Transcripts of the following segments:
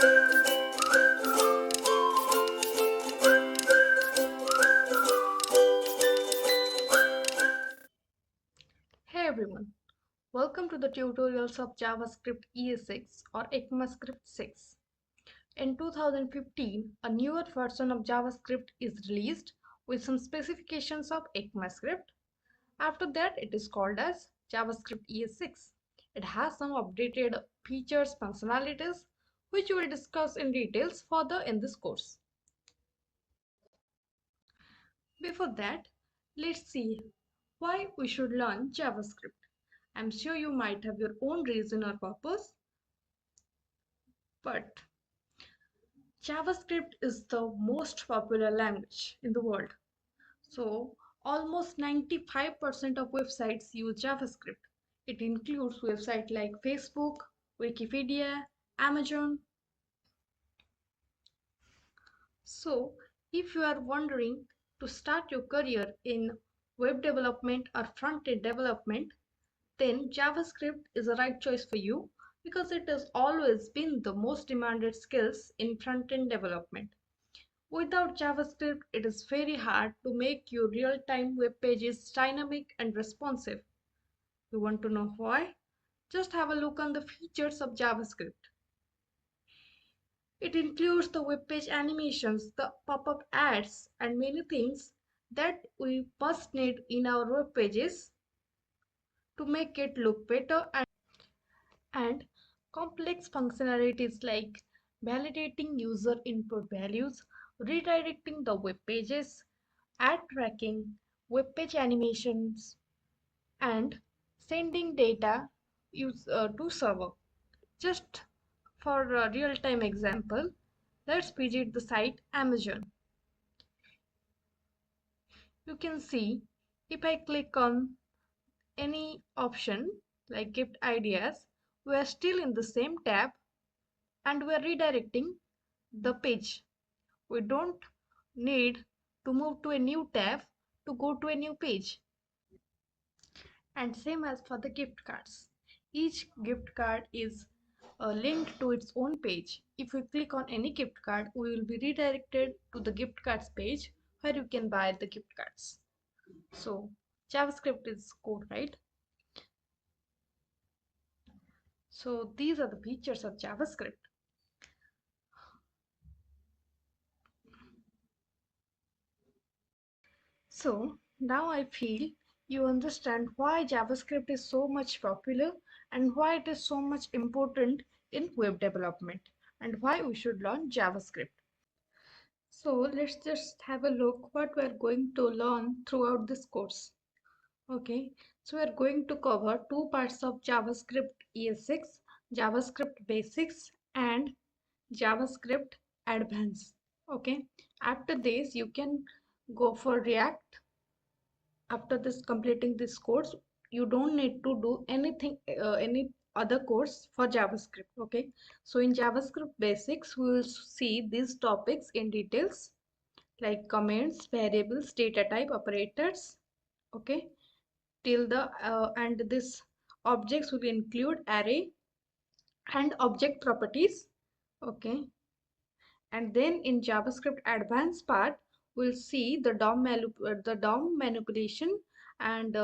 Hey everyone, welcome to the tutorials of JavaScript ES6 or ECMAScript 6. In 2015, a newer version of JavaScript is released with some specifications of ECMAScript. After that, it is called as JavaScript ES6. It has some updated features, functionalities, which we will discuss in details further in this course. Before that, let's see why we should learn JavaScript. I'm sure you might have your own reason or purpose, but JavaScript is the most popular language in the world. So almost 95% of websites use JavaScript. It includes websites like Facebook, Wikipedia, Amazon. So if you are wondering to start your career in web development or front-end development, then JavaScript is the right choice for you because it has always been the most demanded skills in front-end development. Without JavaScript, it is very hard to make your real-time web pages dynamic and responsive. You want to know why? Just have a look on the features of JavaScript. It includes the web page animations, the pop-up ads, and many things that we must need in our web pages to make it look better, and complex functionalities like validating user input values, redirecting the web pages, ad tracking, web page animations, and sending data to server. Just for a real-time example, let's visit the site Amazon. You can see if I click on any option like gift ideas, we are still in the same tab and we are redirecting the page. We don't need to move to a new tab to go to a new page. And same as for the gift cards. Each gift card is linked to its own page. If we click on any gift card, we will be redirected to the gift cards page where you can buy the gift cards. So JavaScript is code, right? So these are the features of JavaScript. So now I feel you understand why JavaScript is so much popular and why it is so much important in web development and why we should learn JavaScript. So let's just have a look what we are going to learn throughout this course. Okay, so we are going to cover two parts of JavaScript ES6, JavaScript Basics and JavaScript Advanced. Okay, after this you can go for React. After this completing this course, you don't need to do anything, any other course for JavaScript. Okay, so in JavaScript Basics, we will see these topics in details like comments, variables, data type, operators. Okay, till the and this objects will include array and object properties. Okay, and then in JavaScript advanced part we'll see the DOM manipulation and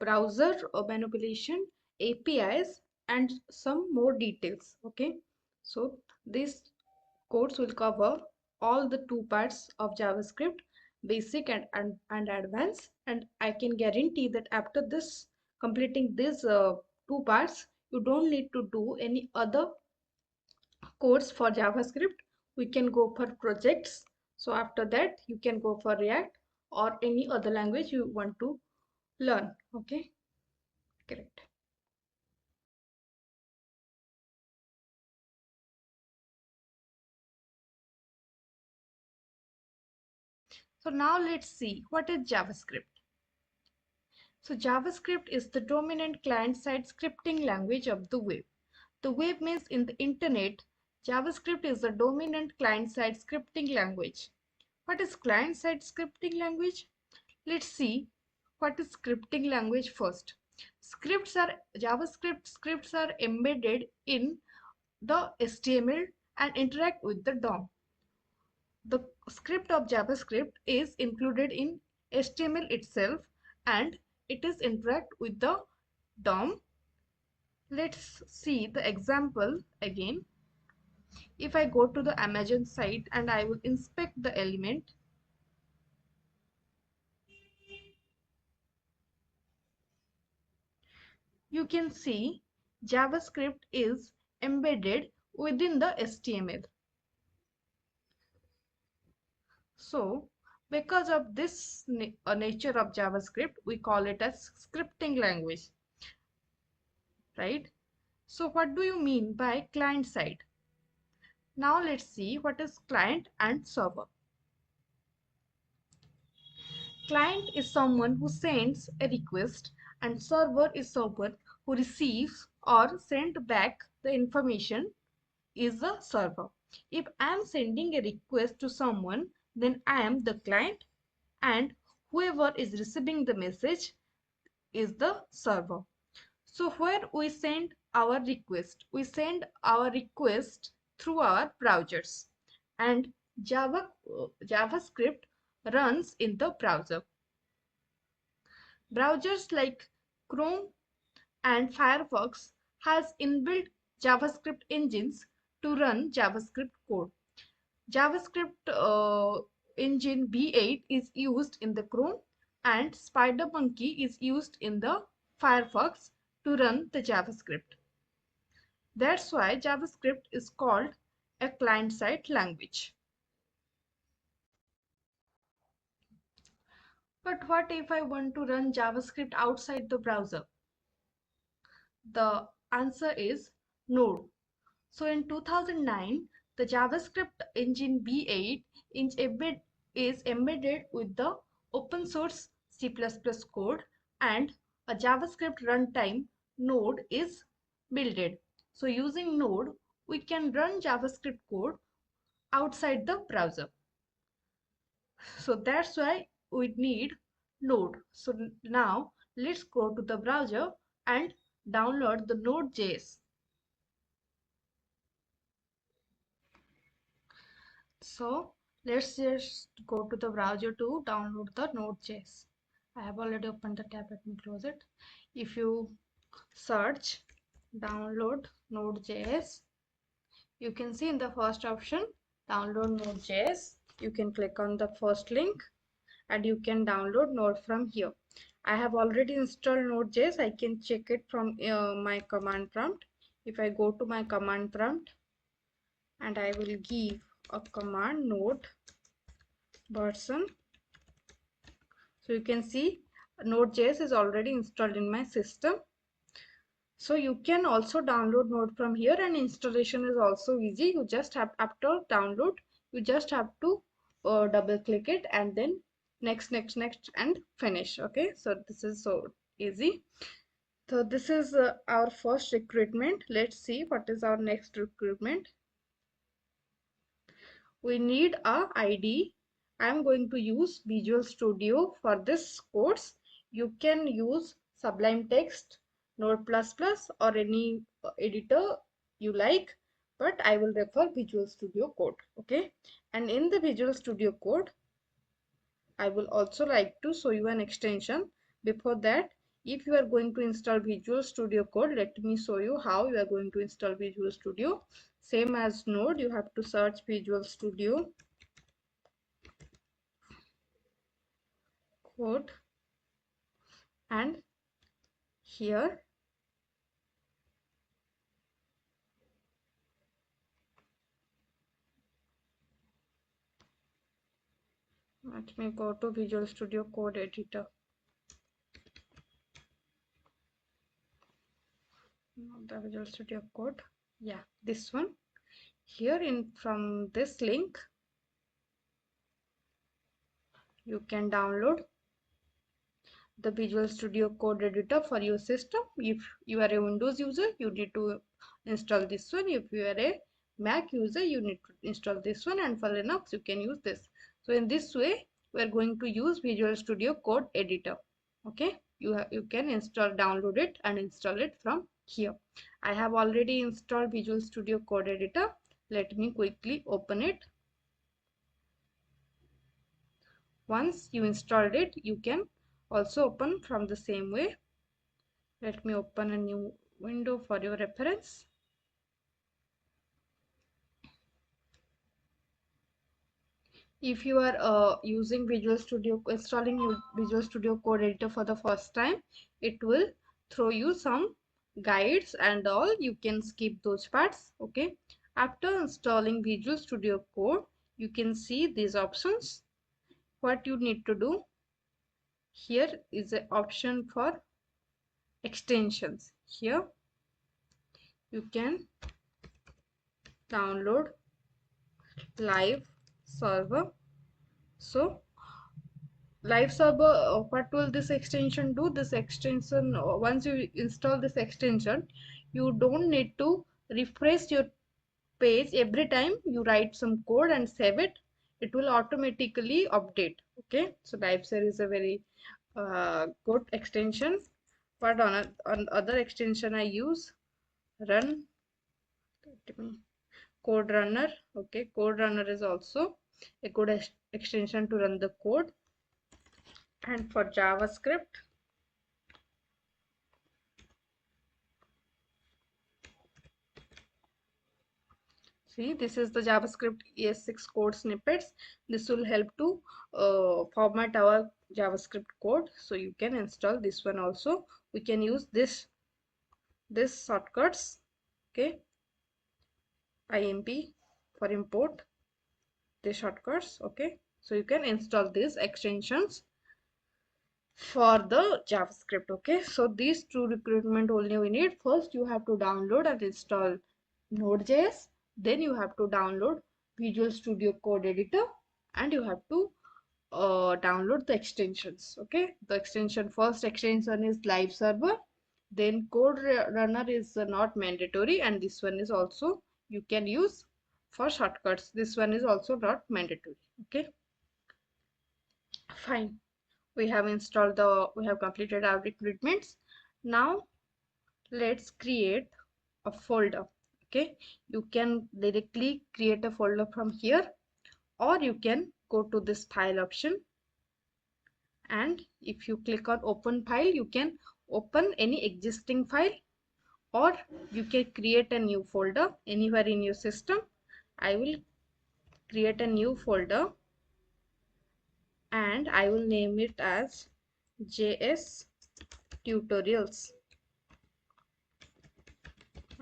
browser manipulation, APIs, and some more details. Okay, so this course will cover all the two parts of JavaScript, basic and advanced, and I can guarantee that after this completing these two parts, you don't need to do any other course for JavaScript. We can go for projects. So after that, you can go for React or any other language you want to learn. Okay, correct. So now let's see what is JavaScript. So JavaScript is the dominant client-side scripting language of the web. The web means in the internet. JavaScript is the dominant client-side scripting language. What is client-side scripting language? Let's see what is scripting language first. JavaScript scripts are embedded in the HTML and interact with the DOM. The script of JavaScript is included in HTML itself and it is interact with the DOM. Let's see the example again. If I go to the Amazon site and I will inspect the element, you can see JavaScript is embedded within the HTML. So because of this nature of JavaScript, we call it as scripting language, right? So what do you mean by client side? Now let's see what is client and server. Client is someone who sends a request and server is someone who receives or send back the information is the server. If I am sending a request to someone, then I am the client and whoever is receiving the message is the server. So where we send our request? We send our request through our browsers and JavaScript runs in the browser. Browsers like Chrome and Firefox has inbuilt JavaScript engines to run JavaScript code. JavaScript engine V8 is used in the Chrome and SpiderMonkey is used in the Firefox to run the JavaScript. That's why JavaScript is called a client-side language. But what if I want to run JavaScript outside the browser? The answer is Node. So in 2009, the JavaScript engine V8 is embedded with the open source C++ code and a JavaScript runtime Node is built. So using Node, we can run JavaScript code outside the browser. So that's why we need Node. So now let's go to the browser and download the node.js. So let's just go to the browser to download the node.js. I have already opened the tab, let me close it. If you search download node.js, you can see in the first option download node.js. You can click on the first link and you can download Node from here. I have already installed node.js. I can check it from my command prompt. If I go to my command prompt and I will give a command node version, so you can see node.js is already installed in my system. So you can also download Node from here and installation is also easy. You just have, after download, you just have to double click it and then next and finish. Okay, so this is so easy. So this is our first recruitment. Let's see what is our next recruitment. We need a ID. I'm going to use Visual Studio for this course. You can use Sublime Text, Node++ or any editor you like, but I will refer Visual Studio Code. Okay, and in the Visual Studio Code, I will also like to show you an extension. Before that, if you are going to install Visual Studio Code, let me show you how you are going to install Visual Studio. Same as Node, you have to search Visual Studio Code and here let me go to Visual Studio Code editor. The Visual Studio Code, yeah, this one. Here in from this link you can download the Visual Studio Code editor for your system. If you are a Windows user, you need to install this one. If you are a Mac user, you need to install this one, and for Linux you can use this. So in this way we are going to use Visual Studio Code editor. Okay, you can download it and install it from here. I have already installed Visual Studio Code editor. Let me quickly open it. Once you installed it, you can also open from the same way. Let me open a new window for your reference. If you are using Visual Studio, installing Visual Studio Code Editor for the first time, it will throw you some guides and all. You can skip those parts. Okay. After installing Visual Studio Code, you can see these options. What you need to do here is an option for extensions. Here you can download live server. So live server, what will this extension do? This extension, once you install this extension, you don't need to refresh your page every time you write some code and save it. It will automatically update. Okay, so LiveServer is a very good extension. But on other extension I use run code runner. Okay, code runner is also a good extension to run the code. And for JavaScript, see, this is the JavaScript ES6 code snippets. This will help to format our JavaScript code. So you can install this one also. We can use this shortcuts. Okay, IMP for import, the shortcuts. Okay, so you can install these extensions for the JavaScript. Okay, so these two requirement only we need. First you have to download and install node.js, then you have to download Visual Studio Code Editor, and you have to download the extensions. Okay, the extension, first extension is live server, then code runner is not mandatory, and this one is also you can use for shortcuts. This one is also not mandatory. Okay, fine. We have completed our requirements. Now let's create a folder. Okay, you can directly create a folder from here, or you can go to this file option, and if you click on open file, you can open any existing file, or you can create a new folder anywhere in your system. I will create a new folder and I will name it as JS tutorials.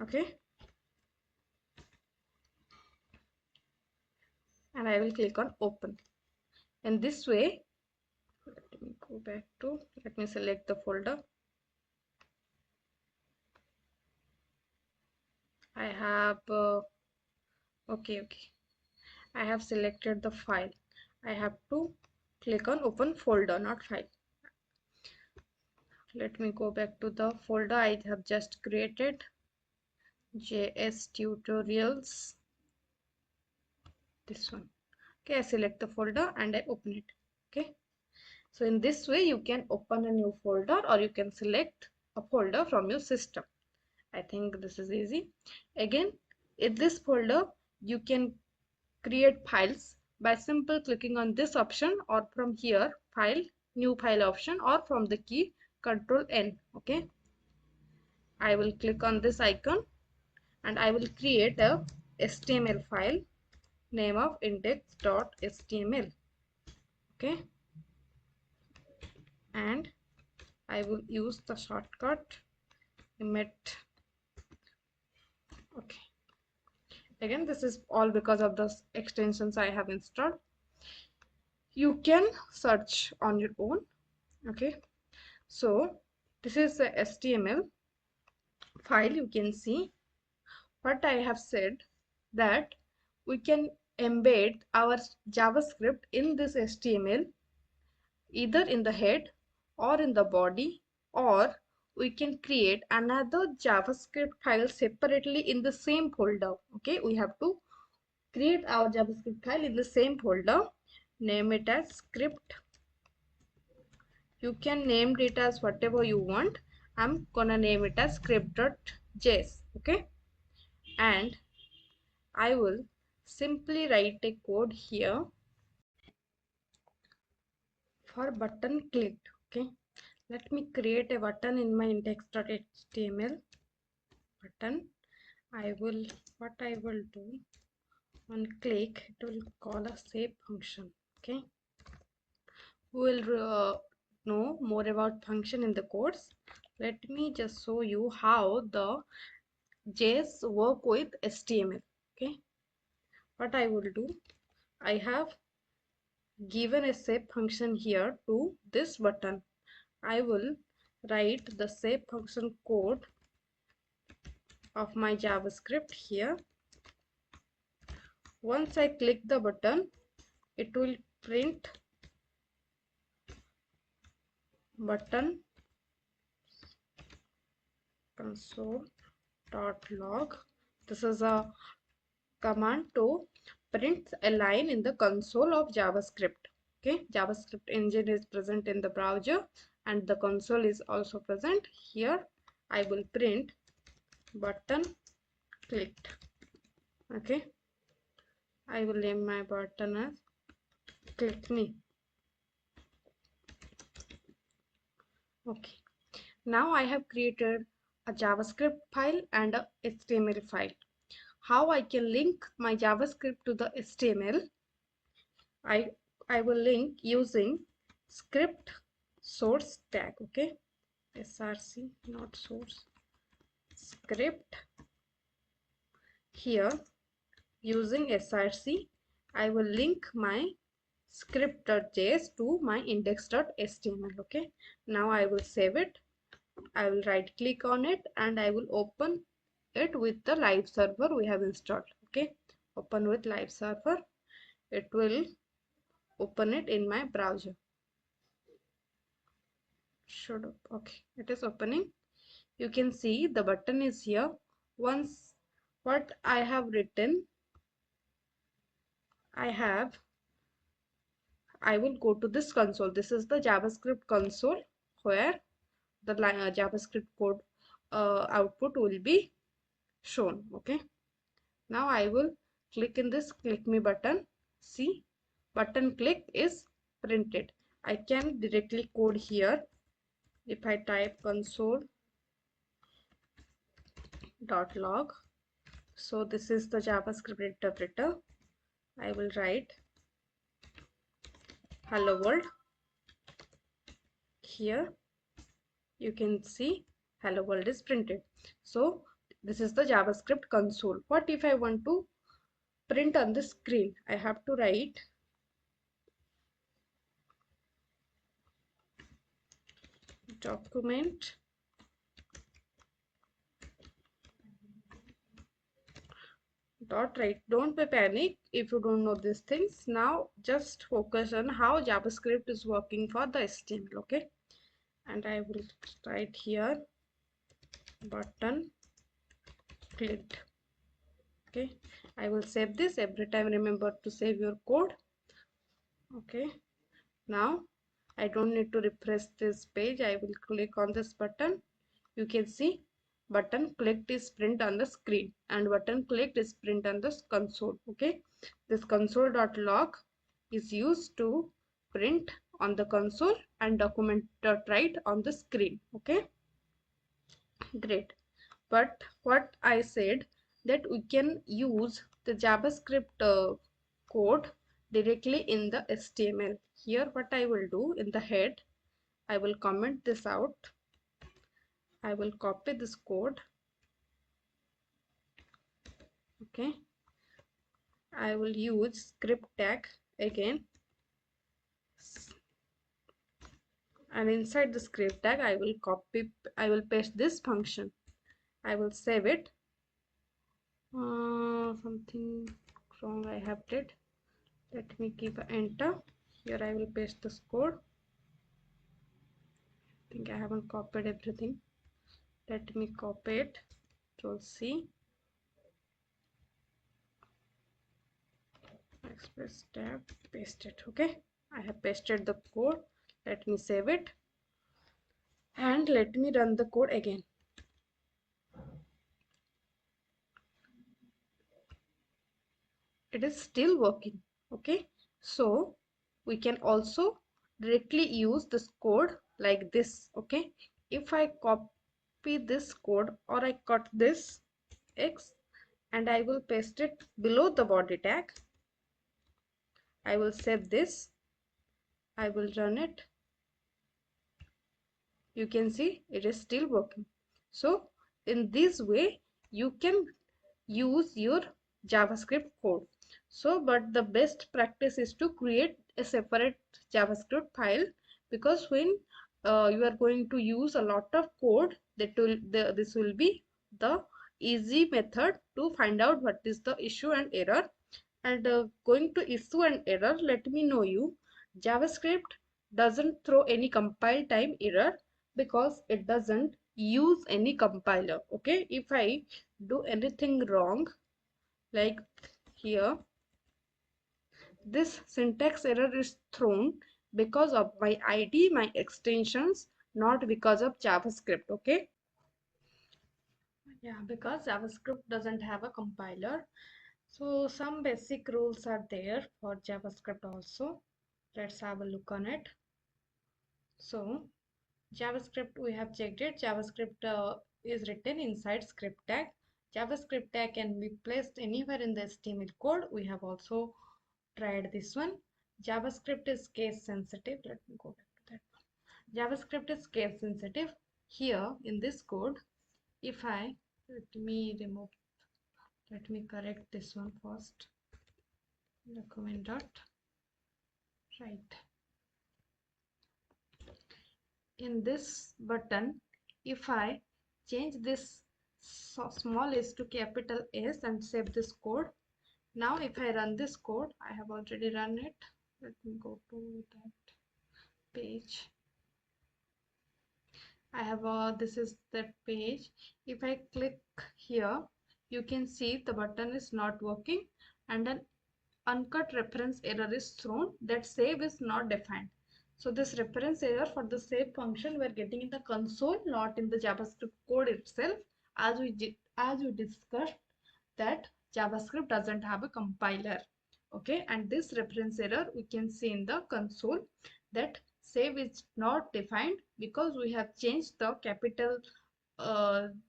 Okay, and I will click on open. In this way, let me go back to, let me select the folder. I have okay, I have selected the file. I have to click on open folder, not file. Let me go back to the folder I have just created, JS tutorials, this one. Okay, I select the folder and I open it. Okay, so in this way you can open a new folder, or you can select a folder from your system. I think this is easy. Again, in this folder you can create files by simple clicking on this option, or from here file, new file option, or from the key Control N. Okay, I will click on this icon and I will create a HTML file, name of index.html. Okay, and I will use the shortcut emit. Okay, again this is all because of the extensions I have installed. You can search on your own. Okay, so this is the HTML file. You can see what I have said, that we can embed our JavaScript in this HTML, either in the head or in the body, or we can create another JavaScript file separately in the same folder. Okay, we have to create our JavaScript file in the same folder, name it as script. You can name it as whatever you want. I'm gonna name it as script.js. Okay, and I will simply write a code here for button clicked. Okay, let me create a button in my index.html button. What I will do, on click it will call a save function. Okay, we will know more about function in the course. Let me just show you how the JS work with HTML. Okay, what I will do, I have given a save function here to this button. I will write the save function code of my JavaScript here. Once I click the button, it will print button console.log. This is a command to print a line in the console of JavaScript. Okay, JavaScript engine is present in the browser and the console is also present. Here I will print button clicked. Okay, I will name my button as click me. Okay, now I have created a JavaScript file and a HTML file. How I can link my JavaScript to the HTML? I will link using script source tag. Okay, src not source, script. Here using src I will link my script.js to my index.html. Okay, now I will save it. I will right click on it and I will open it with the live server we have installed. Okay, open with live server. It will open it in my browser. Okay, it is opening. You can see the button is here. Once what I have written, I will go to this console. This is the JavaScript console where the JavaScript code output will be shown. Okay, now I will click in this click me button. See, button click is printed. I can directly code here. If I type console.log, so this is the JavaScript interpreter. I will write hello world. Here you can see hello world is printed. So this is the JavaScript console. What if I want to print on the screen? I have to write document dot write. Don't be panic if you don't know these things. Now just focus on how JavaScript is working for the HTML. Okay, and I will write here button clicked. Okay, I will save this. Every time remember to save your code. Okay, now I don't need to refresh this page. I will click on this button. You can see button clicked is print on the screen and button clicked is print on the console. Okay, this console.log is used to print on the console and document.write on the screen. Okay, great. But what I said, that we can use the JavaScript code directly in the HTML. Here what I will do, in the head I will comment this out. I will copy this code. Okay, I will use script tag again, and inside the script tag I will paste this function. I will save it. Something wrong I have did. Let me give an enter. Here I will paste this code. I think I haven't copied everything. Let me copy it. Control C. Express tab, paste it. Okay, I have pasted the code. Let me save it and let me run the code again. it is still working. Okay, so we can also directly use this code like this. Okay, if I copy this code or I cut this X and I will paste it below the body tag, I will save this, I will run it. You can see it is still working. So in this way you can use your JavaScript code. So but the best practice is to create a separate JavaScript file, because when you are going to use a lot of code, this will be the easy method to find out what is the issue and error. And going to issue and error, let me know you, JavaScript doesn't throw any compile time error because it doesn't use any compiler. Okay, if I do anything wrong, like here, this syntax error is thrown because of my ID, my extensions, not because of JavaScript. Okay, yeah, because JavaScript doesn't have a compiler. So some basic rules are there for JavaScript also. Let's have a look on it. So JavaScript, we have checked it. JavaScript is written inside script tag. JavaScript tag can be placed anywhere in the HTML code. We have also tried this one. JavaScript is case sensitive. Let me go back to that one. JavaScript is case sensitive. Here in this code, if I let me correct this one first. Document dot right. In this button, if I change this small s to capital S and save this code, now if I run this code, I have already run it. Let me go to that page. I have this is that page. If I click here, you can see the button is not working and an uncut reference error is thrown that save is not defined. So this reference error for the save function we are getting in the console, not in the JavaScript code itself, as we discussed that JavaScript doesn't have a compiler. Okay, and this reference error we can see in the console, that save is not defined because we have changed the capital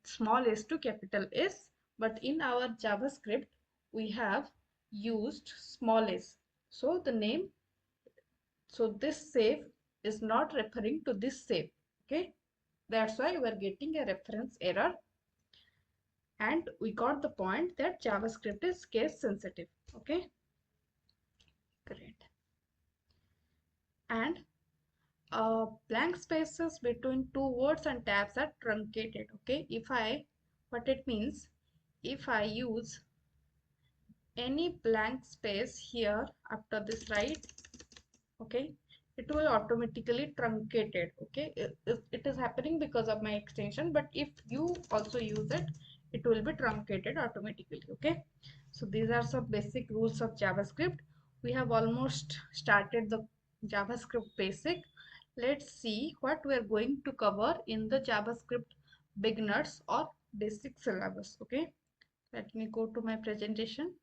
small s to capital S, but in our JavaScript we have used small s. So the name, so this save is not referring to this save. Okay, that's why we are getting a reference error, and we got the point that JavaScript is case sensitive. Okay, great. And blank spaces between two words and tabs are truncated. Okay, what it means, if I use any blank space here after this, right? Okay, it will automatically truncate it. Okay, it is happening because of my extension, but if you also use it, it will be truncated automatically. Okay, so these are some basic rules of JavaScript. We have almost started the JavaScript basic. Let's see what we are going to cover in the JavaScript beginners or basic syllabus. Okay, let me go to my presentation.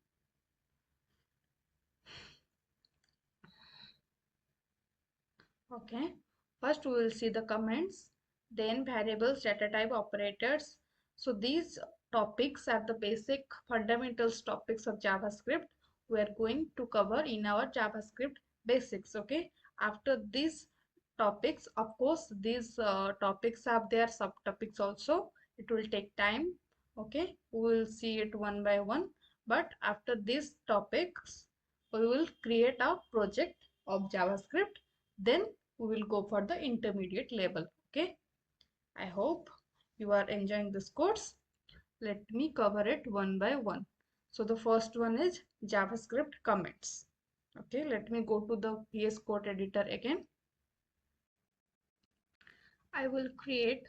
Okay, first we will see the comments, then variables, data type, operators. So these topics are the basic fundamentals topics of JavaScript we are going to cover in our JavaScript basics. Okay, after these topics, of course these topics have their subtopics also. It will take time. Okay, we will see it one by one, but after these topics we will create a project of JavaScript, then we will go for the intermediate level. Okay, I hope you are enjoying this course. Let me cover it one by one. So the first one is JavaScript comments. Okay, let me go to the VS Code editor again. I will create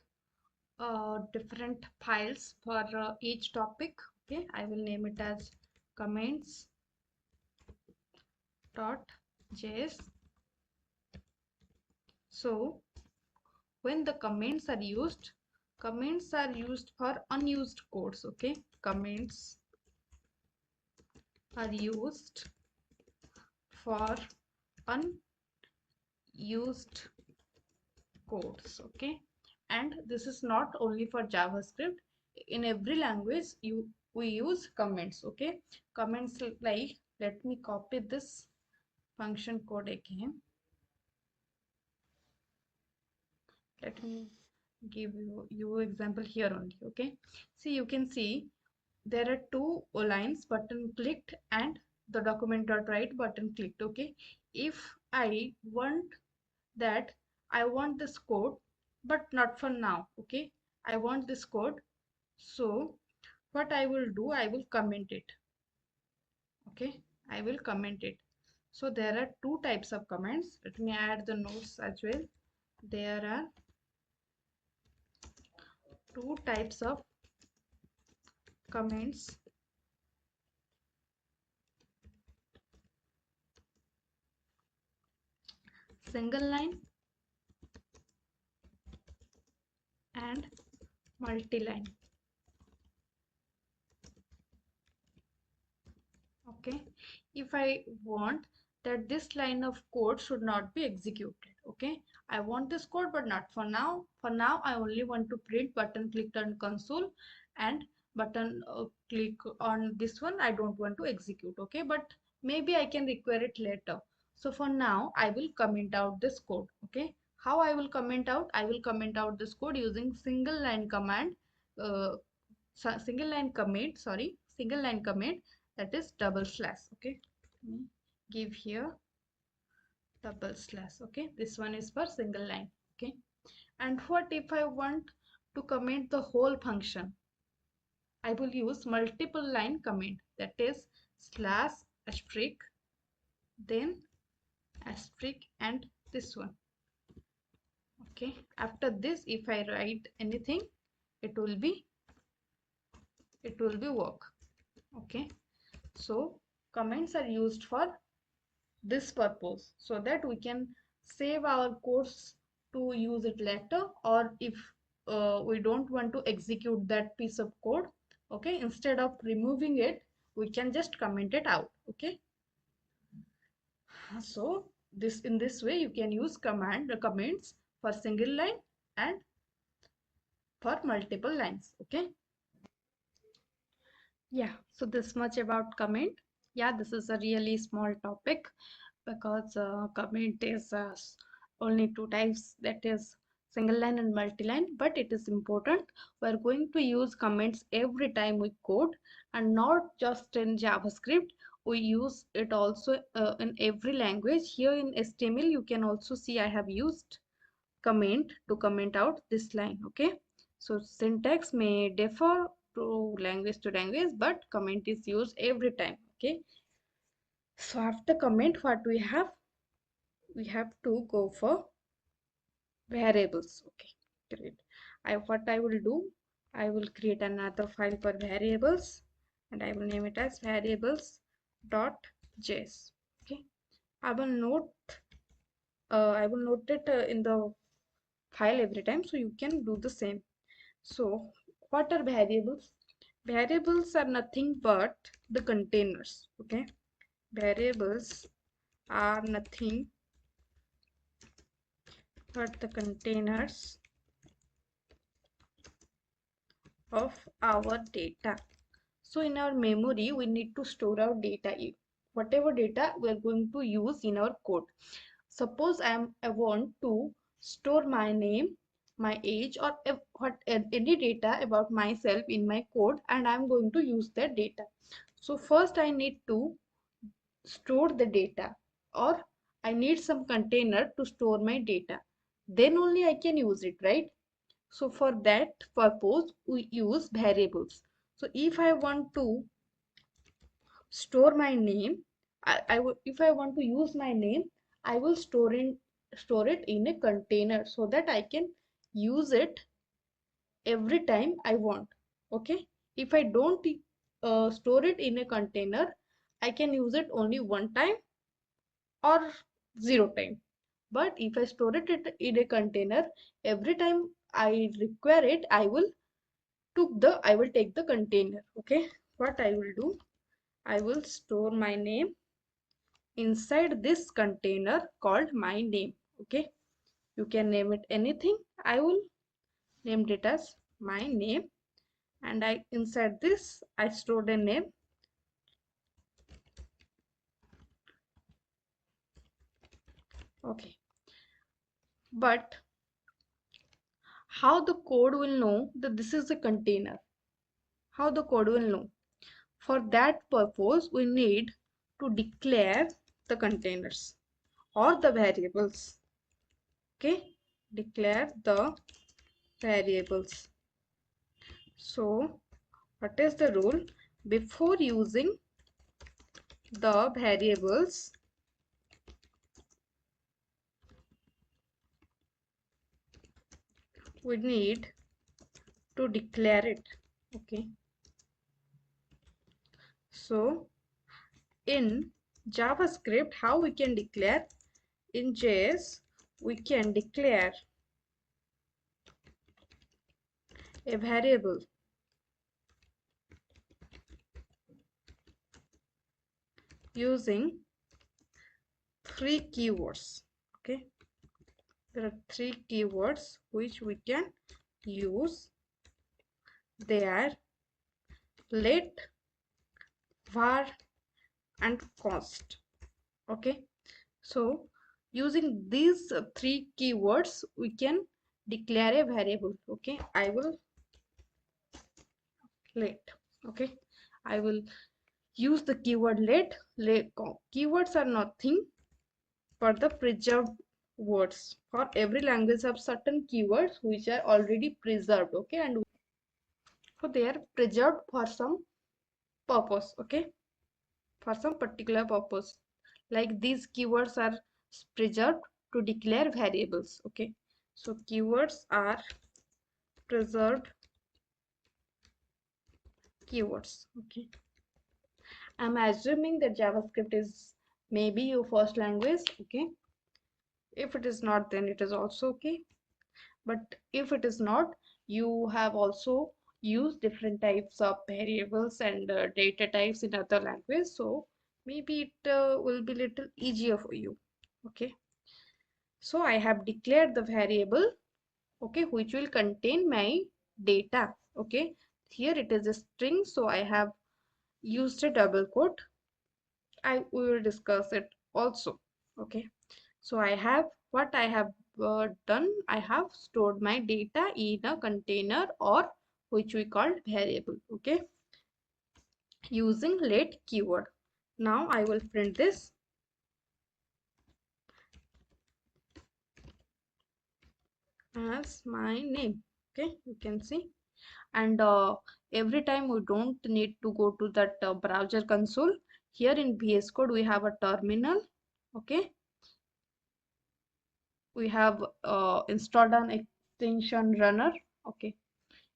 different files for each topic. Okay, I will name it as comments.js. So when the comments are used for unused codes. Okay, comments are used for unused codes. Okay, and this is not only for JavaScript. In every language we use comments. Okay, comments like, let me copy this function code again. Let me give you example here only. Okay, see, you can see there are two lines, button clicked and the document.write button clicked. Okay, if I want that, I want this code but not for now. Okay, I want this code, so what I will do, I will comment it. Okay, I will comment it. So there are two types of comments. Let me add the notes as well. There are two types of comments: single line and multi-line. Okay, if I want that this line of code should not be executed, okay, I want this code but not for now. For now I only want to print button clicked on console and button click on this one. I don't want to execute. Okay, but maybe I can require it later. So for now I will comment out this code. Okay, how I will comment out? I will comment out this code using single line command, uh, single line commit, sorry, single line commit, that is double slash. Okay, let me give here double slash. Okay, this one is for single line. Okay, and what if I want to comment the whole function? I will use multiple line command, that is slash asterisk, then asterisk, and this one. Okay, after this if I write anything, it will be work. Okay, so comments are used for this purpose, so that we can save our codes to use it later, or if we don't want to execute that piece of code, okay, instead of removing it, we can just comment it out. Okay, so in this way you can use comments for single line and for multiple lines. Okay, yeah, so this much about comment. Yeah, this is a really small topic because comment is only two types, that is single line and multi-line, but it is important. We're going to use comments every time we code, and not just in JavaScript. We use it also in every language. Here in HTML you can also see I have used comment to comment out this line. Okay, so syntax may differ to language, but comment is used every time. Okay, so after comment, what we have to go for variables. Okay, great. What I will do, I will create another file for variables and I will name it as variables.js. Okay, I will note it in the file every time, so you can do the same. So what are variables? Variables are nothing but the containers. Okay, variables are nothing but the containers of our data. So in our memory we need to store our data, whatever data we are going to use in our code. Suppose I want to store my name, my age, or any data about myself in my code, and I'm going to use that data. So first I need to store the data, or I need some container to store my data. Then only I can use it, right? So for that purpose, we use variables. So if I want to store my name, if I want to use my name, I will store it in a container so that I can use it every time I want. Okay. If I don't store it in a container, I can use it only one time or zero time. But if I store it in a container, every time I require it, I will take the container. Okay, what I will do, I will store my name inside this container called my name. Okay, you can name it anything. I will name it as my name, and I inside this I stored a name. Okay, but how the code will know that this is a container? How the code will know? For that purpose, we need to declare the containers or the variables. Okay, declare the variables. So what is the rule? Before using the variables, we need to declare it. Okay, so in JavaScript, how we can declare? In JS, we can declare a variable using three keywords. Okay, there are three keywords which we can use. They are let, var, and const. Okay, so using these three keywords we can declare a variable. Okay, I will let. Okay, I will use the keyword let. Keywords are nothing but the preserved words. For every language have certain keywords which are already preserved. Okay, and so they are preserved for some purpose. Okay, for some particular purpose, like these keywords are preserved to declare variables. Okay, so keywords are preserved keywords. Okay, I'm assuming that JavaScript is maybe your first language. Okay, if it is not, then it is also okay, but if it is not, you have also used different types of variables and data types in other language, so maybe it will be little easier for you. Okay, so I have declared the variable, okay, which will contain my data. Okay, here it is a string, so I have used a double quote. We will discuss it also. Okay, so I have what I have done. I have stored my data in a container, or which we call variable. Okay, using let keyword. Now I will print this as my name. Okay, you can see, and every time we don't need to go to that browser console. Here in VS Code we have a terminal. Okay, we have installed an extension runner. Okay,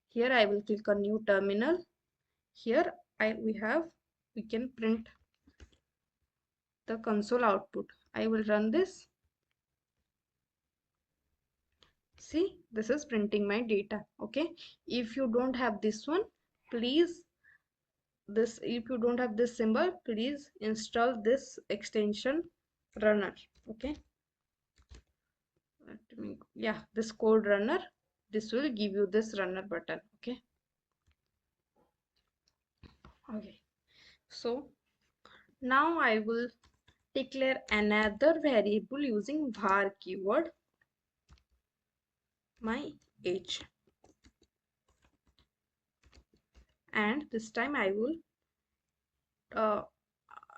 here I will click on new terminal. Here we can print the console output. I will run this. See, this is printing my data. Okay, if you don't have this one, please, if you don't have this symbol, please install this extension runner. Okay, yeah, this code runner, this will give you this runner button. Okay, okay, so now I will declare another variable using var keyword, my age, and this time I will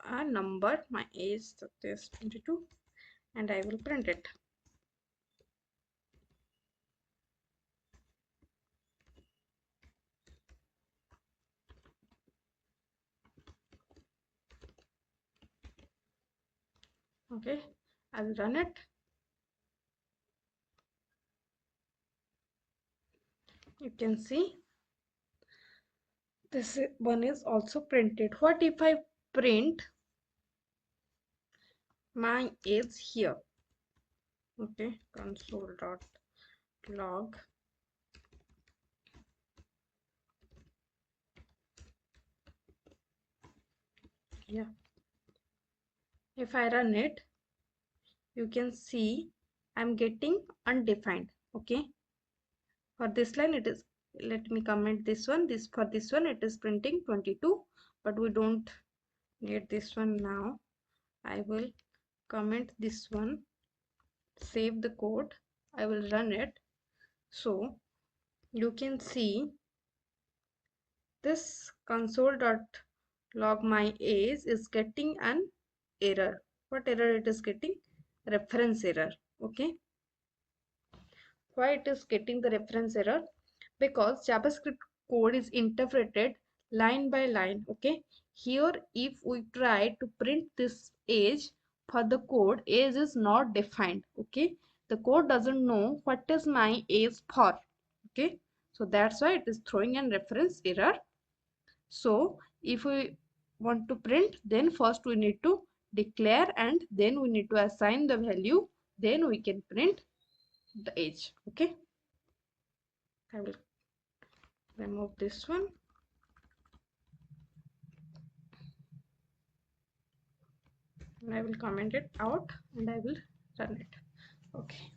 a number, my age is 22, and I will print it. Okay, I will run it. You can see this one is also printed. What if I print my age here? Okay, console.log Yeah, if I run it, you can see I'm getting undefined. Okay, for this line it is, let me comment this one, this for this one it is printing 22, but we don't need this one now. I will comment this one, save the code, I will run it. So you can see this console.log my age is getting an error. What error it is getting? Reference error. Okay, why it is getting the reference error? Because JavaScript code is interpreted line by line. Okay, here if we try to print this age, for the code age is not defined. Okay, the code doesn't know what is my age for. Okay, so that's why it is throwing an reference error. So if we want to print, then first we need to declare and then we need to assign the value, then we can print the age. Okay, I will remove this one. And I will comment it out and I will run it. Okay.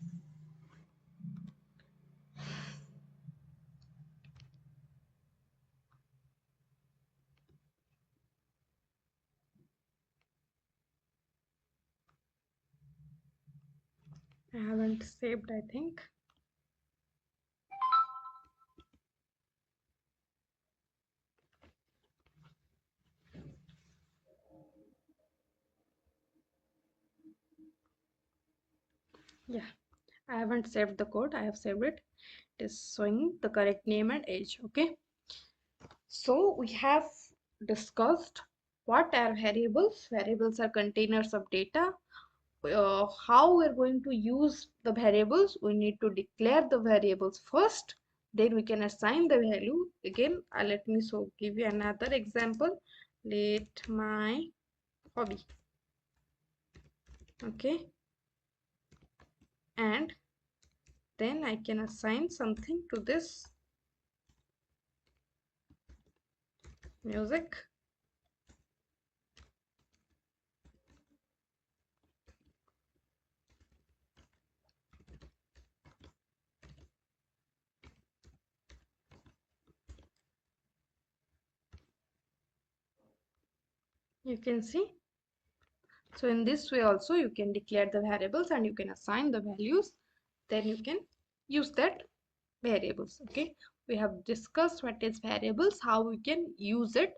I haven't saved, I think. Yeah, I haven't saved the code. I have saved it. It is showing the correct name and age. Okay. So we have discussed what are variables. Variables are containers of data. How we're going to use the variables, we need to declare the variables first, then we can assign the value. Again, let me give you another example. Let my hobby. Okay, and then I can assign something to this music. You can see. So in this way also you can declare the variables and you can assign the values, then you can use that variables. Okay, we have discussed what is variables, how we can use it,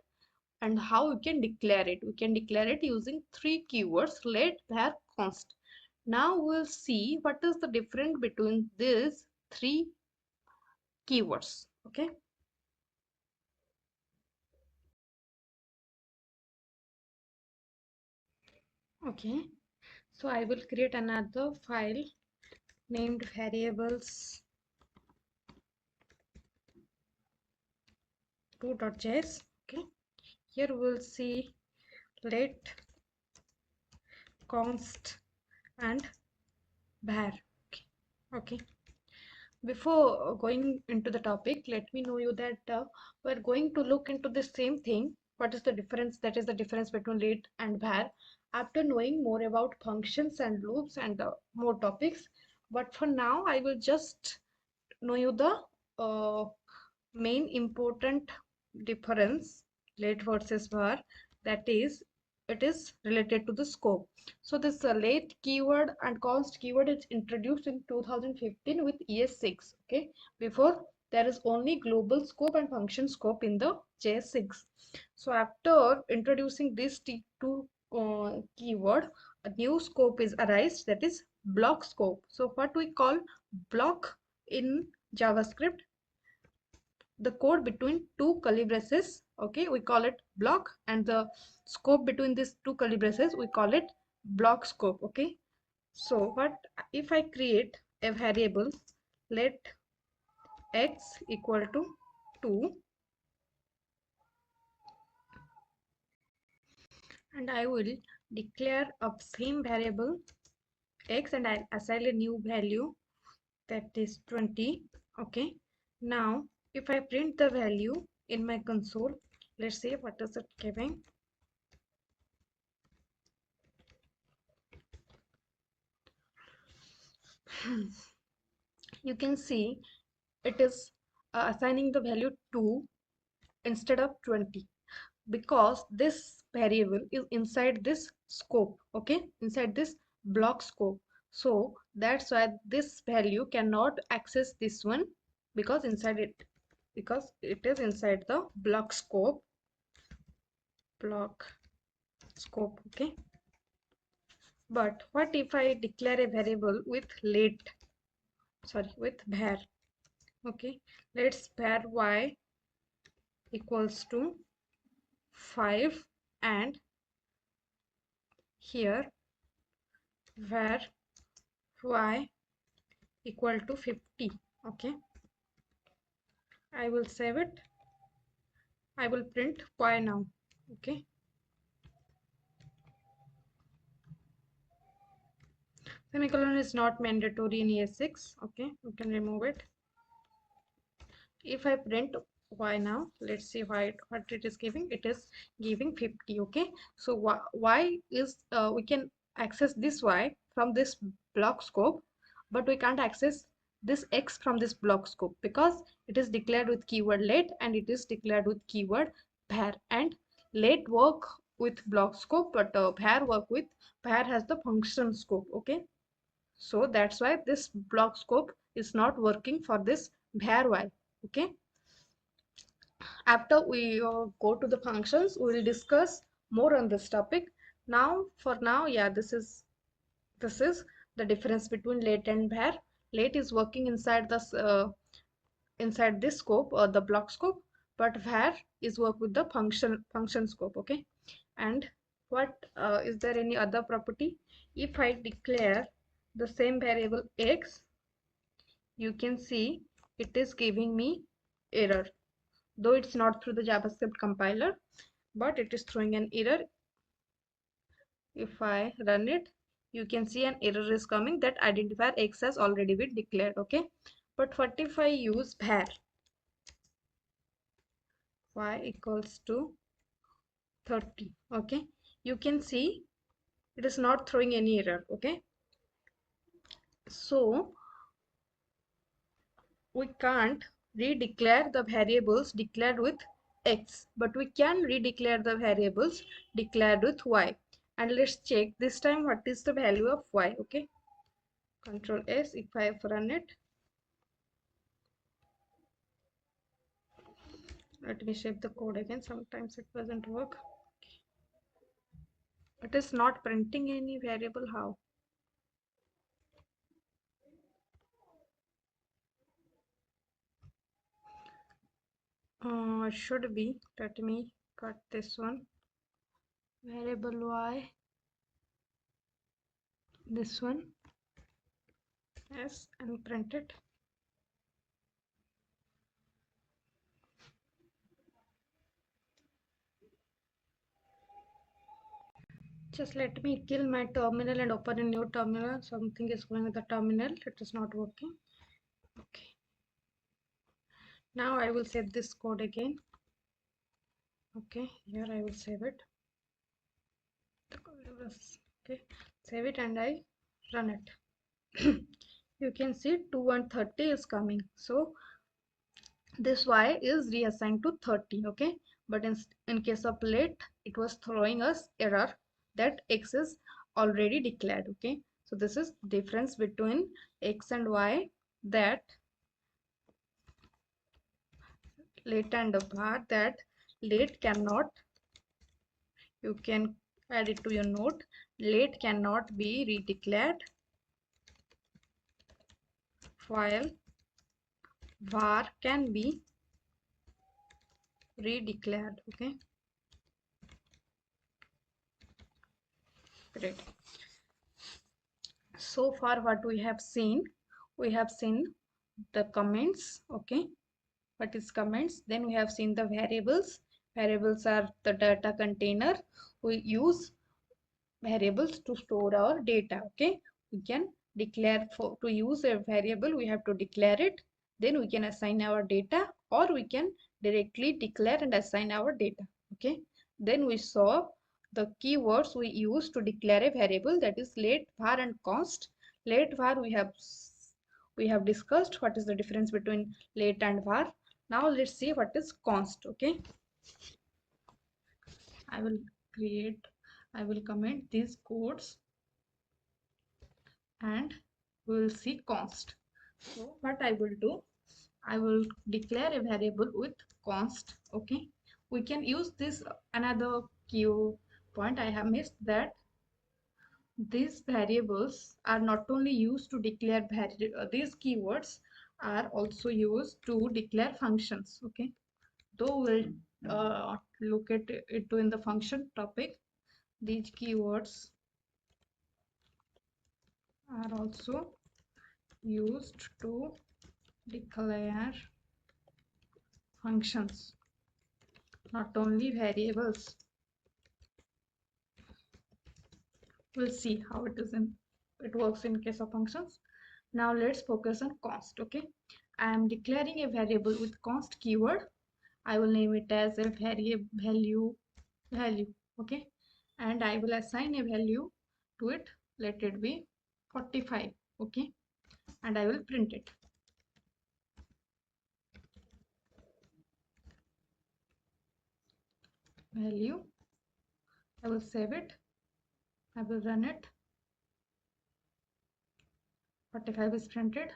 and how we can declare it. We can declare it using three keywords: let, var, const. Now we'll see what is the difference between these three keywords. Okay, okay, so I will create another file named variables 2.js. Okay, here we'll see let, const and var. Okay, okay. Before going into the topic, let me know you that we're going to look into the same thing. What is the difference? That is the difference between let and var. After knowing more about functions and loops and more topics, but for now, I will just know you the uh, main important difference, let versus var, that is it is related to the scope. So this let keyword and const keyword is introduced in 2015 with ES6. Okay, before there is only global scope and function scope in the JS6. So after introducing these two keyword, a new scope is arised, that is block scope. So what we call block in JavaScript, the code between two curly braces, okay, we call it block, and the scope between these two curly braces we call it block scope. Okay, so what if I create a variable let x equal to 2 and I will declare a same variable x and I'll assign a new value that is 20. Okay, now if I print the value in my console, let's say what is it giving, you can see it is assigning the value 2 instead of 20, because this variable is inside this scope, okay, inside this block scope. So that's why this value cannot access this one, because it is inside the block scope, okay. But what if I declare a variable with with var, okay. Let's var y equals to 5, and here var y equal to 50, okay. I will save it. I will print y now, okay. Semicolon is not mandatory in ES6, okay. You can remove it. If I print y now, let's see what it is giving. It is giving 50, okay. So y is we can access this y from this block scope, but we can't access this x from this block scope, because it is declared with keyword let and it is declared with keyword var, and let work with block scope, but var has the function scope, okay. So that's why this block scope is not working for this var y, okay. After we go to the functions, we will discuss more on this topic. Now, for now, yeah, this is the difference between let and var. Let is working inside inside this scope or the block scope, but var is work with the function scope, okay. And what is there any other property? If I declare the same variable x, you can see it is giving me error, though it's not through the JavaScript compiler, but it is throwing an error. If I run it, you can see an error is coming that identifier x has already been declared, okay. But what if I use var y equals to 30, okay, you can see it is not throwing any error, okay. So we can't redeclare the variables declared with x, but we can redeclare the variables declared with y. And let's check this time what is the value of y, okay. Control S. If I run it, let me shape the code again, sometimes it doesn't work. It is not printing any variable. How? It should be, let me cut this one, variable y, this one, yes, and print it. Just let me kill my terminal and open a new terminal. Something is going with the terminal, it is not working, okay. Now I will save this code again, okay. Here I will save it, okay, save it, and I run it. You can see 2 and 30 is coming, so this y is reassigned to 30, okay. But in case of let, it was throwing us error that x is already declared, okay. So this is difference between x and y, that let and var, that let cannot, you can add it to your note, let cannot be redeclared while var can be redeclared, okay. Great. So far what we have seen the comments, okay. What is comments? Then we have seen the variables. Variables are the data container. We use variables to store our data, okay. We can declare, to use a variable we have to declare it, then we can assign our data, or we can directly declare and assign our data, okay. Then we saw the keywords we use to declare a variable, that is let, var and const. Let var we have we have discussed what is the difference between let and var. Now let's see what is const. Okay, I will comment these codes and we will see const. So what I will do, I will declare a variable with const. Okay, we can use this another key point I have missed, that these variables are not only used to declare these keywords are also used to declare functions. Okay, though we'll look at it in the function topic, these keywords are also used to declare functions, not only variables. We'll see how it works in case of functions. Now let's focus on const. Okay, I am declaring a variable with const keyword. I will name it as a value. Okay, and I will assign a value to it. Let it be 45. Okay, and I will print it. Value. I will save it. I will run it. 45 is printed.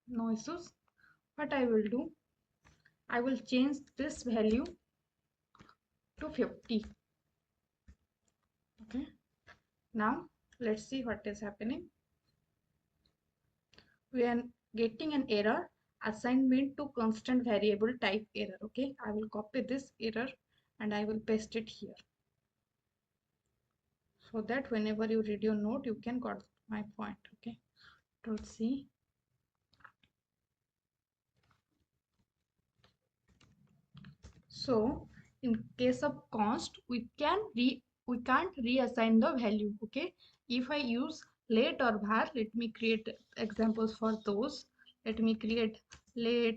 No issues. What I will do, I will change this value to 50. Okay, now let's see what is happening. We are getting an error, assignment to constant variable type error. Okay, I will copy this error and I will paste it here, so that whenever you read your note you can got my point. Okay, let's see. So in case of const, we can't reassign the value. Okay, if I use let or var, let me create examples for those. Let me create let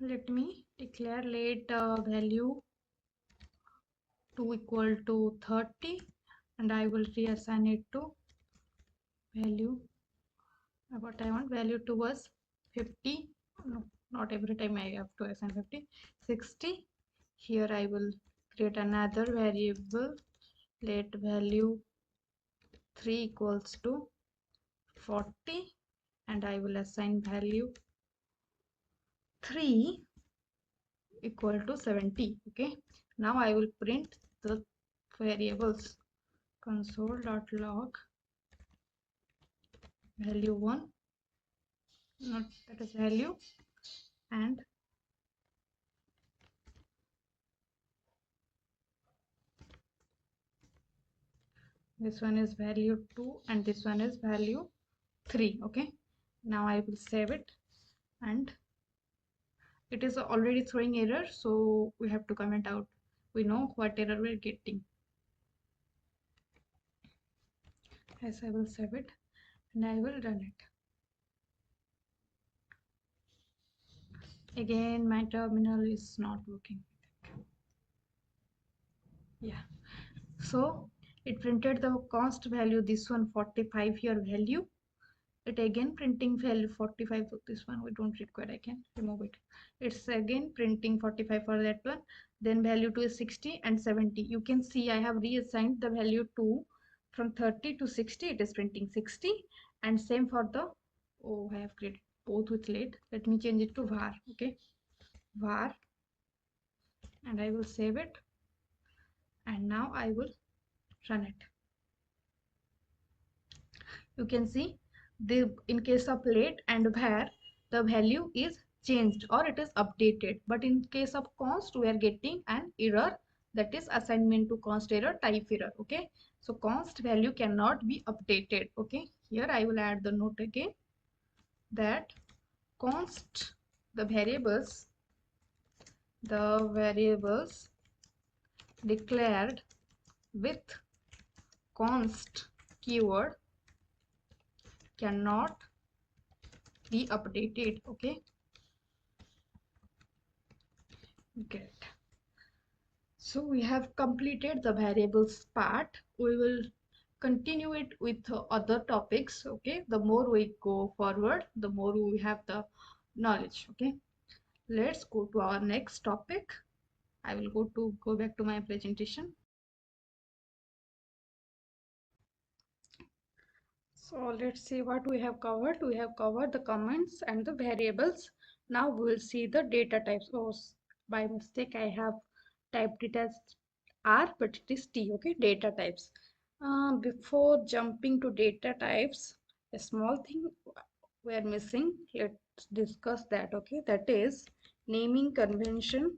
let me declare let value to equal to 30, and I will reassign it to value. What I want, value to was 50. No, not every time I have to assign 50. 60. Here I will create another variable, let value 3 equals to 40, and I will assign value 3 equal to 70. Okay, now I will print the variables console.log value 1, not that is value, and this one is value 2 and this one is value 3. Okay, now I will save it, and it is already throwing error, so we have to comment out. We know what error we're getting. Yes, I will save it and I will run it. Again, my terminal is not working. Yeah, so it printed the const value, this one 45 here value. It again printing value 45 for this one, we don't require, I can remove it. It's again printing 45 for that one. Then value 2 is 60 and 70. You can see I have reassigned the value 2 from 30 to 60. It is printing 60, and same for the, oh, I have created both with let. Let me change it to var. Okay, var, and I will save it, and now I will run it. You can see in case of let and var, the value is changed or it is updated, but in case of const we are getting an error, that is assignment to const error type error. Okay, so const value cannot be updated. Okay, here I will add the note again, that const, the variables declared with const keyword cannot be updated. Okay, great. So we have completed the variables part. We will continue it with other topics. Okay, the more we go forward, the more we have the knowledge. Okay, let's go to our next topic. I will go back to my presentation. So let's see what we have covered. We have covered the comments and the variables. Now we will see the data types. Oh, by mistake I have typed it as R, but it is T. Okay, data types. Before jumping to data types, a small thing we are missing. Let's discuss that. Okay, that is naming convention.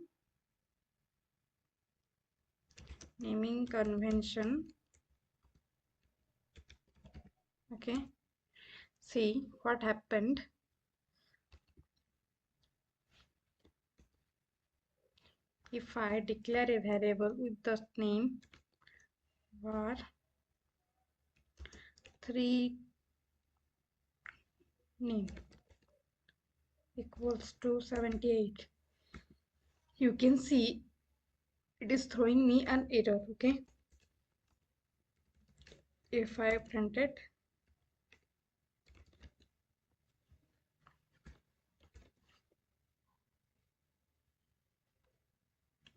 Naming convention. Okay, see what happened. If I declare a variable with the name var 3 name equals to 78, you can see it is throwing me an error. Okay, if I print it,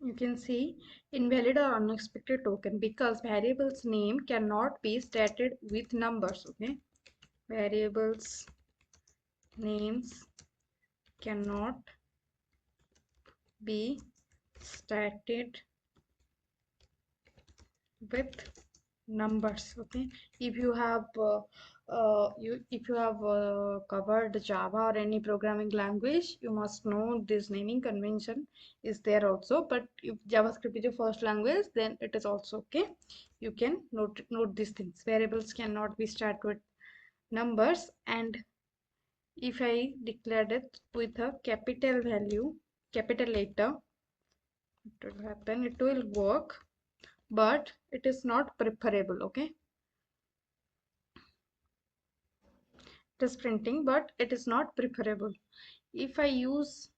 you can see invalid or unexpected token because variable's name cannot be stated with numbers. Okay, variables names cannot be stated with numbers. Okay, if you have covered Java or any programming language, you must know this naming convention is there also. But if JavaScript is your first language, then it is also okay. You can note these things. Variables cannot be started with numbers, and if I declared it with a capital value, capital letter, it will happen. It will work, but it is not preferable. Okay, it is printing, but it is not preferable. If I use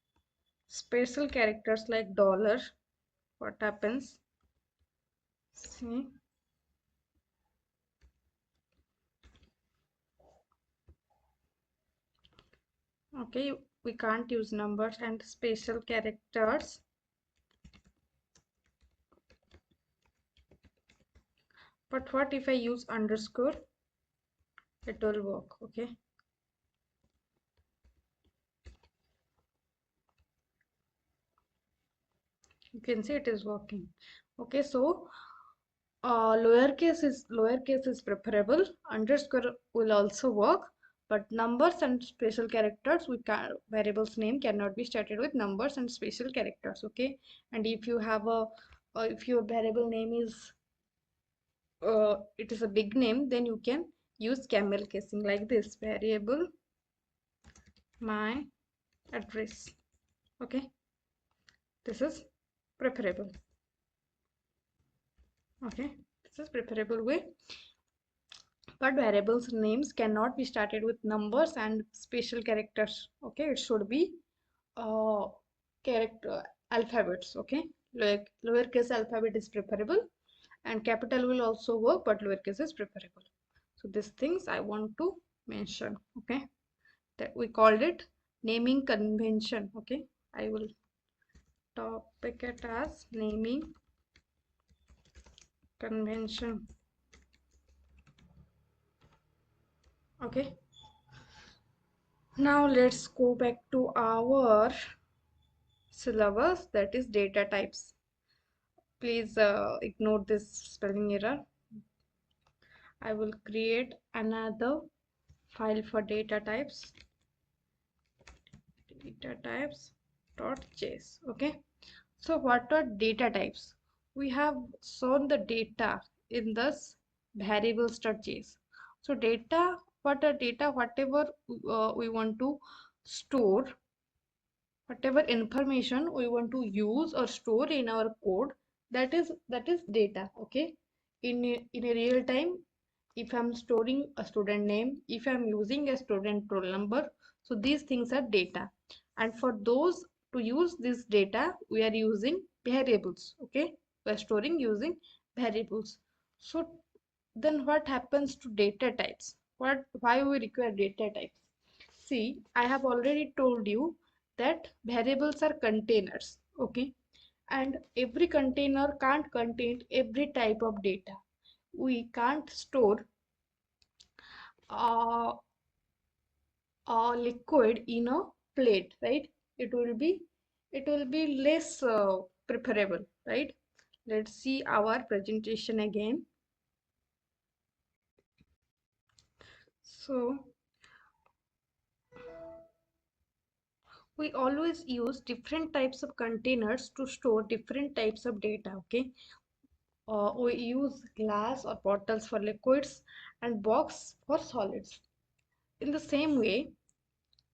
special characters like dollar, what happens? See, okay, we can't use numbers and special characters. But what if I use underscore? It will work. Okay, you can see it is working. Okay, so lowercase is preferable. Underscore will also work, but numbers and special characters, we can variables name cannot be started with numbers and special characters. Okay, and if you have a if your variable name is it is a big name, then you can use camel casing like this: variable my address. Okay, this is preferable. Okay, this is preferable way. But variables names cannot be started with numbers and special characters. Okay, it should be character alphabets. Okay, like lowercase alphabet is preferable, and capital will also work, but lowercase is preferable. So these things I want to mention. Okay, that we called it naming convention. Okay, I will topic it as naming convention. Okay, now let's go back to our syllabus, that is data types. Please ignore this spelling error. I will create another file for data types, datatypes.js. Okay, so what are data types? We have shown the data in this variables.js. So data, what are data? Whatever we want to store, whatever information we want to use or store in our code, that is data. Okay, in a real time, if I'm storing a student name, if I'm using a student roll number, so these things are data. And for those to use this data, we are using variables. Okay, we are storing using variables. So Then what happens to data types? Why we require data types? See, I have already told you that variables are containers, okay? And every container can't contain every type of data. We can't store uh, a liquid in a plate, right? It will be less preferable, right? Let's see our presentation again. So we always use different types of containers to store different types of data, okay? We use glass or bottles for liquids and box for solids. In the same way,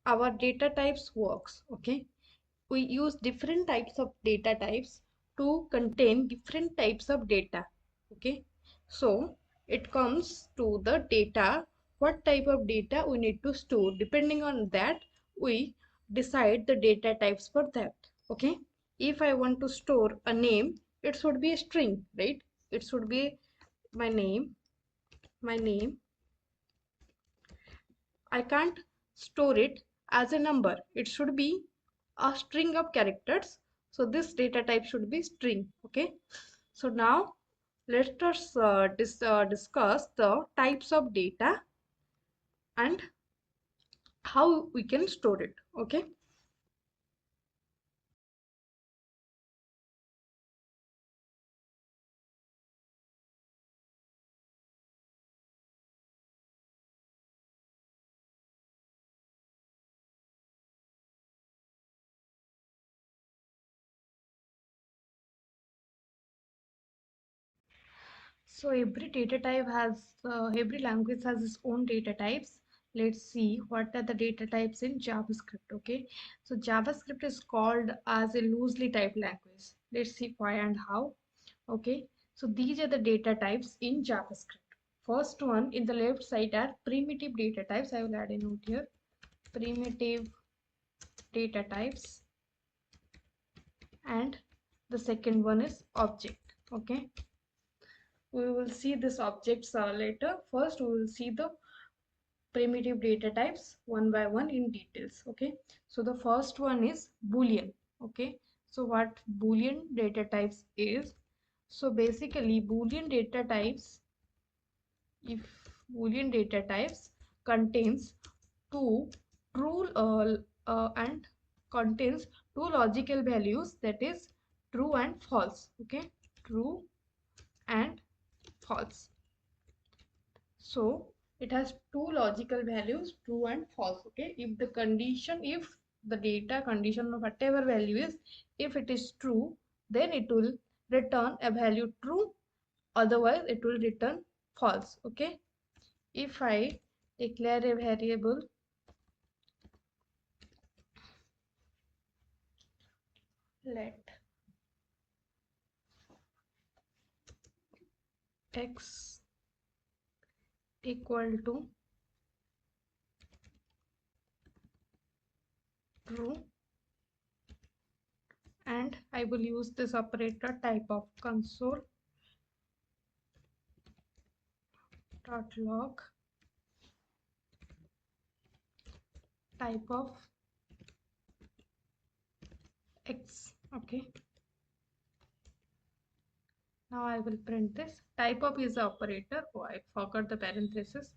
our data types works, okay? We use different types of data types to contain different types of data, okay? So it comes to the data, what type of data we need to store. Depending on that, we decide the data types for that, okay? If I want to store a name, it should be a string, right? It should be my name. I can't store it as a number. It should be a string of characters. So this data type should be string. Okay. So now let us discuss the types of data and how we can store it. Okay. So every data type has every language has its own data types. Let's see what are the data types in JavaScript. Okay, so JavaScript is called as a loosely typed language. Let's see why and how. Okay, so these are the data types in JavaScript. First one in the left side are primitive data types. I will add a note here. Primitive data types, and the second one is object. Okay, we will see this objects later. First we will see the primitive data types one by one in details. Okay, so the first one is boolean. Okay, so what boolean data types is? So basically boolean data types, if boolean data types contains two true and contains two logical values, that is true and false. Okay, true and false. So it has two logical values, true and false. Okay, if the condition, if the data condition of whatever value is, if it is true, then it will return a value true, otherwise it will return false. Okay, if I declare a variable let x equal to true, and I will use this operator type of console dot log type of x. Okay, now I will print this. Type of is the operator. Oh, I forgot the parenthesis.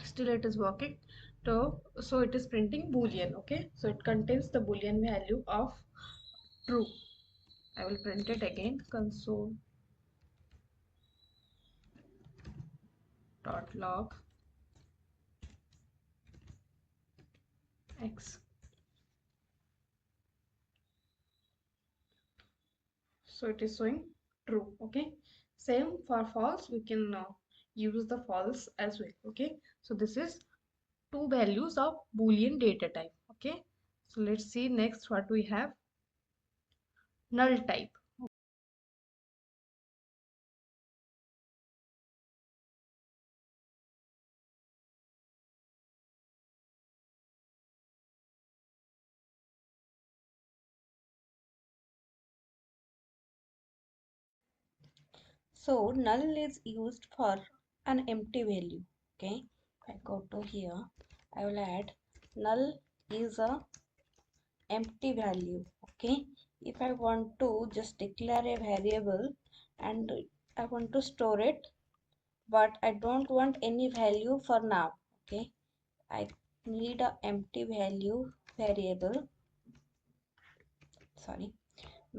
Still it is working. So it is printing boolean. Okay, so it contains the boolean value of true. I will print it again. Console dot log x. So it is showing true. Okay, same for false. We can use the false as well. Okay, so this is two values of boolean data type. Okay, so let's see next what we have. Null type. So null is used for an empty value. Okay, if I go to here, I will add null is a empty value. Okay, if I want to just declare a variable and I want to store it, but I don't want any value for now. Okay, I need a empty value variable. Sorry,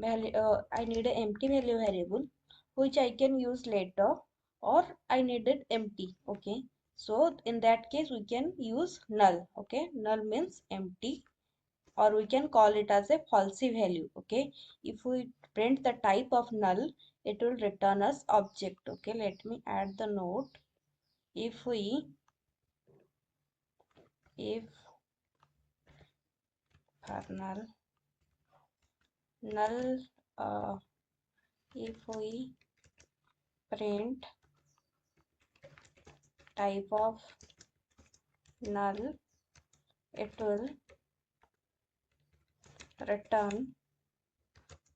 I need an empty value variable which I can use later, or I need it empty. Okay, so in that case we can use null. Okay, null means empty, or we can call it as a falsy value. Okay, if we print the type of null, it will return us object. Okay, let me add the note. If for null if we print type of null, it will return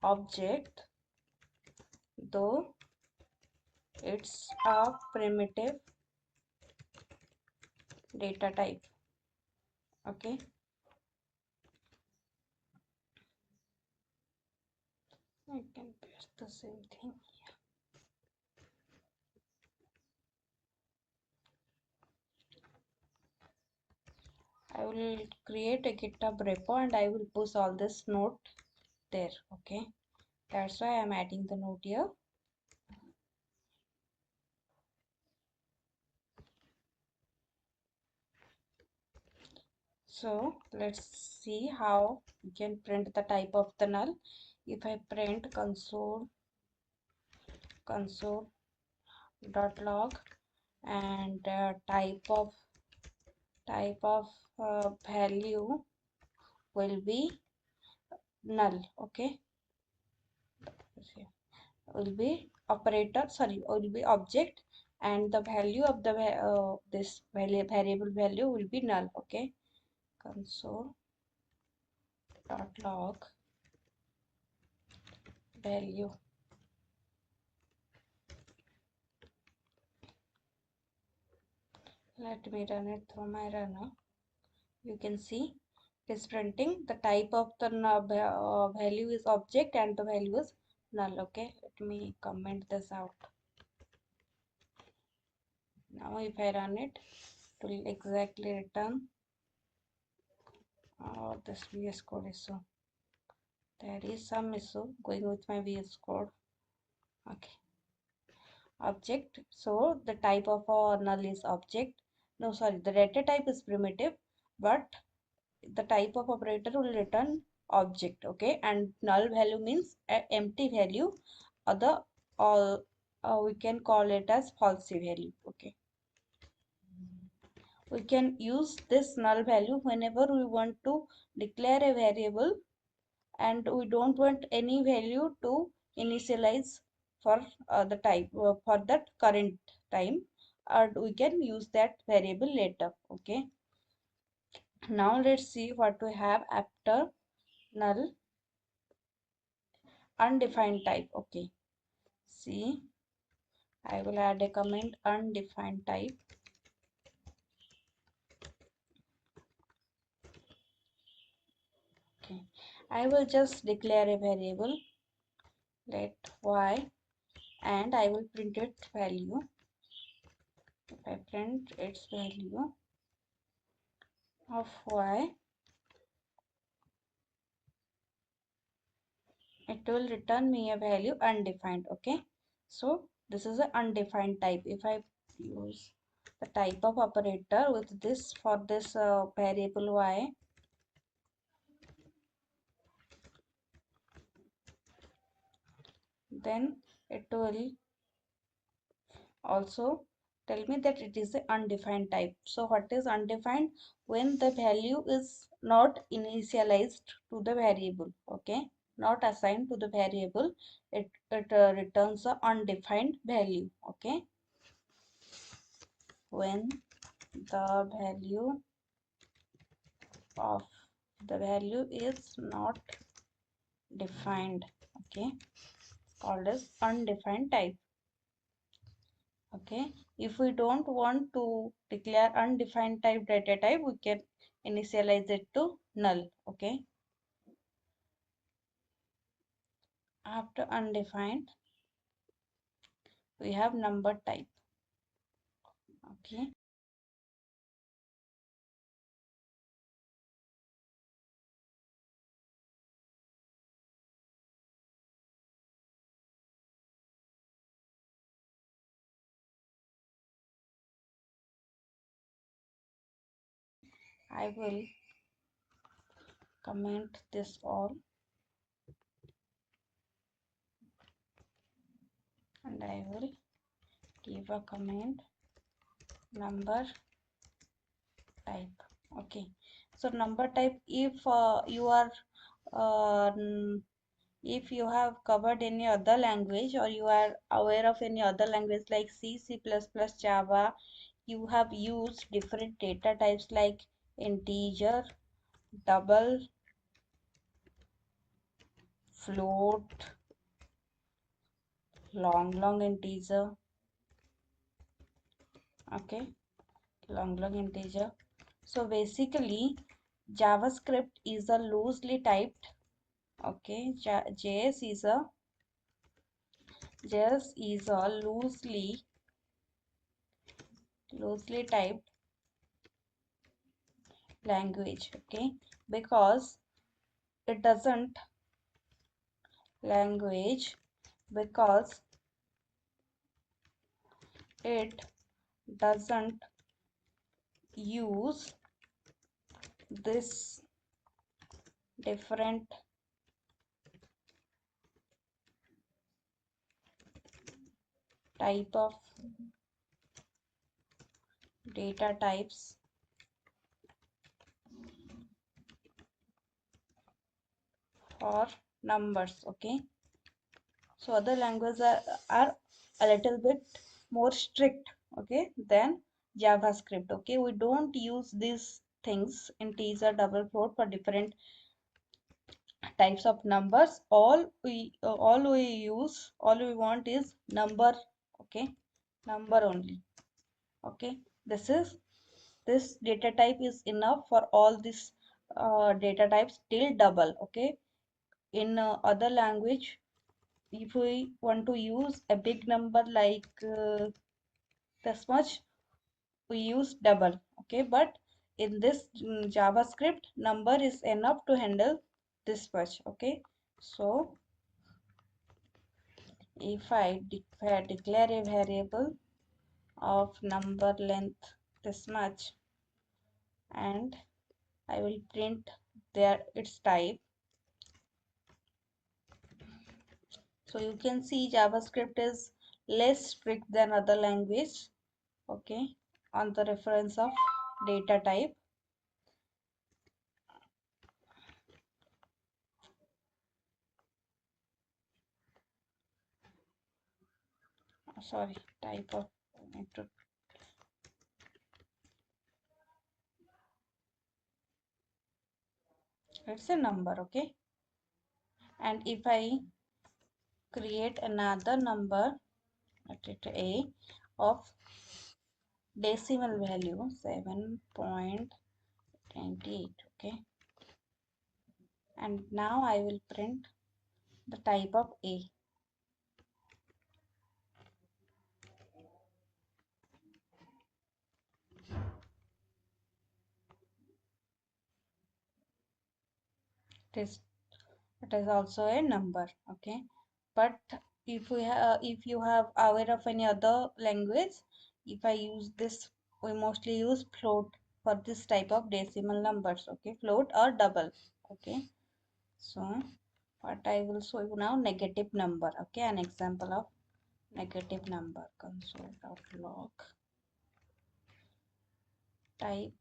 object though it's a primitive data type. Okay, I can paste the same thing. I will create a GitHub repo and I will push all this note there. Okay, that's why I'm adding the note here. So let's see how we can print the type of the null. If I print console.log and type of value will be null. Okay, will be operator, sorry, will be object, and the value of the this variable value will be null. Okay, console.log value. Let me run it through my runner. You can see it is printing the type of the value is object and the value is null. Okay, let me comment this out. Now if I run it, it will exactly return. Oh, this VS Code issue. There is some issue going with my VS Code. Okay, object. So the type of our null is object. No, sorry, the data type is primitive, but the type of operator will return object. Okay, and null value means empty value, other or we can call it as false value. Okay, we can use this null value whenever we want to declare a variable and we don't want any value to initialize for the type for that current time, and we can use that variable later. Okay, now let's see what we have after null. Undefined type. Okay, see, I will add a comment undefined type. Okay, I will just declare a variable, let y, and I will print its value. If I print its value of y, it will return me a value undefined. Okay, so this is an undefined type. If I use the type of operator with this for this variable y, then it will also tell me that it is an undefined type. So what is undefined? When the value is not initialized to the variable. Okay, not assigned to the variable, it returns a undefined value. Okay, when the value is not defined. Okay, called as undefined type. Okay, if we don't want to declare undefined type data type, we can initialize it to null. Okay, after undefined, we have number type. Okay, I will comment this all and I will give a comment number type. Okay, so number type, if you are if you have covered any other language or you are aware of any other language like C, C++, Java, you have used different data types like integer, double, float, long integer. Okay, long integer. So basically JavaScript is a loosely typed. Okay, JS is a loosely typed language. Okay, because it doesn't language because it doesn't use this different type of data types for numbers. Okay, so other languages are a little bit more strict, okay, than JavaScript. Okay, we don't use these things, integer, double, float, for different types of numbers. All we want is number. Okay, number only. Okay, this data type is enough for all these data types till double. Okay, in other language, if we want to use a big number like this much, we use double. Okay, but in this JavaScript, number is enough to handle this much. Okay, so if I declare a variable of number length this much and I will print there its type, so you can see JavaScript is less strict than other language. Okay, on the reference of data type. Sorry, type of it's a number. Okay, and if I create another number, let it a, of decimal value 7.28. Okay, and now I will print the type of a. It is also a number. Okay, but if you have aware of any other language, if I use this, we mostly use float for this type of decimal numbers. Okay, float or double. Okay, so what I will show you now, negative number. Okay, an example of negative number. Console.log type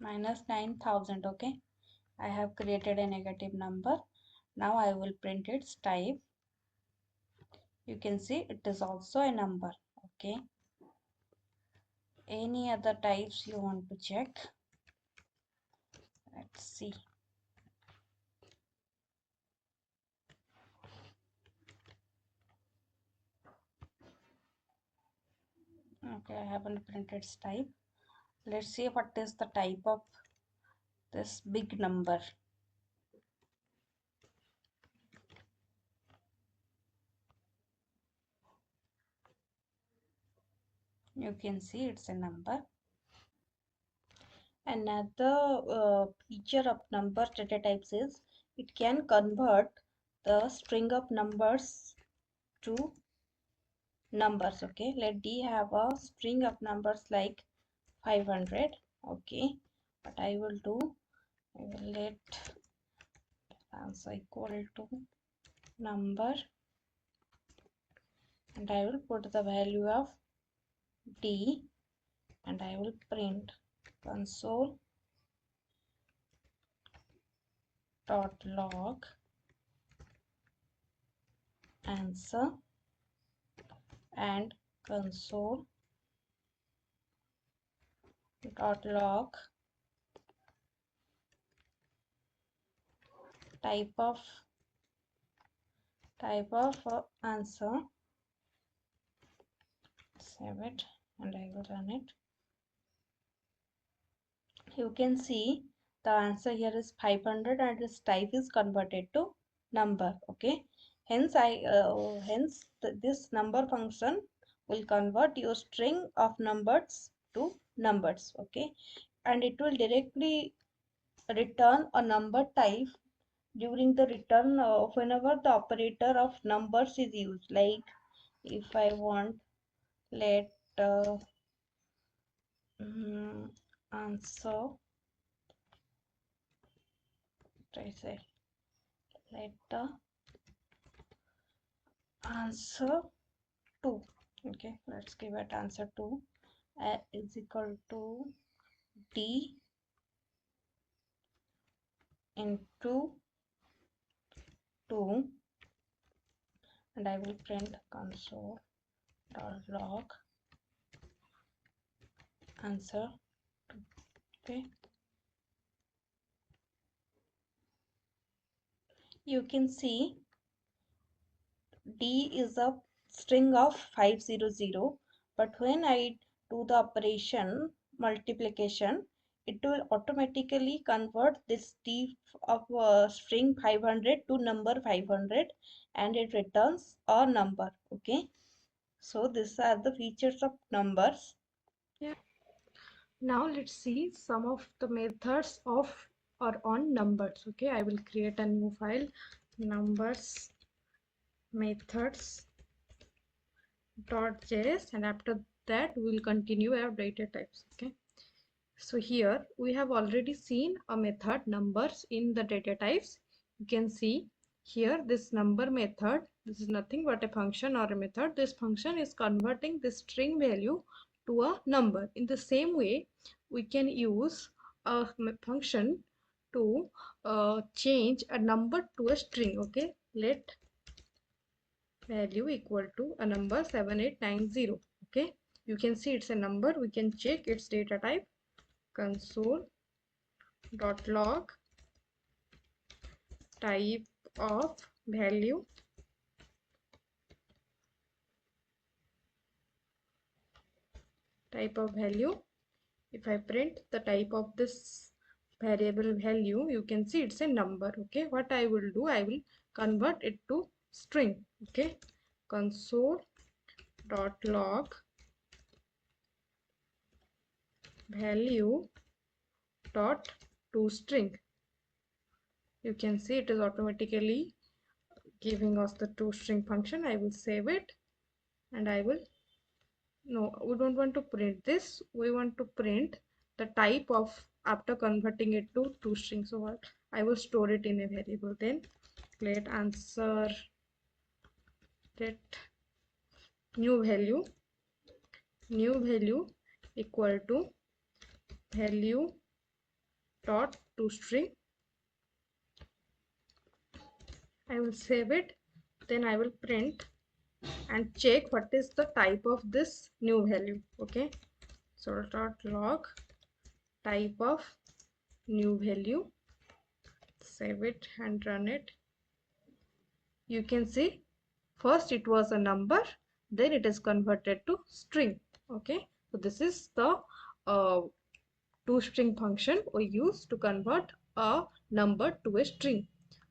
minus 9,000. Okay, I have created a negative number. Now I will print its type. You can see it is also a number. Okay. Any other types you want to check? Let's see. Okay, I haven't printed its type. Let's see what is the type of this big number. You can see it's a number. Another feature of number data types is it can convert the string of numbers to numbers. Okay, let D have a string of numbers like 500. Okay, what I will do, I will let answer equal to number, and I will put the value of D, and I will print console dot log answer and console dot log type of answer. Save it and I will run it. You can see the answer here is 500 and its type is converted to number. Okay, hence this number function will convert your string of numbers to numbers. Okay, and it will directly return a number type during the return whenever the operator of numbers is used. Like if I want, let answer, I say let the answer 2. Okay, let's give it answer 2 is equal to D into 2, and I will print console dot log answer 2. Okay, you can see D is a string of 500, but when I do the operation multiplication, it will automatically convert this D of string 500 to number 500, and it returns a number. Okay, so these are the features of numbers. Yeah. Now let's see some of the methods of or on numbers. Okay, I will create a new file, numbers methods.js, and after that we will continue our data types. Okay, so here we have already seen a method numbers in the data types. You can see here this number method, this is nothing but a function or a method. This function is converting the string value to a number. In the same way, we can use a function to change a number to a string. Okay, let value equal to a number 7890. Okay, you can see it's a number. We can check its data type, console dot log type of value, if I print the type of this variable value, you can see it's a number. Okay, what I will do, I will convert it to string. Okay, console dot log value dot toString. You can see it is automatically giving us the toString function. I will save it, and I will, no, we don't want to print this. We want to print the type of after converting it to toString. So what I will store it in a variable. Then let answer, let new value equal to value dot toString. I will save it. Then I will print and check what is the type of this new value. Okay, so .log type of new value, save it and run it. You can see first it was a number, then it is converted to string. Okay, so this is the toString function we use to convert a number to a string.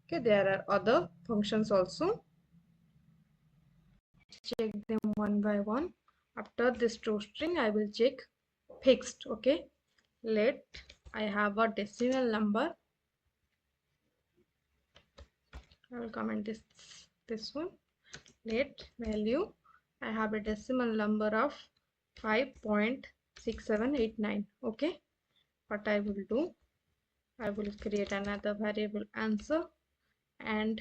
Okay, there are other functions also. Check them one by one. After this toString, I will check fixed. Okay, let I have a decimal number. I will comment this one. Let value, I have a decimal number of 5.6789. Okay, what I will do, I will create another variable answer and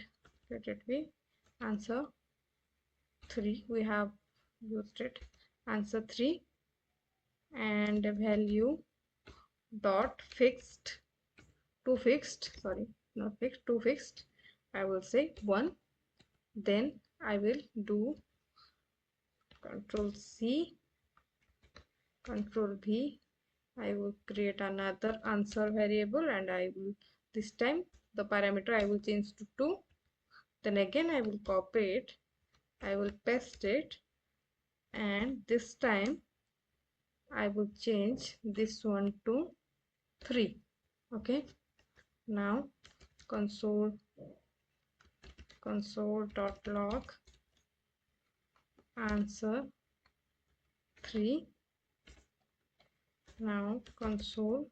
let it be answer 3. We have used it, answer 3, and value dot fixed, sorry, not fixed, toFixed, I will say 1. Then I will do Control C, Control V. I will create another answer variable and I will, this time the parameter I will change to 2. Then again I will copy it, I will paste it, and this time I will change this one to 3. Okay, now console.log answer 3. Now console.log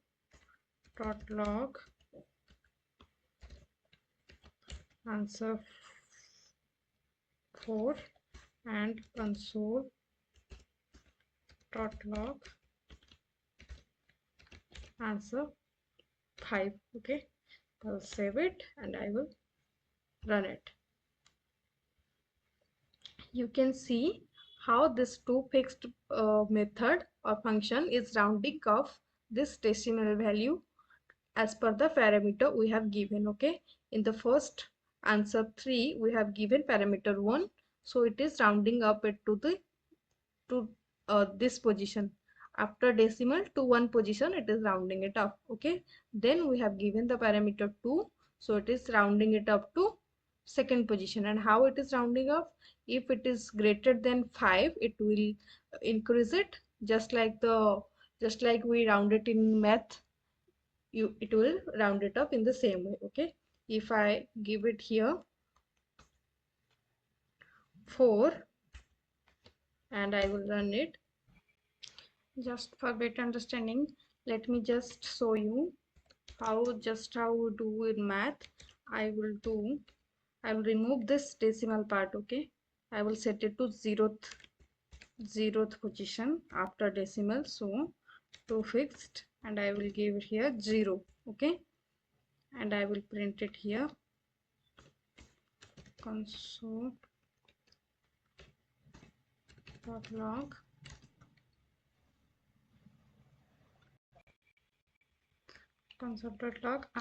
answer 4 and console.log answer 5. Okay, I'll save it and I will run it. You can see how this toFixed method or function is rounding off this decimal value as per the parameter we have given. Okay, in the first answer 3 we have given parameter 1, so it is rounding up it to the this position. After decimal to 1 position it is rounding it up. Okay, then we have given the parameter 2, so it is rounding it up to second position. And how it is rounding up, if it is greater than 5 it will increase it, just like we round it in math, it will round it up in the same way. Okay, if I give it here 4 and I will run it, just for better understanding, let me just show you how we do in math. I will remove this decimal part. Okay, I will set it to zeroth position after decimal, so toFixed, and I will give it here 0. Okay, and I will print it here, console.log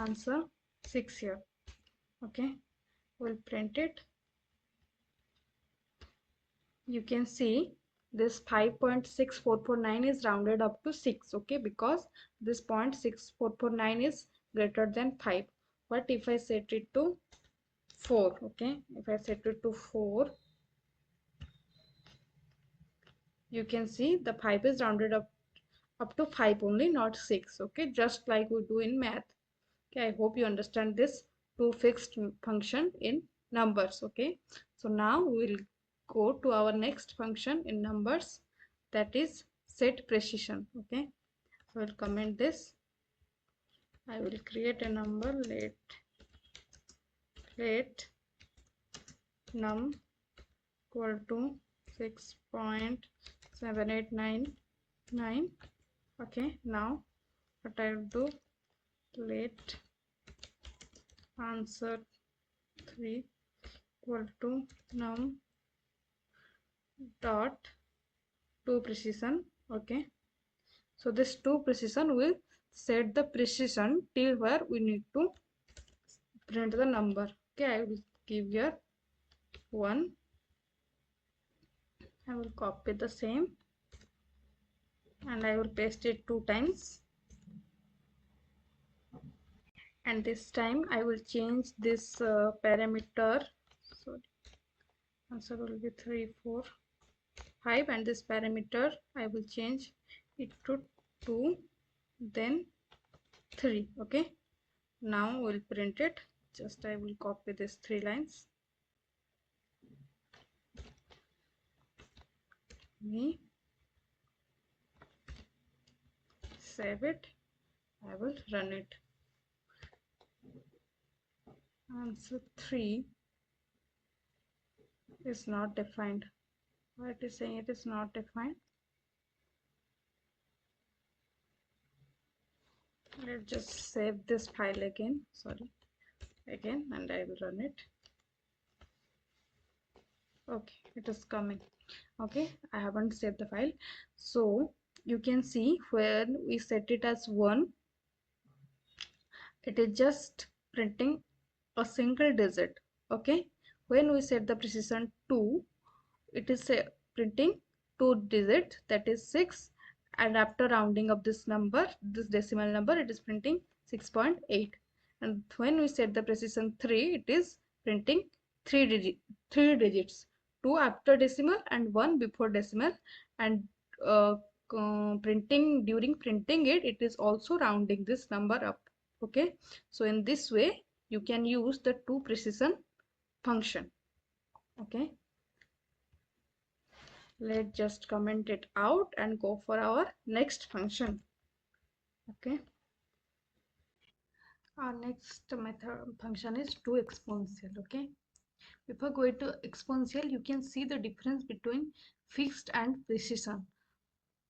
answer 6 here. Okay, we'll print it. You can see this 5.6449 is rounded up to 6. Okay, because this 0.6449 is greater than 5. But if I set it to 4, okay, if I set it to 4, you can see the 5 is rounded up to 5 only, not 6. Okay, just like we do in math. Okay, I hope you understand this toFixed function in numbers. Okay, so now we will go to our next function in numbers, that is set precision. Okay, so I'll comment this. I will create a number, let num equal to 6.7899. okay, now what I will do, let answer 3 equal to num dot toPrecision. Okay, so this toPrecision will set the precision till where we need to print the number. Okay, I will give here 1, I will copy the same and I will paste it 2 times, and this time I will change this parameter. So answer will be 3 4 5, and this parameter I will change it to 2 then 3. Okay, now we'll print it. Just I will copy these 3 lines. Me save it. I will run it. Answer 3 is not defined. Why it is saying it is not defined? Let's just save this file again. Sorry, again, and I will run it. Okay, it is coming. Okay, I haven't saved the file, so you can see when we set it as 1, it is just printing a single digit. Okay, when we set the precision 2, it is printing 2 digits, that is 6, and after rounding up this number, this decimal number, it is printing 6.8. and when we set the precision 3, it is printing 3 digits, 2 after decimal and 1 before decimal, and uh, during printing it is also rounding this number up. Okay, so in this way you can use the toPrecision function. Okay, let's just comment it out and go for our next function. Okay, our next method function is toExponential. Okay, before going to exponential, you can see the difference between fixed and precision.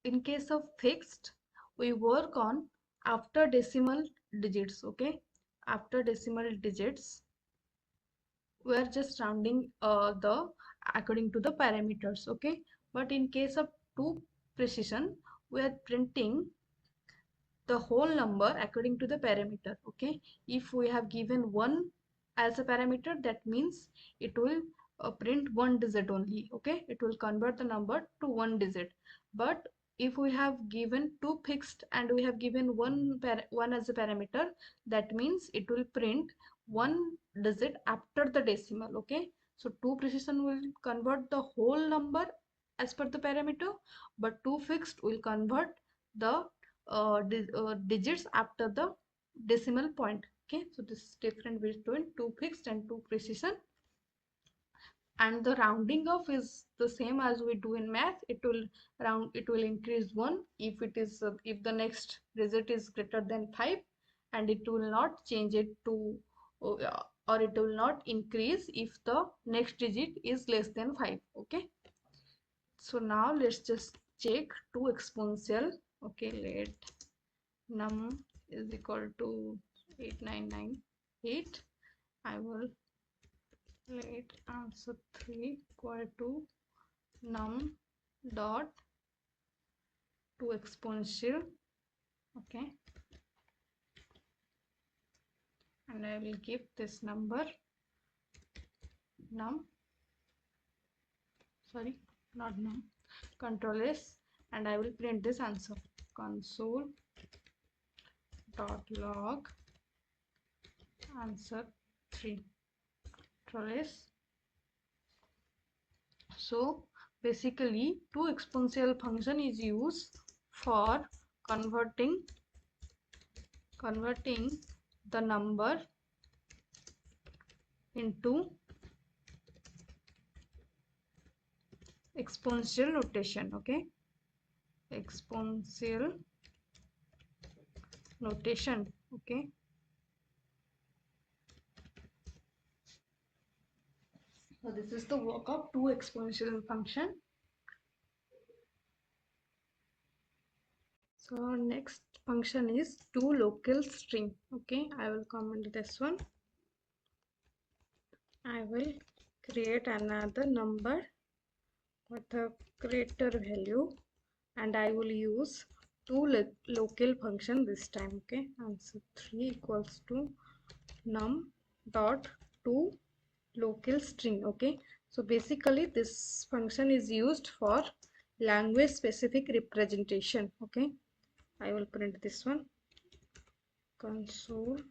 In case of fixed, we work on after decimal digits. Okay, after decimal digits we are just rounding the according to the parameters. Okay, but in case of toPrecision, we are printing the whole number according to the parameter. Okay, if we have given 1 as a parameter, that means it will print 1 digit only. Okay, it will convert the number to 1 digit. But if we have given toFixed and we have given 1 as a parameter, that means it will print 1 digit after the decimal. Okay, so toPrecision will convert the whole number as per the parameter, but toFixed will convert the digits after the decimal point. Okay, so this is different between toFixed and toPrecision, and the rounding off is the same as we do in math. It will increase 1 if it is if the next digit is greater than 5, and it will not change it to or it will not increase if the next digit is less than 5. Okay, so now let's just check toExponential. Okay, let num is equal to 8998. I will let answer 3 equal to num dot toExponential. Okay, and I will give this number num, sorry, not num, control S, and I will print this answer console dot log answer 3, control S. So basically toExponential function is used for converting the number into exponential notation. Okay, exponential notation. Okay, so this is the work of toExponential function. So our next function is toLocalString. Okay, I will comment this one. I will create another number with a greater value, and I will use toLocal function this time. Okay, answer 3 equals to num dot toLocalString. Okay, So basically this function is used for language specific representation. Okay, I will print this one, console.log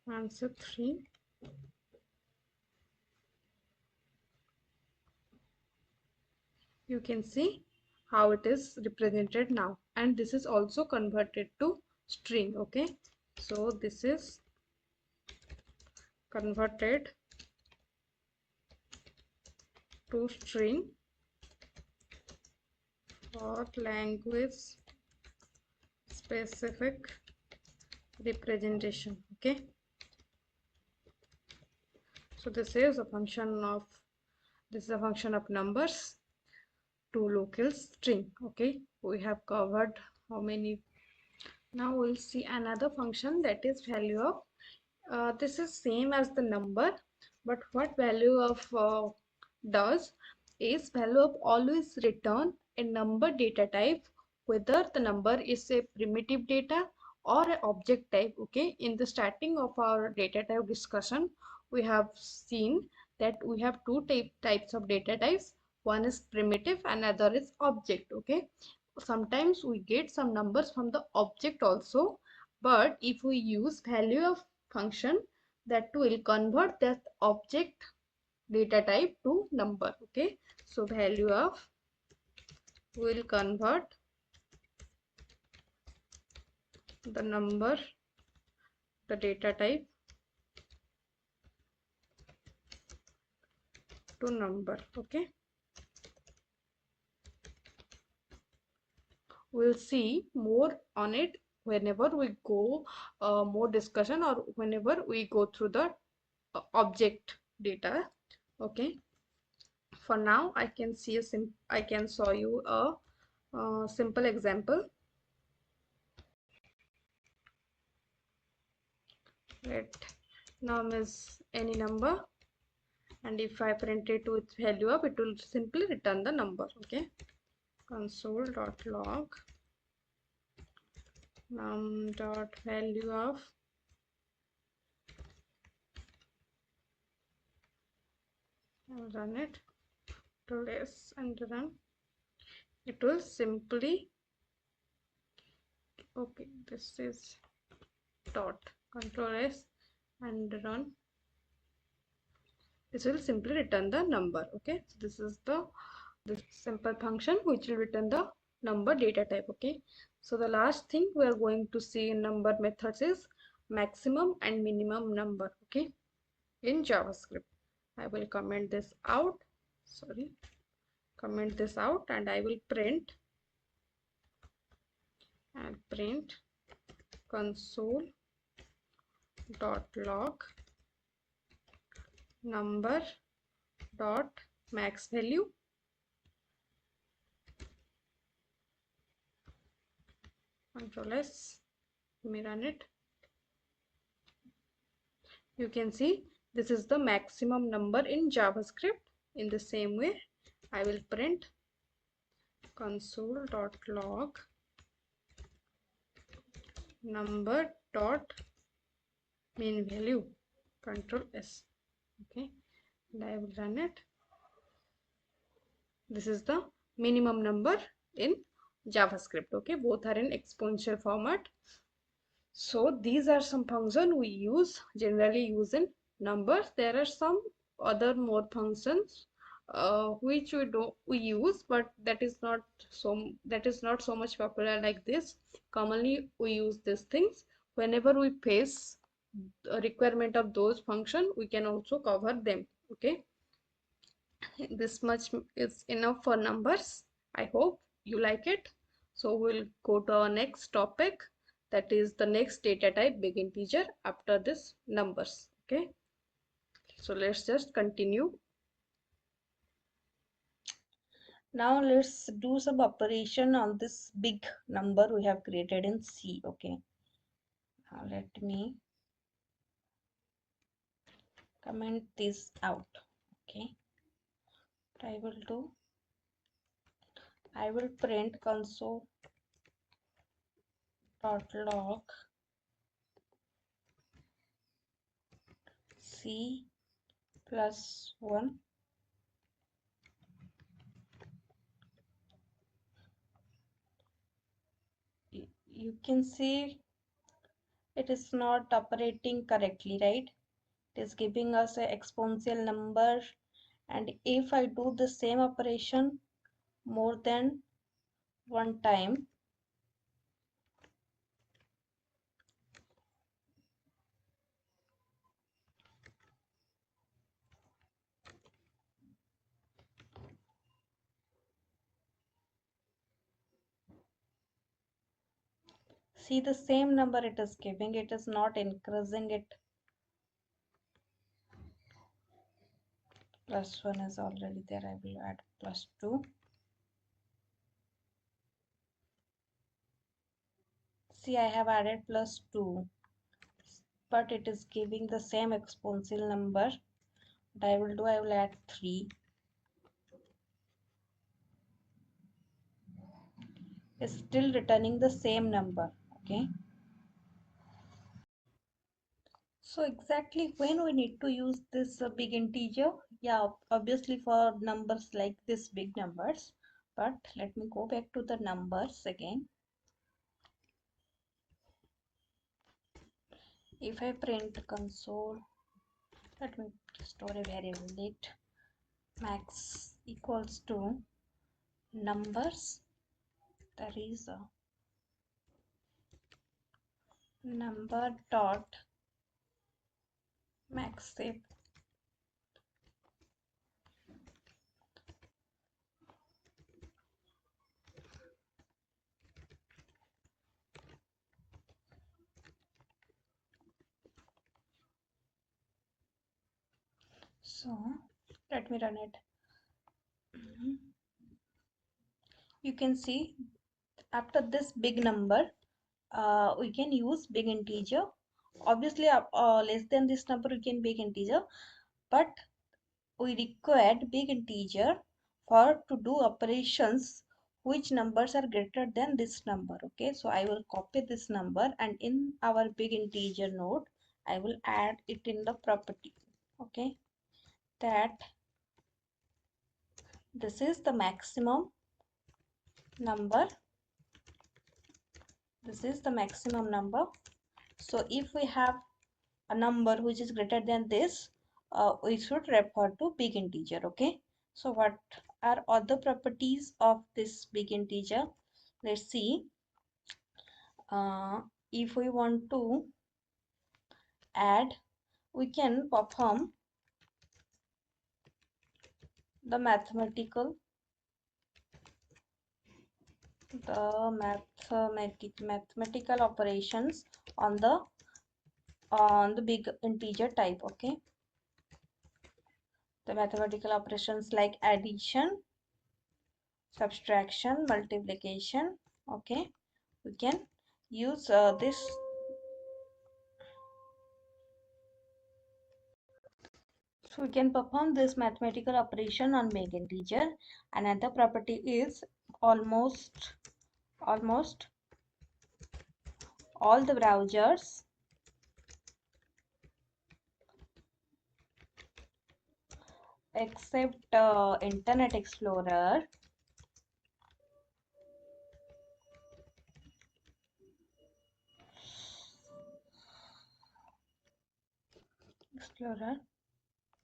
answer 3. You can see how it is represented now, and this is also converted to string. Okay, so this is converted to string for language specific representation. Okay, so this is a function of numbers to local string. Okay, we have covered how many. Now we'll see another function, that is value of. This is same as the number, but what value of does is value of always return a number data type, whether the number is a primitive data or an object type. Okay, in the starting of our data type discussion, we have seen that we have two types of data types. One is primitive and other is object. Okay, sometimes we get some numbers from the object also, but if we use value of function, that will convert that object data type to number. Okay, so value of will convert the number, the data type to number. Okay, we'll see more on it whenever we go more discussion, or whenever we go through the object data. Okay, for now I can see I can show you a simple example. Let num is any number, and if I print it with value of, it will simply return the number. Okay, console.log num.value of and run it to s and run. It will simply, okay, this is dot control s and run. This will simply return the number. Okay, so this is the simple function which will return the number data type. Okay, so the last thing we are going to see in number methods is maximum and minimum number. Okay, in JavaScript, I will comment this out. Sorry, comment this out, and I will print console.log number dot max value. Control S, let me run it. You can see this is the maximum number in JavaScript. In the same way, I will print console.log number dot mean value. Control S. Okay, and I will run it. This is the minimum number in JavaScript. Okay, both are in exponential format. So these are some functions we generally use in numbers. There are some other more functions which we use, but that is not so much popular like this. Commonly we use these things. Whenever we face a requirement of those functions, we can also cover them. Okay, this much is enough for numbers. I hope you like it. So we'll go to our next topic, that is the next data type, big integer, after this numbers. Okay, so let's just continue. Now let's do some operation on this big number we have created in C. Okay, now let me comment this out. Okay, I will print console.log c plus 1. You can see it is not operating correctly, right? It is giving us an exponential number, and if I do the same operation more than one time, see the same number it is giving, it is not increasing it. Plus 1 is already there, I will add plus 2. See, I have added plus 2, but it is giving the same exponential number. What I will do, I will add 3. It's still returning the same number. Okay, so exactly when we need to use this big integer? Yeah, obviously for numbers like this, big numbers. But let me go back to the numbers again. If I print console, let me store a variable let max equals to numbers, that is a number dot maxip so let me run it. You can see after this big number we can use big integer. Obviously less than this number we can big integer, but we required big integer for to do operations which numbers are greater than this number. Okay, so I will copy this number, and in our big integer node I will add it in the property. Okay, that this is the maximum number, this is the maximum number. So if we have a number which is greater than this, we should refer to big integer. Okay, so what are other properties of this big integer? Let's see. If we want to add, we can perform the mathematical operations on the big integer type. Okay, the mathematical operations like addition, subtraction, multiplication. Okay, we can use this. So we can perform this mathematical operation on big integer. Another property is almost all the browsers except Internet Explorer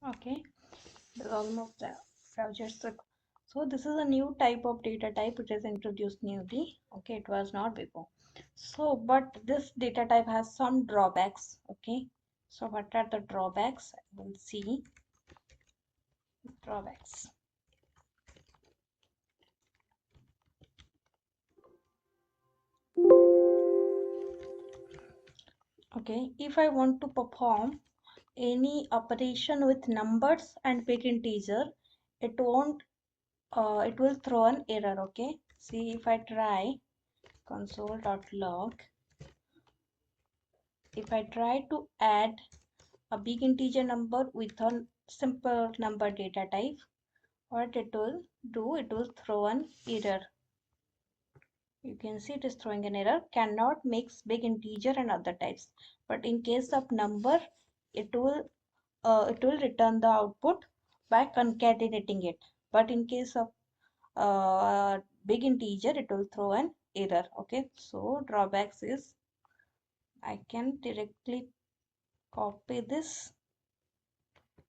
okay, there's almost the browsers. So this is a new type of data type, it is introduced newly. Okay, it was not before. So but this data type has some drawbacks. Okay, so what are the drawbacks? We'll see drawbacks. Okay, if I want to perform any operation with numbers and big integer, it won't it will throw an error. Okay, see, if I try console.log, if I try to add a big integer number with a simple number data type, what it will do, it will throw an error. You can see it is throwing an error, cannot mix big integer and other types. But in case of number, it will it will return the output by concatenating it. But in case of big integer, it will throw an error. Okay, so drawbacks is I can directly copy this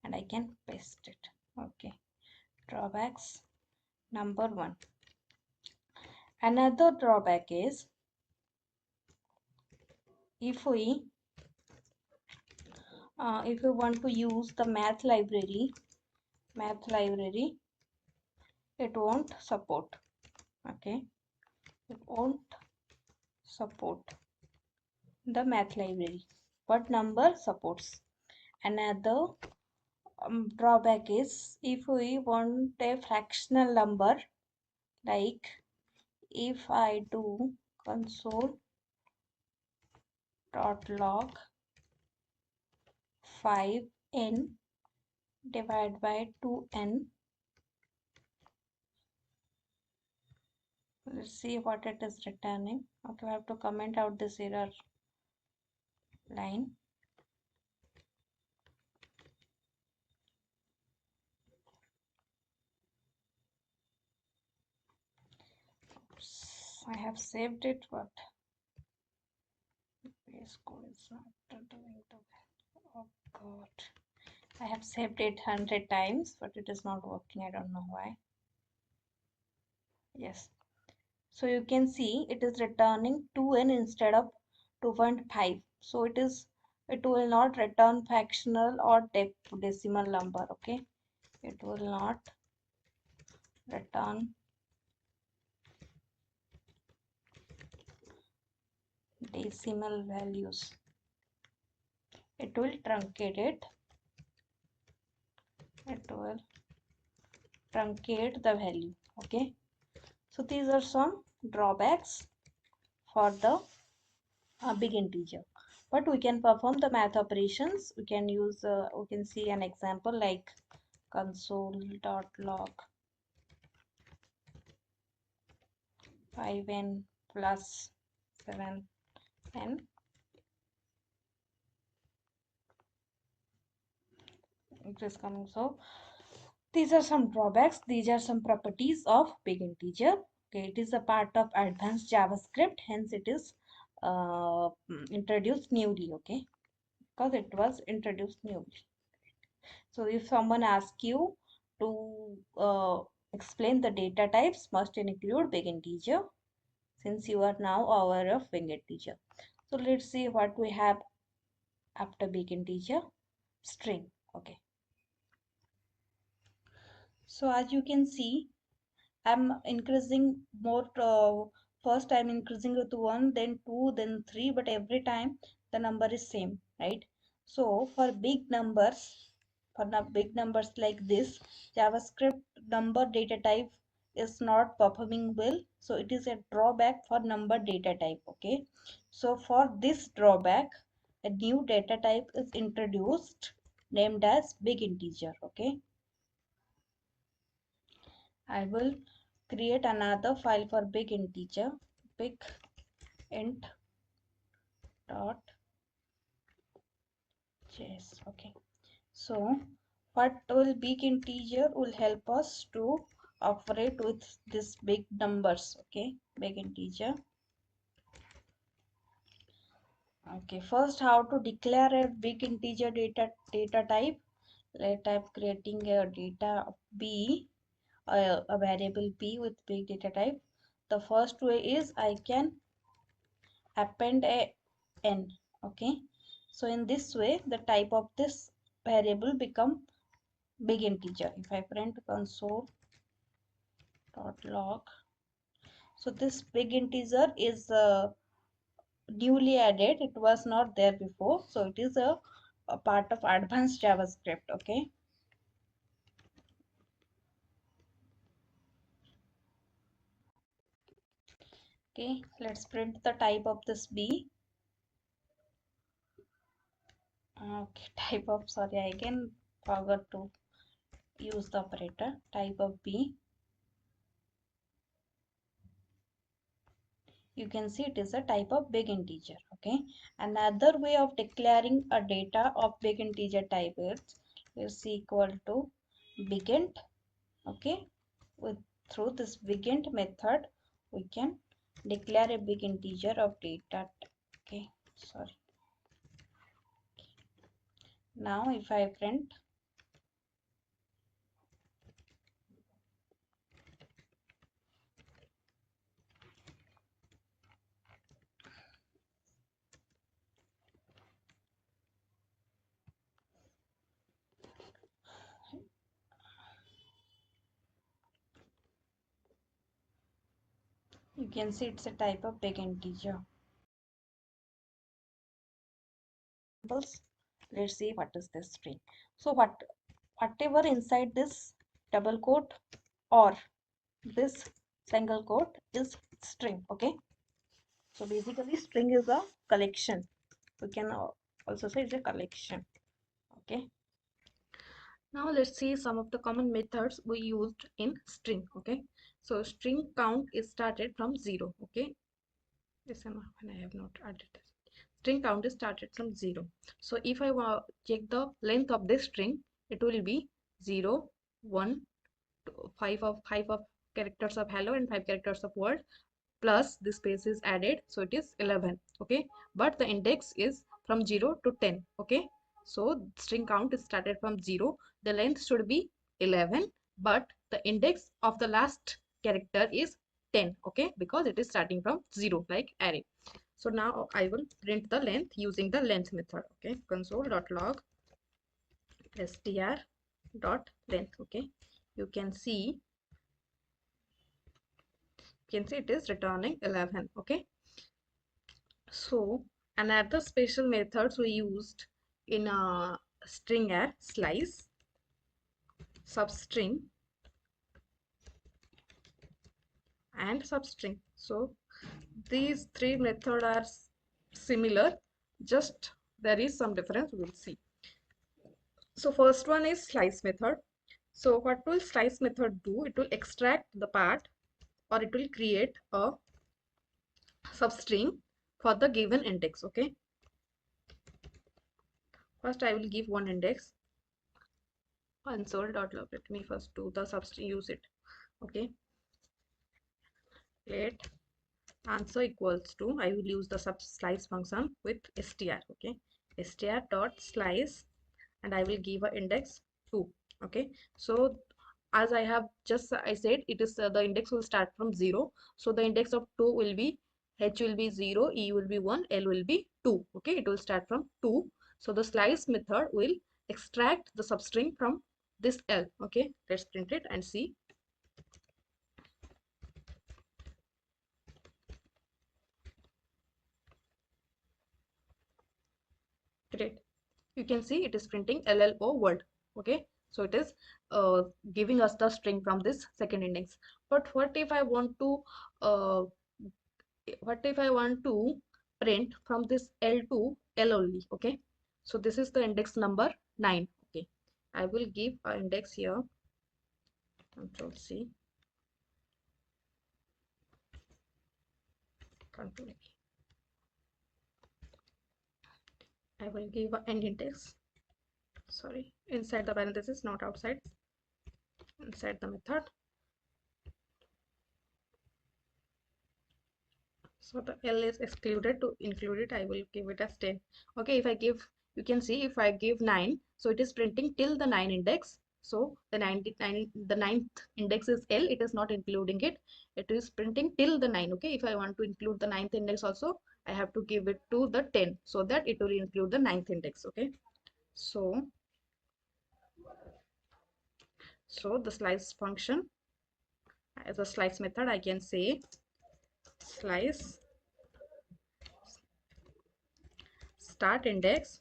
and I can paste it. Okay, drawbacks number one. Another drawback is if we want to use the math library, it won't support. Okay, it won't support the math library, but number supports. Another drawback is if we want a fractional number, like if I do console.log 5n divided by 2n, let's see what it is returning. Okay, I have to comment out this error line. Oops, I have saved it, but base code is not doing the. Oh god, I have saved it 100 times, but it is not working. I don't know why. Yes, so you can see it is returning 2n instead of 2.5. So it will not return fractional or decimal number. Okay, it will not return decimal values. It will truncate it. It will truncate the value. Okay, so these are some drawbacks for the big integer, but we can perform the math operations. We can use we can see an example like console.log 5n plus 7n. It is coming. So these are some drawbacks. These are some properties of big integer. Okay, it is a part of advanced JavaScript, hence it is introduced newly. Okay, because it was introduced newly. So if someone asks you to explain the data types, must include big integer, since you are now aware of big integer. So let's see what we have after big integer. String. Okay, so as you can see, I'm increasing more. First I'm increasing with 1, then 2, then 3, but every time the number is same, right? So for big numbers, big numbers like this, JavaScript number data type is not performing well, so it is a drawback for number data type. Okay, so for this drawback, a new data type is introduced named as big integer. Okay, I will create another file for big integer, BigInt dot JS. Okay, so what will big integer will help us to operate with this big numbers. Okay, big integer. Okay, first how to declare a big integer data type. Let I'm creating a data b, a variable b with big data type. The first way is I can append a n. Okay, so in this way the type of this variable become big integer. If I print console.log, so this big integer is newly added. It was not there before, so it is a part of advanced JavaScript. Okay, okay, let's print the type of this b. Okay, type of, sorry, I again forgot to use the operator. Type of b, you can see it is a type of big integer. Okay, another way of declaring a data of big integer type is is equal to BigInt. Okay, with through this BigInt method we can declare a big integer of data. Okay, sorry. Now if I print, you can see it's a type of big integer. Let's see what is this string. So whatever inside this double quote or this single quote is string. Okay, so basically string is a collection. We can also say it's a collection. Okay, Now let's see some of the common methods we used in string. Okay, so string count is started from 0. Okay, yes, when I have not added this. String count is started from 0. So if I check the length of this string, it will be 0, 1, 2, 5 of characters of hello and 5 characters of world, plus the space is added, so it is 11. Okay, but the index is from 0 to 10. Okay, so string count is started from 0. The length should be 11, but the index of the last character is 10. Okay, because it is starting from 0 like array. So now I will print the length using the length method. Okay, console.log str.length. Okay, you can see it is returning 11. Okay, so another special methods we used in a string are slice, substring, and substring. So these three methods are similar, just there is some difference, we'll see. So first one is slice method. So what will slice method do? It will extract the part, or it will create a substring for the given index. Okay, first I will give one index, console.log. Let me first do the substring, use it. Okay, let answer equals to, I will use the slice function with str. Okay, str dot slice, and I will give an index 2. Okay, so as I have just I said, it is the index will start from 0, so the index of 2 will be, h will be 0, e will be 1, l will be 2. Okay, it will start from 2. So the slice method will extract the substring from this l. Okay, let's print it and see. Great, you can see it is printing LLO word. Okay, so it is giving us the string from this second index. But what if I want to uh, print from this L to L only? Okay, so this is the index number 9. Okay, I will give an index here, control C, control A. I will give an end index, sorry, inside the parenthesis, not outside, inside the method. So the L is excluded. To include it, I will give it as 10. Okay, if I give, you can see if I give 9, so it is printing till the 9 index. So the 99, the 9th index is L, it is not including it. It is printing till the 9. Okay, if I want to include the 9th index also, I have to give it to the 10, so that it will include the 9th index. Okay, so the slice function, as a slice method, I can say slice start index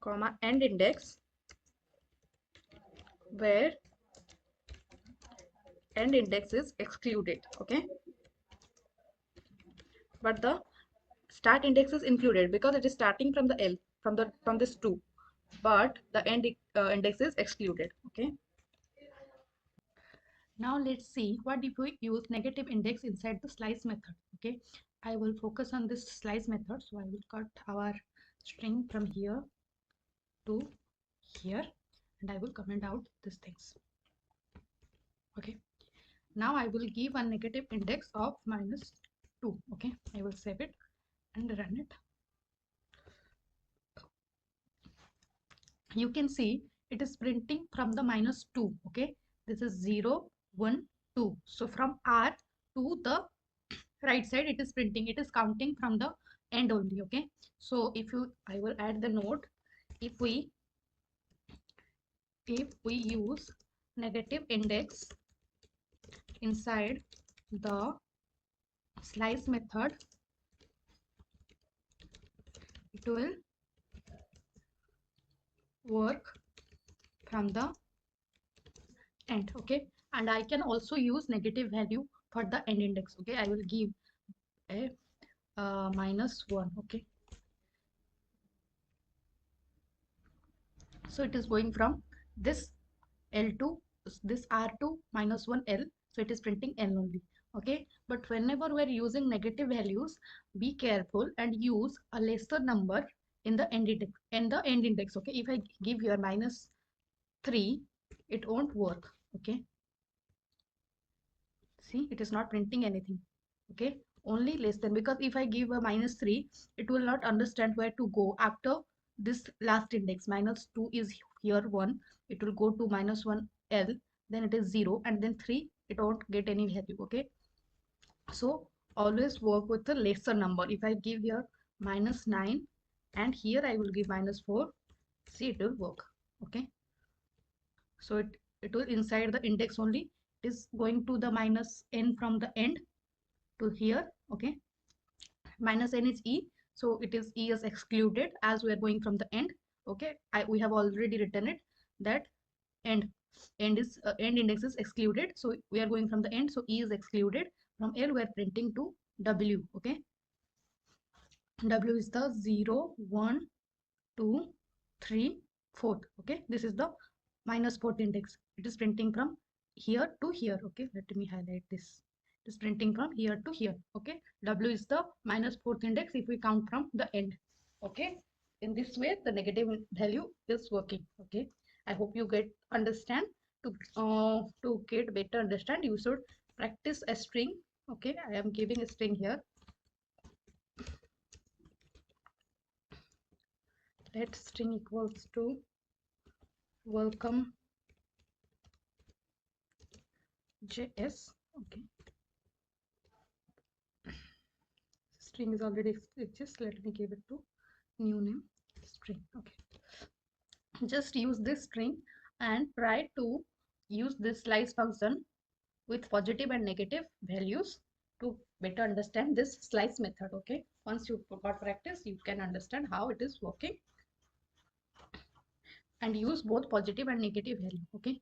comma end index, where end index is excluded. Okay, but the start index is included because it is starting from the L, from this 2, but the end index is excluded. Okay, now let's see what if we use negative index inside the slice method. Okay, I will focus on this slice method, so I will cut our string from here to here, and I will comment out these things. Okay, now I will give a negative index of -2. Okay, I will save it and run it. You can see it is printing from the -2. Okay, this is 0, 1, 2. So from R to the right side it is printing, it is counting from the end only. Okay, so I will add the note. If we use negative index inside the slice method, it will work from the end. Okay, and I can also use negative value for the end index. Okay, I will give a -1. Okay, so it is going from this L to this R2 -1 L, so it is printing L only. Okay, but whenever we're using negative values, be careful and use a lesser number in the end index. Okay, if I give here -3, it won't work. Okay, see, it is not printing anything. Okay, only less than, because if I give a -3, it will not understand where to go after this last index. -2 is here 1, it will go to -1 L, then it is 0, and then 3, it won't get any value. Okay, so always work with a lesser number. If I give here -9 and here I will give -4, see, it will work. Okay, so it will inside the index only, it is going to the -n from the end to here. Okay, -n is E, so it is E is excluded as we are going from the end. Okay, we have already written it that end end index is excluded, so we are going from the end, so E is excluded. From L we are printing to W. Okay, W is the 0, 1, 2, 3, 4. Okay, this is the -4th index. It is printing from here to here. Okay, let me highlight this. It is printing from here to here. Okay, W is the -4th index if we count from the end. Okay, in this way the negative value is working. Okay, I hope you get understand. To get better understand, you should practice a string. Okay, I am giving a string here. Let string equals to welcome JS. Okay, string is already exists. Let me give it to new name string. Okay, just use this string and try to use this slice function with positive and negative values to better understand this slice method. Okay, once you got practice, you can understand how it is working and use both positive and negative value. Okay,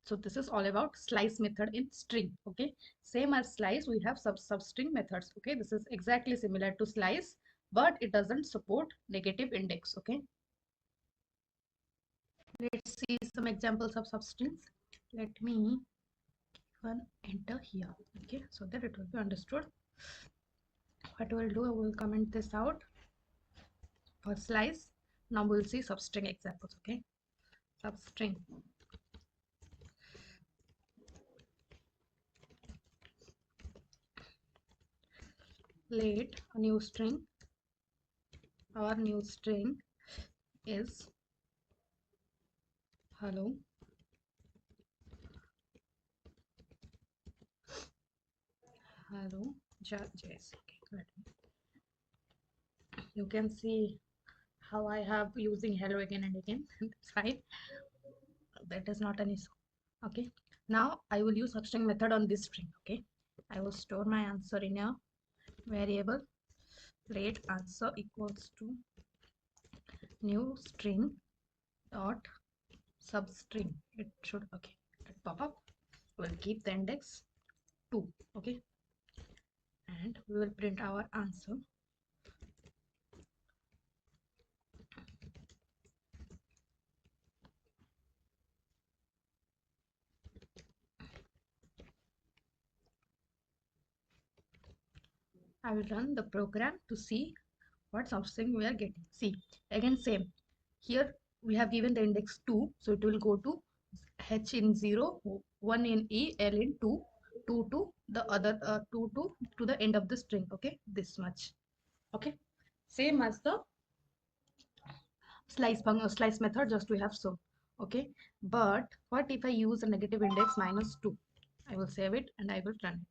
so this is all about slice method in string. Okay, same as slice, we have substring methods. Okay, this is exactly similar to slice, but it doesn't support negative index. Okay, let's see some examples of substrings. Let me enter here. Okay, so that it will be understood. What we'll do, I will comment this out for slice. Now we'll see substring examples. Okay, substring. Let a new string. Our new string is hello. Hello JS. Okay, you can see how I have using hello again and again. That's fine. That is not an issue. Okay. Now I will use substring method on this string. Okay. I will store my answer in a variable. Let answer equals to new string dot substring. It should pop up. We'll keep the index 2. Okay. And we will print our answer. I will run the program to see what substring we are getting. See, again same. Here we have given the index 2, so it will go to h in 0, 1 in e, l in 2, 2 to the other 2 to the end of the string. Okay, this much. Okay, same as the slice method, just we have so. Okay, but what if I use a negative index -2? I will save it and I will run it.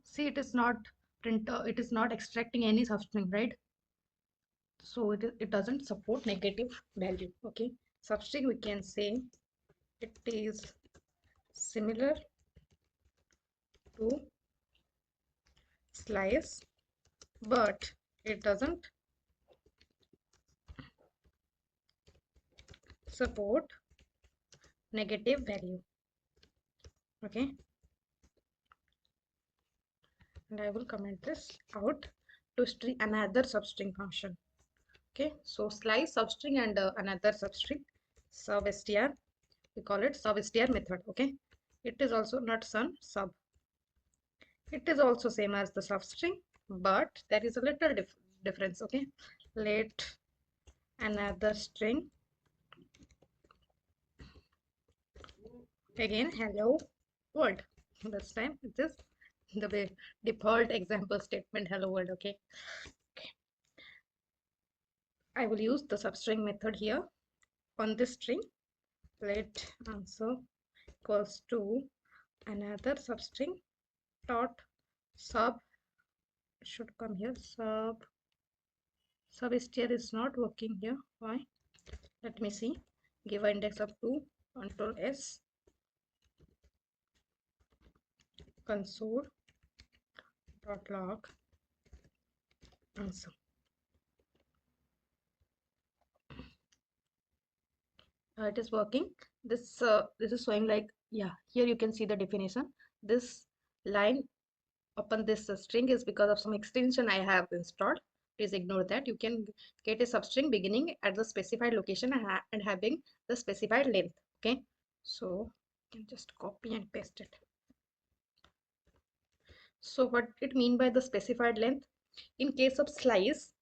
See, it is not it is not extracting any substring, right? So it doesn't support negative value. Okay, substring we can say it is similar to slice, but it doesn't support negative value. Okay, and I will comment this out to string another substring function. Okay, so slice substring and another substring substr, we call it substr method. Okay, it is also not sub, it is also same as the substring, but there is a little difference. Okay, let another string, again hello world. This time it is the default example statement hello world. Okay, I will use the substring method here on this string. Let answer equals to another substring dot sub, should come here, substr is not working here. Why? Let me see. Give an index of 2, control s, console dot log answer. It is working. This is showing like, yeah, here you can see the definition. This line upon this string is because of some extension I have installed. Please ignore that. You can get a substring beginning at the specified location and having the specified length. Okay, so you can just copy and paste it. So what it mean by the specified length? In case of slice,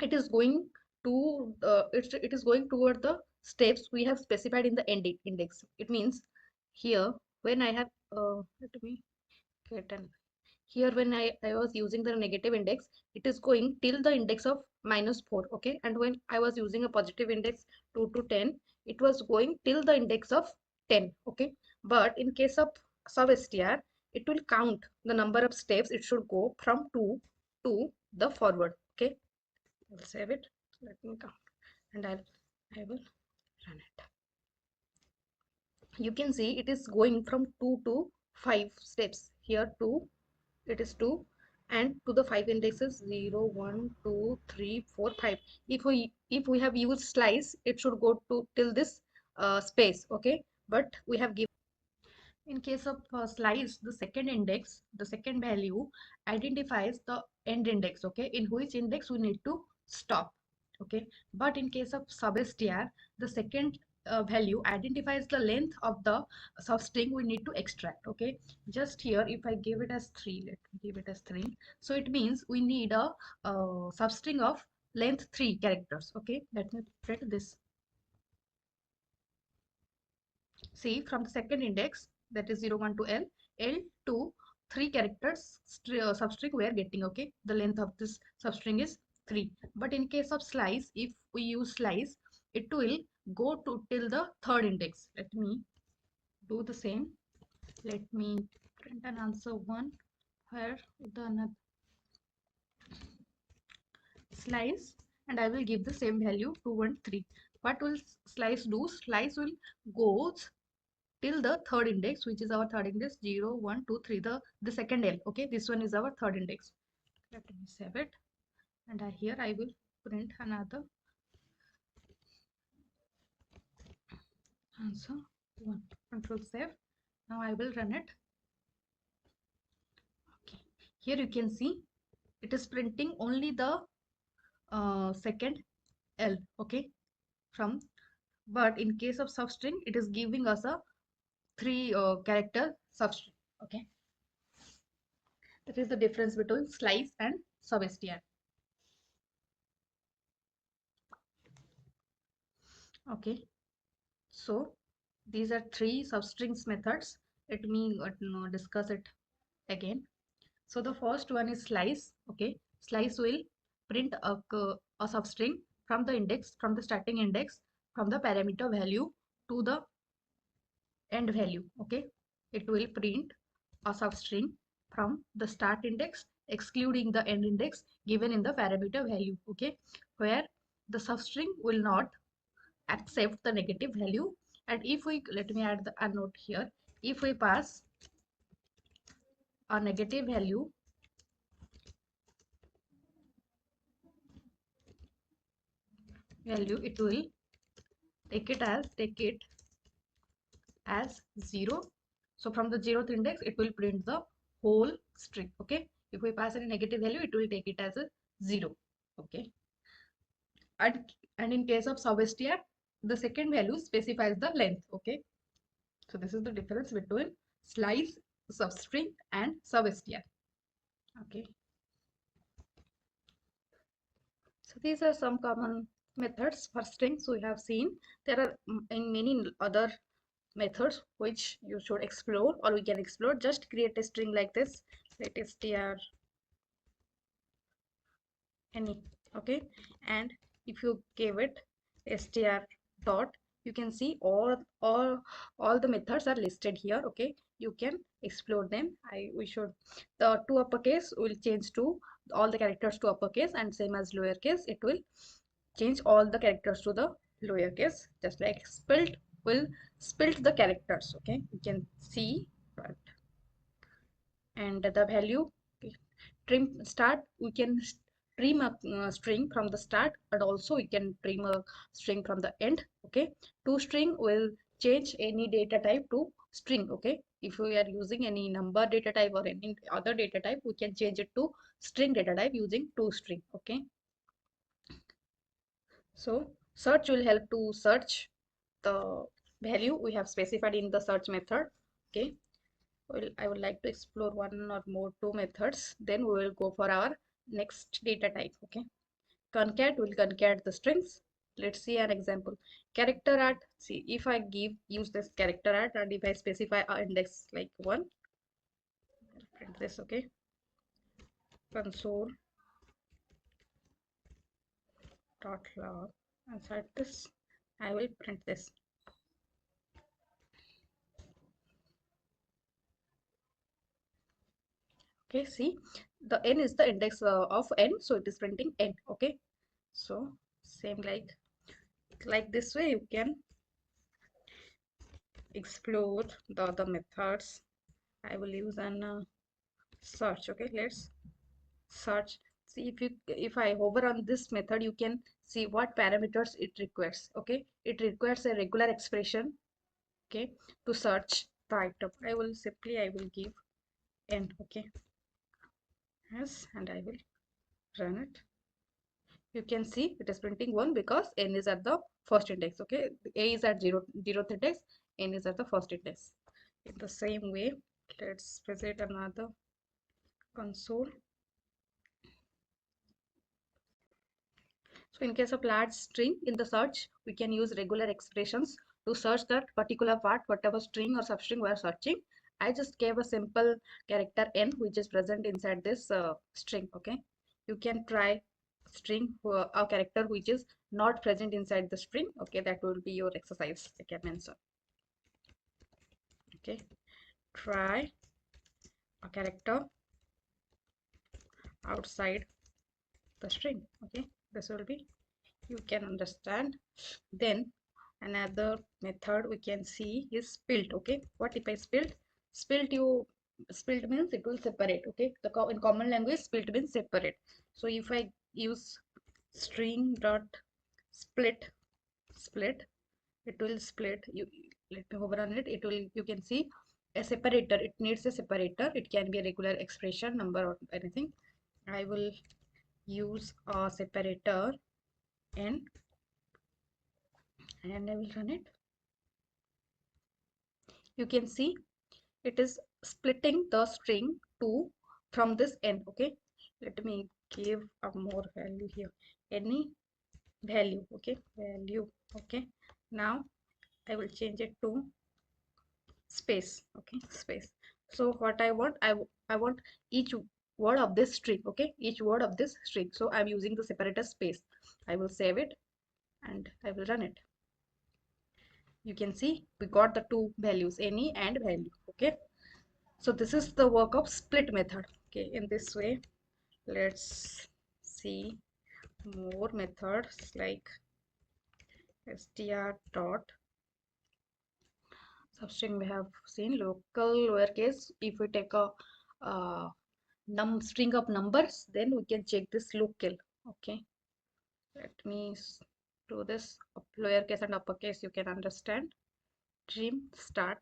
it is going to it is going toward the steps we have specified in the end index. It means here when I have let me get an here when I was using the negative index, it is going till the index of -4. Okay, and when I was using a positive index 2 to 10, it was going till the index of 10. Okay, but in case of substr, it will count the number of steps it should go from 2 to the forward. Okay, I'll save it. Let me count and I will run it. You can see it is going from 2 to 5 steps. Here 2, it is 2, and to the 5 indexes 0, 1, 2, 3, 4, 5. If we have used slice, it should go to till this space. Okay, but we have given, in case of slice, the second index, the second value identifies the end index. Okay, in which index we need to stop. Okay, but in case of substr, the second value identifies the length of the substring we need to extract. Okay, just here if I give it as 3, let me give it as 3, so it means we need a substring of length 3 characters. Okay, let me print this. See, from the second index, that is 0, 1 to L to 3 characters substring we are getting. Okay, the length of this substring is 3. But in case of slice, if we use slice, it will go to till the third index. Let me do the same. Let me print an answer 1 where the another slice, and I will give the same value 2 and 3. What will slice do? Slice will goes till the third index, which is our third index 0, 1, 2, 3, the second L. Okay, this one is our third index. Let me save it, and here I will print another answer 1. Control save. Now I will run it. Okay, here you can see it is printing only the second L. Okay, from, but in case of substring, it is giving us a 3 character substring. Okay, that is the difference between slice and substr. Okay, so these are three substrings methods. Let me discuss it again. So the first one is slice. Okay, slice will print a substring from the index, from the starting index, from the parameter value to the end value. Okay, it will print a substring from the start index excluding the end index given in the parameter value. Okay, where the substring will not accept the negative value. And if we, let me add a note here, if we pass a negative value, it will take it as 0. So from the 0th index it will print the whole string. Okay, if we pass any negative value it will take it as a 0. Okay, and in case of substr, the second value specifies the length. Okay, so this is the difference between slice, substring and substr. Okay, so these are some common methods for strings we have seen. There are in many other methods which you should explore, or we can explore. Just create a string like this, let str any. Okay, and if you give it str dot, you can see all the methods are listed here. Okay, you can explore them. We should, the to uppercase will change to all the characters to uppercase, and same as lowercase, it will change all the characters to the lowercase. Just like split will split the characters. Okay, you can see, right? And the value, okay, trim start, we can trim a string from the start, and also we can trim a string from the end. Okay, toString will change any data type to string. Okay, if we are using any number data type or any other data type, we can change it to string data type using toString. Okay, so search will help to search the value we have specified in the search method. Okay, well, I would like to explore one or more two methods. Then we will go for our next data type. Okay, concat will concat the strings. Let's see an example. charAt. See, if I use this charAt, and if I specify an index like 1, I'll print this. Okay, console dot log. Inside this, I will print this. Okay, see, the n is the index of n, so it is printing n. Okay, so same like this way you can explore the other methods. I will use an search. Okay, let's search. See, if I hover on this method, you can see what parameters it requires. Okay, it requires a regular expression. Okay, to search the item, I will give n. Okay, yes, and I will run it. You can see it is printing 1 because n is at the first index. Okay, a is at 0th index, n is at the first index. In the same way, let's visit another console. So in case of large string, in the search we can use regular expressions to search that particular part, whatever string or substring we are searching. I just gave a simple character n which is present inside this string. Okay, you can try string a character which is not present inside the string. Okay, that will be your exercise, I can mention. Okay, try a character outside the string. Okay, this will be, you can understand. Then another method we can see is split. Okay, what if I split? You split means it will separate. Okay, in common language split means separate. So if I use string dot split, it will split. You let me hover on it, it will, you can see a separator. It needs a separator. It can be a regular expression, number, or anything. I will use a separator n, and I will run it. You can see it is splitting the string 2 from this n. Okay, let me give a more value here, any value. Okay, value. Okay, Now I will change it to space. Okay, space. So what I want, I want each word of this string. Okay, each word of this string. So I'm using the separator space. I will save it and I will run it. You can see we got the two values, any and value. Okay, so this is the work of split method. Okay, in this way, let's see more methods like str dot substring. We have seen local lowercase. If we take a string of numbers, then we can check this local. Okay, let me do this lowercase and uppercase. You can understand. Trim start,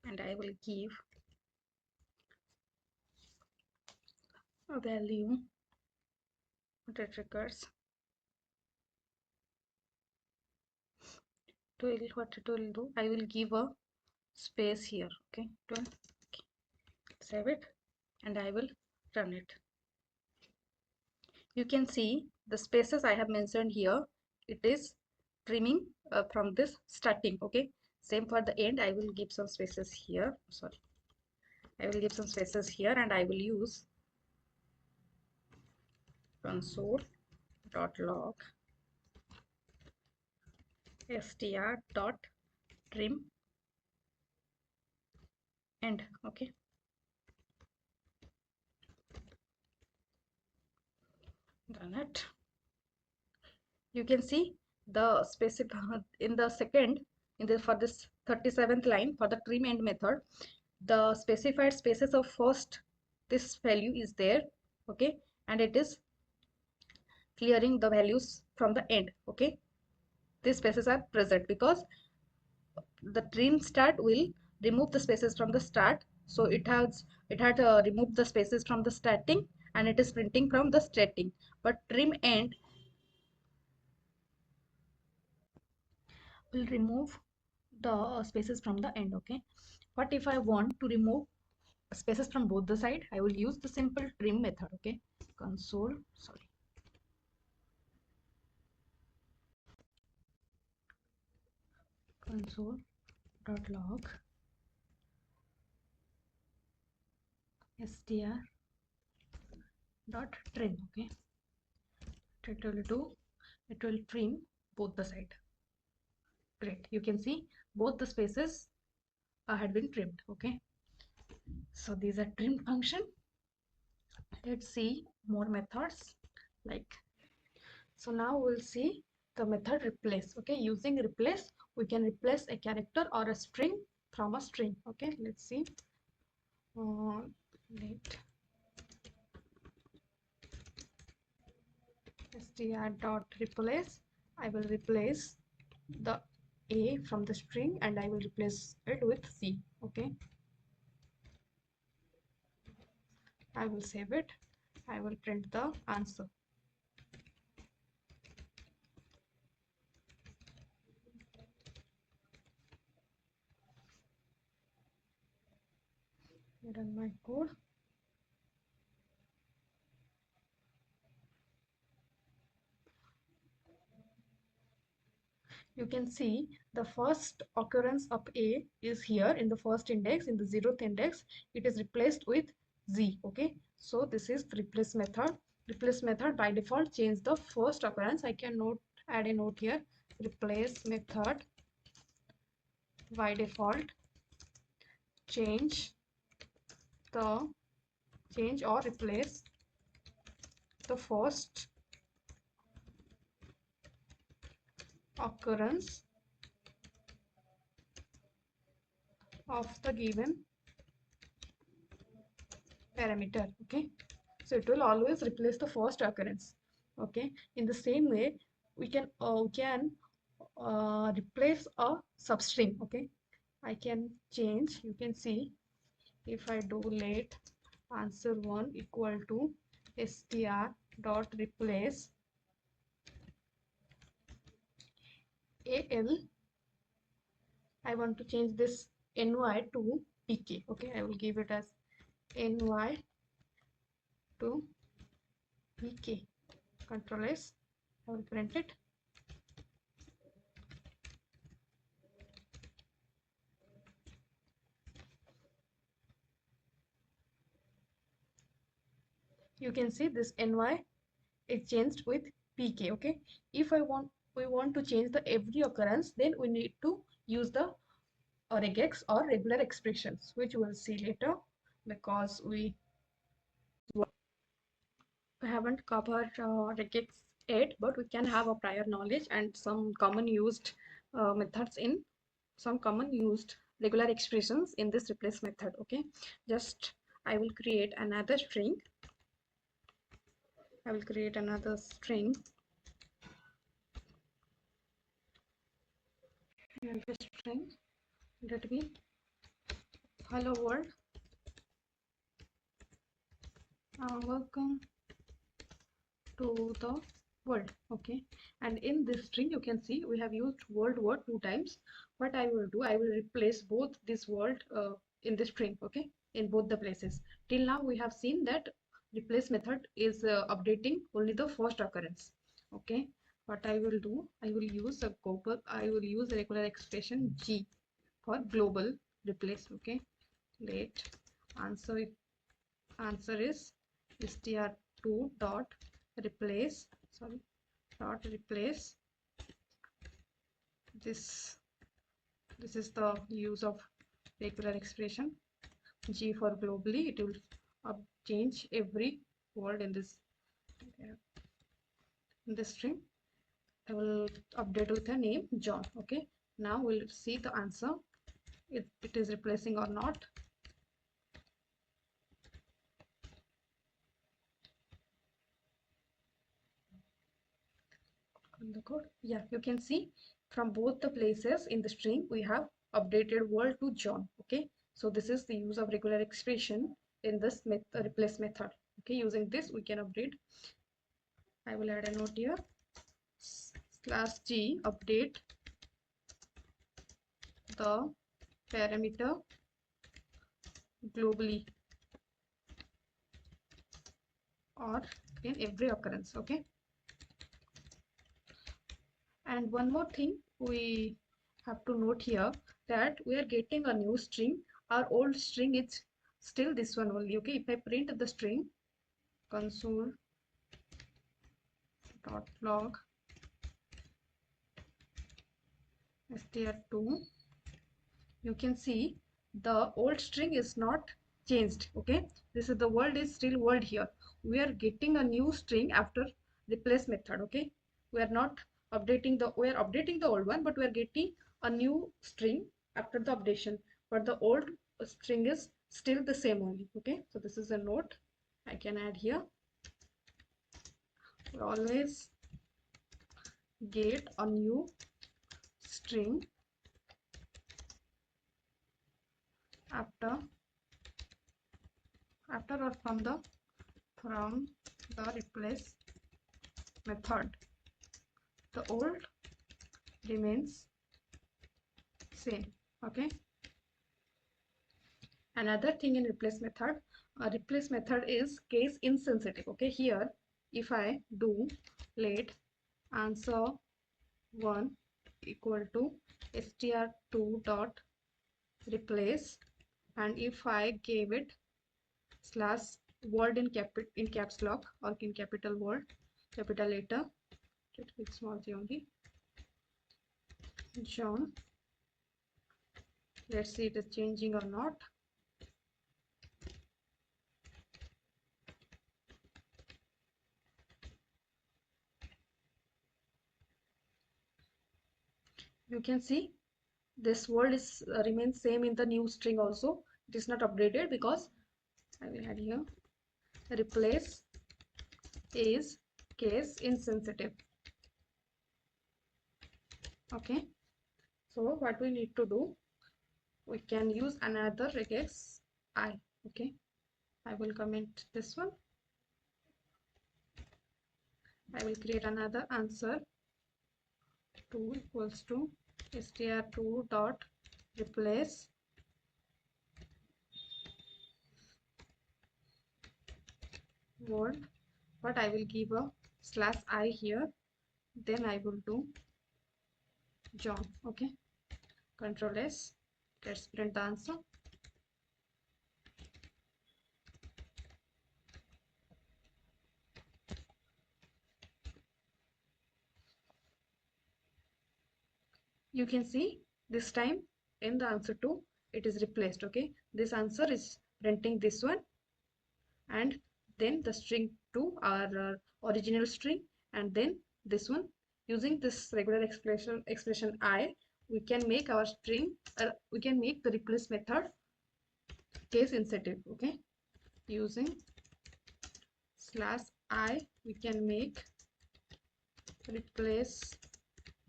and I will give a value that requires what it will do. I will give a space here. Okay, 12. Okay. Save it and I will run it. You can see the spaces I have mentioned here. It is trimming from this starting. Okay, same for the end. I will give some spaces here. Sorry, I will give some spaces here and I will use console.log str.trim end. Okay, done it. You can see the specific in the second in the for this 37th line for the trim end method, the specified spaces of first this value is there. Okay, and it is clearing the values from the end. Okay, these spaces are present because the trim start will remove the spaces from the start, so it had removed the spaces from the starting and it is printing from the starting, but trim end will remove the spaces from the end. Okay, but if I want to remove spaces from both the side, I will use the simple trim method. Okay, console.log str.trim. Okay, it will do, it will trim both the side. Great, you can see both the spaces had been trimmed. Okay, so these are trim function. Let's see more methods like, so now we'll see the method replace. Okay, using replace we can replace a character or a string from a string. Okay, let's see. Let str dot replace, I will replace the a from the string and I will replace it with c. Okay, I will save it. I will print the answer. Run my code. You can see the first occurrence of a is here in the first index, in the 0th index it is replaced with z. Okay, so this is the replace method. Replace method by default change the first occurrence. I can add a note here. Replace method by default change or replace the first occurrence of the given parameter. Okay, so it will always replace the first occurrence. Okay, in the same way we can replace a substring. Okay, I can change, you can see if I do let answer1 equal to str dot replace al, I want to change this ny to pk. Okay, I will give it as ny to pk. Control S, I will print it. you can see this ny is changed with pk. Okay, if we want to change the every occurrence, then we need to use the regex or regular expressions, which we'll see later, because we haven't covered regex yet, but we can have a prior knowledge and some common used methods in some common used regular expressions in this replace method. Okay, just I will create another string. I will create another string, and the string, let me hello world, welcome to the world. Okay, and in this string you can see we have used world word 2 times. What I will do, I will replace both this world in the string. Okay, in both the places. Till now we have seen that replace method is updating only the first occurrence. Okay, what I will do, I will use a global, I will use a regular expression g for global replace. Okay, let answer is str2 dot replace, sorry, dot replace this. This is the use of regular expression g for globally. It will change every word in this string. I will update with a name John. Okay, now we'll see the answer if it is replacing or not. In the code, yeah, you can see from both the places in the string we have updated world to John. Okay, so this is the use of regular expression in this replace method. Okay, using this we can update. I will add a note here, /g update the parameter globally or in every occurrence. Okay, and one more thing we have to note here, that we are getting a new string. Our old string is still this one only. Okay, if I print the string console.log str2, you can see the old string is not changed. Okay, this is the world is still world here. We are getting a new string after replace method. Okay, we are not updating the, we are updating the old one, but we are getting a new string after the updation, but the old string is still the same only. Okay, so this is a note I can add here. We always get a new string after or from the replace method. The old remains same. Okay, another thing in replace method, replace method is case insensitive. Okay, here if I do let answer 1 equal to str2 dot replace, and if I gave it slash word in caps lock or in capital word, capital letter, with small g only, John, let's see it is changing or not. You can see this word is remains same in the new string also. It is not updated because I will add here replace is case insensitive. Okay, so what we need to do, we can use another regex I. Okay, I will comment this one. I will create another answer 2 equals to str2 dot replace word, but I will give a slash I here, then I will do John. Okay, control S, let's print the answer. You can see this time in the answer 2 it is replaced. Okay, this answer is printing this one, and then the string 2 our original string, and then this one. Using this regular expression I, we can make our string, we can make the replace method case sensitive. Okay, using /I we can make replace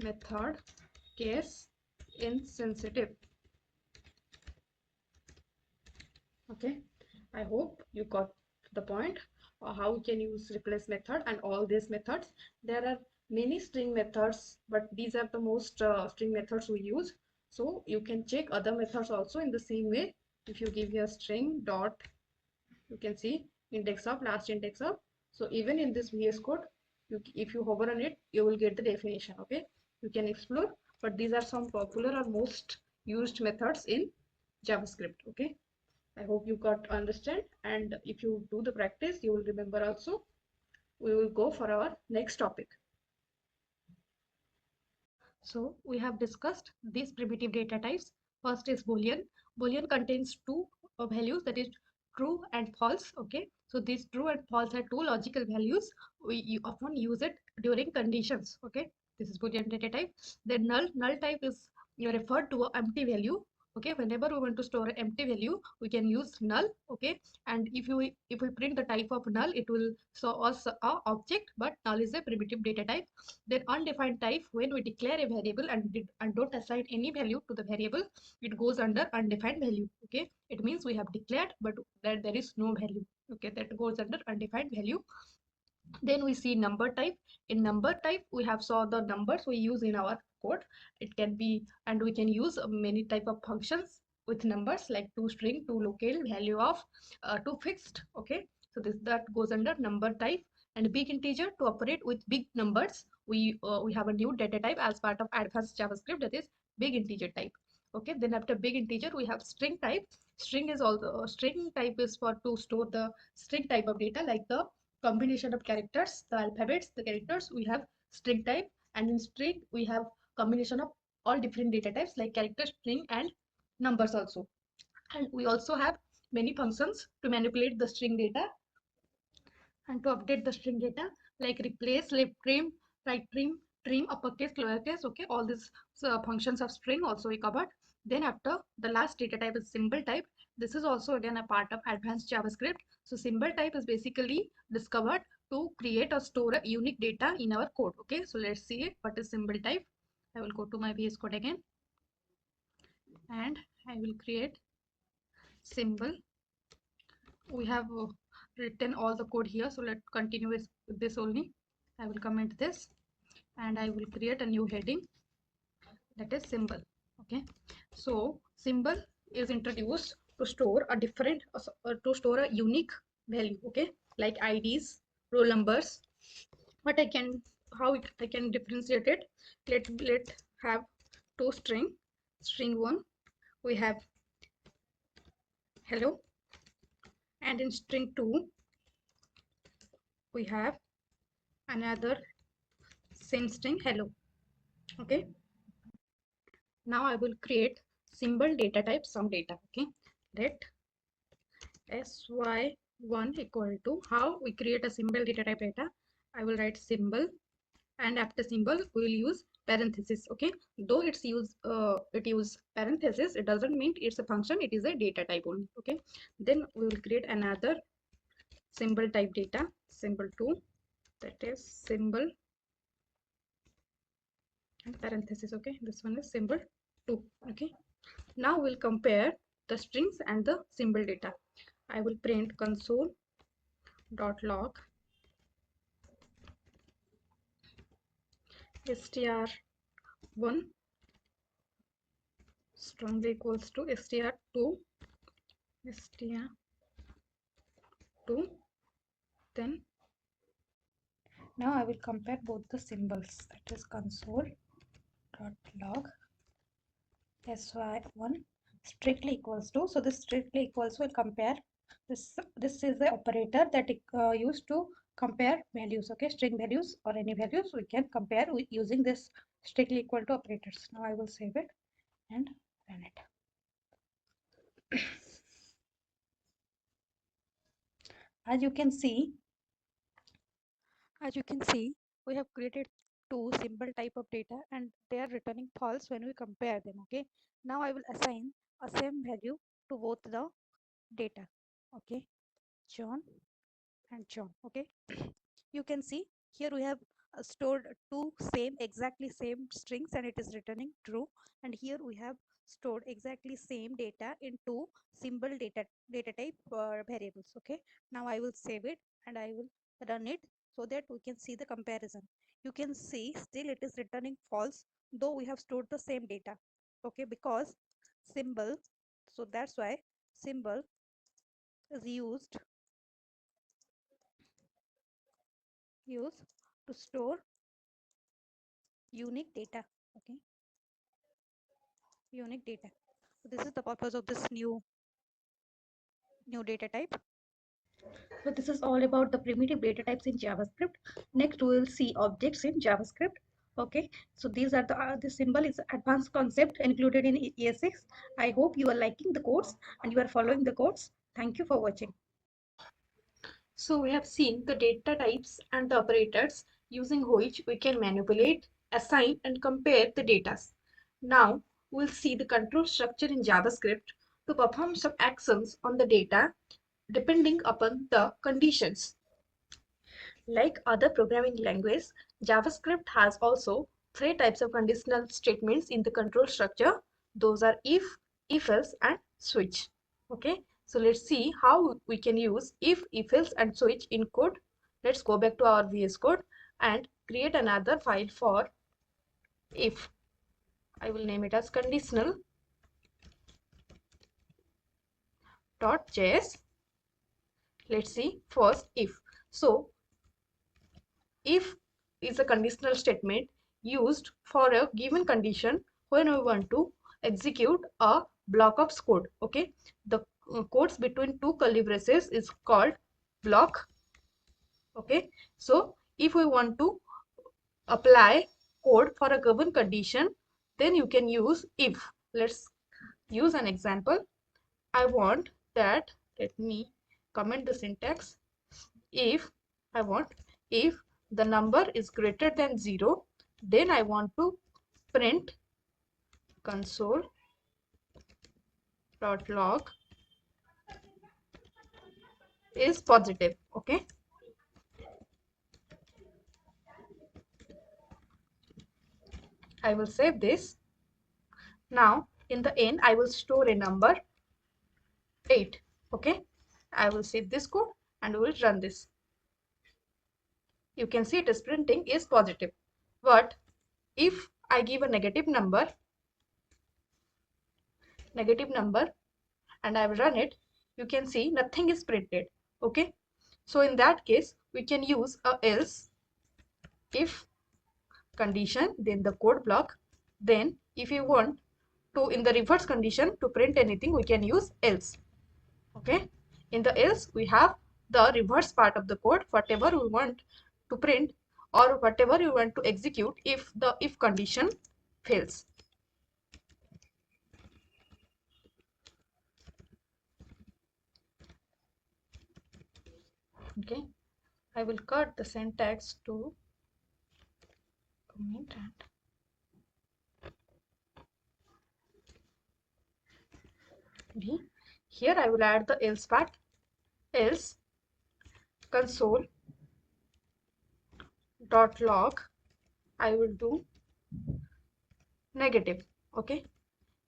method case insensitive. Okay, I hope you got the point how we can use replace method and all these methods. There are many string methods, but these are the most string methods we use. So you can check other methods also in the same way. If you give a string dot, you can see index of, last index of. So even in this VS Code, if you hover on it, you will get the definition. Okay, you can explore, but these are some popular or most used methods in JavaScript. Okay, I hope you got understand, and if you do the practice, you will remember also. We will go for our next topic. So we have discussed these primitive data types. First is Boolean. Boolean contains two values, that is true and false. Okay, so these true and false are two logical values. We often use it during conditions. Okay, this is Boolean data type. Then null type is referred to an empty value. Okay, whenever we want to store an empty value, we can use null. Okay, and if we print the type of null, it will show us a object, but null is a primitive data type. Then undefined type, when we declare a variable and don't assign any value to the variable, it goes under undefined value. Okay, it means we have declared but that there is no value. Okay, that goes under undefined value. Then we see number type. In number type, we have saw the numbers we use in our code. It can be, and we can use many type of functions with numbers like toString, tolocal, valuof, toFixed. Okay, so that goes under number type. And big integer, to operate with big numbers, we have a new data type as part of advanced JavaScript, that is big integer type. Okay, then after big integer we have string type. String is also string type is for to store the string type of data, like the combination of characters, the alphabets, the characters, we have string type. And in string we have combination of all different data types like character, string, and numbers also. And we also have many functions to manipulate the string data and to update the string data, like replace, left trim, right trim, trim, uppercase, lowercase. Okay, all these functions of string also we covered. Then after, the last data type is symbol type. This is also again a part of advanced JavaScript. So symbol type is basically discovered to create or store a unique data in our code. Okay, so let's see it. What is symbol type? I will go to my VS Code again, and I will create symbol. We have written all the code here, so let's continue with this only. I will comment this, and I will create a new heading, that is symbol. Okay, so symbol is introduced to store a different to store a unique value. Okay, like IDs, roll numbers. But I can, I can differentiate it. Let have toString. String 1 we have hello, and in string 2 we have another same string hello. Okay, now I will create symbol data type some data. Okay, let sy1 equal to, how we create a symbol data type data. I will write symbol, and after symbol we will use parenthesis. Okay, though it's use parenthesis, it doesn't mean it's a function, it is a data type only. Okay, then we will create another symbol type data, symbol 2, that is symbol and parenthesis. Okay, this one is symbol 2. Okay, now we'll compare the strings and the symbol data. I will print console.log str1 strongly equals to str2 then now I will compare both the symbols, that is console.log sy1 strictly equals to, so this strictly equals will compare this is the operator that used to compare values. Okay, string values or any values we can compare using this strictly equal to operators. Now I will save it and run it. As you can see, we have created two symbol type of data and they are returning false when we compare them. Okay, now I will assign a same value to both the data. Okay, John and John. Okay, you can see here we have stored two exactly same strings and it is returning true, and here we have stored exactly same data in two symbol data type variables. Okay, now I will save it and I will run it so that we can see the comparison. You can see still it is returning false though we have stored the same data. Okay, because symbol, so that's why symbol is used to store unique data. Okay, unique data. So this is the purpose of this new data type. So this is all about the primitive data types in JavaScript. Next we will see objects in JavaScript. Okay, so these are the symbol is advanced concept included in ES6. I hope you are liking the codes and you are following the codes. Thank you for watching. So we have seen the data types and the operators using which we can manipulate, assign and compare the data. Now we'll see the control structure in JavaScript to perform some actions on the data depending upon the conditions. Like other programming language, JavaScript has also three types of conditional statements in the control structure. Those are if else, and switch. Okay, so let's see how we can use if else, and switch in code. Let's go back to our VS Code and create another file for if. I will name it as conditional.js. Let's see first if. So if is a conditional statement used for a given condition when we want to execute a block of code. Okay, the quotes between two curly braces is called block. Okay, so if we want to apply code for a given condition, then you can use if. Let's use an example. I want that, let me comment the syntax. If I want, if the number is greater than 0, then I want to print console.log is positive. Okay, I will save this. Now in the end I will store a number 8. Okay, I will save this code and we will run this. You can see it is printing is positive. But if I give a negative number and I will run it, you can see nothing is printed. Okay, so in that case we can use a else if condition, then the code block. Then if you want to in the reverse condition to print anything, we can use else. Okay, in the else we have the reverse part of the code, whatever we want to print or whatever you want to execute if the if condition fails. Okay, I will cut the syntax to comment and here I will add the else part. Else console.log I will do negative. Okay,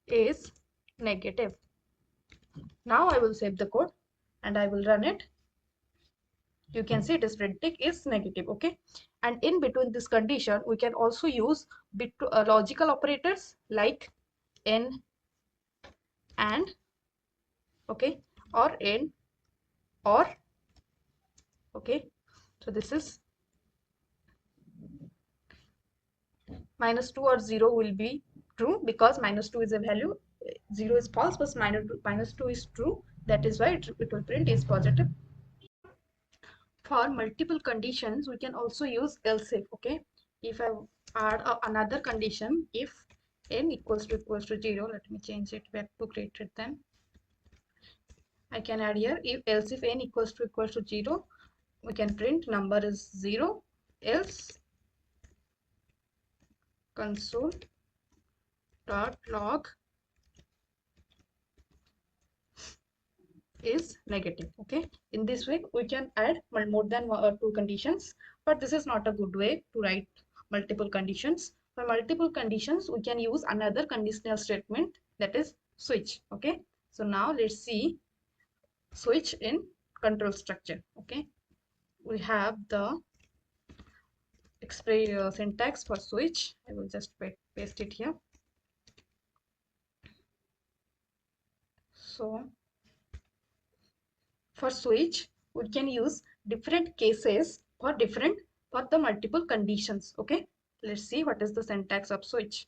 is negative. Now I will save the code and I will run it. You can see it is printing is negative. Okay, and in between this condition we can also use logical operators like n and, okay, or n or. Okay, so this is -2 or 0 will be true because -2 is a value, 0 is false, but -2 is true. That is why it will print is positive. for multiple conditions, we can also use else if. Okay, if I add another condition, if n equals to 0, let me change it back to greater than. I can add here, if else if n equals to 0, we can print number is 0, else console dot log is negative. Okay, in this way we can add more than two conditions, but this is not a good way to write multiple conditions. For multiple conditions, we can use another conditional statement, that is switch. Okay, so now let's see switch in control structure. Okay, we have the syntax for switch. I will just paste it here. So for switch, we can use different cases for the multiple conditions. Okay, let's see what is the syntax of switch.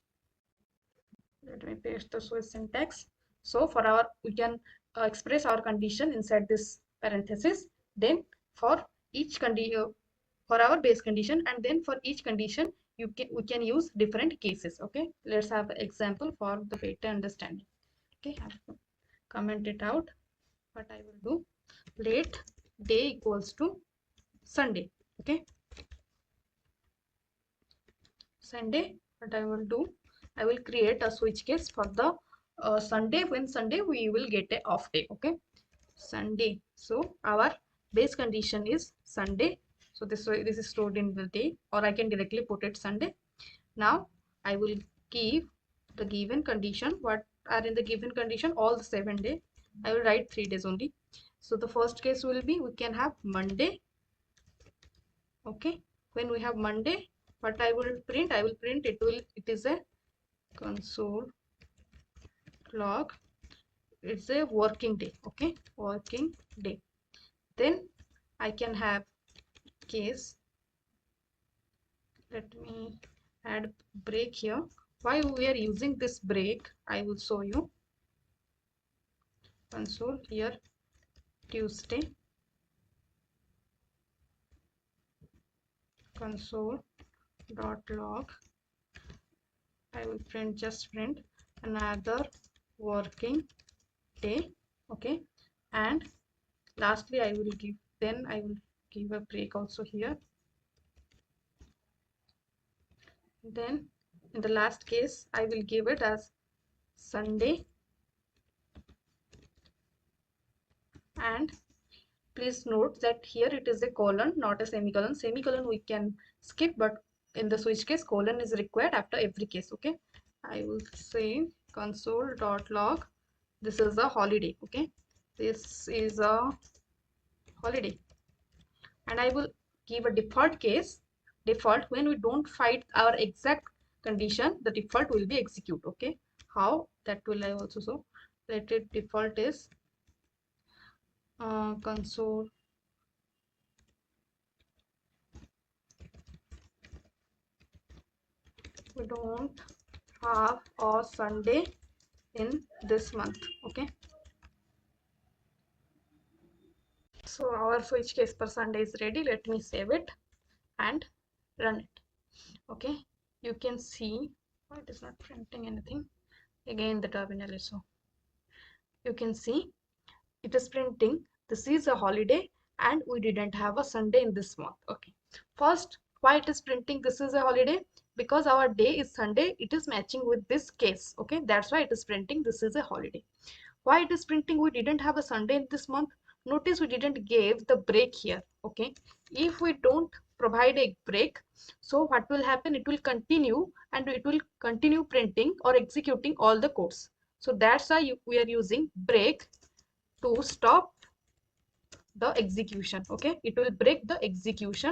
Let me paste the switch syntax. So for our, we can express our condition inside this parenthesis. Then for each condition, for our base condition, and then for each condition, we can use different cases. Okay, let's have an example for the better understanding. Okay, I have to comment it out. What I will do, let day equals to Sunday. Okay, Sunday. What I will do, I will create a switch case for the Sunday. When Sunday we will get a off day. Okay, Sunday. So our base condition is Sunday. So this is stored in the day, or I can directly put it Sunday. Now I will give the given condition. What are in the given condition? All the 7 days. I will write 3 days only. So the first case will be, we can have Monday. Okay, when we have Monday, what I will print it is a console log, it's a working day. Okay, working day. Then I can have case, let me add break here. Why we are using this break, I will show you. Console here Tuesday, console dot log, I will just print another working day. Okay, and lastly I will give a break also here. Then in the last case I will give it as Sunday, and please note that here it is a colon, not a semicolon. Semicolon we can skip, but in the switch case colon is required after every case. Okay, I will say console.log, this is a holiday. Okay, this is a holiday, and I will give a default case. Default, when we don't find our exact condition, the default will be execute. Okay, how that will I also show. Let it default is console we don't have a Sunday in this month. Okay, so our switch case for Sunday is ready. Let me save it and run it. Okay, you can see why it is not printing anything. Again the terminal is so. You can see it is printing this is a holiday and we didn't have a Sunday in this month. Okay, first, why it is printing this is a holiday? Because our day is Sunday, it is matching with this case. Okay, that's why it is printing this is a holiday. Why it is printing we didn't have a Sunday in this month? Notice we didn't give the break here. Okay, if we don't provide a break, so what will happen, it will continue and it will continue printing or executing all the codes. So that's why we are using break to stop the execution. Okay, it will break the execution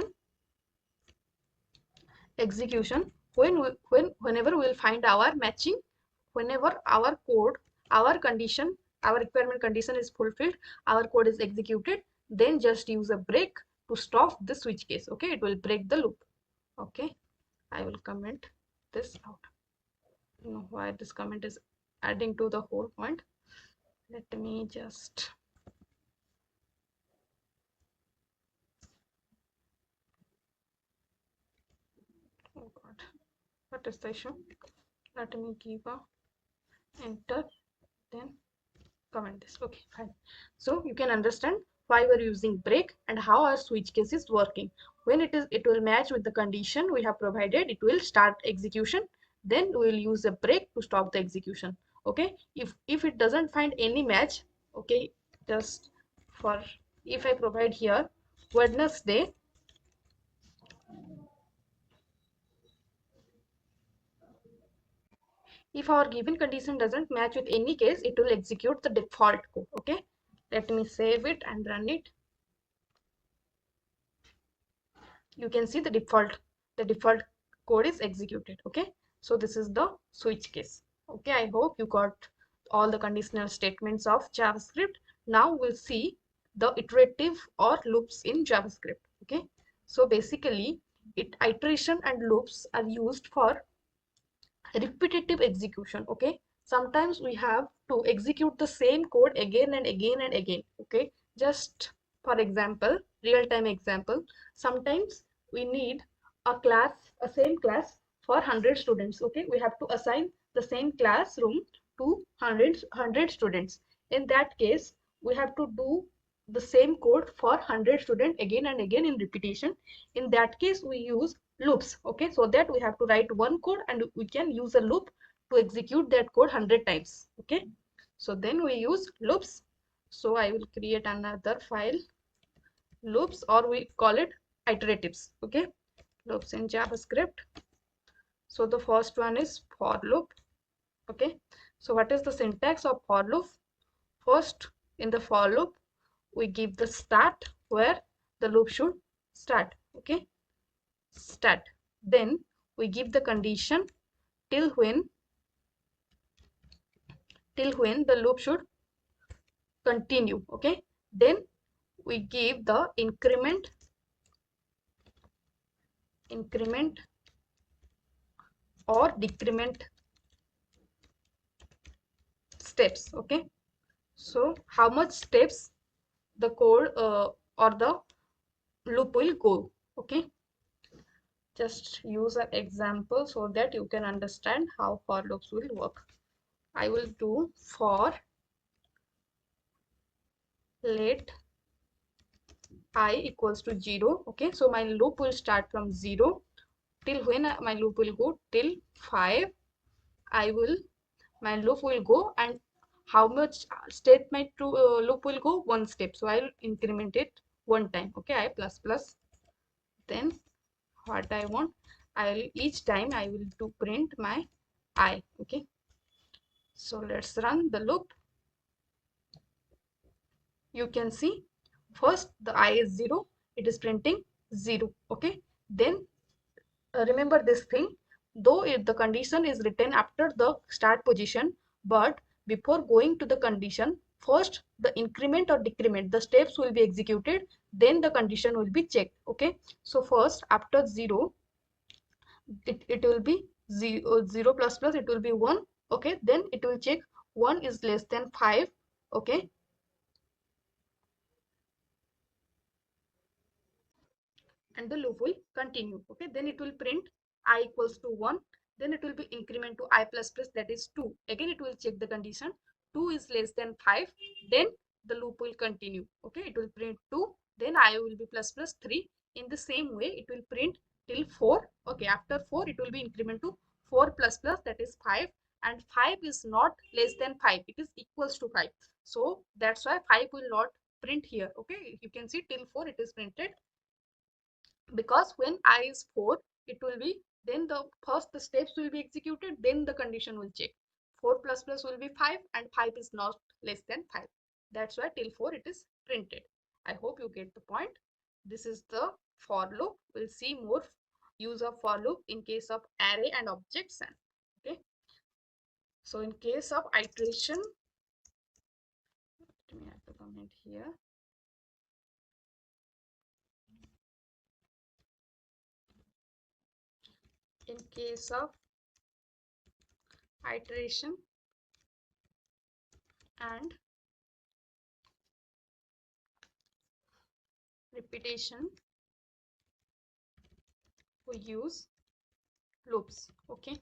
whenever we will find our matching, whenever our code, our condition, our requirement condition is fulfilled, our code is executed, then just use a break to stop the switch case. Okay, it will break the loop. Okay, I will comment this out. You know why this comment is adding to the whole point. Let me just Oh god, what is the issue? Let me give a enter, then comment this. Okay, fine. So you can understand why we're using break and how our switch case is working. When it will match with the condition we have provided, it will start execution. Then we will use a break to stop the execution. Okay, if it doesn't find any match, okay, just for, if I provide here Wednesday, if our given condition doesn't match with any case, it will execute the default code. Okay, let me save it and run it. You can see the default code is executed. Okay, so this is the switch case. Okay, I hope you got all the conditional statements of JavaScript. Now we'll see the iterative or loops in JavaScript. Okay, so basically iteration and loops are used for repetitive execution. Okay, sometimes we have to execute the same code again and again and again. Okay, just for example, real-time example, sometimes we need a same class for 100 students. Okay, we have to assign the same classroom to 100 students. In that case, we have to do the same code for 100 students again and again in repetition. In that case, we use loops. Okay, so that we have to write one code and we can use a loop to execute that code 100 times. Okay, so then we use loops. So I will create another file, loops, or we call it iteratives. Okay, loops in JavaScript. So the first one is for loop. Okay, so what is the syntax of for loop? First, in the for loop we give the start where the loop should start. Okay, start. Then we give the condition till when the loop should continue. Okay, then we give the increment or decrement steps. Okay, so how much steps the code or the loop will go. Okay, just use an example so that you can understand how for loops will work. I will do for let I equals to 0. Okay, so my loop will start from 0 till when my loop will go till 5. My loop will go, and how much step my loop will go? One step. So I'll increment it one time. Okay, I plus plus. Then what I want, each time I will to print my I. Okay, so let's run the loop. You can see first the I is 0, it is printing 0. Okay, then remember this thing, though if the condition is written after the start position, but before going to the condition, first the increment or decrement, the steps will be executed, then the condition will be checked. Okay, so first after 0, it will be 0 plus plus, it will be 1. Okay, then it will check 1 is less than 5. Okay, and the loop will continue. Okay, then it will print I equals to 1, then it will be increment to I plus plus, that is 2. Again it will check the condition, 2 is less than 5, then the loop will continue. Okay, it will print 2, then I will be plus plus 3. In the same way it will print till 4. Okay, after 4 it will be increment to 4 plus plus, that is 5, and 5 is not less than 5, it is equals to 5. So that's why 5 will not print here. Okay, you can see till 4 it is printed, because when I is 4, it will be, then the first the steps will be executed, then the condition will check. 4 plus plus will be 5, and 5 is not less than 5. That's why till 4 it is printed. I hope you get the point. This is the for loop. We'll see more use of for loop in case of array and objects. And okay, so in case of iteration, let me add the comment here. In case of iteration and repetition, we use loops. Okay,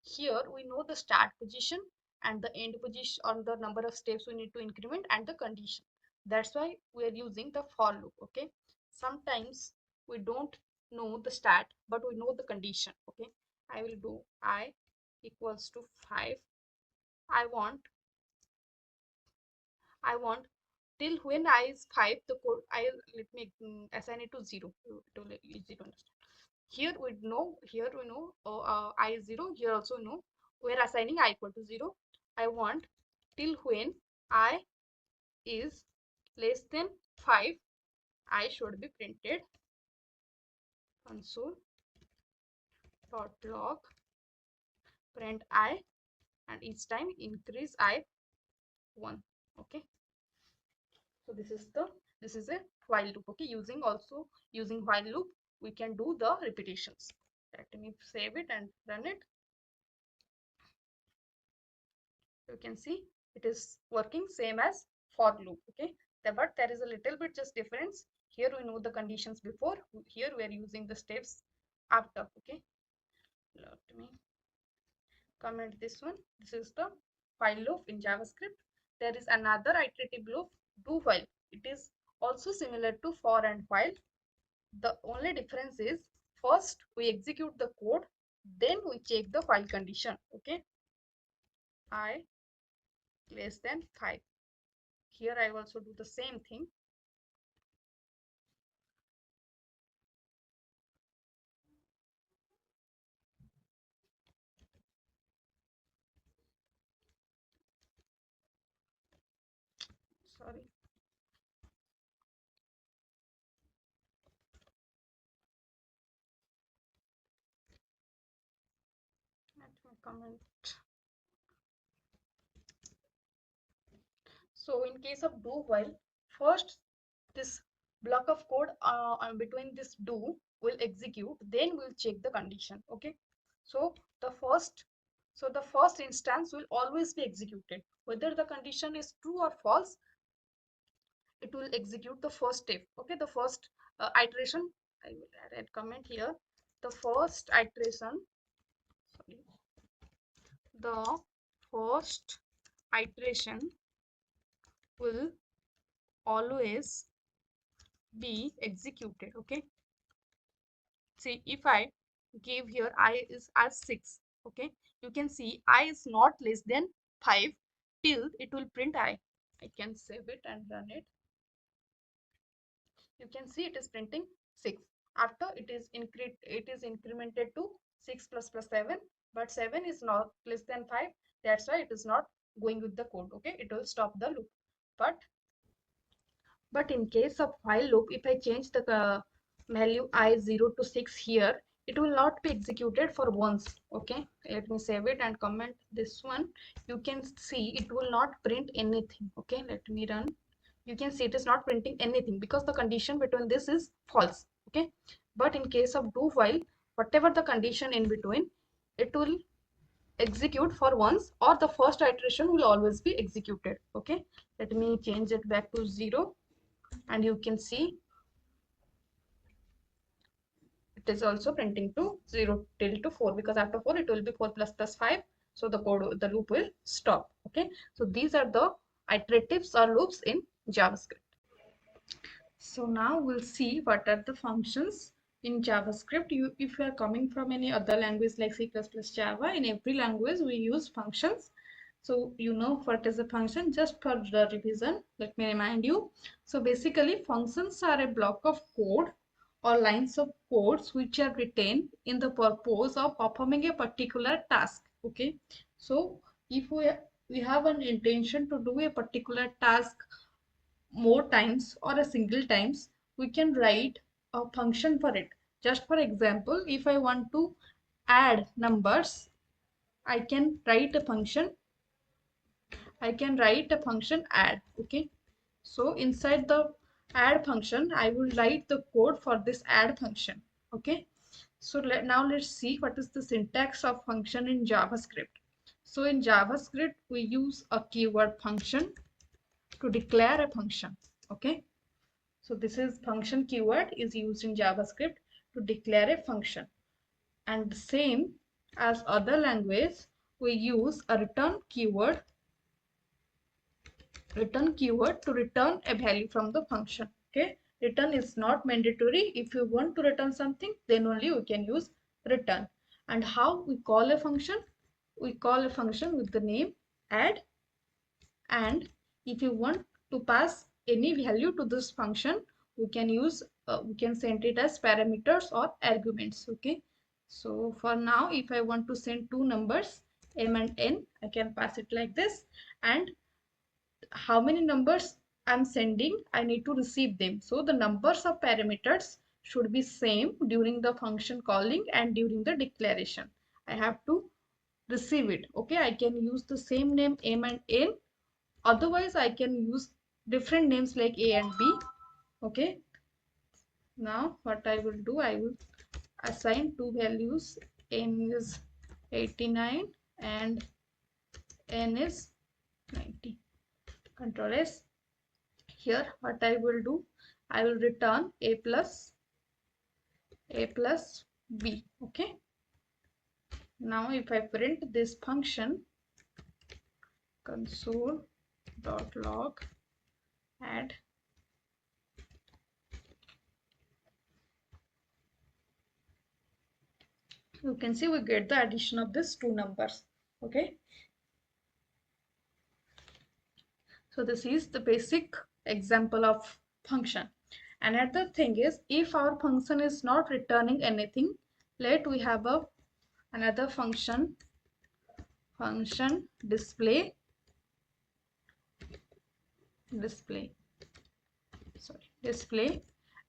here we know the start position and the end position, on the number of steps we need to increment, and the condition. That's why we are using the for loop. Okay, sometimes we don't know the start but we know the condition. Okay, I will do I equals to 5. I want till when I is 5, the code I let me assign it to 0 to easy to understand. Here we know, I is 0. Here also know we are assigning I equal to 0. I want till when I is less than 5, I should be printed console.log print I, and each time increase I 1. Okay, so this is a while loop. Okay, using while loop we can do the repetitions. Let me save it and run it. You can see it is working same as for loop. Okay, but there is a little bit just difference. Here we know the conditions before, here we are using the steps after. Okay, let me comment this one. This is the while loop in JavaScript. There is another iterative loop, do while. It is also similar to for and while. The only difference is first we execute the code, then we check the while condition. Okay, I less than 5. Here I also do the same thing. Sorry. Let me comment. So in case of do while, first this block of code between this do will execute, then we'll check the condition. Okay, so the first instance will always be executed whether the condition is true or false. It will execute the first step. Okay, the first iteration. I will add a comment here. The first iteration, sorry, the first iteration will always be executed. Okay, see, if I give here I is as 6, okay, you can see I is not less than 5 till it will print I can save it and run it. You can see it is printing 6. After it is incremented to 6 plus 7, but 7 is not less than 5. That's why it is not going with the code. Okay, it will stop the loop. But in case of while loop, if I change the value I 0 to 6 here, it will not be executed for once. Okay, let me save it and comment this one. You can see it will not print anything. Okay, let me run. You can see it is not printing anything because the condition between this is false. Okay, but in case of do while, whatever the condition in between, it will execute for once, or the first iteration will always be executed. Okay, let me change it back to 0, and you can see it is also printing to 0 till to 4, because after 4 it will be 4 plus 5, so the loop will stop. Okay, so these are the iteratives or loops in JavaScript. So now we'll see what are the functions in JavaScript. If you are coming from any other language like C++, Java, in every language we use functions. So you know what is a function. Just for the revision, let me remind you. So basically functions are a block of code or lines of codes which are written in the purpose of performing a particular task. Okay, so if we have an intention to do a particular task more times or a single times, we can write a function for it. Just for example, if I want to add numbers, I can write a function add. Okay, so inside the add function I will write the code for this add function. Okay, so now let's see what is the syntax of function in JavaScript. So in JavaScript we use a keyword function to declare a function. Okay, so this is function keyword is used in JavaScript to declare a function. And same as other language, we use a return keyword to return a value from the function. Okay, return is not mandatory. If you want to return something, then only we can use return. And how we call a function? We call a function with the name add, and if you want to pass any value to this function, we can send it as parameters or arguments. Okay, so for now, if I want to send two numbers m and n, I can pass it like this. And how many numbers I'm sending, I need to receive them. So the numbers of parameters should be same during the function calling and during the declaration. I have to receive it. Okay, I can use the same name m and n. Otherwise, I can use different names like a and b. Okay, now what I will do, I will assign two values. M is 89 and n is 90. Control S. Here what I will do, I will return a plus b. Okay, now if I print this function console.log add, you can see we get the addition of these two numbers. Okay, so this is the basic example of function. Another thing is, if our function is not returning anything, let we have another function display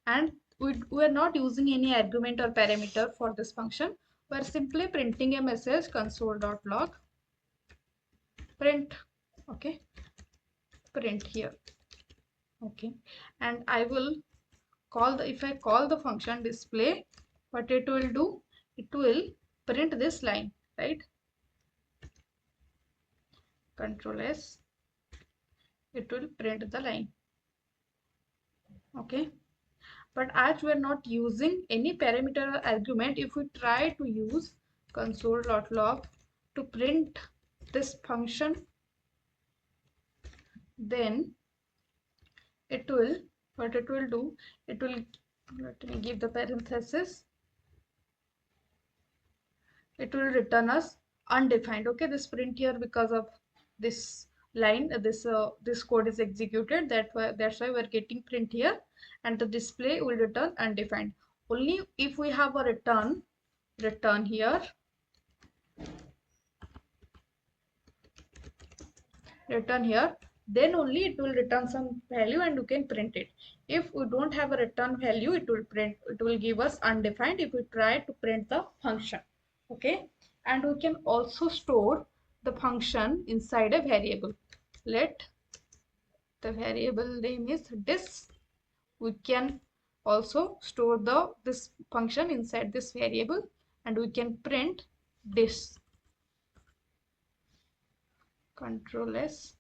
and we are not using any argument or parameter for this function. We are simply printing a message console.log print. Okay, print here. Okay, and I will call the, if I call the function display, what it will do, it will print this line, right? Control S, it will print the line. Okay, but as we are not using any parameter or argument, if we try to use console.log to print this function, then it will, what it will do, it will, let me give the parenthesis, it will return us undefined. Okay, this print here, because of this line, this code is executed, that's why we're getting print here, and the display will return undefined. Only if we have a return here, then only it will return some value and you can print it. If we don't have a return value, it will give us undefined if we try to print the function. Okay, and we can also store the function inside a variable. Let the variable name is dis. We can also store this function inside this variable, and we can print dis. Control S.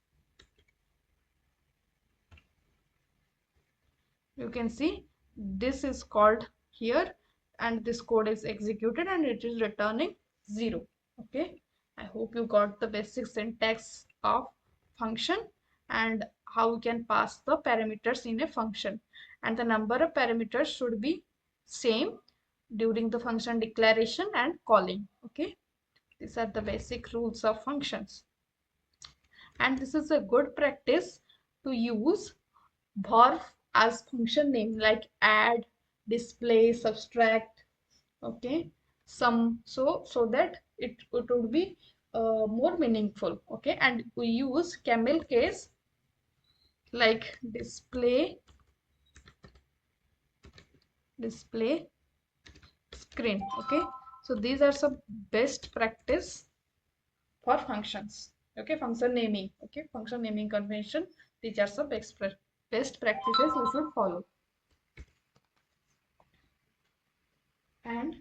You can see this is called here, and this code is executed and it is returning 0. Okay, I hope you got the basic syntax of function and how we can pass the parameters in a function, and the number of parameters should be same during the function declaration and calling. Okay, these are the basic rules of functions, and this is a good practice to use var as function name like add, display, subtract. Okay, so that it would be more meaningful. Okay, and we use camel case like display screen. Okay, so these are some best practice for functions. Okay, function naming. Okay, function naming convention. These are some best practices we should follow. And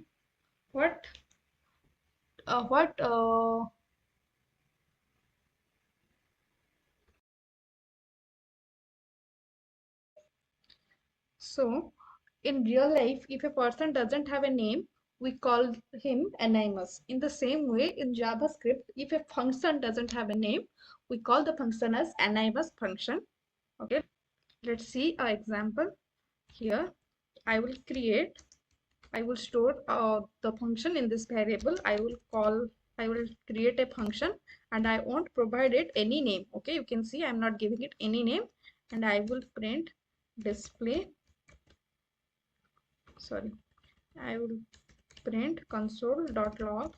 what so in real life, if a person doesn't have a name, we call him Anymous. In the same way, in JavaScript, if a function doesn't have a name, we call the function as Anymous function. Okay, let's see an example here. I will store the function in this variable. I will create a function and I won't provide it any name. Okay, you can see I'm not giving it any name, and I will print display, sorry, I will print console.log.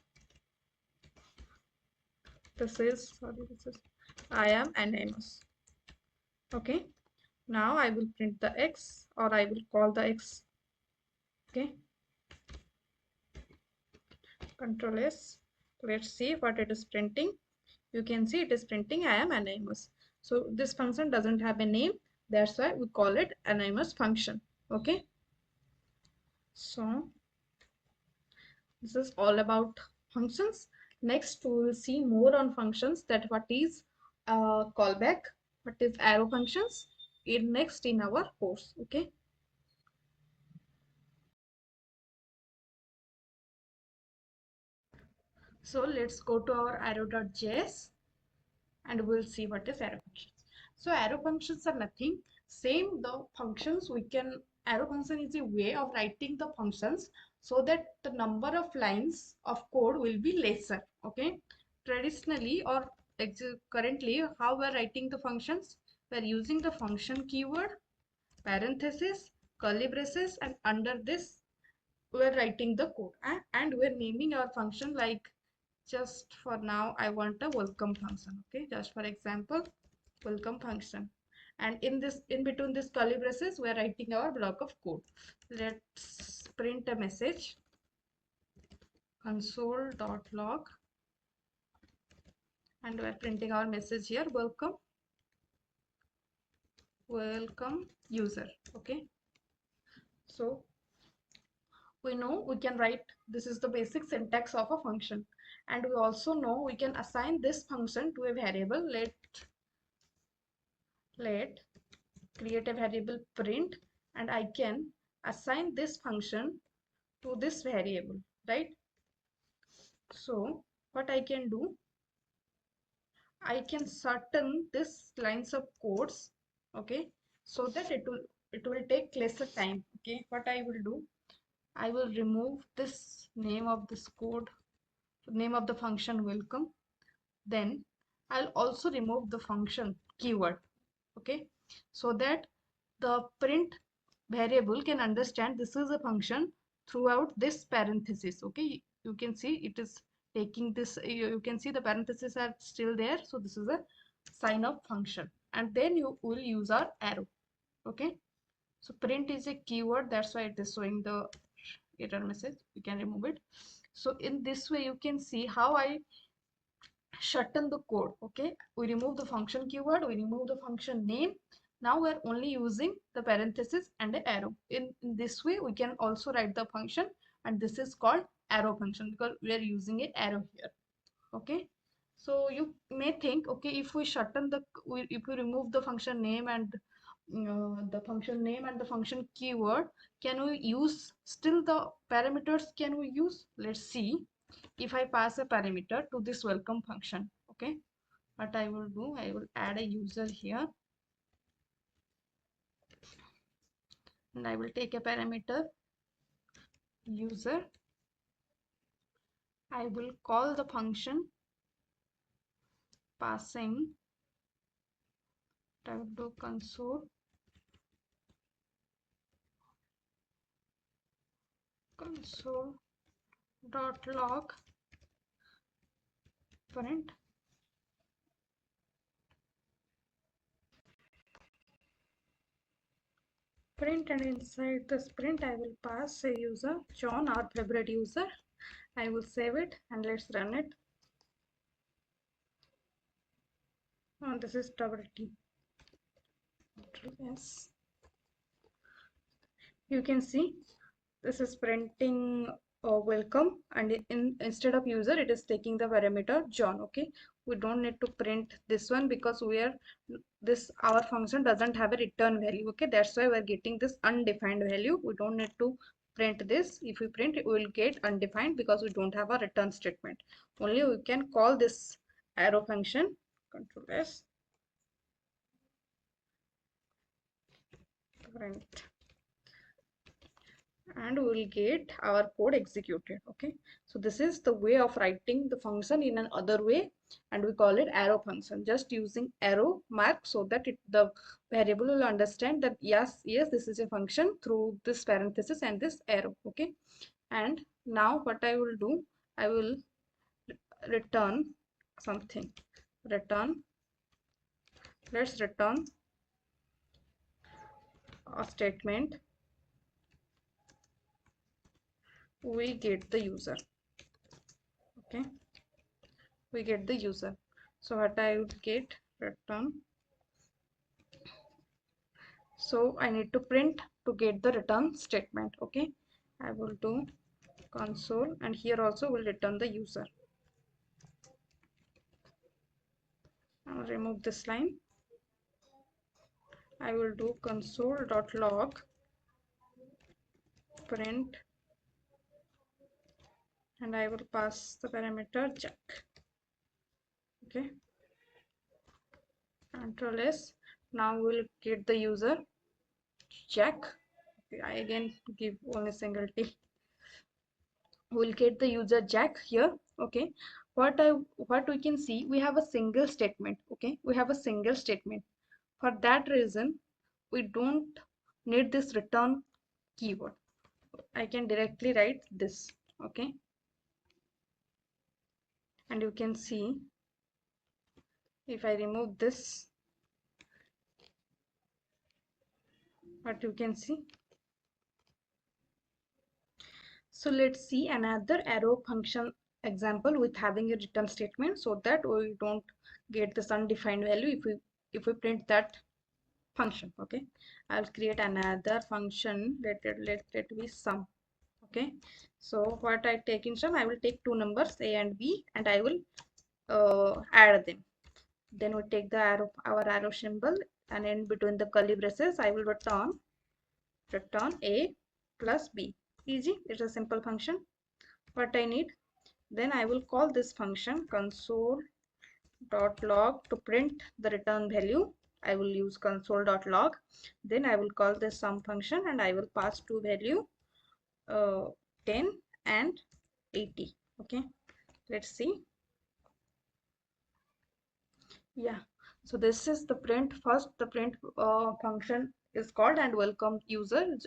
This is I am Anymous. Okay, now I will print the x, or I will call the x. Okay, Control S. Let's see what it is printing. You can see it is printing I am Anymous. So this function doesn't have a name, that's why we call it Anymous function. Okay, so this is all about functions. Next we will see more on functions, that what is callback, what is arrow functions, next in our course. Okay, so let's go to our arrow.js and we'll see what is arrow functions. So arrow functions are nothing, same the functions we can, arrow function is a way of writing the functions so that the number of lines of code will be lesser. Okay, traditionally or currently, how we're writing the functions, we're using the function keyword, parenthesis, curly braces, and under this we're writing the code, and we're naming our function, like just for now I want a welcome function. Okay, just for example, welcome function, and in between this curly braces we're writing our block of code. Let's print a message, console.log, and we're printing our message here, welcome user. Okay, so we know we can write, this is the basic syntax of a function, and we also know we can assign this function to a variable. Let create a variable print, and I can assign this function to this variable, right? So what I can do, I can shorten this lines of codes, okay, so that it will take lesser time. Okay, what I will do, I will remove this name of this code, name of the function welcome. Then I'll also remove the function keyword. Okay, so that the print variable can understand this is a function throughout this parenthesis. Okay, you can see it is taking this, you can see the parentheses are still there, so this is a sign of function, and then you will use our arrow. Okay, so print is a keyword, that's why it is showing the error message. We can remove it. So in this way you can see how I shorten the code. Okay, we remove the function keyword, we remove the function name. Now we're only using the parenthesis and the arrow. In this way we can also write the function, and this is called arrow function because we are using an arrow here. Okay, so you may think, okay, if we shorten the, if we remove the function name and the function keyword, can we use still the parameters, can we use? Let's see. If I pass a parameter to this welcome function, okay, what I will do, I will add a user here, and I will take a parameter user. I will call the function passing type to console dot log print and inside this print I will pass a user John, our favorite user. I will save it and let's run it. This is double T. Yes, you can see this is printing welcome, and instead of user it is taking the parameter John. Okay, we don't need to print this one because we are, this our function doesn't have a return value. Okay, that's why we're getting this undefined value. We don't need to print this. If we print, we will get undefined because we don't have a return statement. Only we can call this arrow function, control S, print, and we will get our code executed. Okay, so this is the way of writing the function in another way, and we call it arrow function, just using arrow mark so that the variable will understand that yes, this is a function through this parenthesis and this arrow. Okay, and now what I will do, I will return something. Return, let's return a statement, we get the user. Okay, we get the user. So what I would get, return, so I need to print to get the return statement. Okay, I will do console, and here also will return the user. I'll remove this line. I will do console.log print, and I will pass the parameter jack. Okay, control S. Now we'll get the user jack. Okay, I again give only single T. We'll get the user jack here. Okay, what we can see, we have a single statement. Okay, we have a single statement. For that reason, we don't need this return keyword. I can directly write this. Okay, and you can see if I remove this, what you can see. So let's see another arrow function example with having a return statement, so that we don't get this undefined value if we print that function. Okay, I'll create another function. Let it be sum. Okay, so what I take in sum, I will take two numbers a and b, and I will add them. Then we take the arrow, our arrow symbol, and in between the curly braces I will return a plus b. Easy, it's a simple function. What I need, then I will call this function console.log to print the return value. I will use console.log. Then I will call this sum function, and I will pass two value, 10 and 80. Okay, let's see. Yeah, so this is the print. First the print function is called, and welcome user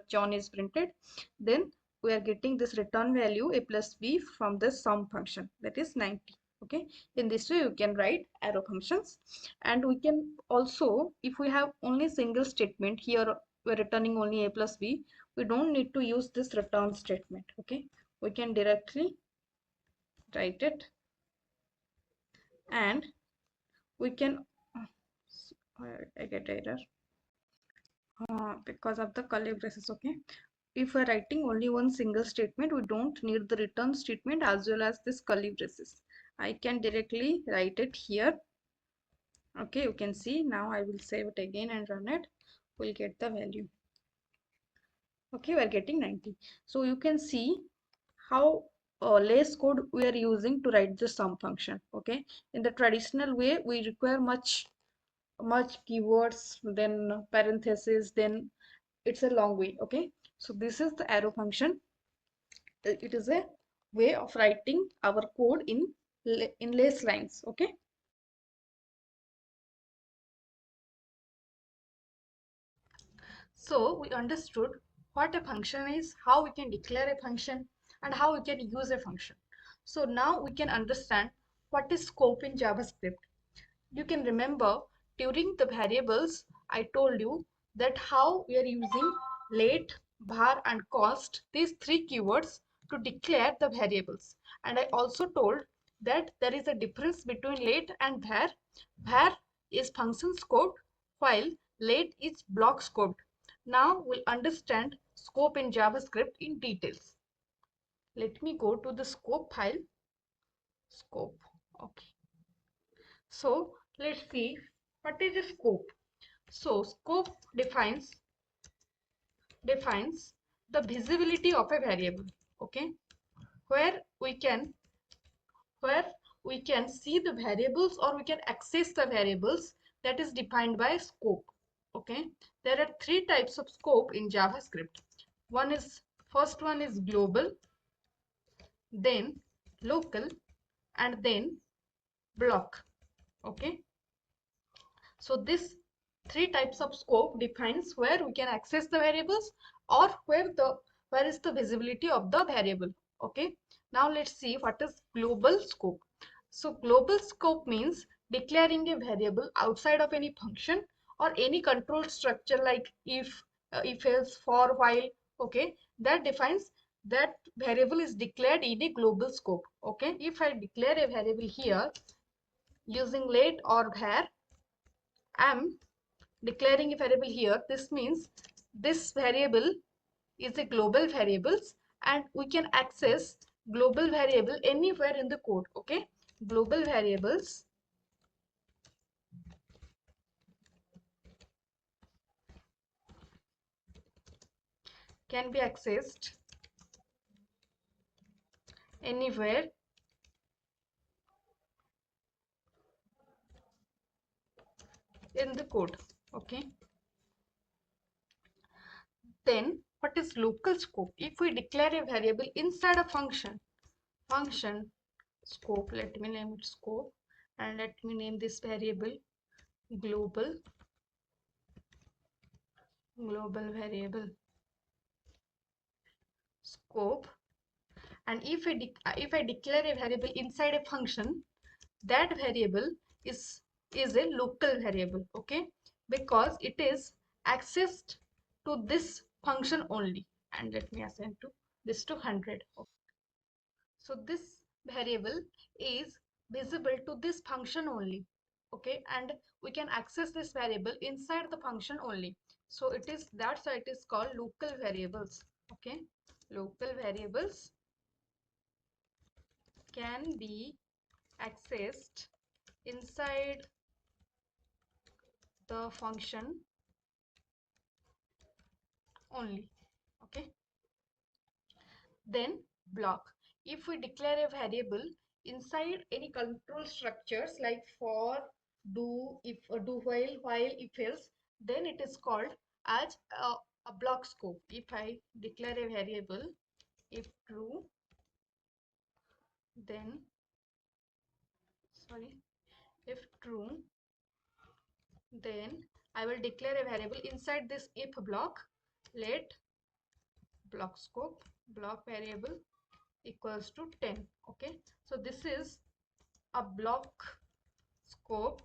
John is printed. Then we are getting this return value a plus b from this sum function, that is 90. Okay, in this way you can write arrow functions. And we can also, if we have only single statement, here we're returning only a plus b, we don't need to use this return statement. Okay, we can directly write it, and we can I get error because of the curly braces. Okay, if we're writing only one single statement, we don't need the return statement as well as this curly braces. I can directly write it here. Okay, you can see. Now I will save it again and run it. We'll get the value. Okay, we're getting 90. So you can see how less code we are using to write the sum function. Okay, in the traditional way we require much keywords, then parentheses, then it's a long way. Okay, so this is the arrow function. It is a way of writing our code in less lines. Okay, so we understood what a function is, how we can declare a function, and how we can use a function. So now we can understand what is scope in JavaScript. You can remember during the variables I told you that how we are using late, var, and const, these three keywords, to declare the variables. And I also told that there is a difference between late and var. Var is function scoped, while late is block scoped. Now we'll understand scope in JavaScript in details. Let me go to the scope file. Scope. Okay. So let's see what is a scope. So scope defines the visibility of a variable, okay, where we can see the variables, or we can access the variables that is defined by scope. Okay, there are three types of scope in JavaScript. First one is global, then local, and then block. Okay, so this three types of scope defines where we can access the variables, or where is the visibility of the variable. Okay, now let's see what is global scope. So global scope means declaring a variable outside of any function or any control structure like if else, for, while. Okay, that defines that variable is declared in a global scope. Okay, if I declare a variable here using let or var, I'm declaring a variable here. This means this variable is a global variables, and we can access global variable anywhere in the code. Okay, global variables can be accessed anywhere in the code. Okay, then what is local scope? If we declare a variable inside a function scope, let me name it scope, and let me name this variable global variable scope. And if I declare a variable inside a function, that variable is a local variable. Okay, because it is accessed to this function only. And let me assign to this to 100. So this variable is visible to this function only. Okay, and we can access this variable inside the function only. So that's why it is called local variables. Okay, local variables can be accessed inside the function only. Okay, then block. If we declare a variable inside any control structures like for, do, if, do, while, if else, then it is called as a block scope. If I declare a variable, if true, then sorry, if true, then I will declare a variable inside this if block. Let block scope block variable equals to 10. Okay, so this is a scope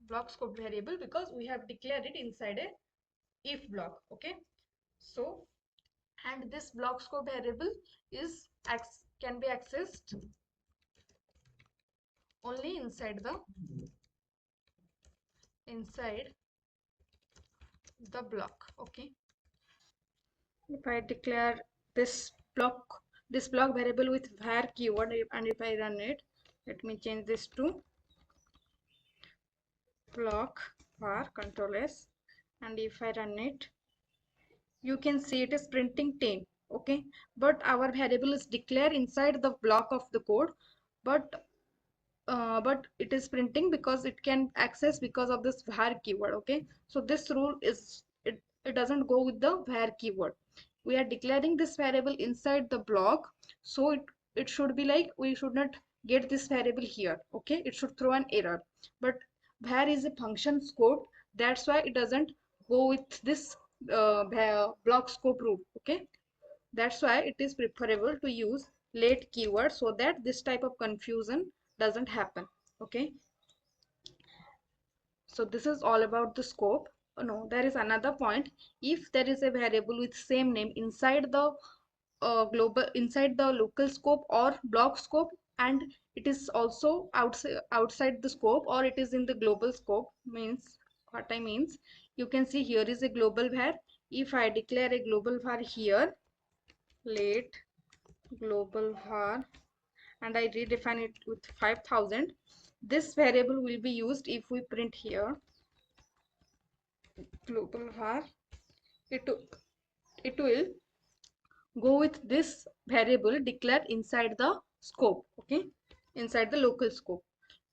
block scope variable because we have declared it inside a if block. Okay, so, and this block scope variable is can be accessed only inside the block. Okay, if I declare this block variable with var keyword, and if I run it, let me change this to block var control s, and if I run it, you can see it is printing 10. Okay, but our variable is declared inside the block of the code, but it is printing because it can access because of this var keyword. Okay, so this rule is it doesn't go with the var keyword. We are declaring this variable inside the block, so it should be like we should not get this variable here. Okay, it should throw an error, but var is a function scope, that's why it doesn't go with this block scope rule. Okay, that's why it is preferable to use let keyword so that this type of confusion doesn't happen. Okay, so this is all about the scope. No, there is another point. If there is a variable with same name inside the inside the local scope or block scope, and it is also outside the scope, or it is in the global scope, means what I means, you can see here is a global var. If I declare a global var here, let global var, and I redefine it with 5000, this variable will be used if we print here global var it it will go with this variable declared inside the scope, okay, inside the local scope.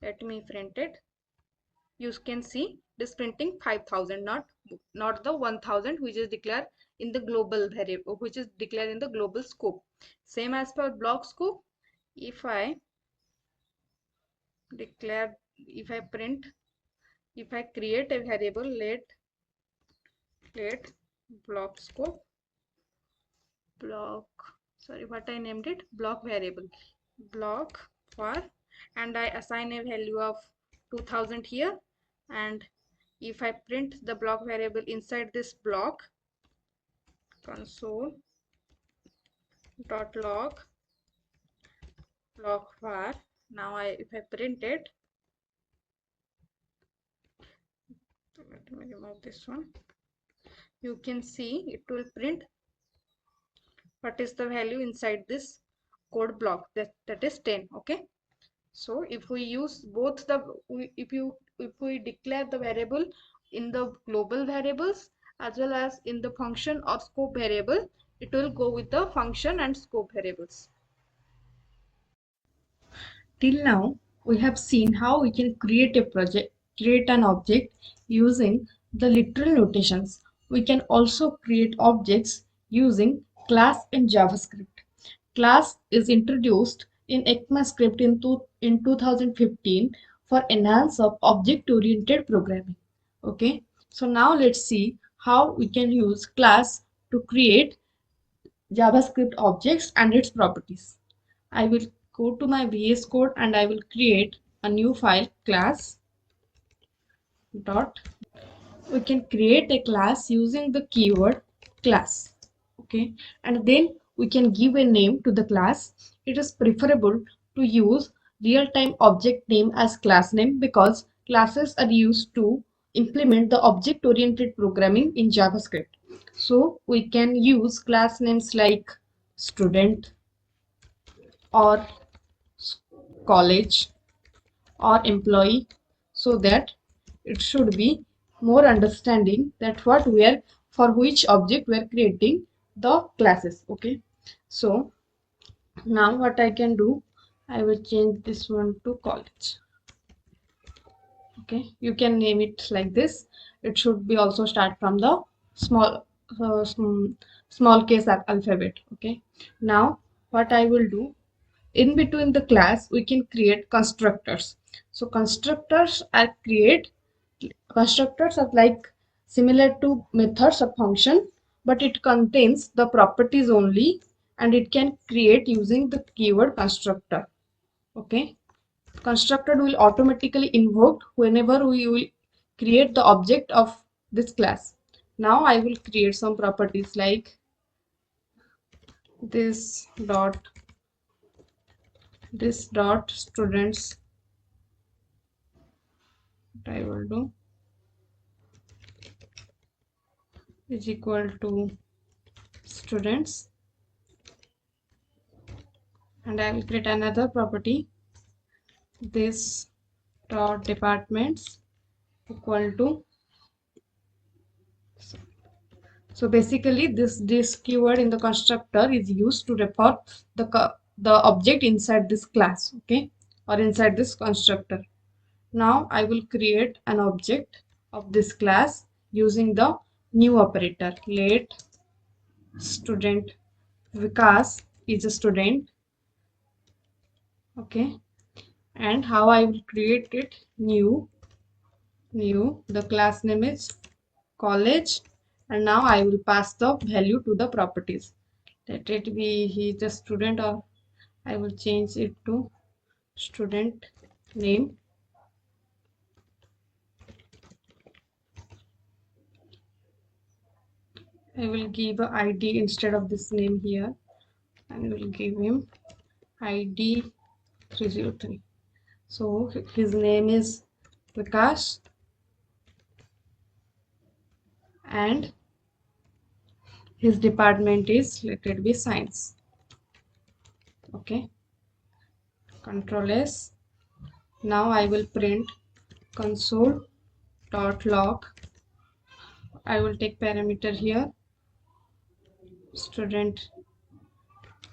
Let me print it. You can see this printing 5000, not the 1000 which is declared in the global variable, which is declared in the global scope. Same as per block scope. If I declare, if I print, if I create a variable, let block scope, block, sorry, what I named it, block variable, block var, and I assign a value of 2000 here. And if I print the block variable inside this block, console dot log block var, now if I print it, let me remove this one, you can see it will print what is the value inside this code block, that is 10. Okay, so if we use both the, if we declare the variable in the global variables as well as in the function or scope variable, it will go with the function and scope variables. Till now, we have seen how we can create an object using the literal notations. We can also create objects using class in JavaScript. Class is introduced in ECMAScript in 2015 for enhance of object-oriented programming. Okay, so now let's see how we can use class to create JavaScript objects and its properties. I will go to my VS Code and I will create a new file, class dot. We can create a class using the keyword class. Okay, and then we can give a name to the class. It is preferable to use real-time object name as class name because classes are used to implement the object-oriented programming in JavaScript. So we can use class names like student or college or employee, so that it should be more understanding that what we are, for which object we are creating the classes. Okay, so now what I can do, I will change this one to college. Okay, you can name it like this. It should be also start from the small small case alphabet. Okay, now what I will do, in between the class we can create constructors. So constructors are like similar to methods of function, but it contains the properties only, and it can create using the keyword constructor. Okay, constructor will automatically invoked whenever we will create the object of this class. Now I will create some properties like this dot students. What I will do is equal to students, and I will create another property, this dot departments equal to, so basically this keyword in the constructor is used to refer the object inside this class, okay, or inside this constructor. Now I will create an object of this class using the new operator, let student Vikas is a student. Okay, and how I will create it, new, the class name is college, and now I will pass the value to the properties. Let it be he is a student, or I will change it to student name. I will give a ID instead of this name here, and will give him ID 303. So his name is Vikas and his department is, let it be science. Okay, Control S. Now I will print console.log. I will take parameter here student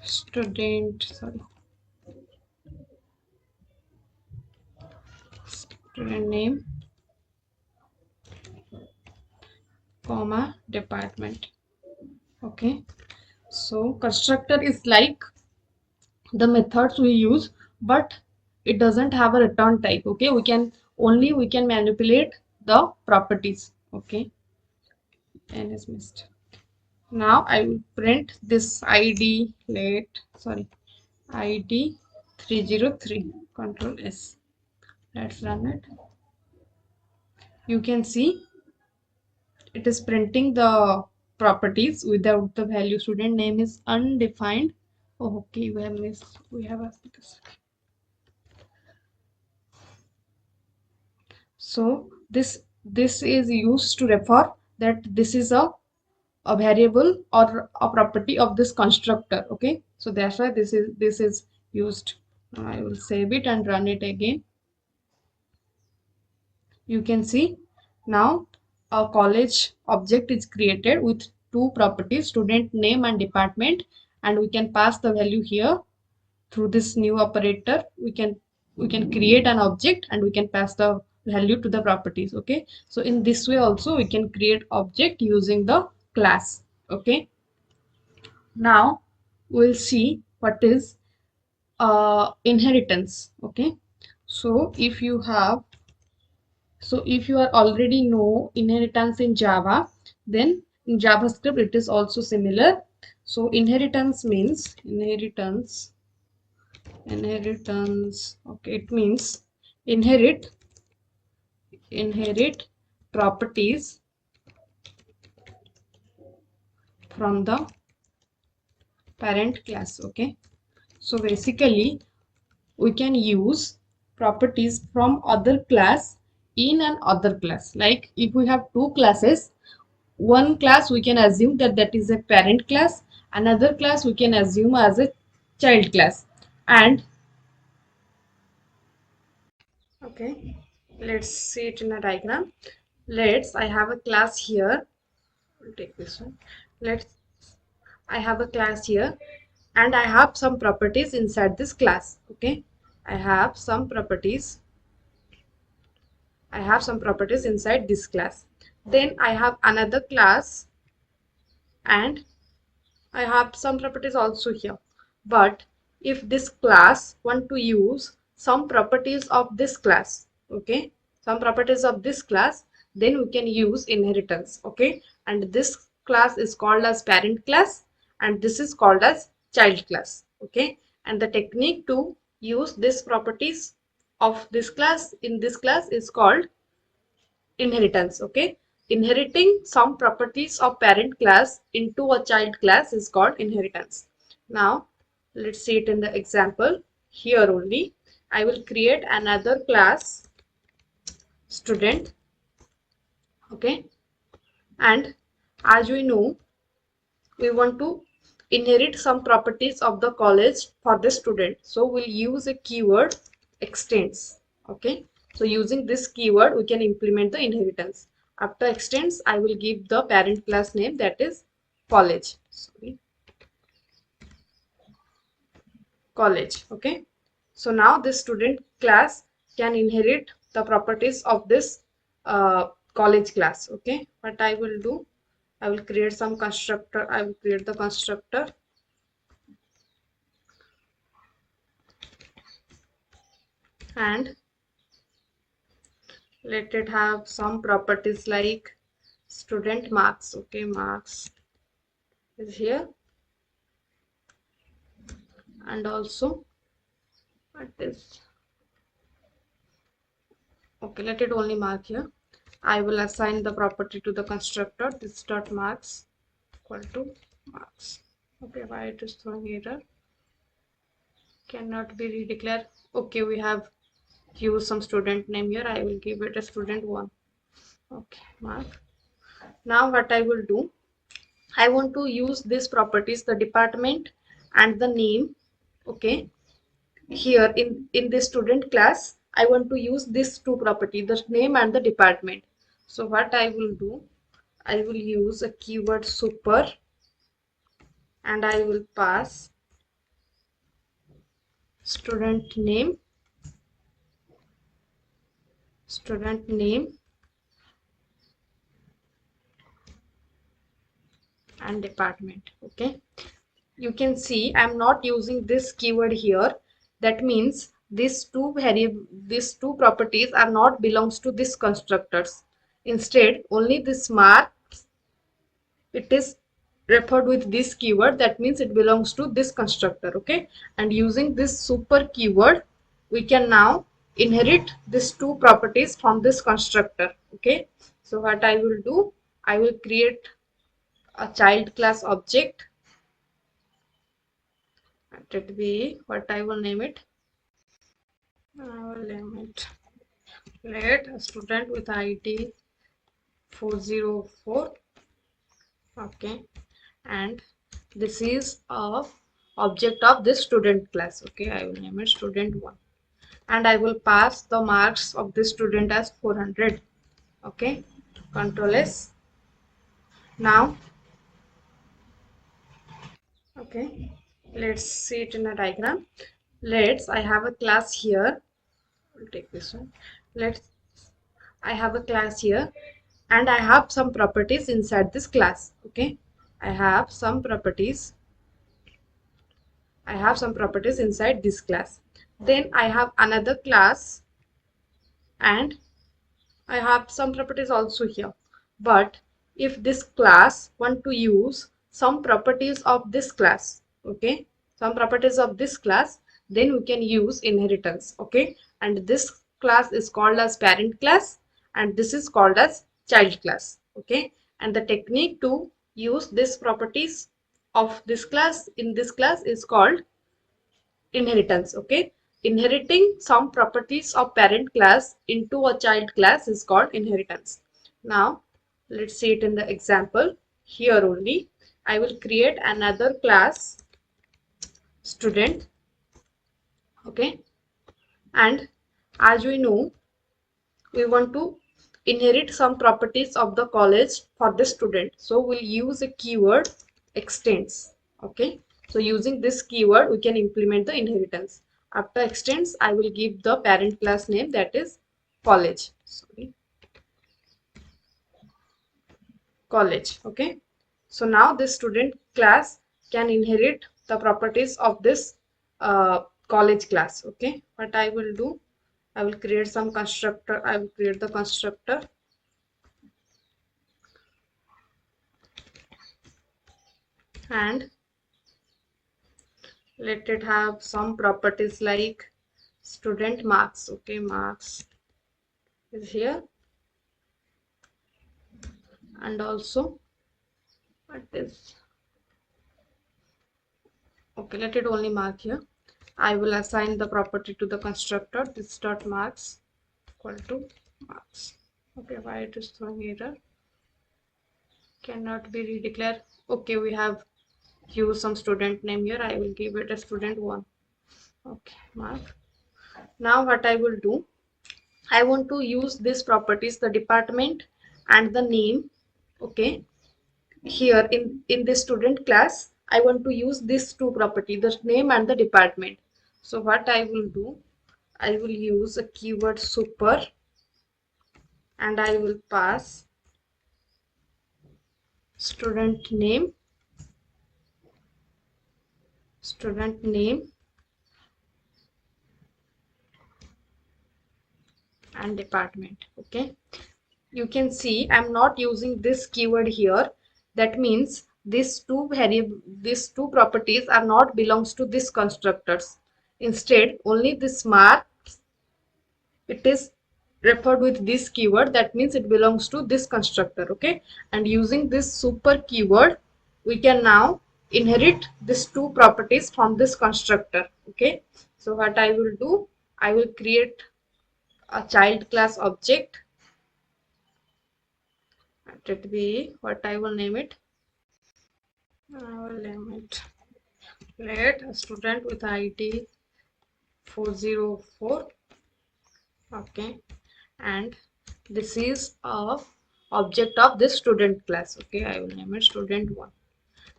sorry, student name comma department. Okay, so constructor is like the methods we use, but it doesn't have a return type. Okay, we can manipulate the properties. Okay, and is missed. Now I will print this id late sorry id 303. Control S. Let's run it. You can see it is printing the properties without the value. Student name is undefined. Oh, okay, we have missed. We have this. So this is used to refer that this is a variable or a property of this constructor. Okay, so that's why this is used. Now I will save it and run it again. You can see now a college object is created with two properties, student name and department, and we can pass the value here through this new operator. We can create an object and we can pass the value to the properties. Okay, so in this way also we can create object using the class. Okay, now we'll see what is inheritance. Okay, so if you are already know inheritance in Java, then in JavaScript it is also similar. So inheritance means inheritance. Okay, it means inherit properties from the parent class. Okay, so basically we can use properties from other class in an other class. Like if we have two classes, one class we can assume that is a parent class, another class we can assume as a child class. And okay, let's see it in a diagram. I have a class here. I'll take this one. Let's I have a class here and I have some properties inside this class. Okay, I have some properties inside this class. Then I have another class and I have some properties also here. But if this class want to use some properties of this class, okay, some properties of this class, then we can use inheritance. Okay, and this class is called as parent class and this is called as child class. Okay, and the technique to use these properties of this class in this class is called inheritance. Okay, inheriting some properties of parent class into a child class is called inheritance. Now let's see it in the example. Here only I will create another class student. Okay, and as we know, we want to inherit some properties of the college for the student, so we'll use a keyword extends. Okay, so using this keyword we can implement the inheritance. After extends I will give the parent class name, that is college. Sorry, college. Okay, so now this student class can inherit the properties of this college class. Okay, what I will do, I will create some constructor. I will create the constructor and let it have some properties like student marks. Okay, marks is here, and also what is, okay, let it only mark here. I will assign the property to the constructor, this dot marks equal to marks. Okay, why it is throwing error, cannot be redeclared. Okay, we have used some student name here. I will give it a student one. Okay, mark. Now what I will do, I want to use these properties, the department and the name. Okay, here in this student class I want to use these two properties, the name and the department. So what I will do, I will use a keyword super and I will pass student name and department. Okay, you can see I'm not using this keyword here. That means these two properties are not belongs to this constructors. Instead, only this mark, it is referred with this keyword. That means it belongs to this constructor. Okay, and using this super keyword, we can now inherit these two properties from this constructor. Okay, so what I will do, I will create a child class object. Let be what I will name it. I will name it let a student with ID 404. Okay, and this is a object of this student class. Okay, I will name it student1, and I will pass the marks of this student as 400. Okay, Control S. Now, okay, let's see it in a diagram. I have a class here. I'll take this one. I have a class here, and I have some properties inside this class. Okay, I have some properties inside this class. Then I have another class, and I have some properties also here. But if this class want to use some properties of this class, okay, some properties of this class, then we can use inheritance. Okay, and this class is called as parent class, and this is called as child class. Okay, and the technique to use these properties of this class in this class is called inheritance. Okay, inheriting some properties of parent class into a child class is called inheritance. Now let's see it in the example. Here only I will create another class student. Okay, and as we know, we want to inherit some properties of the college for the student, so we'll use a keyword extends. Okay, so using this keyword we can implement the inheritance. After extends, I will give the parent class name, that is college. College. Okay, so now this student class can inherit the properties of this college class. Okay, what I will do, I will create some constructor. I will create the constructor, and let it have some properties like student marks. Okay, marks is here, and also what is, okay, let it only mark here. I will assign the property to the constructor, this dot marks equal to marks. Okay, why it is throwing error, cannot be redeclared. Okay, we have used some student name here. I will give it a student1. Okay, mark. Now what I will do, I want to use these properties, the department and the name. Okay, here in this student class, I want to use these two property, the name and the department. So what I will do, I will use a keyword super, and I will pass student name and department. Okay, you can see I'm not using this keyword here. That means these two properties are not belongs to this constructors. Instead, only this mark, it is referred with this keyword. That means it belongs to this constructor. Okay, and using this super keyword, we can now inherit these two properties from this constructor. Okay, so what I will do, I will create a child class object. Let be what I will name it. I will name it let a student with ID 404. Okay, and this is a object of this student class. Okay, I will name it student1,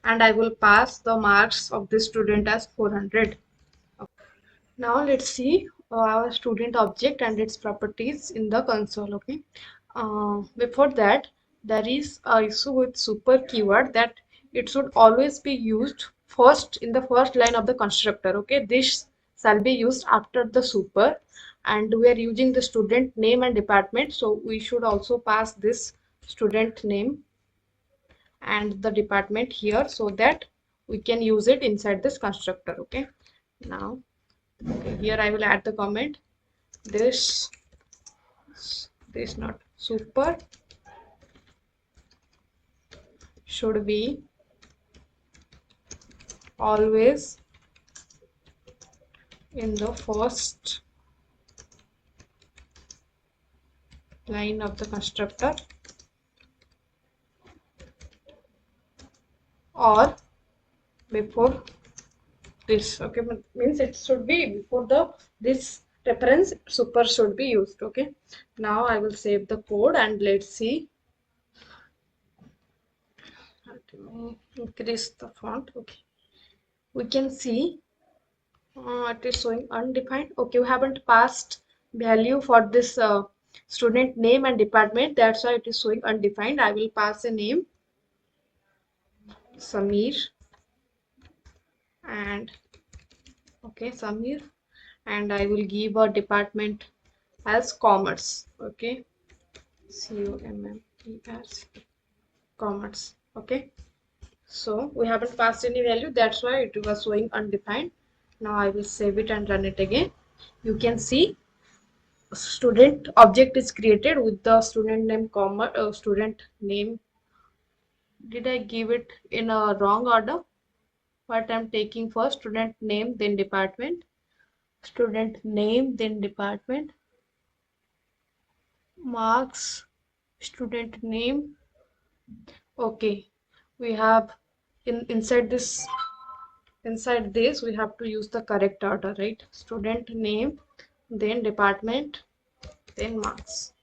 and I will pass the marks of this student as 400. Now let's see our student object and its properties in the console. Okay. Before that, there is a issue with super keyword that it should always be used first in the first line of the constructor. Okay, this shall be used after the super, and we are using the student name and department, so we should also pass this student name and the department here so that we can use it inside this constructor. Okay. Now, okay, here I will add the comment. This not super should be always in the first line of the constructor or before this. Okay, means it should be before the this reference super should be used. Okay, now I will save the code and let's see. Let me increase the font. Okay, we can see it is showing undefined. Okay, we haven't passed value for this student name and department, that's why it is showing undefined. I will pass a name Samir and okay Samir, and I will give a department as commerce. Okay, COMMERCE, commerce. Okay, so we haven't passed any value, that's why it was showing undefined. Now I will save it and run it again. You can see student object is created with the student name comma student name. Did I give it in a wrong order? What I'm taking first, student name then department, student name then department, marks, student name. Okay, we have inside this we have to use the correct order, right? Student name then department then marks,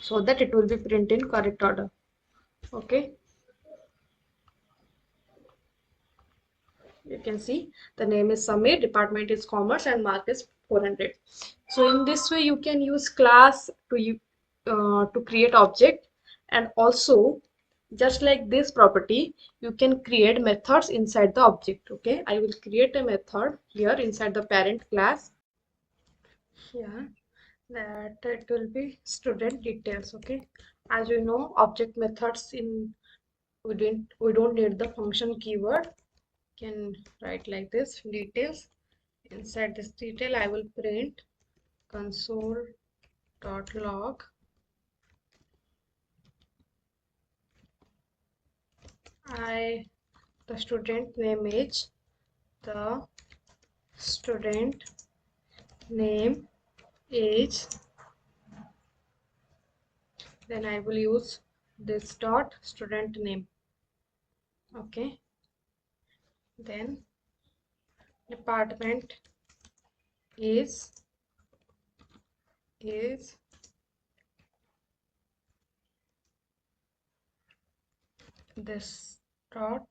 so that it will be printed in correct order. Okay, you can see the name is Samir, department is commerce, and mark is 400. So in this way you can use class to create object, and also just like this property you can create methods inside the object. Okay, I will create a method here inside the parent class here, that it will be student details. Okay, as you know, object methods in we don't need the function keyword. Can write like this, details. Inside this detail I will print console.log the student name is the student name is, then I will use this dot student name. Okay, then department is this dot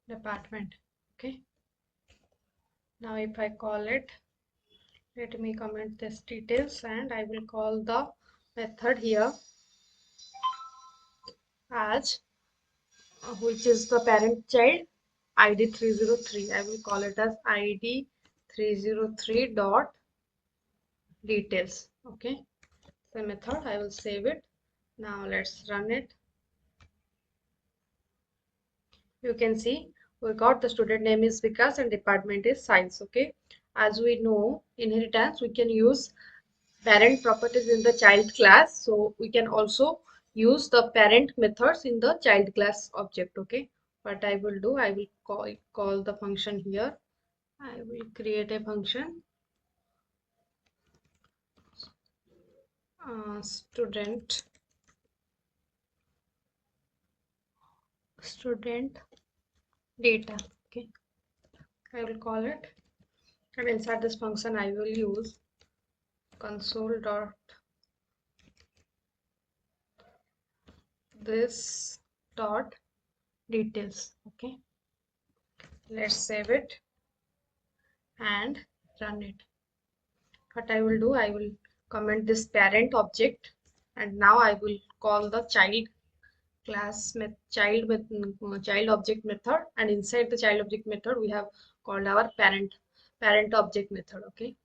department. Okay, now if I call it, let me comment this details, and I will call the method here as which is the parent child id 303. I will call it as id 303 dot details. Okay, the method, I will save it. Now let's run it. You can see we got the student name is Vikas and department is science. Okay, as we know, inheritance we can use parent properties in the child class, so we can also use the parent methods in the child class object. Okay, what I will do, I will call the function here. I will create a function student data. Okay, I will call it, and inside this function I will use console dot this dot details. Okay, let's save it and run it. What I will do, I will comment this parent object, and now I will call the child child object method, and inside the child object method we have called our parent object method. Okay,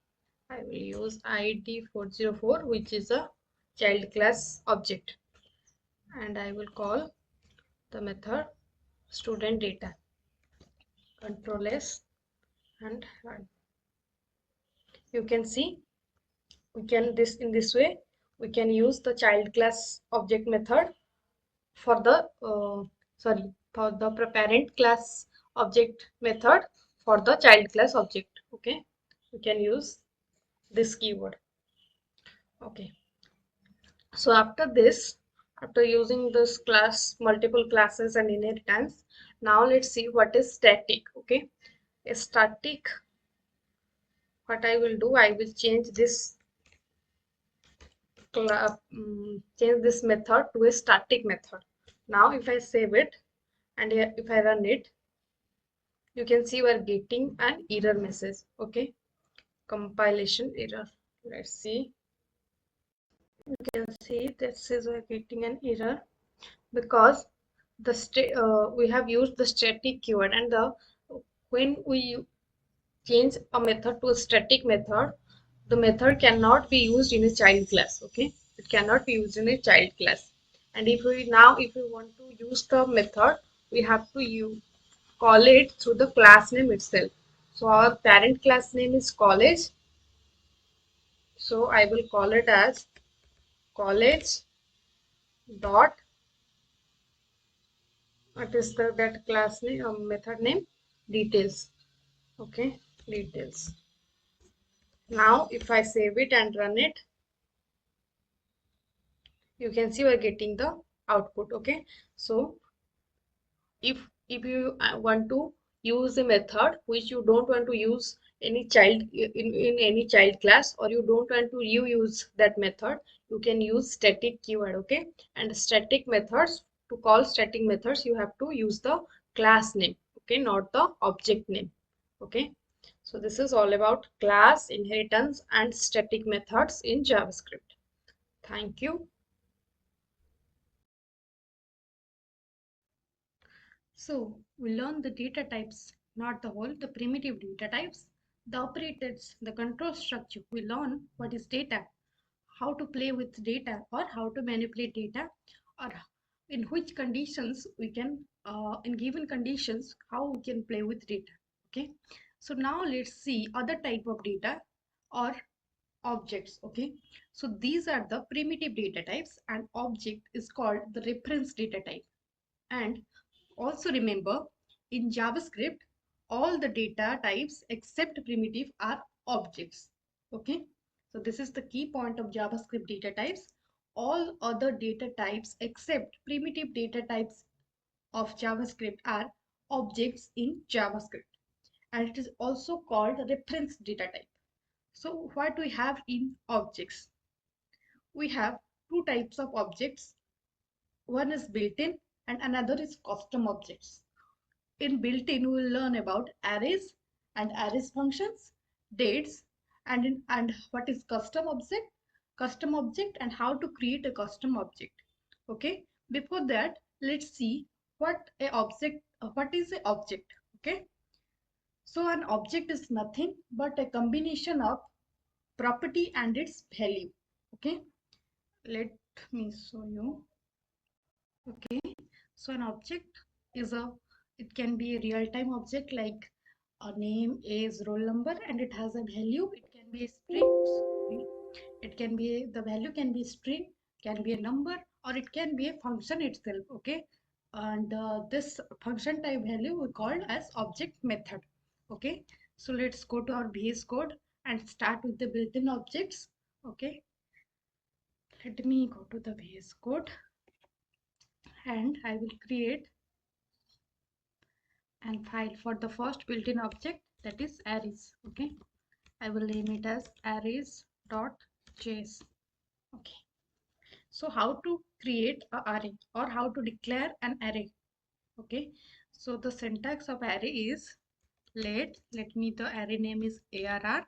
I will use id 404, which is a child class object, and I will call the method student data. Control S and run. You can see we can this in this way we can use the child class object method for the for the parent class object method for the child class object. Okay, we can use this keyword. Okay, so after this, after using this class, multiple classes and inheritance, now let's see what is static. Okay, a static, what I will do, I will change this change this method to a static method. Now if I save it and if I run it, you can see we're getting an error message. Okay, compilation error. Let's see. You can see this is we're getting an error because we have used the static keyword, and the when we change a method to a static method, the method cannot be used in a child class. Okay, it cannot be used in a child class. And if we want to use the method, we have to call it through the class name itself. So our parent class name is college, so I will call it as college dot, what is that class name, method name, details. Okay, details. Now if I save it and run it, you can see we're getting the output. Okay, so if you want to use a method which you don't want to use any child in any child class, or you don't want to use that method, you can use static keyword. Okay, and static methods, to call static methods you have to use the class name. Okay, not the object name. Okay, so this is all about class, inheritance and static methods in JavaScript. Thank you. So we learn the data types, not the whole, the primitive data types, the operators, the control structure. We learn what is data, how to play with data or how to manipulate data, or in which conditions we can, in given conditions, how we can play with data. Okay. So now let's see other type of data or objects. Okay. So these are the primitive data types, and object is called the reference data type. And also remember, in JavaScript, all the data types except primitive are objects. Okay, so this is the key point of JavaScript data types. All other data types except primitive data types of JavaScript are objects in JavaScript, and it is also called reference data type. So what we have in objects? We have two types of objects. One is built-in and another is custom objects. In built-in, we will learn about arrays and arrays functions, dates, and what is custom object, and how to create a custom object. Okay. Before that, let's see what is a object. Okay. So an object is nothing but a combination of property and its value. Okay. Let me show you. Okay, so an object is it can be a real-time object like a name, age, roll number, and it has a value. It can be a string. Sorry. It can be, the value can be string, can be a number, or it can be a function itself. Okay, and this function type value we called as object method. Okay, so let's go to our VS Code and start with the built-in objects. Okay, let me go to the VS Code and I will create and file for the first built-in object, that is arrays. Okay, I will name it as arrays.js. Okay, so how to create a array or how to declare an array. Okay, so the syntax of array is let me the array name is arr.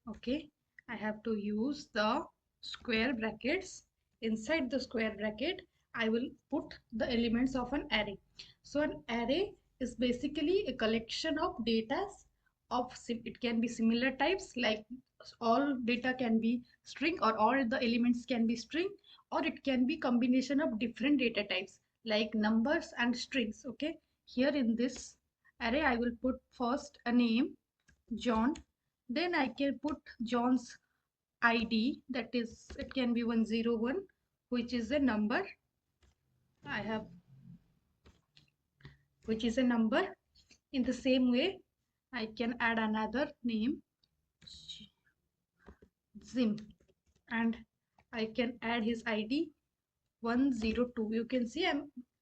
Okay, I have to use the square brackets. Inside the square bracket I will put the elements of an array. So an array is basically a collection of data of it can be similar types, like all data can be string or all the elements can be string, or it can be combination of different data types like numbers and strings. Okay, here in this array I will put first a name John, then I can put John's ID, that is it can be 101, which is a number. I have which is a number. In the same way I can add another name Zim, and I can add his ID 102. You can see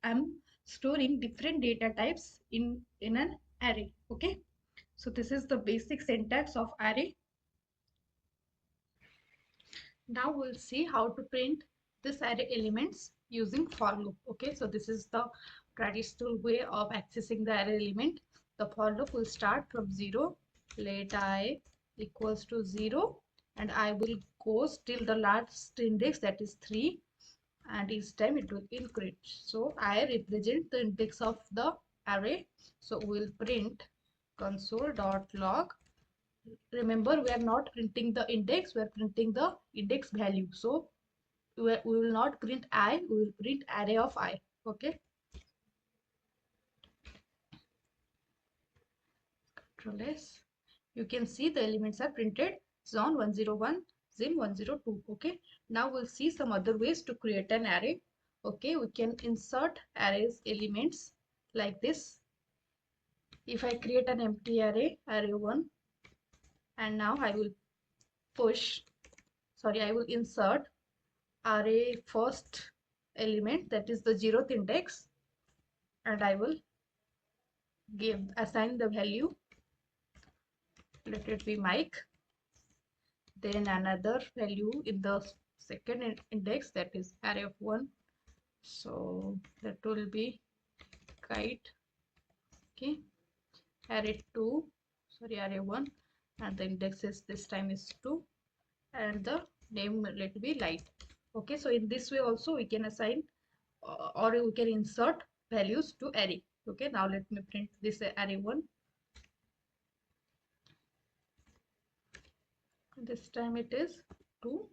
I'm storing different data types in an array. Okay, so this is the basic syntax of array. Now we'll see how to print this array elements using for loop. Okay, so this is the traditional way of accessing the array element. The for loop will start from 0, let I equals to 0, and I will go till the last index, that is 3, and each time it will increase. So I represent the index of the array. So we'll print console.log. Remember, we are not printing the index, we are printing the index value. So we will not print I, we will print array of I. Okay, Control S. You can see the elements are printed: Zone 101, Zim 102. Okay, now we'll see some other ways to create an array. Okay, we can insert arrays elements like this. If I create an empty array, array1, and now I will I will insert array first element, that is the 0th index, and I will assign the value, let it be Mike, then another value in the second index, that is array of 1, so that will be kite. Okay, array 2, array 1, and the index is this time is 2, and the name let be light. Okay, so in this way also we can assign or we can insert values to array. Okay, now let me print this array 1. This time it is 2,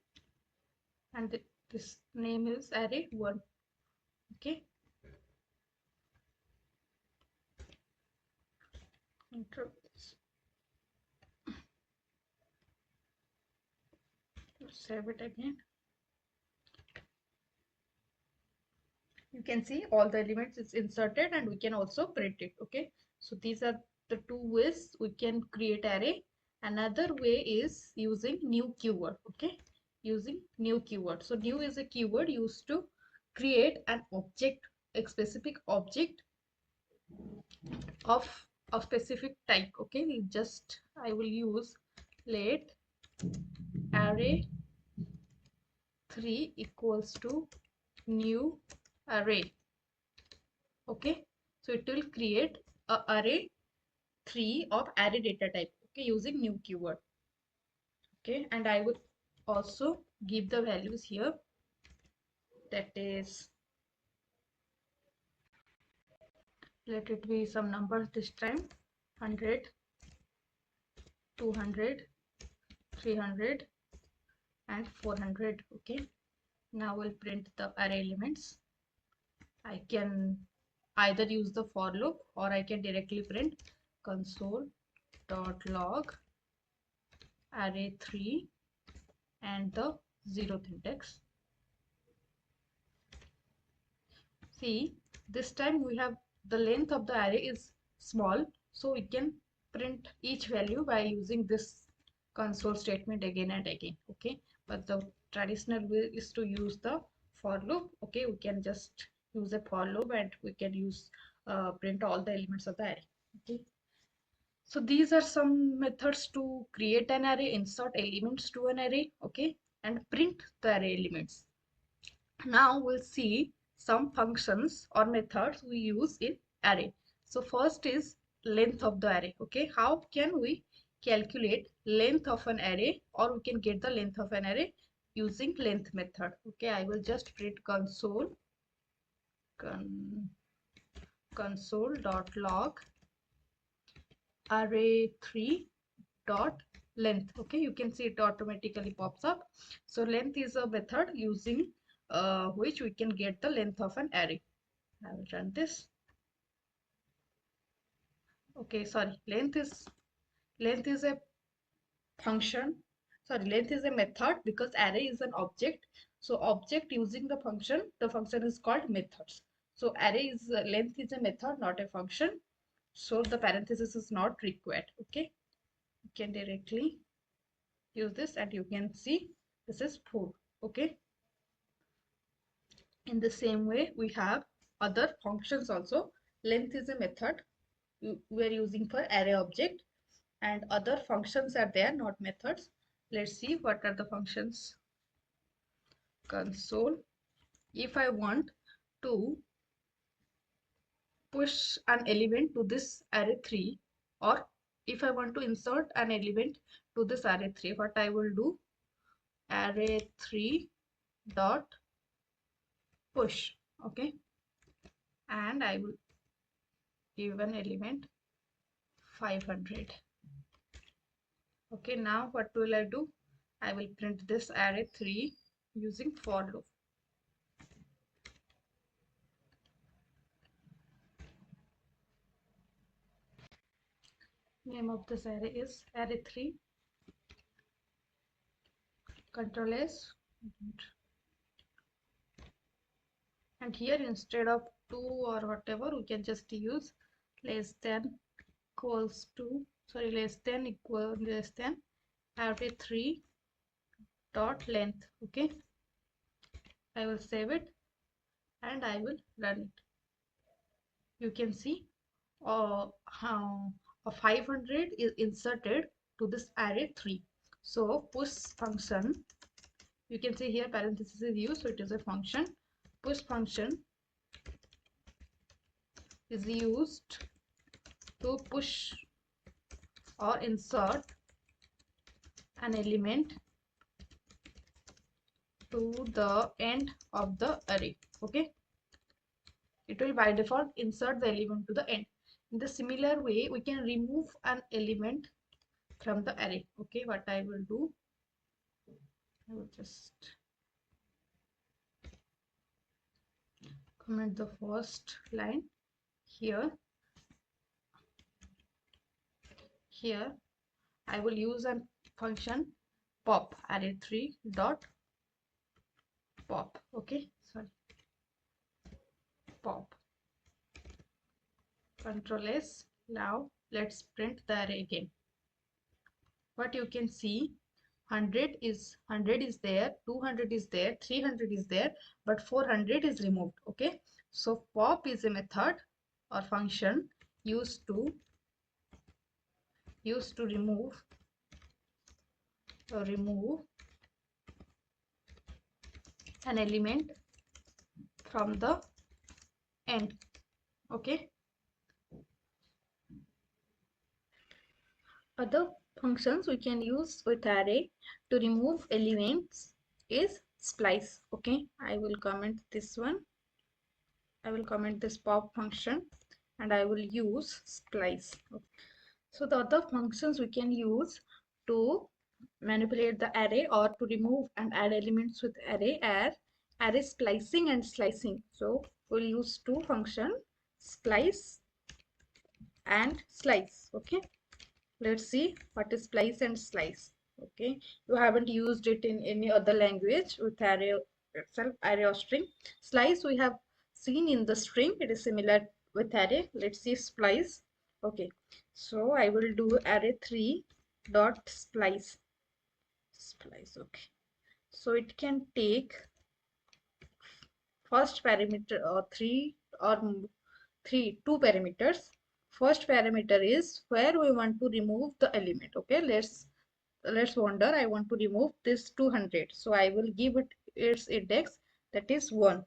and this name is array 1. Okay, save it again. You can see all the elements is inserted, and we can also print it. Okay, so these are the two ways we can create array. Another way is using new keyword. Okay, using new keyword. So new is a keyword used to create an object, a specific object of a specific type. Okay, just I will use let array 3 equals to new array. Okay, so it will create a array 3 of array data type. Okay, using new keyword. Okay, and I will also give the values here, that is let it be some numbers this time: 100, 200, 300, and 400. Okay, now we'll print the array elements. I can either use the for loop, or I can directly print console.log array 3 and the 0th index. See, this time we have the length of the array is small, so we can print each value by using this console statement again and again. Okay, but the traditional way is to use the for loop. Okay, we can just use a for loop, and we can use print all the elements of the array. Okay, so these are some methods to create an array, insert elements to an array. Okay, and print the array elements. Now we'll see some functions or methods we use in array. So first is length of the array. Okay, how can we calculate length of an array, or we can get the length of an array using length method. Okay, I will just print console.log array3 dot length. Okay, you can see it automatically pops up. So length is a method using which we can get the length of an array. I will run this. Okay, sorry, length is a function. Sorry, length is a method because array is an object. So object using the function is called methods. So array is length is a method, not a function. So the parenthesis is not required. Okay, you can directly use this and you can see this is 4. Okay, in the same way we have other functions also. Length is a method we are using for array object, and other functions are there, not methods. Let's see what are the functions. Console, if I want to push an element to this array 3, or if I want to insert an element to this array 3, what I will do, array3 dot push. Okay, and I will give an element 500. Okay, now what will I do? I will print this array3 using for loop. Name of this array is array3, control S, and here instead of 2 or whatever, we can just use less than equals to, sorry, less than array3 dot length. Okay, I will save it and I will run it. You can see how a 500 is inserted to this array3. So push function, you can see here parenthesis is used, so it is a function. Push function is used to push or insert an element to the end of the array. Okay, it will by default insert the element to the end. In the similar way, we can remove an element from the array. Okay, what I will do, I will just comment the first line here. Here I will use a function pop, array3 dot pop. Okay, sorry, pop, control S. Now let's print the array again. What you can see, 100 is there, 200 is there, 300 is there, but 400 is removed. Okay, so pop is a method or function used to remove an element from the end. Okay, other functions we can use with array to remove elements is splice. Okay, I will comment this one. I will comment this pop function and I will use splice. Okay. So the other functions we can use to manipulate the array or to remove and add elements with array are array splicing and slicing. So we'll use two functions, splice and slice. Okay, let's see what is splice and slice. Okay, you haven't used it in any other language with array itself, array or string. Slice we have seen in the string, it is similar with array. Let's see splice. Okay, so I will do array3 dot splice. Okay, so it can take first parameter or two parameters. First parameter is where we want to remove the element. Okay, let's wonder, I want to remove this 200, so I will give it its index that is 1.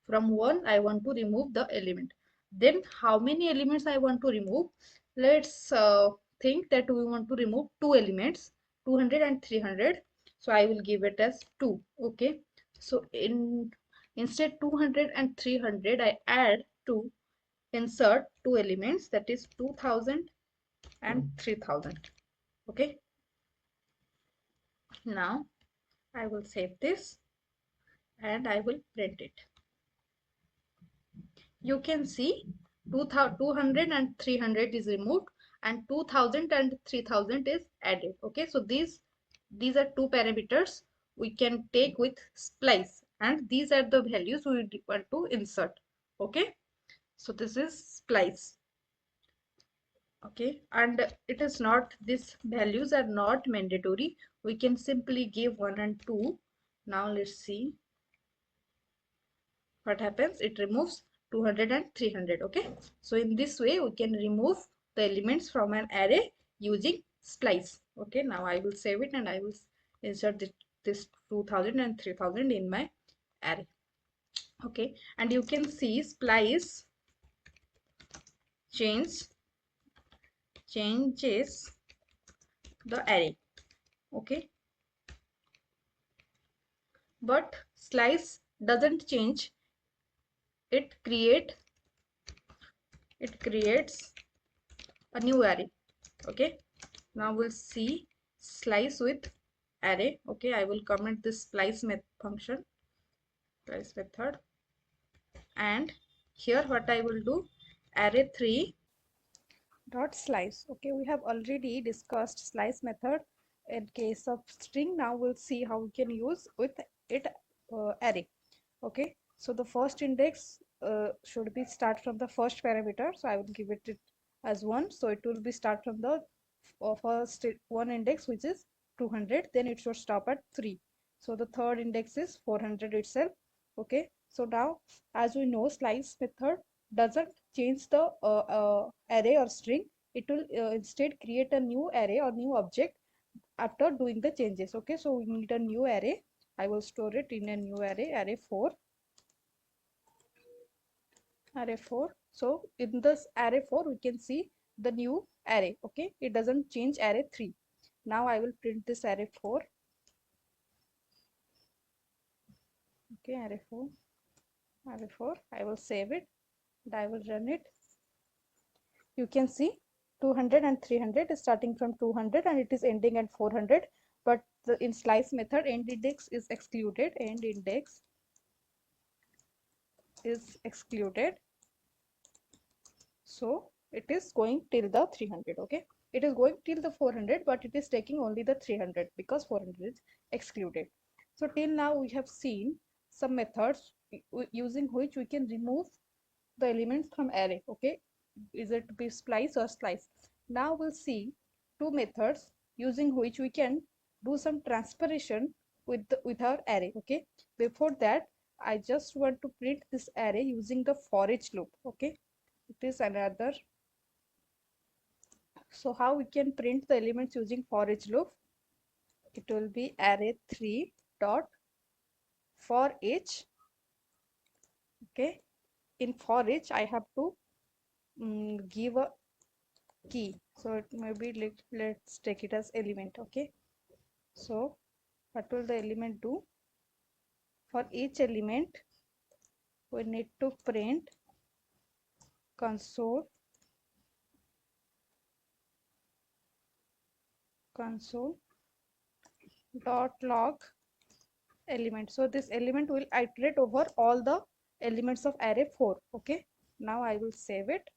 From 1 I want to remove the element. Then how many elements I want to remove? Let's think that we want to remove two elements, 200 and 300. So I will give it as 2. Okay, so instead 200 and 300 I add to insert two elements, that is 2000 and 3000. Okay, now I will save this and I will print it. You can see 200 and 300 is removed and 2000 and 3000 is added. Okay, so these are two parameters we can take with splice, and these are the values we want to insert. Okay, so this is splice. Okay, and it is not, these values are not mandatory. We can simply give 1 and 2. Now let's see what happens. It removes 200 and 300. Okay, so in this way we can remove the elements from an array using splice. Okay, now I will save it and I will insert this 2000 and 3000 in my array. Okay, and you can see splice changes the array. Okay, but slice doesn't change, it creates a new array. Okay, now we'll see slice with array. Okay, I will comment this splice function, splice method, and here what I will do, array3 dot slice. Okay, we have already discussed slice method in case of string. Now we'll see how we can use with it array. Okay, so the first index should be start from the first parameter, so I will give it as 1, so it will be start from the first one index, which is 200, then it should stop at 3. So the third index is 400 itself. Okay, so now as we know, slice method doesn't change the array or string. It will instead create a new array or new object after doing the changes. Okay, so we need a new array. I will store it in a new array, array4. So in this array4 we can see the new array. Okay, it doesn't change array3. Now I will print this array4. Okay, array4, I will save it and I will run it. You can see 200 and 300 is starting from 200 and it is ending at 400, but in slice method end index is excluded. So it is going till the 300. Okay, it is going till the 400, but it is taking only the 300 because 400 is excluded. So till now we have seen some methods using which we can remove the elements from array. Okay, is it to be splice or slice? Now we'll see two methods using which we can do some transformation with our array. Okay, before that I just want to print this array using the forEach loop. Okay, it is another. So how we can print the elements using forEach loop? It will be array3 dot forEach. Okay, in forEach I have to give a key, so it may be let's take it as element. Okay, so what will the element do? For each element we need to print console dot log element. So this element will iterate over all the elements of array4. Okay, now I will save it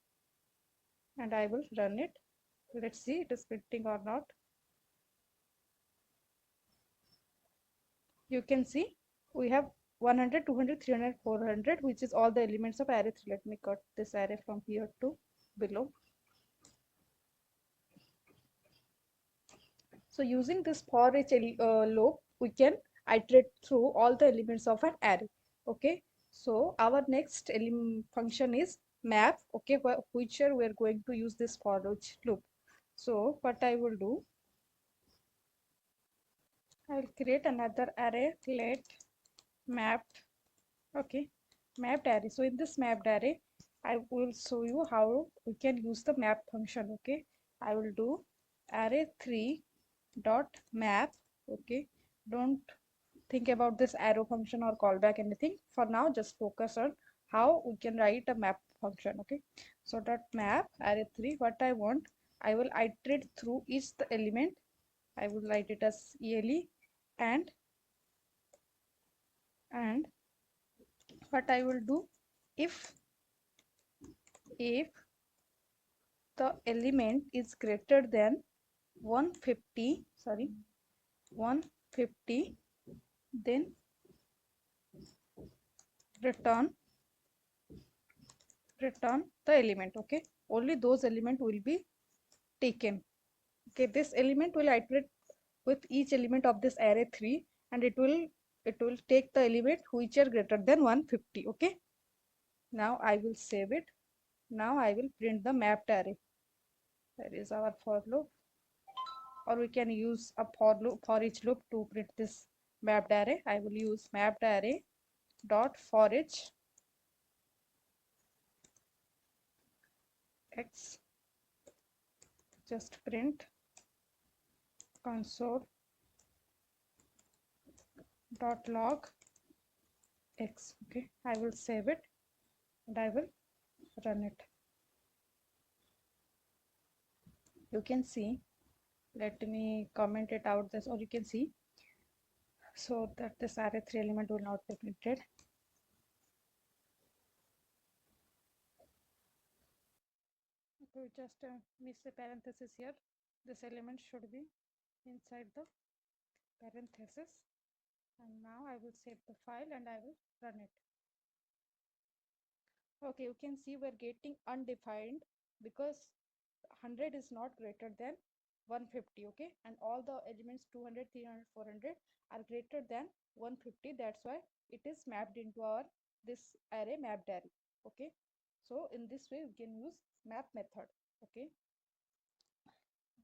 and I will run it. Let's see it is printing or not. You can see we have 100, 200, 300, 400, which is all the elements of array3. Let me cut this array from here to below. So using this forEach loop, we can iterate through all the elements of an array. Okay, so our next function is map. Okay, for which we are going to use this forEach loop. So what I will do, I will create another array, let map Okay, mapped array. So in this mapped array, I will show you how we can use the map function. Okay, I will do array3 dot map. Okay, don't think about this arrow function or callback anything. For now, just focus on how we can write a map function. Okay, so dot map array3. What I want, I will iterate through each the element. I will write it as ELE, and what I will do, if if the element is greater than 150, sorry, 150, then return the element. Okay, only those element will be taken. Okay, this element will iterate with each element of this array 3, and it will take the element which are greater than 150. Okay, now I will save it. Now I will print the mapped array. That is our for loop, or we can use a for each loop to print this mapped array. I will use mapped array dot forEach x, just print console dot log x. Okay, I will save it and I will run it. You can see, let me comment it out this, or you can see, so that this array 3 element will not be printed. Okay, just miss a parenthesis here. This element should be inside the parenthesis. And now I will save the file and I will run it. Okay, you can see we're getting undefined because 100 is not greater than 150. Okay, and all the elements 200, 300, 400 are greater than 150. That's why it is mapped into our this array mapped array. Okay, so in this way we can use map method. Okay,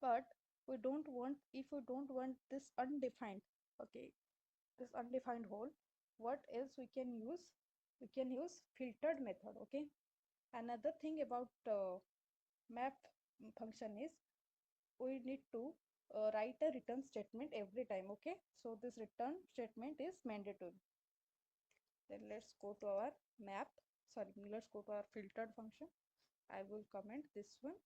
but we don't want, if we don't want this undefined, okay, this undefined whole, what else we can use? We can use filtered method. Okay, another thing about map function is we need to write a return statement every time. Okay, so this return statement is mandatory. Then let's go to our map, sorry, let's go to our filtered function. I will comment this one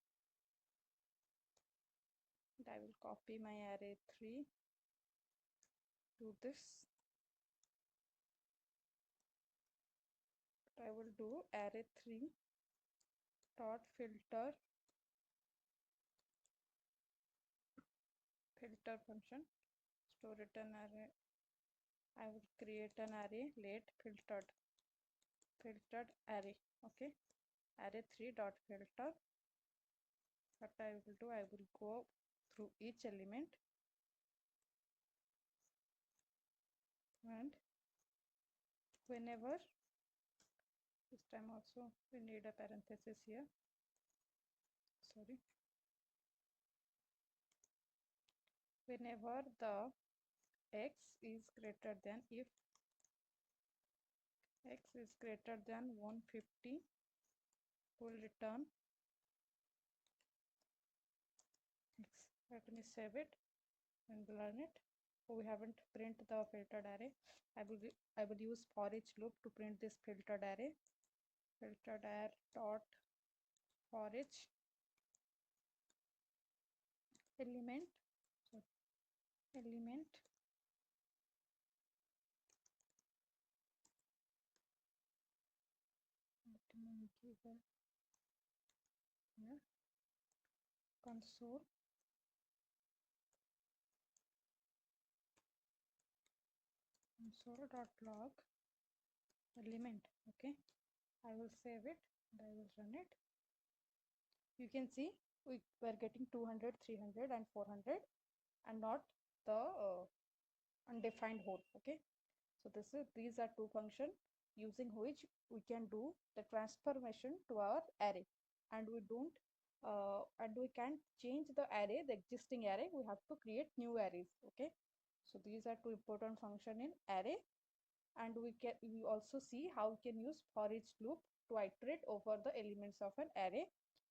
and I will copy my array 3 to this. I will do array 3 dot filter function. So return array, I will create an array late filtered array. Okay, array 3 dot filter. What I will do, I will go through each element, and whenever, this time also we need a parenthesis here, sorry, whenever the x is greater than, if x is greater than 150, will return x. Let me save it and learn it. So we haven't print the filtered array. I will use for each loop to print this filtered array. Filtered array dot for each element, so element here, console dot log element. Okay, I will save it and I will run it. You can see we were getting 200, 300 and 400 and not the undefined whole. Okay, so these are two functions using which we can do the transformation to our array, and we can't change the array, the existing array. We have to create new arrays. Okay, so these are two important functions in array. and we also see how we can use forEach loop to iterate over the elements of an array.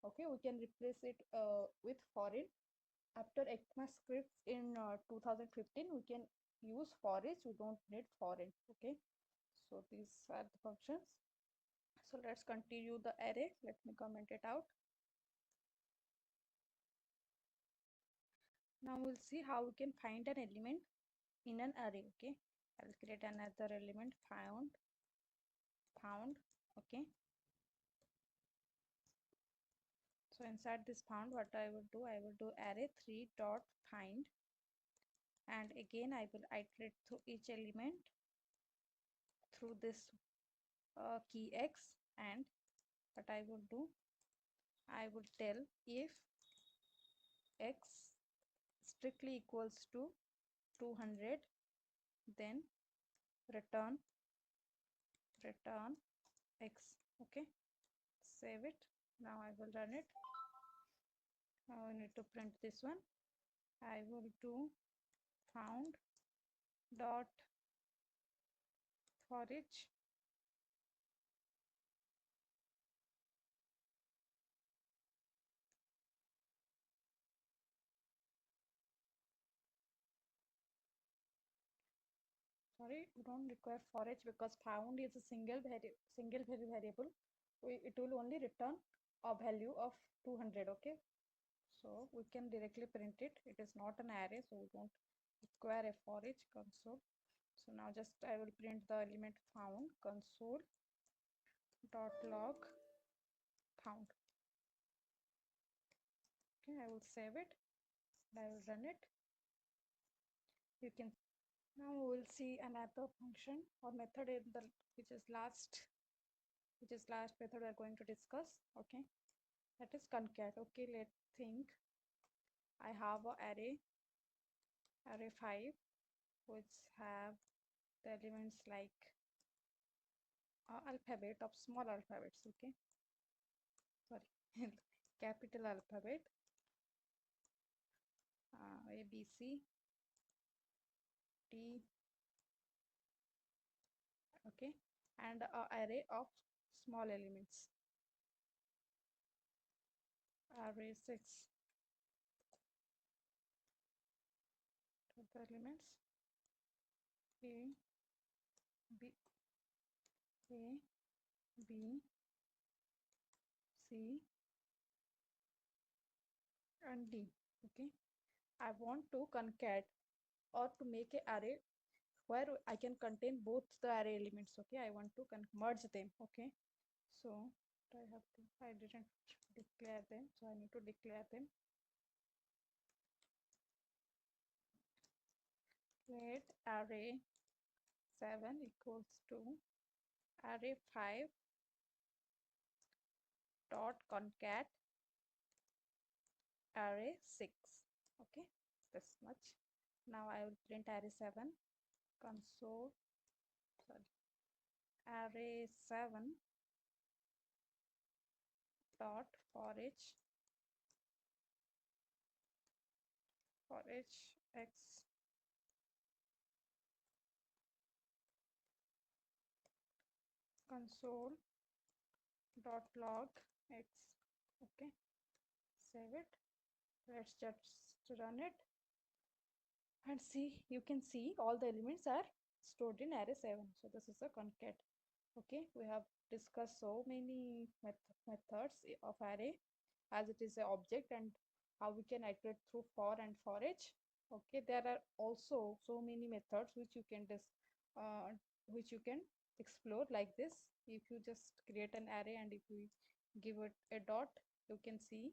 Okay, we can replace it with foreign. After ECMAScript in 2015, we can use forEach. We don't need foreign. Okay, so these are the functions. So let's continue the array. Let me comment it out. Now we'll see how we can find an element in an array. Okay, I'll create another element, found. Okay, so inside this found, what I will do array 3 dot find, and again I will iterate through each element through this key x, and what I will do, I will tell if x strictly equals to 200, then return x. Okay, save it. Now I will run it. Now I need to print this one. I will do found dot forEach sorry, we don't require forEach because found is a single variable. It will only return a value of 200. Okay, so we can directly print it. It is not an array, so we don't require a forEach console. So now just I will print the element found, console dot log found. Okay, I will save it. I will run it. You can now we will see another function or method in the which is last method we are going to discuss. Okay, that is concat. Okay, let's think I have a array 5 which have the elements like alphabet of small alphabets. Okay, sorry, capital alphabet A, B, C, D. Okay, and array of small elements, array 6 total elements A, B, C, and D. Okay, I want to concat or to make an array where I can contain both the array elements. Okay, I want to merge them. Okay, so I didn't declare them, so I need to declare them. Let array 7 equals to array 5 dot concat array 6. Okay, this much. Now I will print array 7 console, sorry, array 7 dot forEach x console dot log x. Okay, save it. Let's just run it and see. You can see all the elements are stored in array 7. So this is a concat. Okay, we have discussed so many methods of array as it is an object, and how we can iterate through for and forEach. Okay, there are also so many methods which you can explore like this. If you just create an array and if you give it a dot, you can see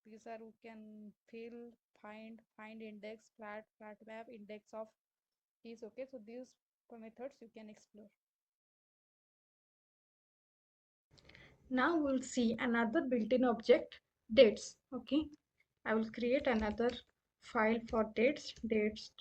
these are, you can fill, find index, flat map, index of keys. Okay, so these methods you can explore. Now we'll see another built-in object, dates. Okay, I will create another file for dates, date.js.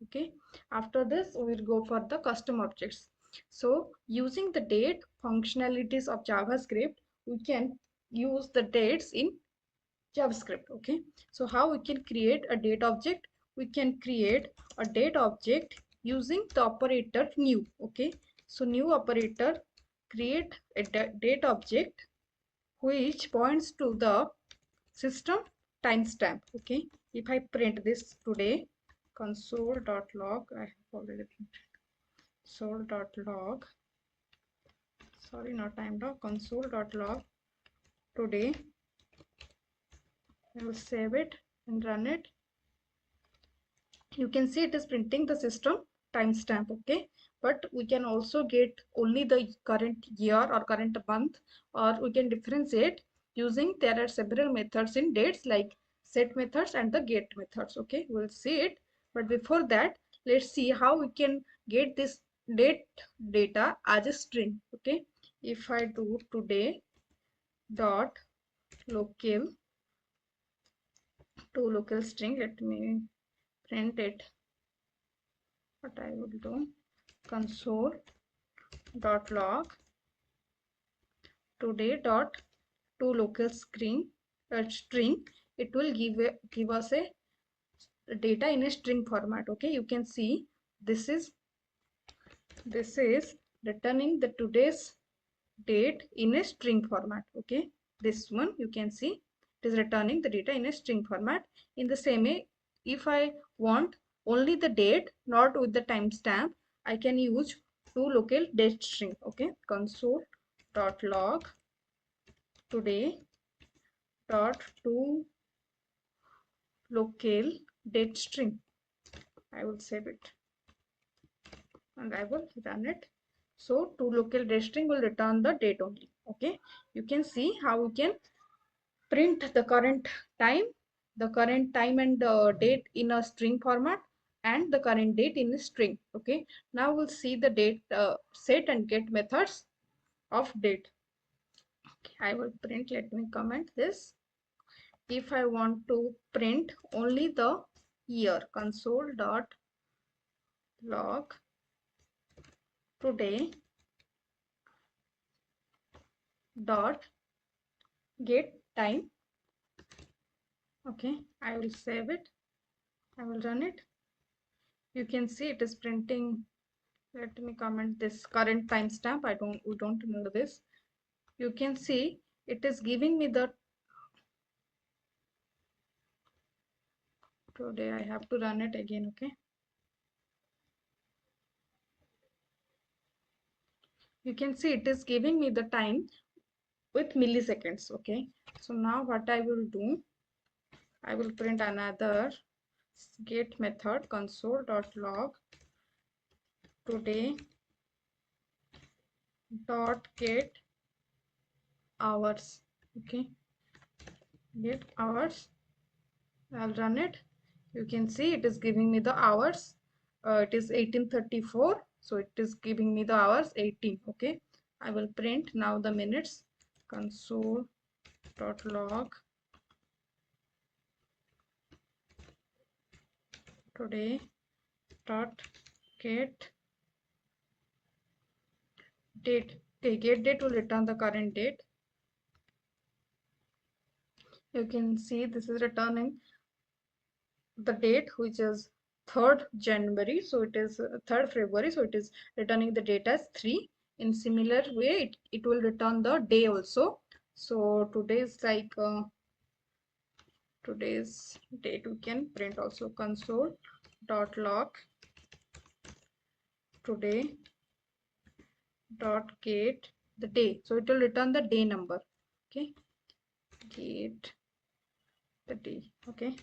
Okay, after this we will go for the custom objects. So using the date functionalities of JavaScript, we can use the dates in JavaScript. Okay, so how we can create a date object? We can create a date object using the operator new. Okay, so new operator create a date object which points to the system timestamp. Okay, if I print this today, console.log, I have already printed console.log, sorry, not time.log, console.log today. I will save it and run it. You can see it is printing the system timestamp. Okay, but we can also get only the current year or current month, or we can differentiate using, there are several methods in dates like set methods and the get methods. Okay, we'll see it, but before that let's see how we can get this date data as a string. Okay, if I do today dot local to local string, let me print it. What I will do, console dot log today dot to local string, it will give us a data in a string format. Okay, you can see this is returning the today's date in a string format. Okay, this one you can see it is returning the data in a string format. In the same way, if I want only the date, not with the timestamp, I can use to local date string. Okay, console dot log today dot to local date string. I will save it and I will run it. So to local date string will return the date only. Okay, you can see how we can print the current time and date in a string format and the current date in a string. Okay, now we'll see the date set and get methods of date. Okay, I will print, let me comment this. If I want to print only the year, console dot log today dot get time. Okay, I will save it, I will run it. You can see it is printing. Let me comment this current timestamp. We don't know this. You can see it is giving me the today. I have to run it again. Okay, you can see it is giving me the time with milliseconds. Okay, so now what I will do, I will print another get method, console dot log today dot get hours. Okay, get hours. I'll run it. You can see it is giving me the hours. It is 1834, so it is giving me the hours 18. Okay, I will print now the minutes, console dot log today dot get date. Okay, get date will return the current date. You can see this is returning the date, which is 3rd January, so it is 3rd February, so it is returning the date as 3. In similar way, it will return the day also. So today's like today's date we can print also, console dot log today dot get the day, so it will return the day number. Okay, get the day. Okay,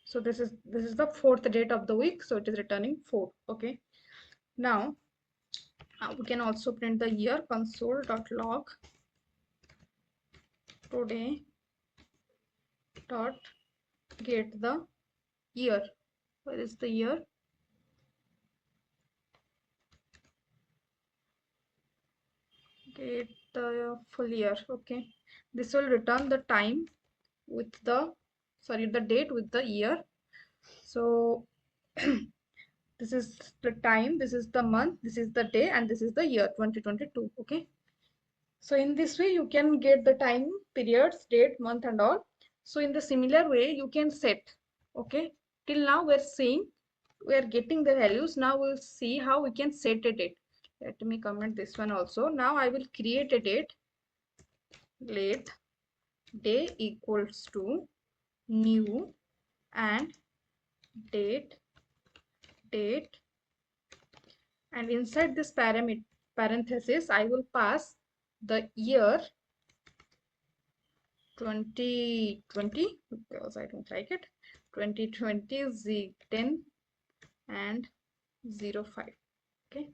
so this is the 4th date of the week, so it is returning 4. Okay, now we can also print the year, console dot log today dot get the year. Where is the year? Get the full year. Okay, this will return the time with the the date with the year. So this is the time, this is the month, this is the day, and this is the year 2022. Okay, So in this way you can get the time, periods, date, month and all. So in the similar way you can set. Okay, till now we're seeing we are getting the values. Now we'll see how we can set a date. Let me comment this one also. Now I will create a date. Let day equals to new and date, and inside this parenthesis I will pass the year 2020 because I don't like it. 2020 Z10 and 05. Okay,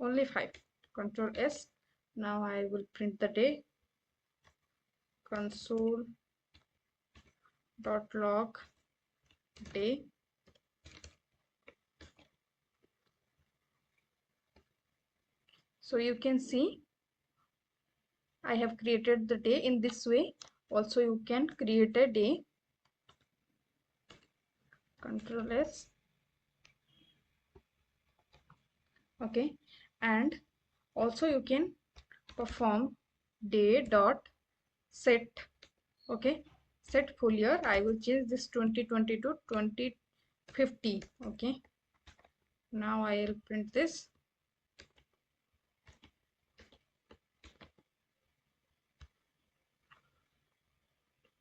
only 5. Control S. Now I will print the day. Console.log day. So you can see I have created the day in this way. Also you can create a day. Control S. Okay, and also you can perform day dot set. Okay, set full year. I will change this 2020 to 2050. Okay, now I will print this.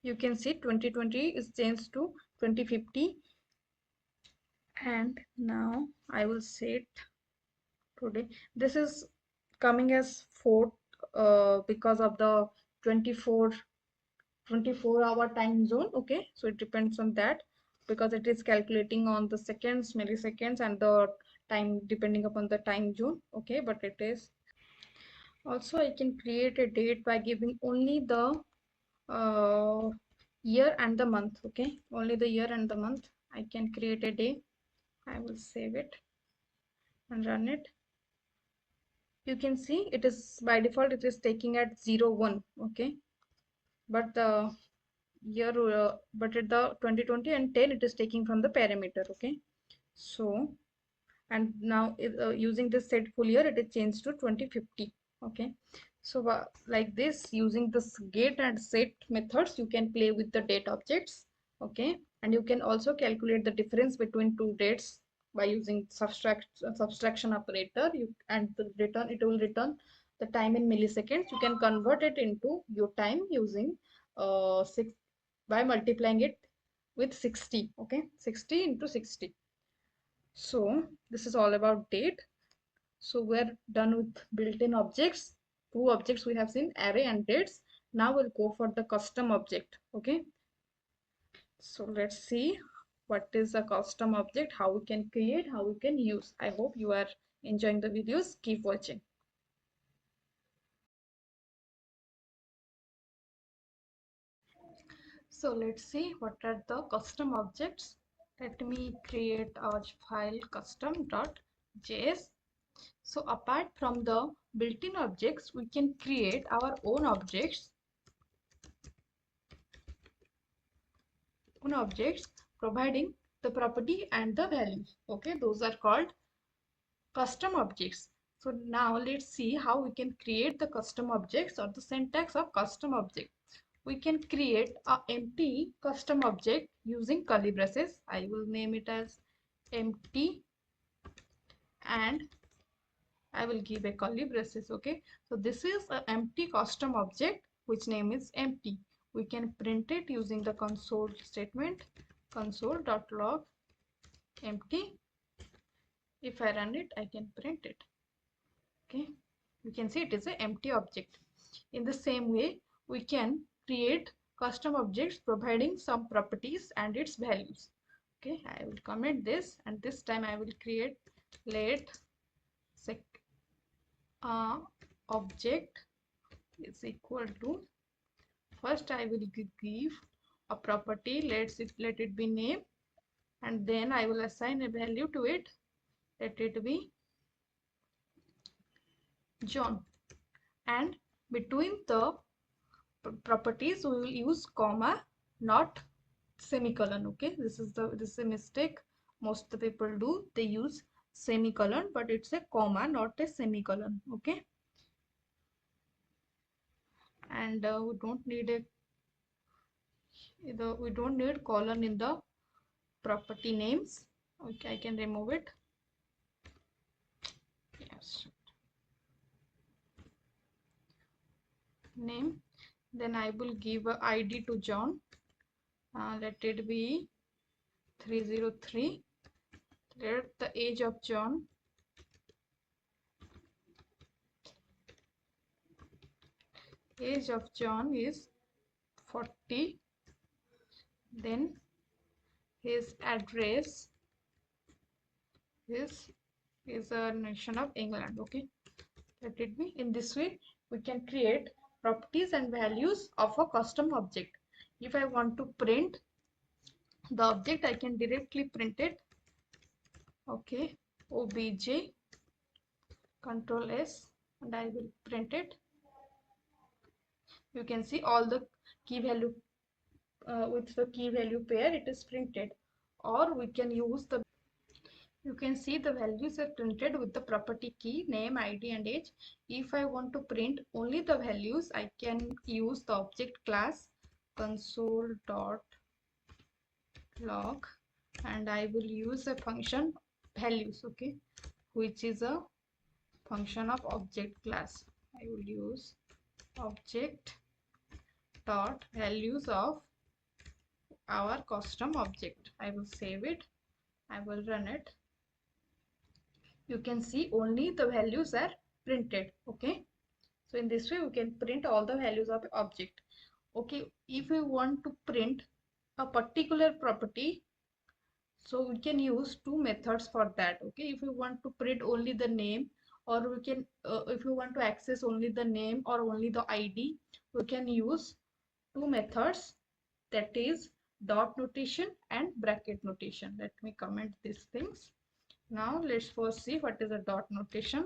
You can see 2020 is changed to 2050, and now I will set today. This is coming as 4 because of the 24-hour time zone. Okay, so it depends on that because it is calculating on the seconds, milliseconds and the time depending upon the time zone. Okay, but it is also I can create a date by giving only the year and the month. Okay, only the year and the month. I can create a day. I will save it and run it. You can see it is by default it is taking at 01. Okay, but the year but at the 2020 and 10 it is taking from the parameter. Okay, so and now using this set full year it is changed to 2050. Okay, so like this, using this get and set methods you can play with the date objects. Okay, and you can also calculate the difference between two dates by using subtraction operator. And the return, it will return the time in milliseconds. You can convert it into your time using 6 by multiplying it with 60. Okay, 60 into 60. So this is all about date. So we're done with built-in objects. Two objects we have seen, array and dates. Now we'll go for the custom object. Okay, so let's see what is a custom object, how we can create, how we can use. I hope you are enjoying the videos. Keep watching. So let's see what are the custom objects. Let me create a file custom.js. So apart from the built-in objects, we can create our own objects. Providing the property and the values. Okay, those are called custom objects. So now let's see how we can create the custom objects or the syntax of custom object. We can create a empty custom object using curly braces. I will name it as empty and I will give a curly braces. Okay, so this is an empty custom object which name is empty. We can print it using the console statement, console.log empty. If I run it, I can print it. Okay, you can see it is an empty object. In the same way, we can create custom objects providing some properties and its values. Okay, I will comment this, and this time I will create let sec object is equal to, first I will give a property, let it be name, and then I will assign a value to it. Let it be John, and between the properties we will use comma, not semicolon. Okay, this is a mistake most of the people do. They use semicolon, but it's a comma, not a semicolon. Okay, and we don't need colon in the property names. Okay, I can remove it. Yes, name. Then I will give a ID to John. Let it be 303. Let the age of John is 40. Then his address is a nation of England. Okay, let it be. In this way we can create properties and values of a custom object. If I want to print the object, I can directly print it. Okay, obj control S, and I will print it. You can see all the key value with the key value pair it is printed. Or we can use the, you can see the values are printed with the property key, name, ID and age. If I want to print only the values, I can use the object class console.log, and I will use a function values, okay, which is a function of object class. I will use object dot values of our custom object. I will save it. I will run it. You can see only the values are printed. Okay, so in this way we can print all the values of object. Okay, if we want to print a particular property, so we can use two methods for that. Okay, if we want to print only the name, or we can if we want to access only the name or only the ID, we can use two methods, that is dot notation and bracket notation. Let me comment these things. Now let's first see what is a dot notation.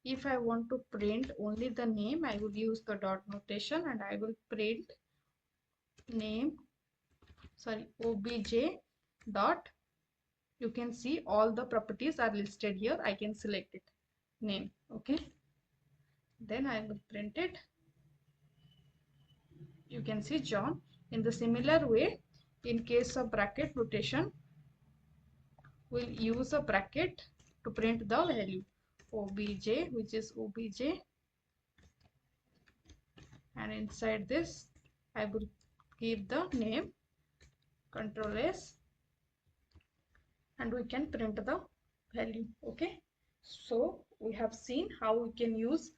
If I want to print only the name, I will use the dot notation, and I will print name, obj dot, you can see all the properties are listed here. I can select it, name. Okay, then I will print it. You can see John. In the similar way, in case of bracket notation, we'll use a bracket to print the value obj, which is obj, and inside this I will give the name, control S, and we can print the value. Okay, so we have seen how we can use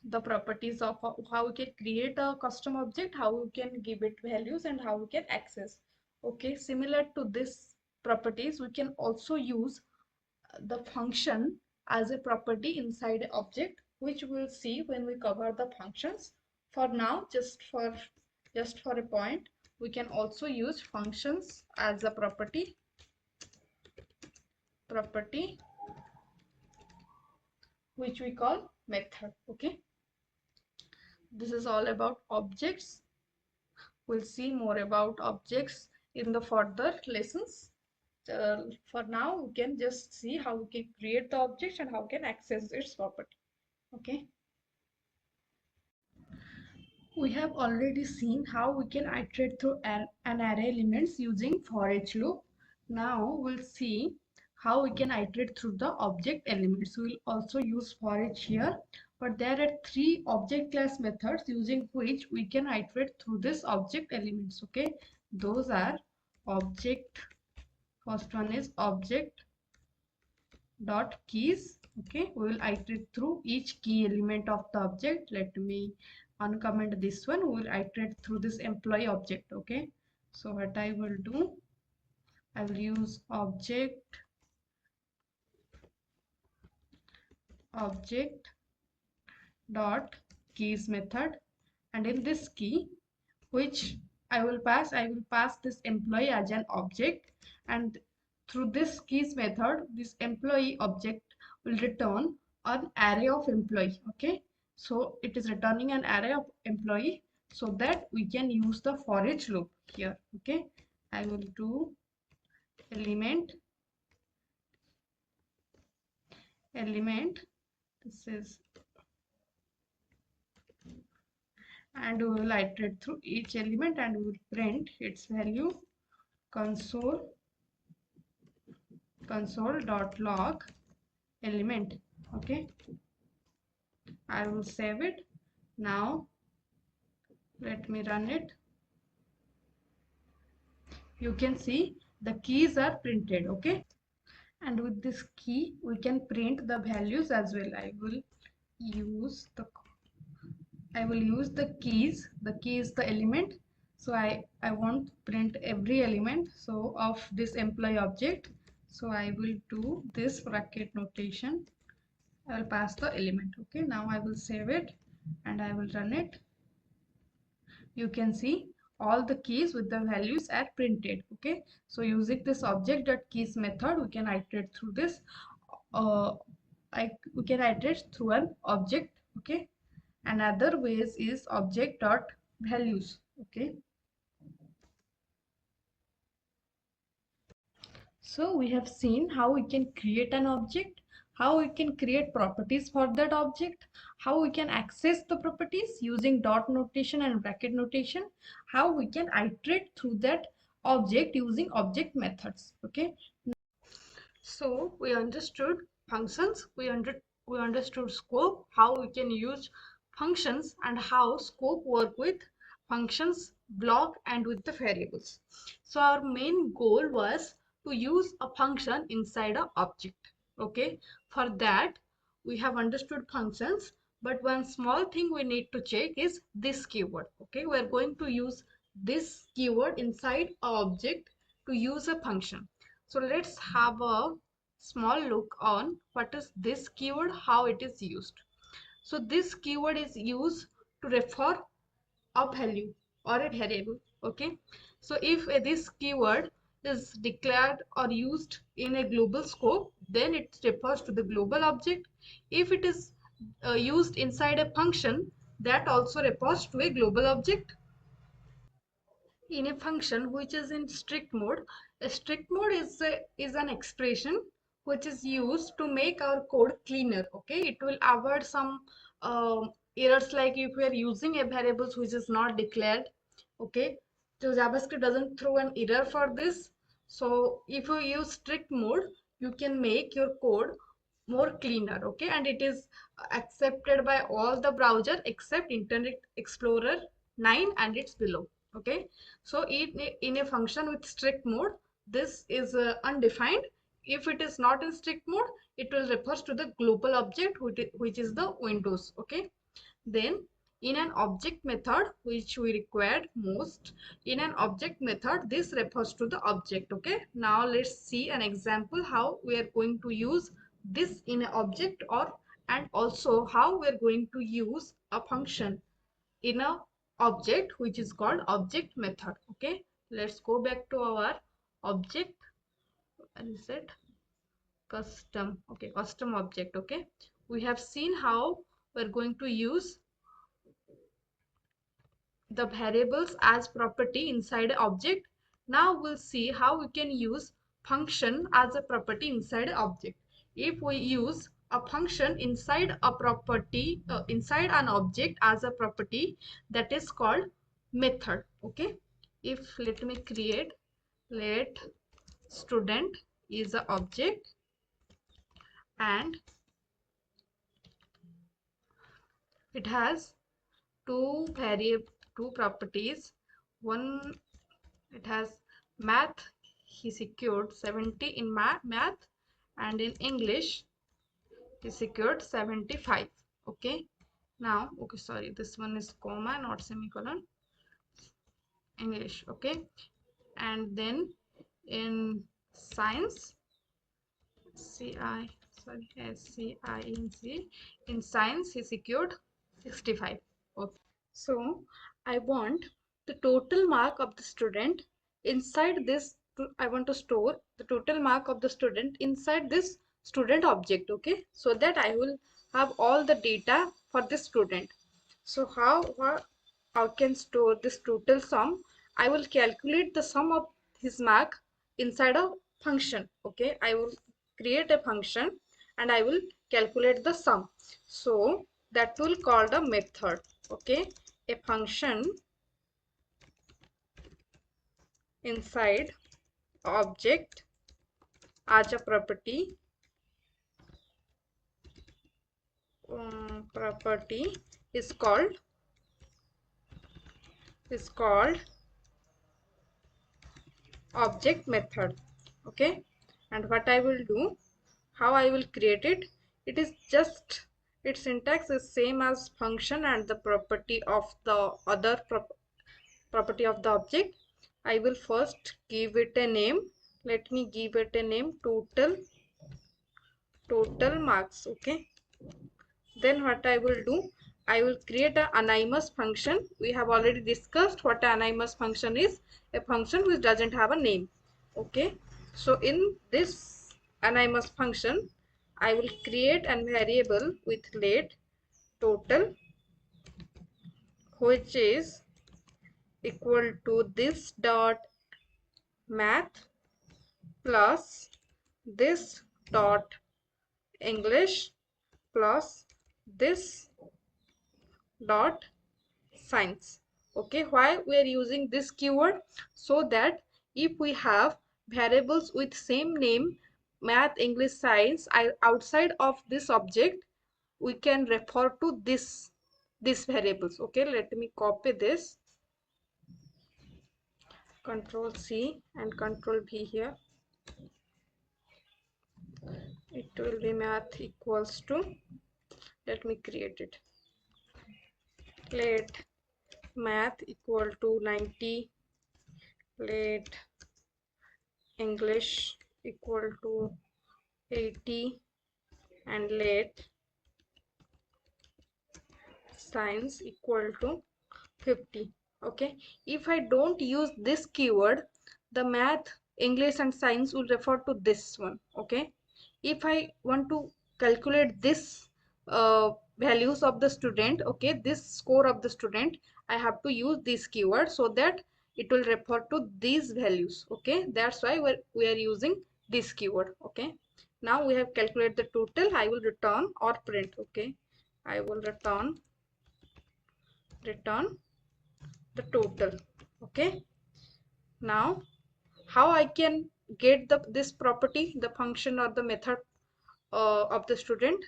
the properties of how we can create a custom object, how we can give it values, and how we can access. Okay, similar to this properties, we can also use the function as a property inside an object, which we'll see when we cover the functions. For now, just for a point, we can also use functions as a property which we call method. Okay, this is all about objects. We'll see more about objects in the further lessons. For now, we can just see how we can create the object and how we can access its property. Okay, we have already seen how we can iterate through an array elements using forEach loop. Now we'll see how we can iterate through the object elements. We'll also use forEach here, but there are three object class methods using which we can iterate through this object elements. Okay, those are object, first one is object dot keys. Okay, we will iterate through each key element of the object. Let me uncomment this one. We will iterate through this employee object. Okay, so what I will do, I will use object dot keys method, and in this key which I will pass this employee as an object, and through this keys method this employee object will return an array of employee. Okay, so it is returning an array of employee, so that we can use the forEach loop here. Okay, I will do element, this is and we will iterate through each element and we will print its value console.log element. Okay, I will save it. Now let me run it. You can see the keys are printed. Okay, and with this key we can print the values as well. Use the keys. The key is the element, so I want to print every element so of this employee object. So I will do this bracket notation. I will pass the element. Okay, now I will save it and I will run it. You can see all the keys with the values are printed. Okay, so using this object.keys method we can iterate through this we can iterate through an object. Okay, another ways is object.values. Okay, so we have seen how we can create an object, how we can create properties for that object, how we can access the properties using dot notation and bracket notation, how we can iterate through that object using object methods. Okay, so we understood functions, we understood scope, how we can use functions and how scope work with functions, block and with the variables. So our main goal was to use a function inside an object. Okay, for that we have understood functions, but one small thing we need to check is this keyword. Okay, we are going to use this keyword inside an object to use a function. So let's have a small look on what is this keyword, how it is used. So this keyword is used to refer a value or a variable. Okay, so if this keyword is declared or used in a global scope, then it refers to the global object. If it is used inside a function, that also refers to a global object. In a function which is in strict mode, a strict mode is an expression which is used to make our code cleaner. Okay, it will avoid some errors, like if we are using a variables which is not declared. Okay, so JavaScript doesn't throw an error for this. So if you use strict mode, you can make your code more cleaner. Okay, and it is accepted by all the browser except Internet Explorer 9 and its below. Okay, so in a function with strict mode, this is undefined. If it is not in strict mode, it will refers to the global object which is the Windows. Okay, then in an object method which we required most, in an object method this refers to the object. Okay, now let's see an example how we are going to use this in an object, or and also how we are going to use a function in a object which is called object method. Okay, let's go back to our object and set custom. Okay, custom object. Okay, we have seen how we're going to use the variables as property inside an object. Now we'll see how we can use function as a property inside an object. If we use a function inside a property, inside an object as a property, that is called method. Okay, if let me create, let student is a object and it has two properties. One, it has math, he secured 70 in math, and in English he secured 75. Okay, now, okay, sorry, this one is comma not semicolon, English. Okay, and then in science, SCINC, in science he secured 65. Okay, so I want the total mark of the student inside this. I want to store the total mark of the student inside this student object. Okay, so that I will have all the data for this student. So how can store this total sum? I will calculate the sum of his mark inside a function. Okay, I will create a function and I will calculate the sum. So that will call the method. Okay, a function inside object as a property property is called object method. Okay, and what I will do, how I will create it, it is just its syntax is same as function and the property of the other property of the object. I will first give it a name. Let me give it a name total marks. Okay, then what I will do, I will create an Anymous function. We have already discussed what an Anymous function is, a function which doesn't have a name. Okay, so in this Anymous function, I will create a variable with let total, which is equal to this dot math plus this dot English plus this dot science. Okay, why we are using this keyword? So that if we have variables with same name, math, English, science, outside of this object, we can refer to these variables. Okay, let me copy this, control C and control V here. It will be math equals to, let me create it, let math equal to 90, let English equal to 80, and let science equal to 50. Okay, if I don't use this keyword, the math, English and science will refer to this one. Okay, if I want to calculate this values of the student, okay, this score of the student, I have to use this keyword so that it will refer to these values. Okay, that's why we are using this keyword. Okay, now we have calculated the total. I will return or print. Okay, I will return the total. Okay, now how I can get this property, the function or the method of the student?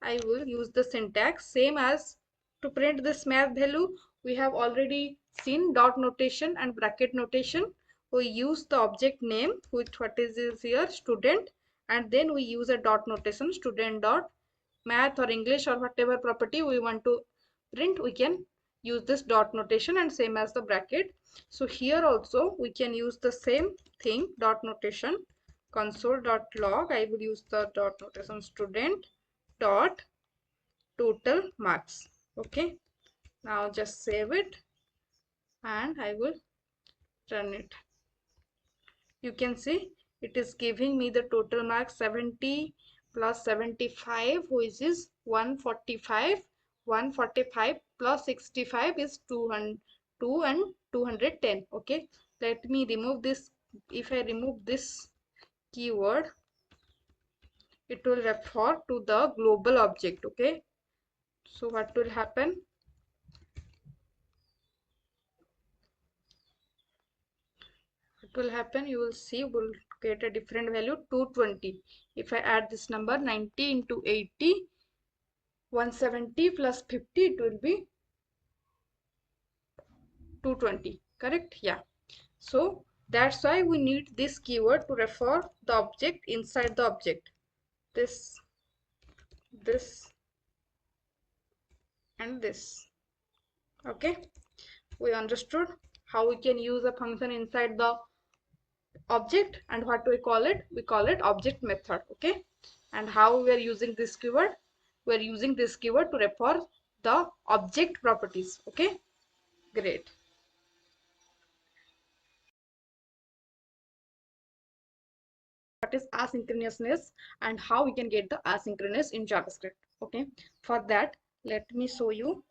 I will use the syntax same as to print this math value. We have already seen dot notation and bracket notation. We use the object name, which what is here, student, and then we use a dot notation, student dot math or English or whatever property we want to print, we can use this dot notation and same as the bracket. So here also we can use the same thing, dot notation, console.log. I will use the dot notation student dot total marks. Okay, now just save it and I will run it. You can see it is giving me the total marks 70 plus 75, which is 145. 145 plus 65 is 202 and 210. Okay, let me remove this. If I remove this keyword, it will refer to the global object. Okay, so what will happen? What will happen? You will see we'll get a different value, 220. If I add this number 90 into 80, 170 plus 50, it will be 220. Correct? Yeah. So that's why we need this keyword to refer the object inside the object. This and this. Okay, we understood how we can use a function inside the object, and what we call it, we call it object method. Okay, and how we are using this keyword, we are using this keyword to refer the object properties. Okay, great. What is asynchronousness and how we can get the asynchronous in JavaScript. Okay, for that let me show you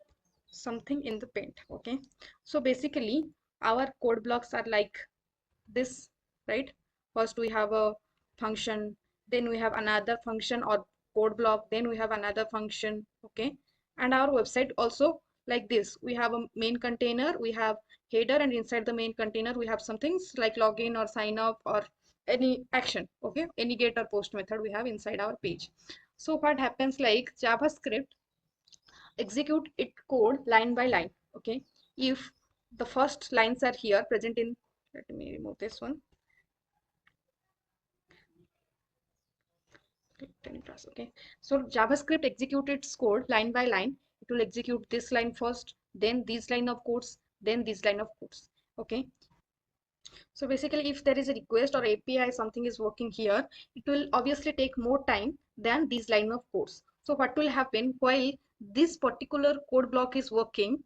something in the paint. Okay, so basically our code blocks are like this, right? First we have a function, then we have another function or code block, then we have another function. Okay, and our website also like this. We have a main container, we have header, and inside the main container we have some things like login or sign up or any action. Okay, any get or post method we have inside our page. So what happens, like JavaScript execute it code line by line. Okay, if the first lines are here present in, let me remove this one. Okay, so JavaScript execute its code line by line. It will execute this line first, then this line of codes, then this line of codes. Okay, so basically if there is a request or API something is working here, it will obviously take more time than this line of codes. So what will happen, while this particular code block is working,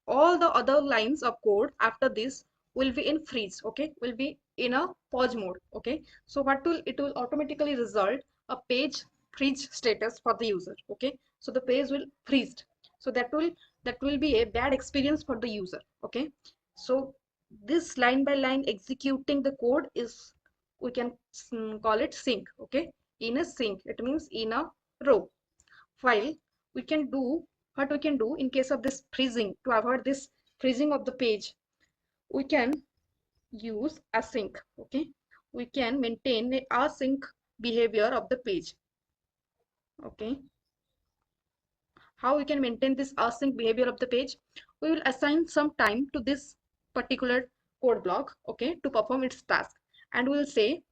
all the other lines of code after this will be in freeze. Okay, will be in a pause mode. Okay, so what will it will automatically result a page freeze status for the user. Okay, so the page will freeze. So that will be a bad experience for the user. Okay, so this line by line executing the code is, we can call it sync. Okay, in a sync, it means in a row. While we can do, what we can do in case of this freezing, to avoid this freezing of the page, we can use async. Okay, we can maintain a async behavior of the page. Okay, how we can maintain this async behavior of the page, we will assign some time to this particular code block. Okay, to perform its task, and we will say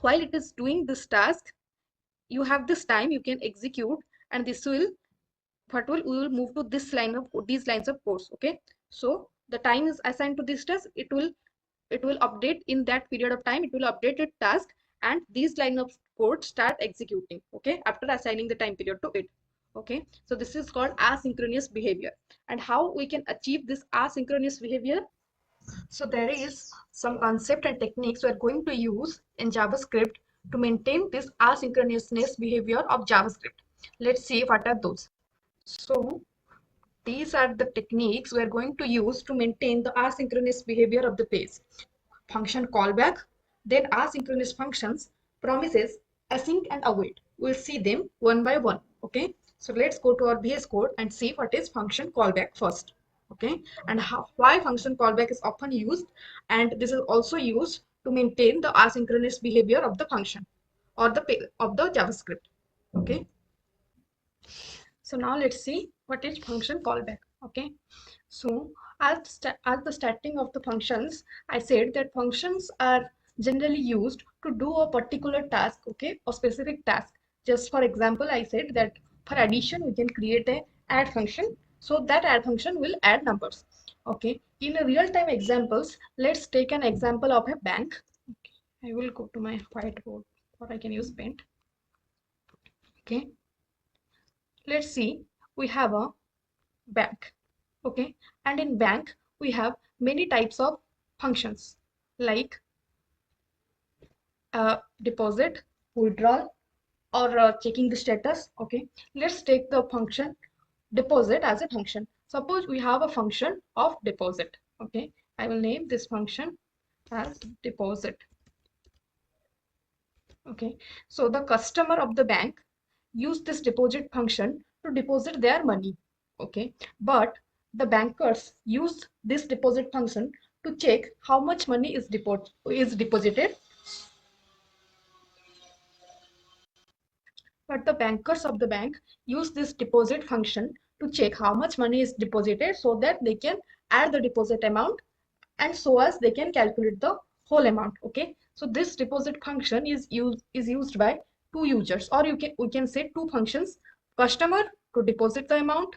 while it is doing this task, you have this time you can execute, and this will, what will, we will move to this line of these lines of codes. Okay, so the time is assigned to this task, it will update in that period of time, it will update its task, and these line of code start executing. Okay, after assigning the time period to it. Okay, so this is called asynchronous behavior. And how we can achieve this asynchronous behavior, so there is some concept and techniques we are going to use in JavaScript to maintain this asynchronousness behavior of JavaScript. Let's see what are those. So these are the techniques we are going to use to maintain the asynchronous behavior of the page. Function callback, then asynchronous functions, promises, async and await. We'll see them one by one. Okay, so let's go to our VS Code and see what is function callback first. Okay, and why function callback is often used, and this is also used to maintain the asynchronous behavior of the function or the JavaScript. Okay, so now let's see what is function callback. Okay, so at the starting of the functions, I said that functions are generally used to do a particular task. Okay, a specific task. Just for example, I said that for addition we can create a add function, so that add function will add numbers. Okay, in a real-time examples, let's take an example of a bank. Okay, I will go to my whiteboard, or I can use Paint. Okay, let's see, we have a bank. Okay, and in bank we have many types of functions like deposit, withdrawal, or checking the status. Okay, let's take the function deposit as a function. Suppose we have a function of deposit. Okay, I will name this function as deposit. Okay, so the customer of the bank use this deposit function to deposit their money. Okay, but the bankers use this deposit function to check how much money is deposited. But the bankers of the bank use this deposit function to check how much money is deposited, so that they can add the deposit amount, and so as they can calculate the whole amount. Okay, so this deposit function is used by two users, or we can say two functions: customer to deposit the amount,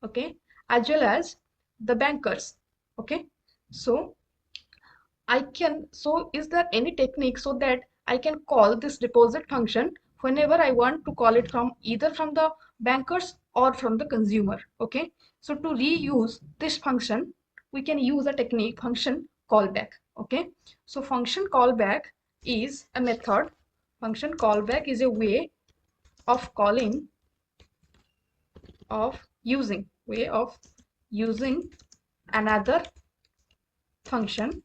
okay, as well as the bankers. Okay, so is there any technique so that I can call this deposit function whenever I want to call it, from either from the bankers or from the consumer? Okay, so to reuse this function, we can use a technique, function callback. Okay, so function callback is a method. Function callback is a way of calling, of using another function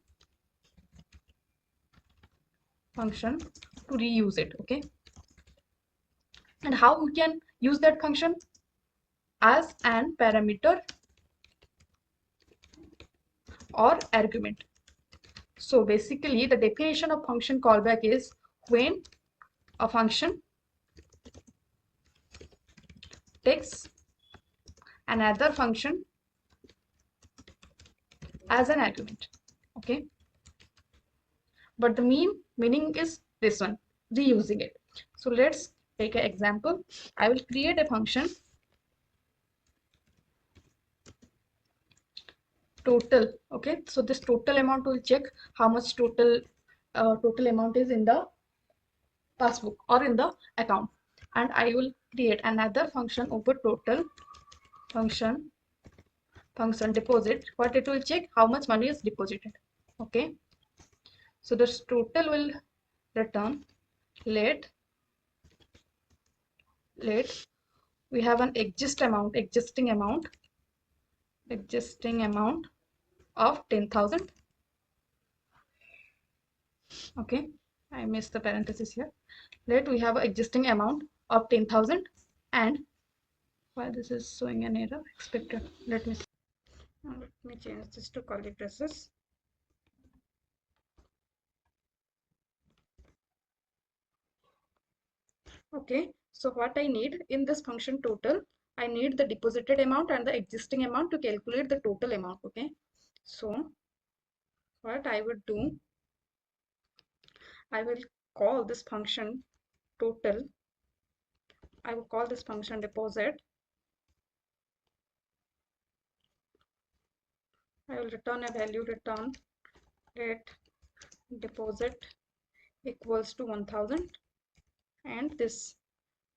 to reuse it. Okay, and how we can use that function? as an parameter or argument. So basically the definition of function callback is when a function takes another function as an argument. Okay, but the meaning is this one, reusing it. So let's take an example. I will create a function total. Okay, so this total amount will check how much total amount is in the passbook or in the account, and I will create another function over total function deposit. What it will check, how much money is deposited. Okay, so this total will return let we have an existing amount of 10,000. Okay, I missed the parenthesis here. Let we have an existing amount of 10,000, and why this is showing an error expected. Let me change this to curly braces. Okay, so what I need in this function total, I need the deposited amount and the existing amount to calculate the total amount. Okay, so what I would do, I will call this function total. I will call this function deposit. I will return a value, return let deposit equals to 1000, and this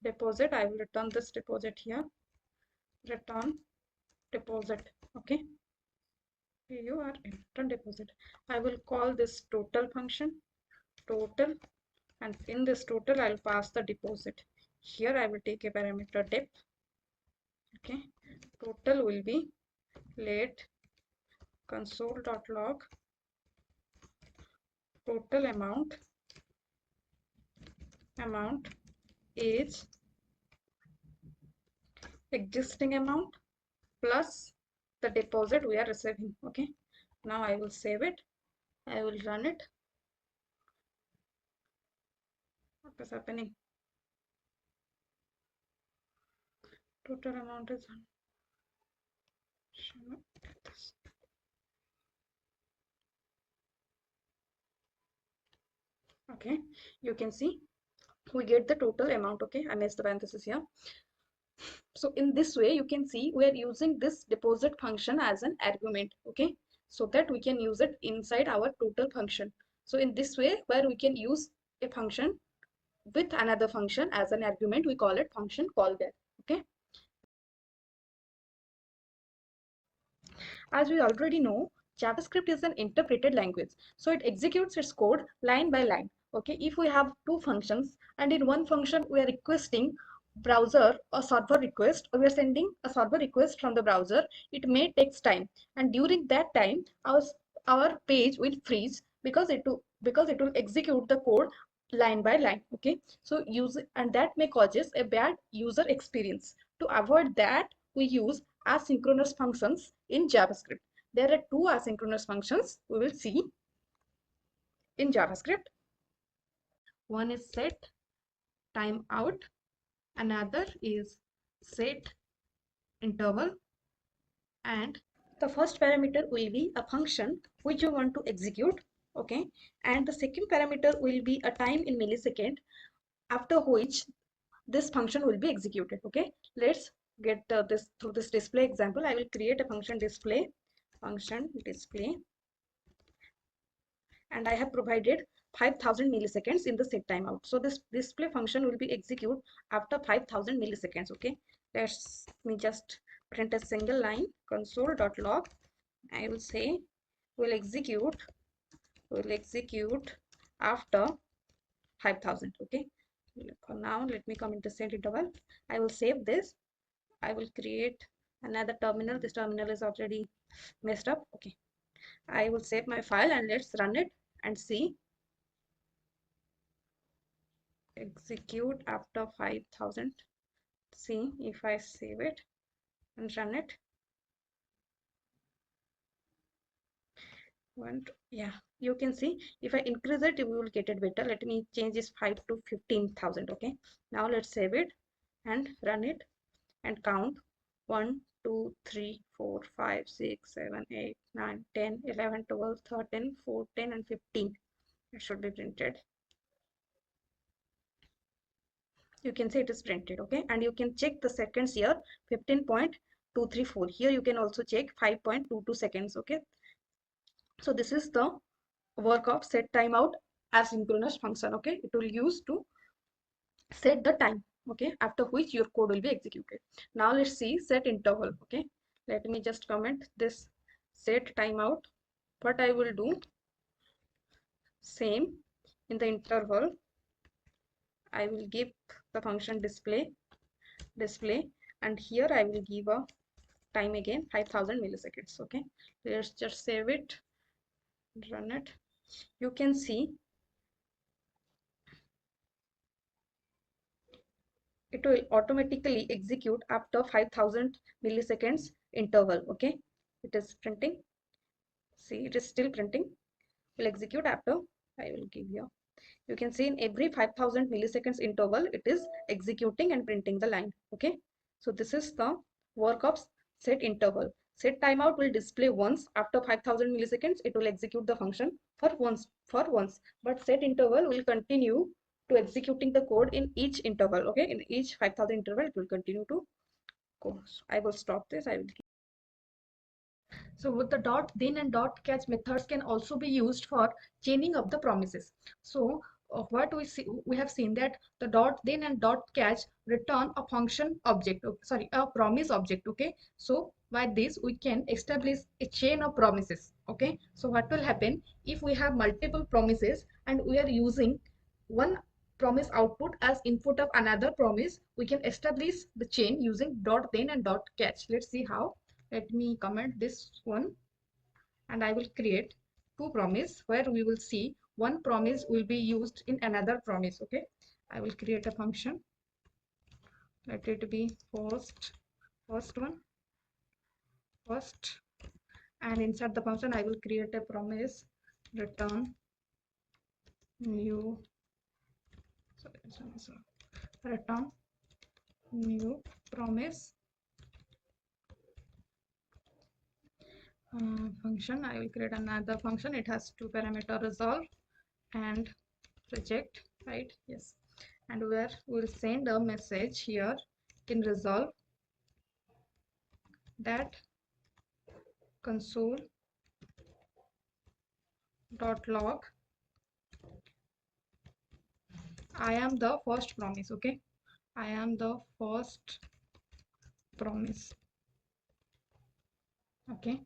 deposit, I will return this deposit here, return deposit. Okay, here you are, return deposit. I will call this total function total, and in this total I will pass the deposit. Here I will take a parameter dep. Okay, total will be let console.log total amount is existing amount plus the deposit we are receiving. Okay, now I will save it, I will run it. What is happening? Total amount is okay, you can see we get the total amount. Okay, I missed the parenthesis here. So in this way you can see we are using this deposit function as an argument. Okay, so that we can use it inside our total function. So in this way, where we can use a function with another function as an argument, we call it function callback. Okay, as we already know, JavaScript is an interpreted language, so it executes its code line by line. Okay, if we have two functions and in one function we are requesting browser or server request, or we are sending a server request from the browser, it may take time, and during that time our page will freeze because it will execute the code line by line. Okay, so and that may causes a bad user experience. To avoid that, we use asynchronous functions in JavaScript. There are two asynchronous functions we will see in JavaScript. One is set timeout, another is set interval, and the first parameter will be a function which you want to execute. Okay, and the second parameter will be a time in millisecond after which this function will be executed. Okay, let's get this through this display example. I will create a function display, and I have provided 5000 milliseconds in the set timeout. So this display function will be executed after 5000 milliseconds. Okay, let me just print a single line, console.log. I will say will execute after 5000. Okay, for now let me come into set interval. I will save this. I will create another terminal. This terminal is already messed up. Okay, I will save my file and let's run it and see. Execute after 5000. See if I save it. and run it. Yeah, you can see if I increase it, you will get it better. Let me change this 5 to 15,000. Okay, now let's save it and run it and count 1, 2, 3, 4, 5, 6, 7, 8, 9, 10, 11, 12, 13, 14, and 15. It should be printed. You can see it is printed. Okay, and you can check the seconds here, 15.234. Here you can also check 5.22 seconds. Okay, so this is the work of set timeout asynchronous function. Okay, it will use to set the time, okay, after which your code will be executed. Now let's see set interval. Okay, let me just comment this set timeout. What I will do, same in the interval, I will give the function display, and here I will give a time again 5000 milliseconds. Okay, let's just save it, run it. You can see it will automatically execute after 5000 milliseconds interval. Okay, it is printing. See, it is still printing. Will execute after, I will give you can see in every 5000 milliseconds interval it is executing and printing the line. Okay, so this is the work of set interval. Set timeout will display once after 5000 milliseconds. It will execute the function for once, but set interval will continue to executing the code in each interval. Okay, in each 5000 interval it will continue to go. So I will stop this. I will. So with the dot then and dot catch methods can also be used for chaining of the promises. So what we have seen that the dot then and dot catch return a function object, sorry, a promise object. Okay, so by this we can establish a chain of promises. Okay, so what will happen if we have multiple promises and we are using one promise output as input of another promise, we can establish the chain using dot then and dot catch. Let's see how. Let me comment this one and I will create two promise where we will see one promise will be used in another promise. Okay, I will create a function. Let it be first one, first, and inside the function I will create a promise return new, return new promise function. I will create another function. It has two parameter, resolve and reject, right? Yes, and where we'll send a message here in resolve that console.log I am the first promise. Okay, I am the first promise. Okay,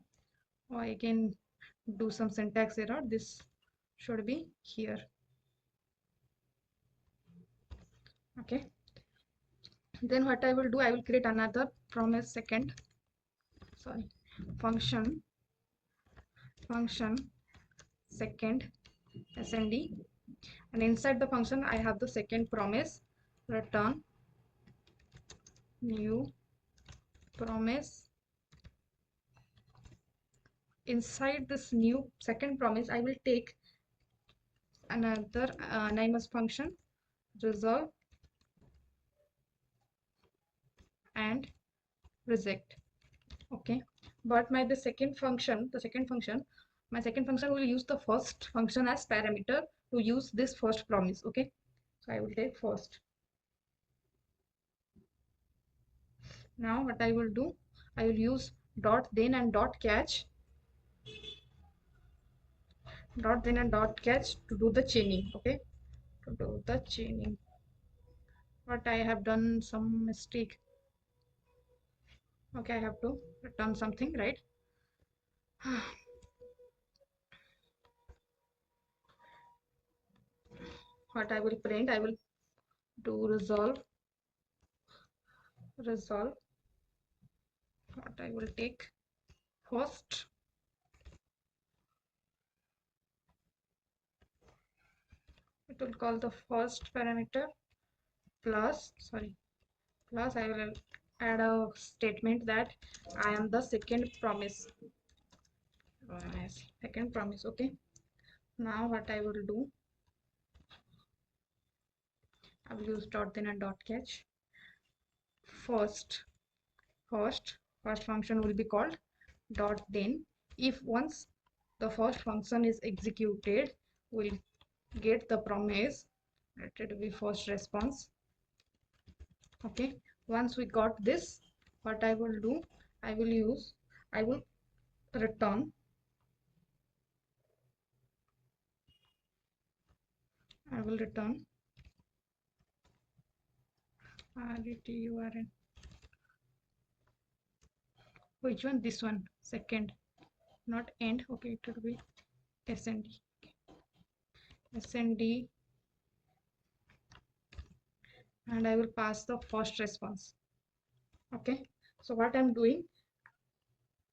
or I can do some syntax error. This should be here. Okay, then what I will do, I will create another promise second, sorry, function second snd, and inside the function I have the second promise return new promise. Inside this new second promise I will take another Anymous function resolve and reject. Okay, but my second function will use the first function as parameter to use this first promise. Okay, so I will take first. Now what I will do, I will use dot then and dot catch to do the chaining. Okay, to do the chaining, but I have done some mistake. Okay, I have to return something, right? What I will print, I will do resolve what I will take first, it will call the first parameter plus I will add a statement that I am the second promise. Second promise. Okay, now what I will do, I will use dot then and dot catch. First function will be called dot then. If once the first function is executed, we'll get the promise. Let it be first response. Okay, once we got this, what I will do, I will return I will return RETURN. Which one? This one, second, not end. Okay, it will be SND, and I will pass the first response. Okay, so what I'm doing,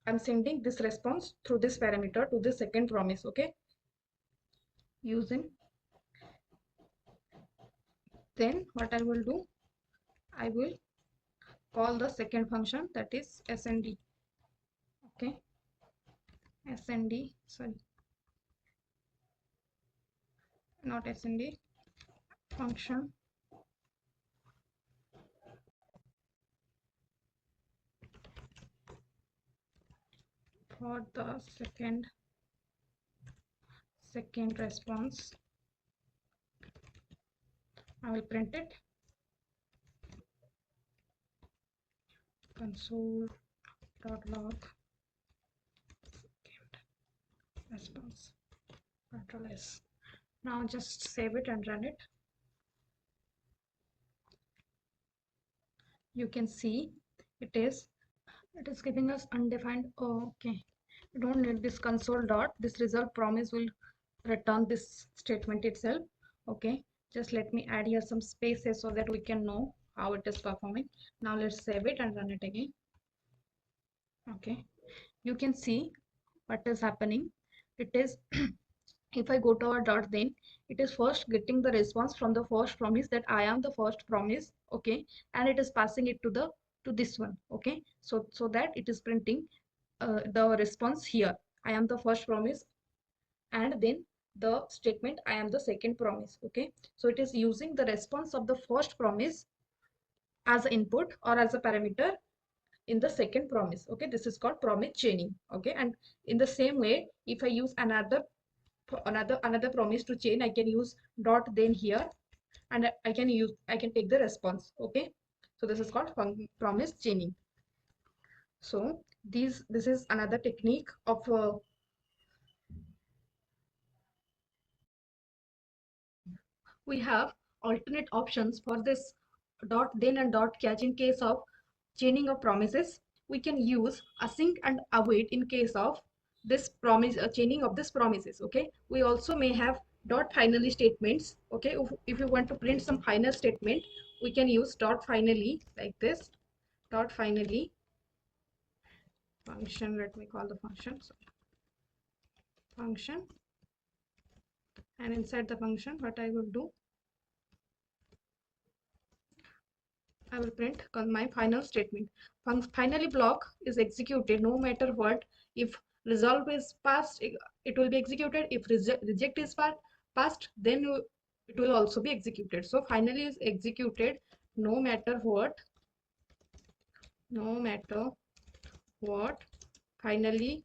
I'm sending this response through this parameter to the second promise. Okay, using, then what I will do, I will call the second function, that is SND. Okay, SND, sorry, not SND, function for the second response. I will print it, console.log second response, Ctrl S. Now just save it and run it. You can see it is giving us undefined. Oh, okay, you don't need this console dot. This result promise will return this statement itself. Okay, just let me add here some spaces so that we can know how it is performing. Now let's save it and run it again. Okay, you can see what is happening. It is if I go to our dot, then it is first getting the response from the first promise, that I am the first promise. Okay, and it is passing it to this one. Okay, so that it is printing the response here, I am the first promise, and then the statement, I am the second promise. Okay, so it is using the response of the first promise as an input or as a parameter in the second promise. Okay, this is called promise chaining. Okay, and in the same way, if I use another promise to chain, I can use dot then here, and I can take the response. Okay, so this is called promise chaining. So this is another technique of we have alternate options for this dot then and dot catch. In case of chaining of promises, we can use async and await in case of this promise chaining of this promises. Okay, we also may have dot finally statements. Okay, if you want to print some final statement, we can use dot finally like this, dot finally function. Let me call the function, so function, and inside the function, what I will do, I will print my final statement. Finally block is executed no matter what. If resolve is passed, it will be executed. If reject is passed, then it will also be executed. So finally is executed no matter what. No matter what, finally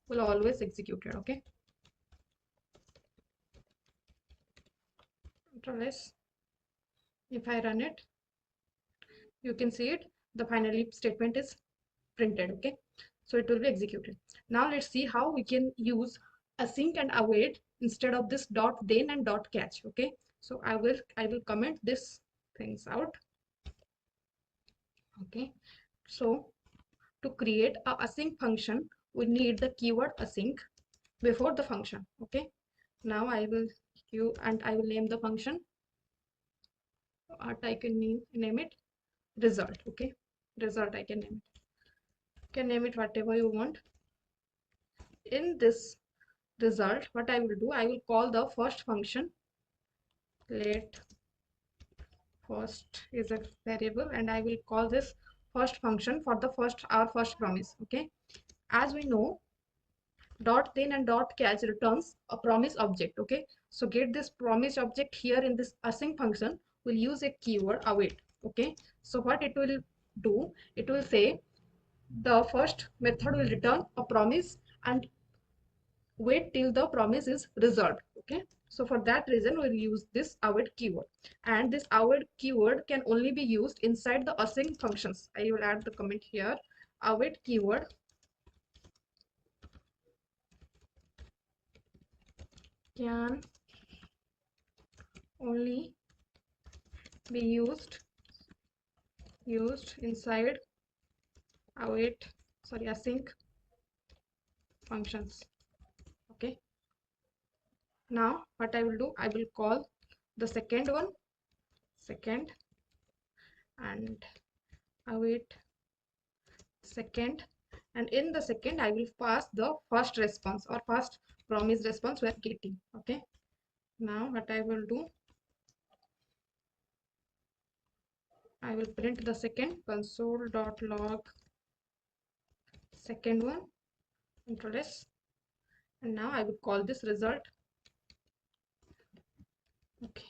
will always executed. Okay. Control S. If I run it, you can see it. The finally statement is printed. Okay, so it will be executed. Now let's see how we can use async and await instead of this dot then and dot catch. Okay, so I will comment this things out. Okay, so to create a async function, we need the keyword async before the function. Okay, now I will name the function, I can name it result. Okay, result, I can name it. You can name it whatever you want. In this result, what I will do, I will call the first function, let first is a variable, and I will call this first function for the our first promise. Okay, as we know, dot then and dot catch returns a promise object. Okay, so get this promise object here in this async function. We'll use a keyword await. Okay, so what it will do, it will say the first method will return a promise and wait till the promise is resolved. Okay, so for that reason we'll use this await keyword, and this await keyword can only be used inside the async functions. I will add the comment here. Await keyword can only be used inside await async functions. Okay, now what I will do, I will call the second one second and await second, and in the second I will pass the first response or first promise response we are getting. Okay, now what I will do, I will print the second console.log second one, control S, and now I will call this result. Okay,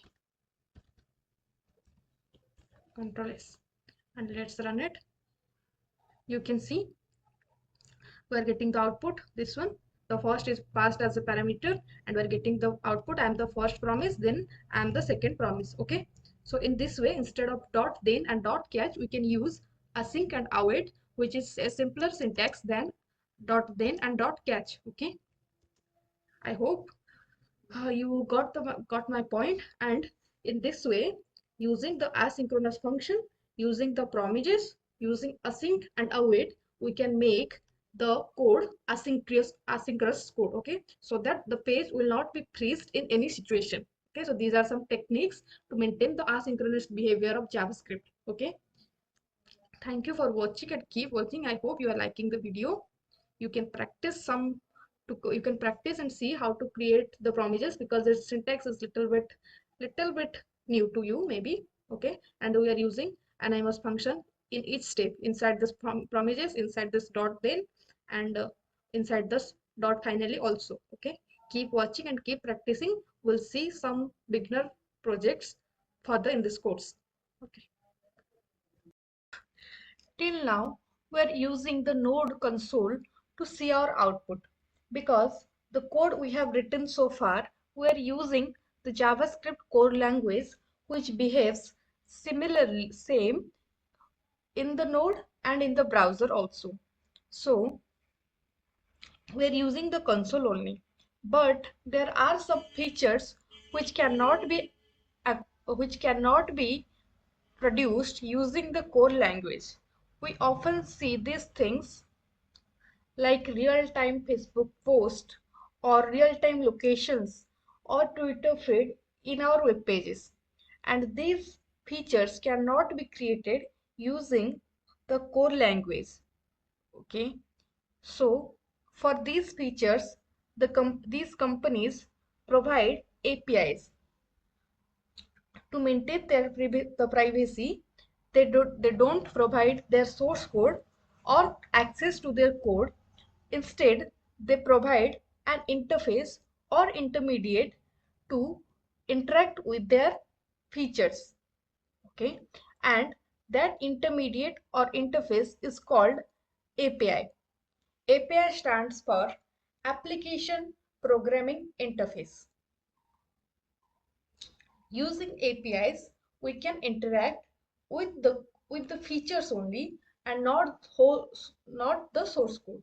control S, and let's run it. You can see we are getting the output. This one, the first is passed as a parameter and we're getting the output. I am the first promise, then I am the second promise. Okay, so in this way, instead of dot then and dot catch, we can use async and await, which is a simpler syntax than dot then and dot catch. Okay, I hope you got my point. And in this way, using the asynchronous function, using the promises, using async and await, we can make the code asynchronous code. Okay, so that the page will not be freezed in any situation. Okay, so these are some techniques to maintain the asynchronous behavior of JavaScript. Okay, thank you for watching and keep watching. I hope you are liking the video. You can practice you can practice and see how to create the promises, because its syntax is little bit new to you maybe. Okay, and we are using Anymous function in each step inside this promises, inside this dot then, and inside this dot finally also. Okay, keep watching and keep practicing. We'll see some beginner projects further in this course. Okay, till now, we're using the node console to see our output, because the code we have written so far, we're using the JavaScript core language, which behaves similarly same in the node and in the browser also. So we're using the console only, but there are some features which cannot be produced using the core language. We often see these things like real-time Facebook post or real-time locations or Twitter feed in our web pages. And these features cannot be created using the core language. Okay, so for these features, these companies provide APIs to maintain the privacy. They don't provide their source code or access to their code. Instead, they provide an interface or intermediate to interact with their features. Okay, and that intermediate or interface is called API. API stands for Application Programming Interface. Using APIs, we can interact with the features only, and not the source code.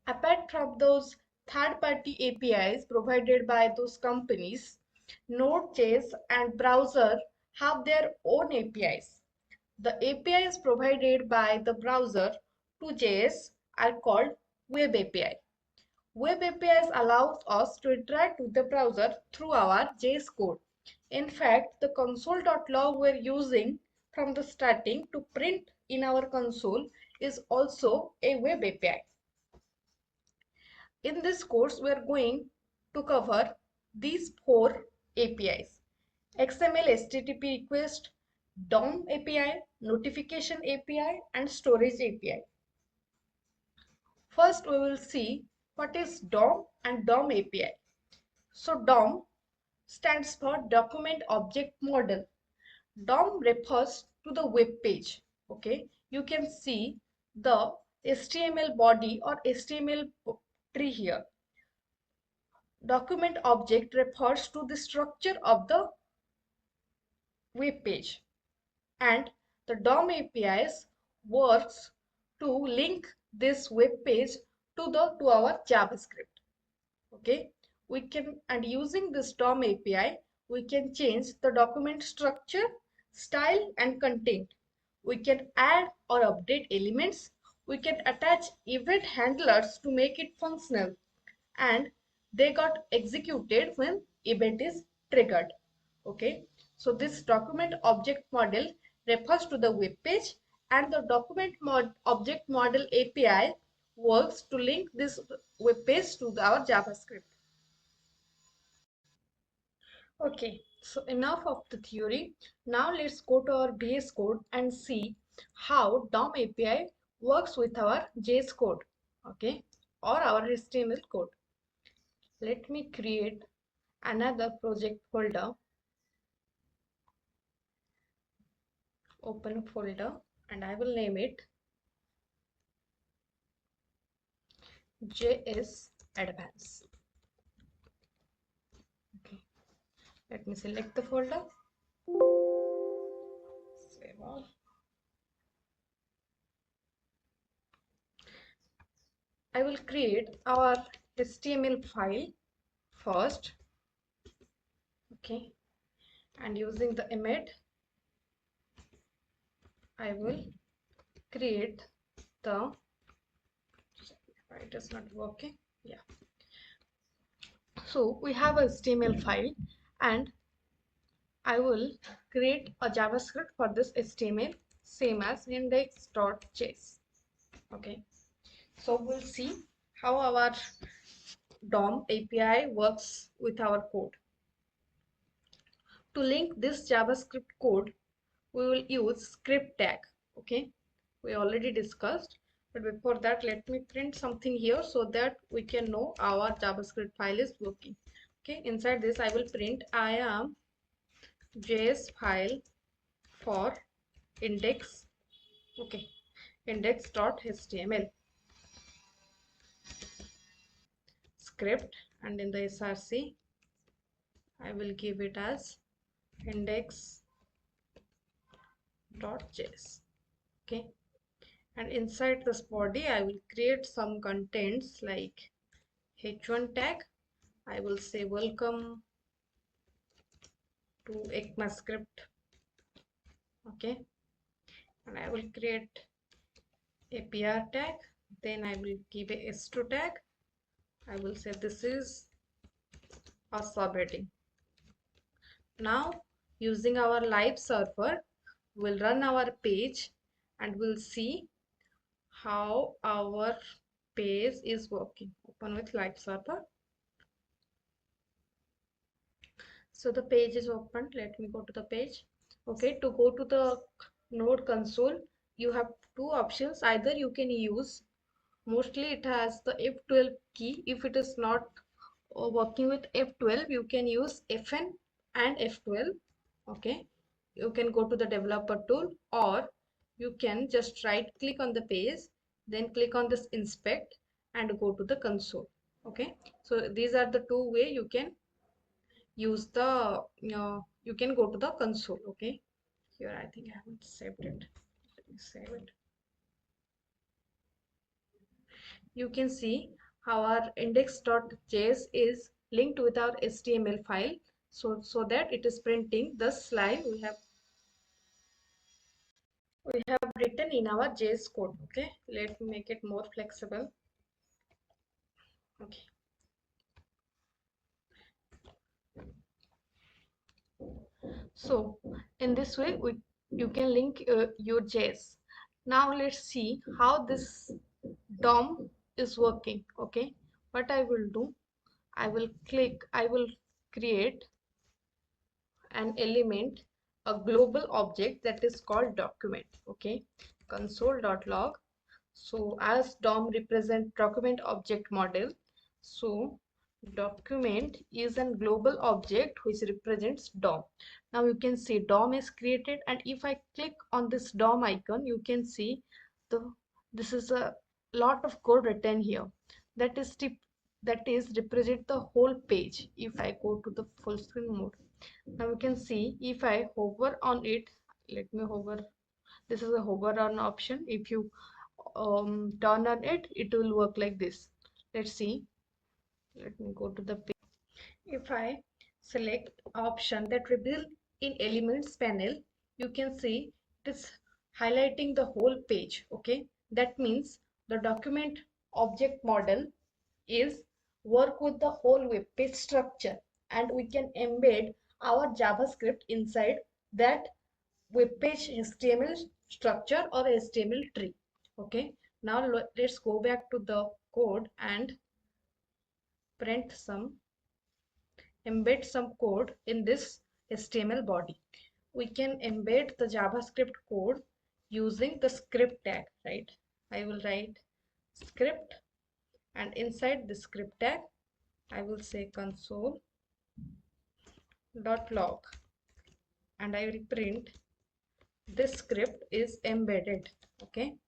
Apart from those third-party APIs provided by those companies, Node.js and browser have their own APIs. The APIs provided by the browser to JS are called Web API. Web APIs allows us to interact with the browser through our JS code. In fact, the console.log we're using from the starting to print in our console is also a web API. In this course, we are going to cover these four APIs: XML HTTP request, DOM API, notification API, and storage API. First, we will see what is DOM and DOM API. So DOM stands for Document Object Model. DOM refers to the web page. Okay, you can see the HTML body or HTML tree here. Document object refers to the structure of the web page, and the DOM APIs works to link this web page to our JavaScript. Okay, we can, and using this DOM API we can change the document structure, style, and content. We can add or update elements. We can attach event handlers to make it functional, and they got executed when event is triggered. Okay, so this document object model refers to the web page, and the object model API works to link this web page to our JavaScript. Okay, so enough of the theory. Now let's go to our VS Code and see how DOM API works with our JS code, okay, or our HTML code. Let me create another project folder, open folder, and I will name it JS Advanced. Okay, let me select the folder, save all. I will create our HTML file first. Okay, and using the image I will create the, it is not working, yeah. So we have a HTML file, and I will create a JavaScript for this HTML, same as index.js. Okay, so we'll see how our DOM API works with our code. To link this JavaScript code, we will use script tag. Okay, we already discussed, but before that let me print something here so that we can know our JavaScript file is working. Okay, inside this I will print I am JS file for index, okay, index.html script, and in the src I will give it as index.js. okay, and inside this body I will create some contents like h1 tag. I will say welcome to ECMAScript. Okay, and I will create a PR tag, then I will give a s2 tag. I will say this is a subheading. Now using our live server we'll run our page and we'll see how our page is working. Open with live server. So the page is opened. Let me go to the page. Okay, to go to the node console you have two options. Either you can use, mostly it has the F12 key. If it is not working with F12 you can use Fn and F12. Okay, you can go to the developer tool, or you can just right click on the page, then click on this inspect and go to the console. Okay, so these are the two way you can use the you can go to the console. Okay, here I think I haven't saved it. Let me save it. You can see how our index.js is linked with our HTML file, so that it is printing the line we have written in our JS code. Okay, let me make it more flexible. Okay, so in this way you can link your JS. Now let's see how this DOM is working. Okay, what I will do, I will create an element a global object that is called document. Okay, console.log. So as DOM represent document object model, so document is a global object which represents DOM. Now you can see DOM is created, and if I click on this DOM icon, you can see the this is a lot of code written here. That is represent the whole page. If I go to the full screen mode, now you can see if I hover on it, let me hover. This is a hover on option. If you turn on it, it will work like this. Let's see. Let me go to the page. If I select option that reveal in elements panel, you can see it is highlighting the whole page. Okay, that means the document object model is work with the whole web page structure, and we can embed our JavaScript inside that web page HTML structure or HTML tree. Okay, now let's go back to the code and print some embed some code in this HTML body. We can embed the JavaScript code using the script tag, right? I will write script, and inside the script tag I will say console.log, and I will print this script is embedded. Okay,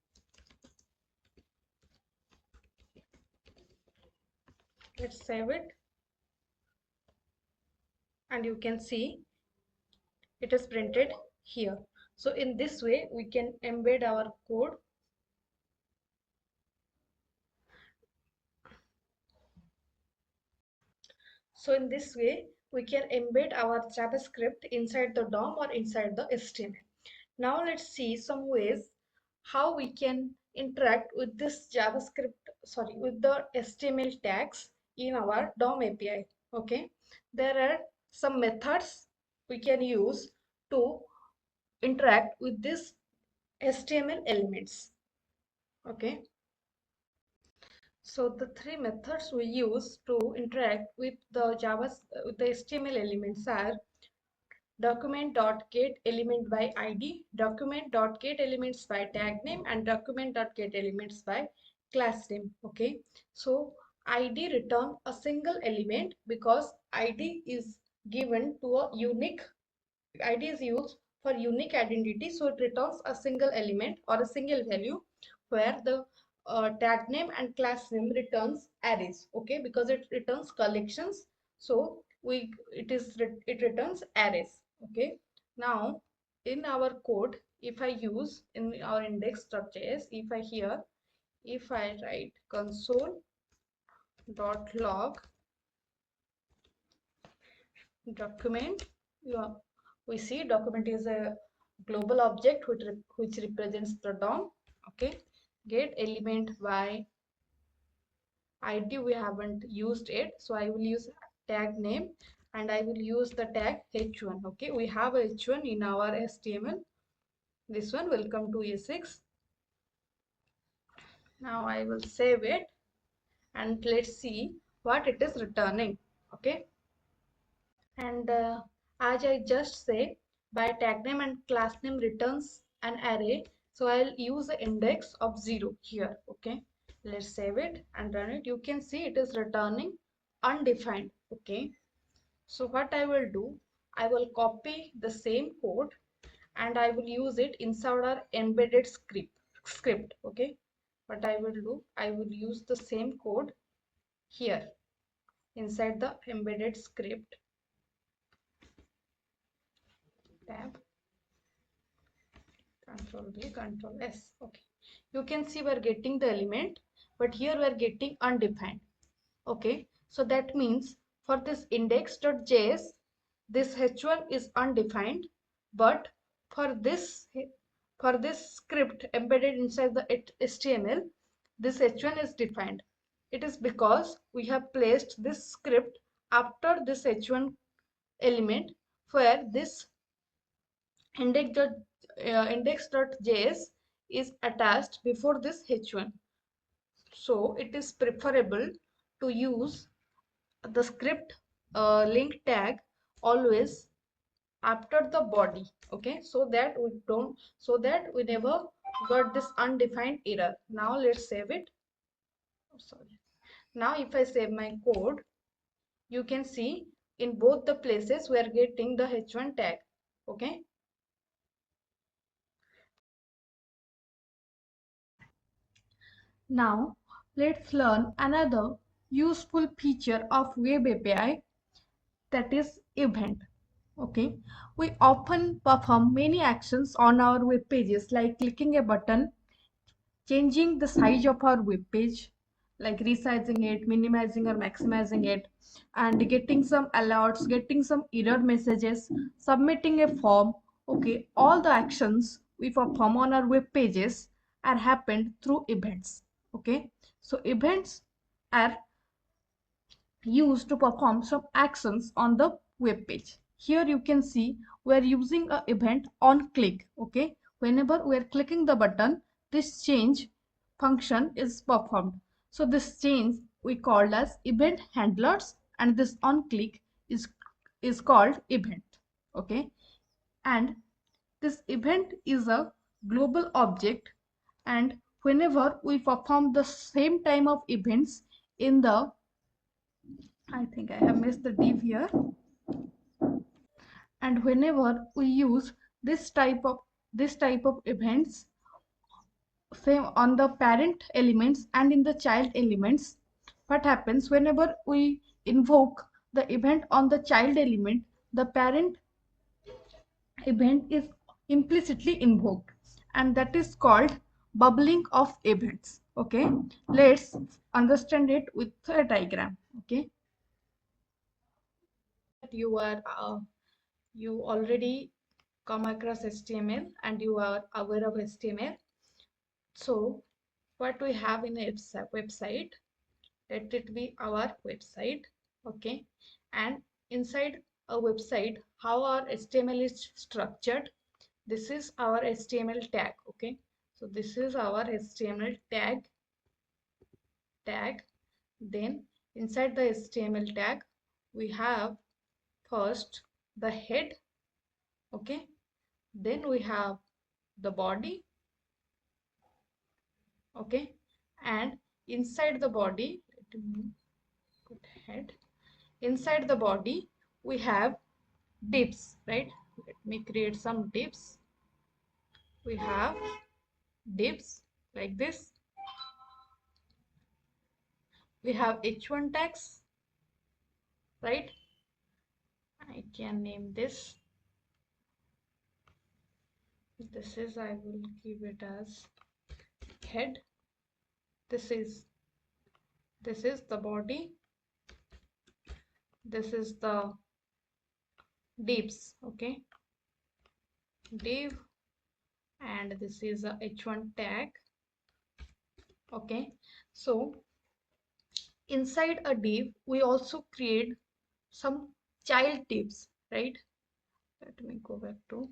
let's save it, and you can see it is printed here. So in this way we can embed our code. So in this way we can embed our JavaScript inside the DOM or inside the HTML. Now let's see some ways how we can interact with this with the HTML tags in our DOM API. Okay, there are some methods we can use to interact with this HTML elements. Okay, so the three methods we use to interact with the with the HTML elements are document.getElement by ID, document.getElements by tag name, and document.getElements by class name. Okay, so ID return a single element because ID is given to a unique ID is used for unique identity, so it returns a single element or a single value, where the tag name and class name returns arrays. Okay, because it returns collections, so it returns arrays. Okay, now in our code, if I use in our index.js, if I write console.log document, we see document is a global object which represents the DOM. Okay, get element by ID we haven't used it, so I will use tag name, and I will use the tag h1. Okay, we have h1 in our HTML. This one, welcome to ES6. Now I will save it, and let's see what it is returning. Okay, and as I just say, by tag name and class name returns an array, so I'll use the index of 0 here. Okay, let's save it and run it. You can see it is returning undefined. Okay, so what I will do, I will copy the same code and I will use it inside our embedded script. Okay, what I will do, I will use the same code here inside the embedded script tab. Control V, Control S. Okay, you can see we're getting the element, but here we're getting undefined. Okay, so that means for this index.js, this h1 is undefined, but for this script embedded inside the HTML, this h1 is defined. It is because we have placed this script after this h1 element, where this index.js is attached before this h1. So it is preferable to use the script link tag always after the body. Okay, so that we never got this undefined error. Now let's save it. Oh, sorry. Now if I save my code, you can see in both the places we are getting the h1 tag. Okay, now let's learn another useful feature of web API, that is event. Okay, we often perform many actions on our web pages like clicking a button, changing the size of our web page, like resizing it, minimizing or maximizing it, and getting some alerts, getting some error messages, submitting a form. Okay, all the actions we perform on our web pages are happened through events. Okay, so events are used to perform some actions on the web page. Here you can see we are using a event on click. Okay, whenever we are clicking the button, this change function is performed. So this change we called as event handlers, and this on click is called event. Okay, and this event is a global object, and whenever we perform the same time of events in the, I think I have missed the div here. And whenever we use this type of events, same on the parent elements and in the child elements, what happens whenever we invoke the event on the child element, the parent event is implicitly invoked, and that is called bubbling of events. Okay, let's understand it with a diagram. Okay, you already come across HTML and you are aware of HTML. So what we have in a website, let it be our website. Okay, and inside a website, how our HTML is structured, this is our HTML tag. Okay, so this is our HTML tag. Then inside the HTML tag we have first the head. Okay, then we have the body. Okay, and inside the body, let me put head, inside the body we have divs, right? Let me create some divs. We have divs like this. We have h1 tags, right? I can name this is, I will give it as head. This is the body, this is the divs. Okay, div, and this is a h1 tag. Okay, so inside a div we also create some child divs, right? Let me go back to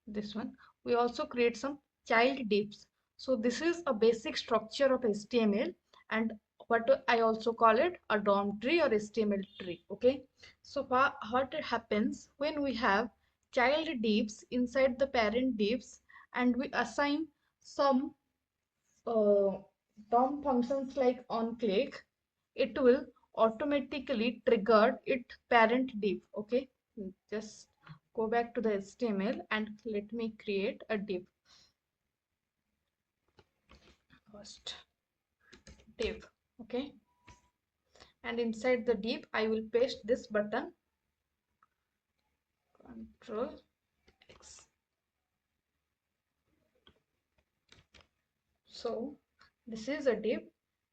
this one. We also create some child divs. So this is a basic structure of HTML, and what I also call it a DOM tree or HTML tree. Okay, so what happens when we have child divs inside the parent divs, and we assign some uh, DOM functions like on click, it will automatically trigger it parent div. Okay, just go back to the HTML and let me create a div. First div. Okay, and inside the div I will paste this button, Control X. So this is a div,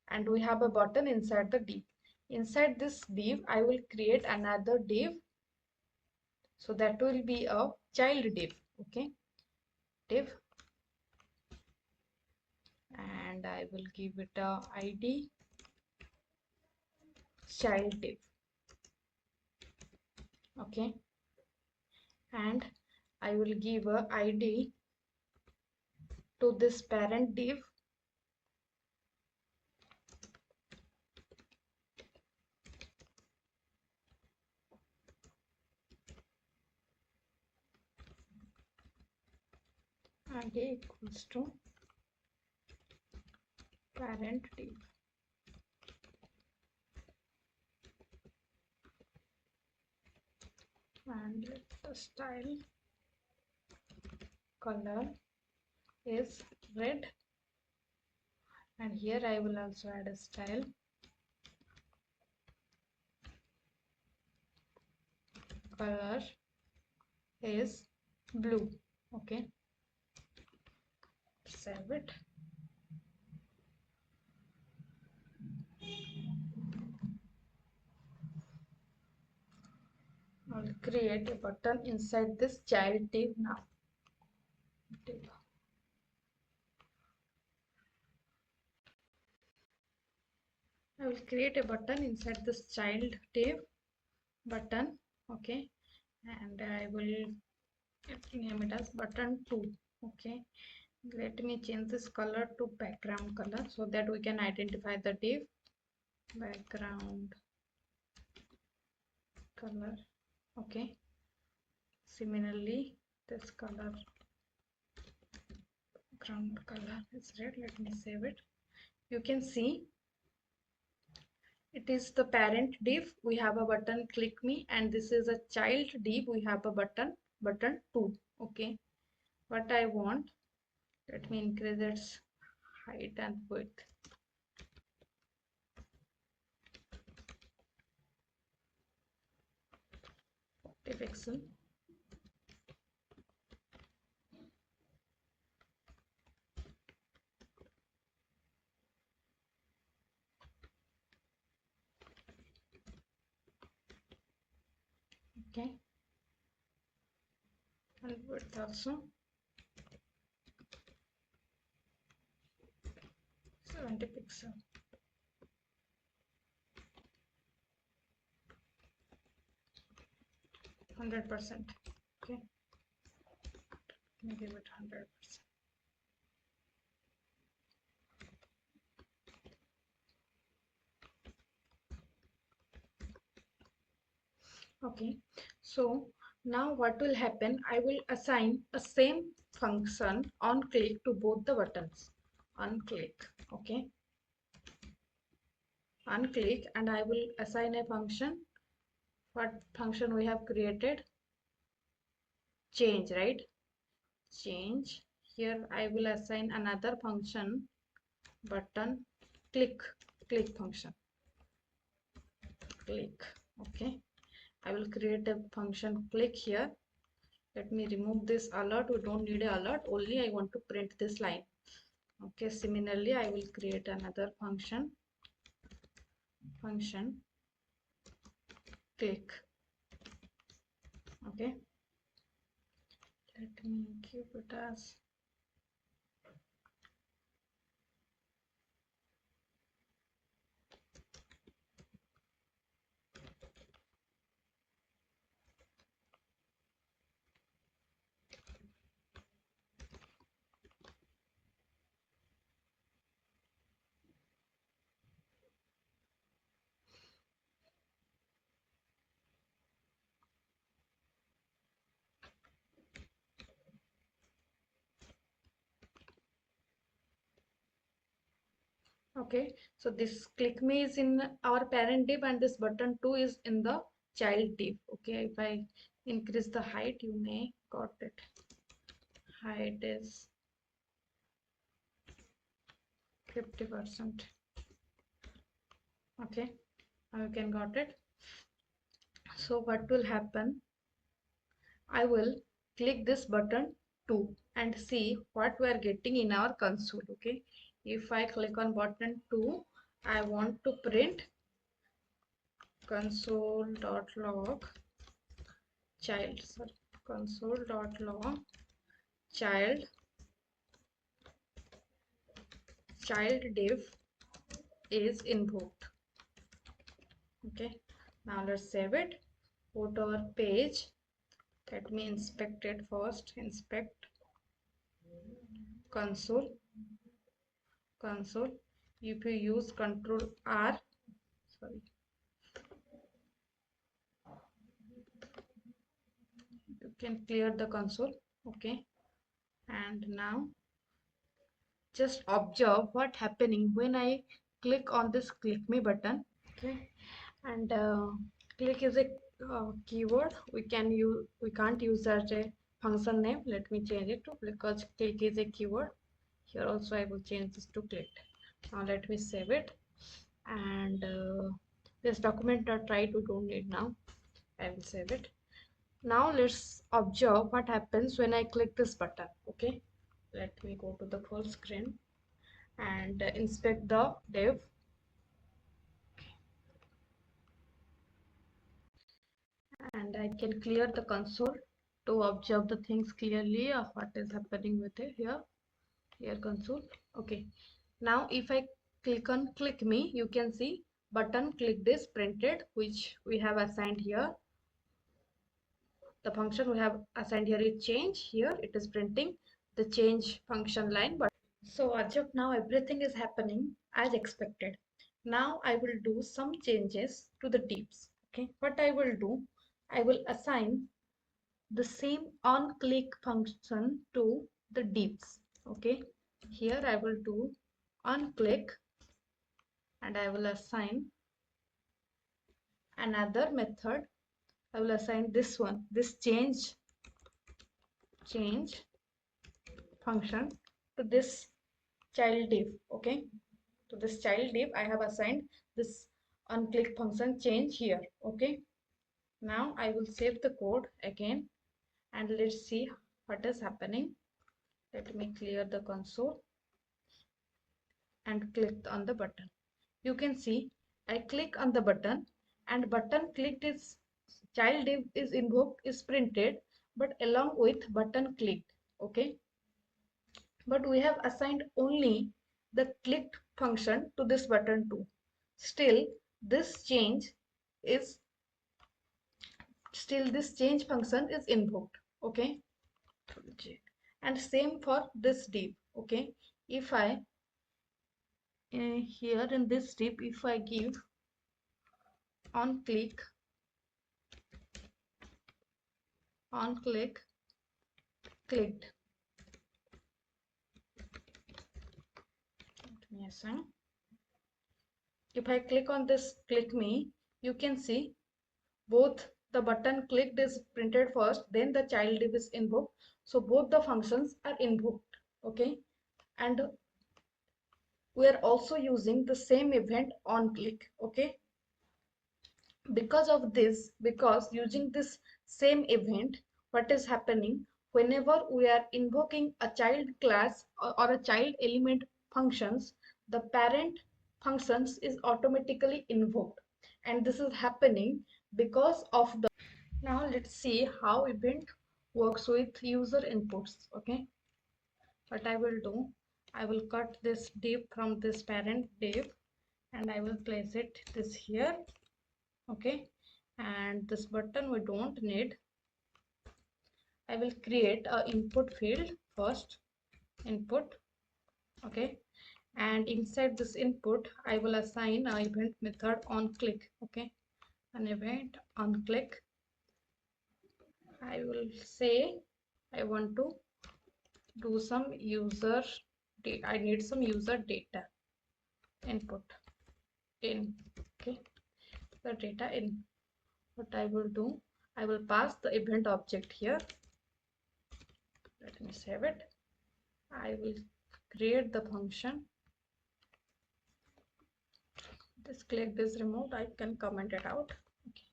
and we have a button inside the div. Inside this div I will create another div, so that will be a child div. Okay, div, and I will give it a ID child div. Okay, and I will give a ID to this parent div. and a equals to parent div, and let the style color is red, and here I will also add a style color is blue. Okay, save it. I'll create a button inside this child div now. I will create a button inside this child div button. Okay, and I will name it as button 2. Okay, let me change this color to background color so that we can identify the div. Background color. Okay, similarly this color, background color is red. Let me save it. You can see it is the parent div, we have a button click me, and this is a child div, we have a button 2. Okay, what I want, let me increase its height and width. Pixel. Okay, and width also 70 pixel. 100%. Okay, let me give it 100%. Okay, so now what will happen, I will assign a same function on click to both the buttons. On click. Okay, unclick, and I will assign a function. What function we have created? Change, right? Change. Here I will assign another function, button click function. Click. Okay, I will create a function click here. Let me remove this alert. We don't need a alert, only I want to print this line. Okay, similarly I will create another function click. Okay, let me keep it as okay. So this click me is in our parent div, and this button 2 is in the child div. Okay, if I increase the height, you may got it. Height is 50%. Okay, now you can got it. So what will happen, I will click this button 2 and see what we are getting in our console. Okay, if I click on button 2, I want to print console.log child, sorry, console.log child div is invoked. Okay, now let's save it. Go to our page. Let me inspect it first. Inspect console. If you use Control R, sorry, you can clear the console. Okay, And now just observe what happening when I click on this click me button. Okay, and click is a keyword. We can't use as a function name. Let me change it to, because click is a keyword. Here also I will change this to click. Now let me save it, and this document .write we don't need now. I will save it. Now let's observe what happens when I click this button. Okay, let me go to the full screen and inspect the div. And I can clear the console to observe the things clearly of what is happening with it here console. Okay, now if I click on click me, you can see button clicked is printed, which we have assigned here. The function we have assigned here is change. Here it is printing the change function line. But so as of now everything is happening as expected. Now I will do some changes to the divs. Okay, what I will do, I will assign the same on click function to the divs. Okay, here I will do on click, and I will assign another method. I will assign this one, this change function to this child div. Okay, to this child div I have assigned this on click function change here. Okay, now I will save the code again, and let's see what is happening. Let me clear the console and click on the button. You can see I click on the button, and button clicked is child div is invoked is printed, but along with button clicked. Okay, but we have assigned only the clicked function to this button too. Still this change is function is invoked. Okay, and same for this div. Okay, if I here in this div, if I give on click clicked, yes, if I click on this click me, you can see both the button clicked is printed first, then the child div is invoked. So both the functions are invoked. Okay, and we are also using the same event on click. Okay, because of this, because using this same event, what is happening, whenever we are invoking a child class or a child element functions, the parent functions is automatically invoked, and this is happening because of the. Now let's see how event works with user inputs. Okay, what I will do, I will cut this div from this parent div, and I will place it this here. Okay, and this button we don't need. I will create a input field first, input. Okay, and inside this input I will assign an event method on click. Okay, an event on click. I will say I want to do some user data. I need some user data input in. Okay, the data in. What I will do, I will pass the event object here. Let me save it. I will create the function. This click this removed, I can comment it out. Okay,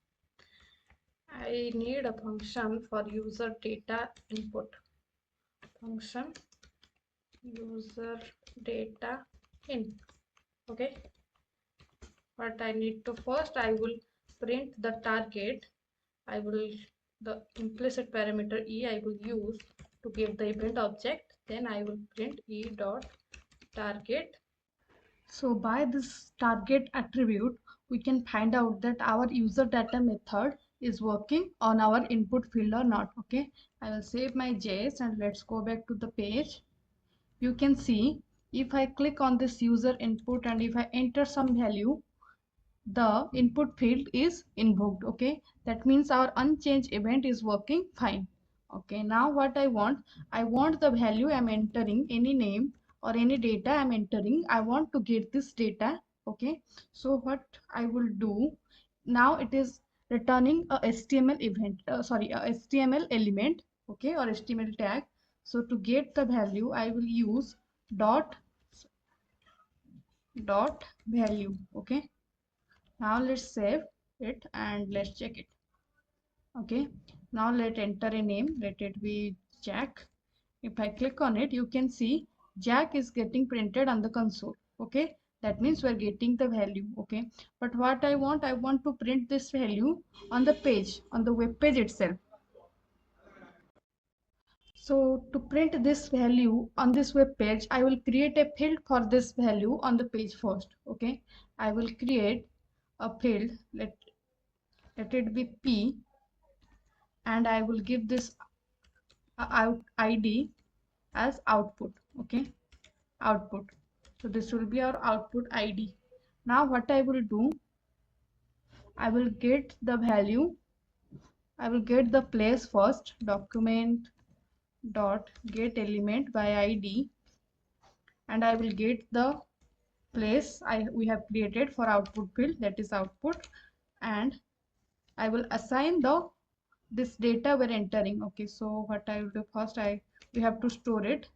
I need a function for user data input. Function user data in. Okay, what I need to first, I will print the target. I will the implicit parameter e I will use to give the event object. Then I will print e dot target. So by this target attribute, we can find out that our user data method is working on our input field or not. Okay, I will save my JS, and let's go back to the page. You can see if I click on this user input and if I enter some value, the input field is invoked. Okay, that means our unchanged event is working fine. Okay, now what I want the value I'm entering, any name or any data I'm entering, I want to get this data. Okay, so what I will do now, it is returning a HTML event, sorry, a HTML element, okay, or HTML tag. So to get the value, I will use dot value. Okay, now let's save it and let's check it. Okay, now let enter a name, let it be Jack. If I click on it, you can see Jack is getting printed on the console. Okay, that means we're getting the value. Okay, but what I want to print this value on the page, on the web page itself. So to print this value on this web page, I will create a field for this value on the page first. Okay, I will create a field, let it be P, and I will give this out ID as output. Okay, output. So this will be our output ID. Now what I will do, I will get the value, I will get the place first, document dot get element by ID, and I will get the place we have created for output field, that is output, and I will assign this data we're entering. Okay, so what I will do first, we have to store it.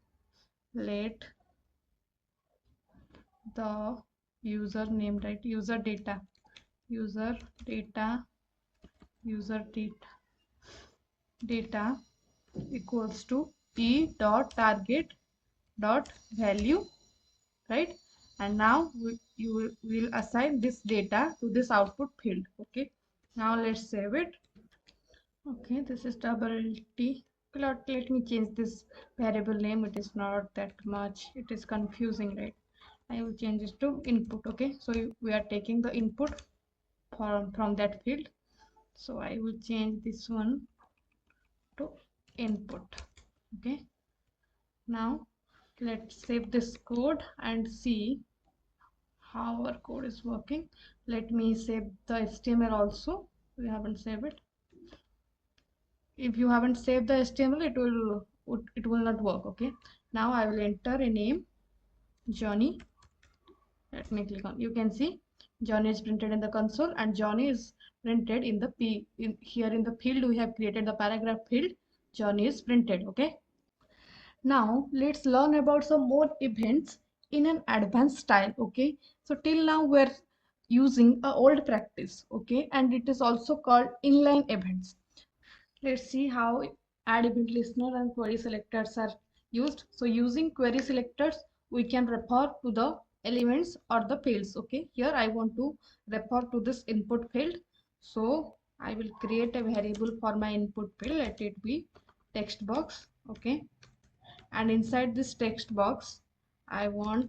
Let the user name, right, user data user data data equals to e dot target dot value, right? And now you will assign this data to this output field. Okay, now let's save it. Okay, this is double T. Let me change this variable name. It is not that much, it is confusing, right? I will change it to input. Okay, so we are taking the input from that field, so I will change this one to input. Okay, now let's save this code and see how our code is working. Let me save the HTML also. We haven't saved it. If you haven't saved the HTML, it will not work. Okay, now I will enter a name, Johnny. Let me click on, you can see Johnny is printed in the console and Johnny is printed in the here in the field we have created the paragraph field. Johnny is printed. Okay, now let's learn about some more events in an advanced style. Okay, so till now we're using a old practice. Okay, and it is also called inline events. Let's see how add event listener and query selectors are used. So using query selectors, we can refer to the elements or the fields. Okay, here I want to refer to this input field. So I will create a variable for my input field. Let it be text box. Okay, and inside this text box, I will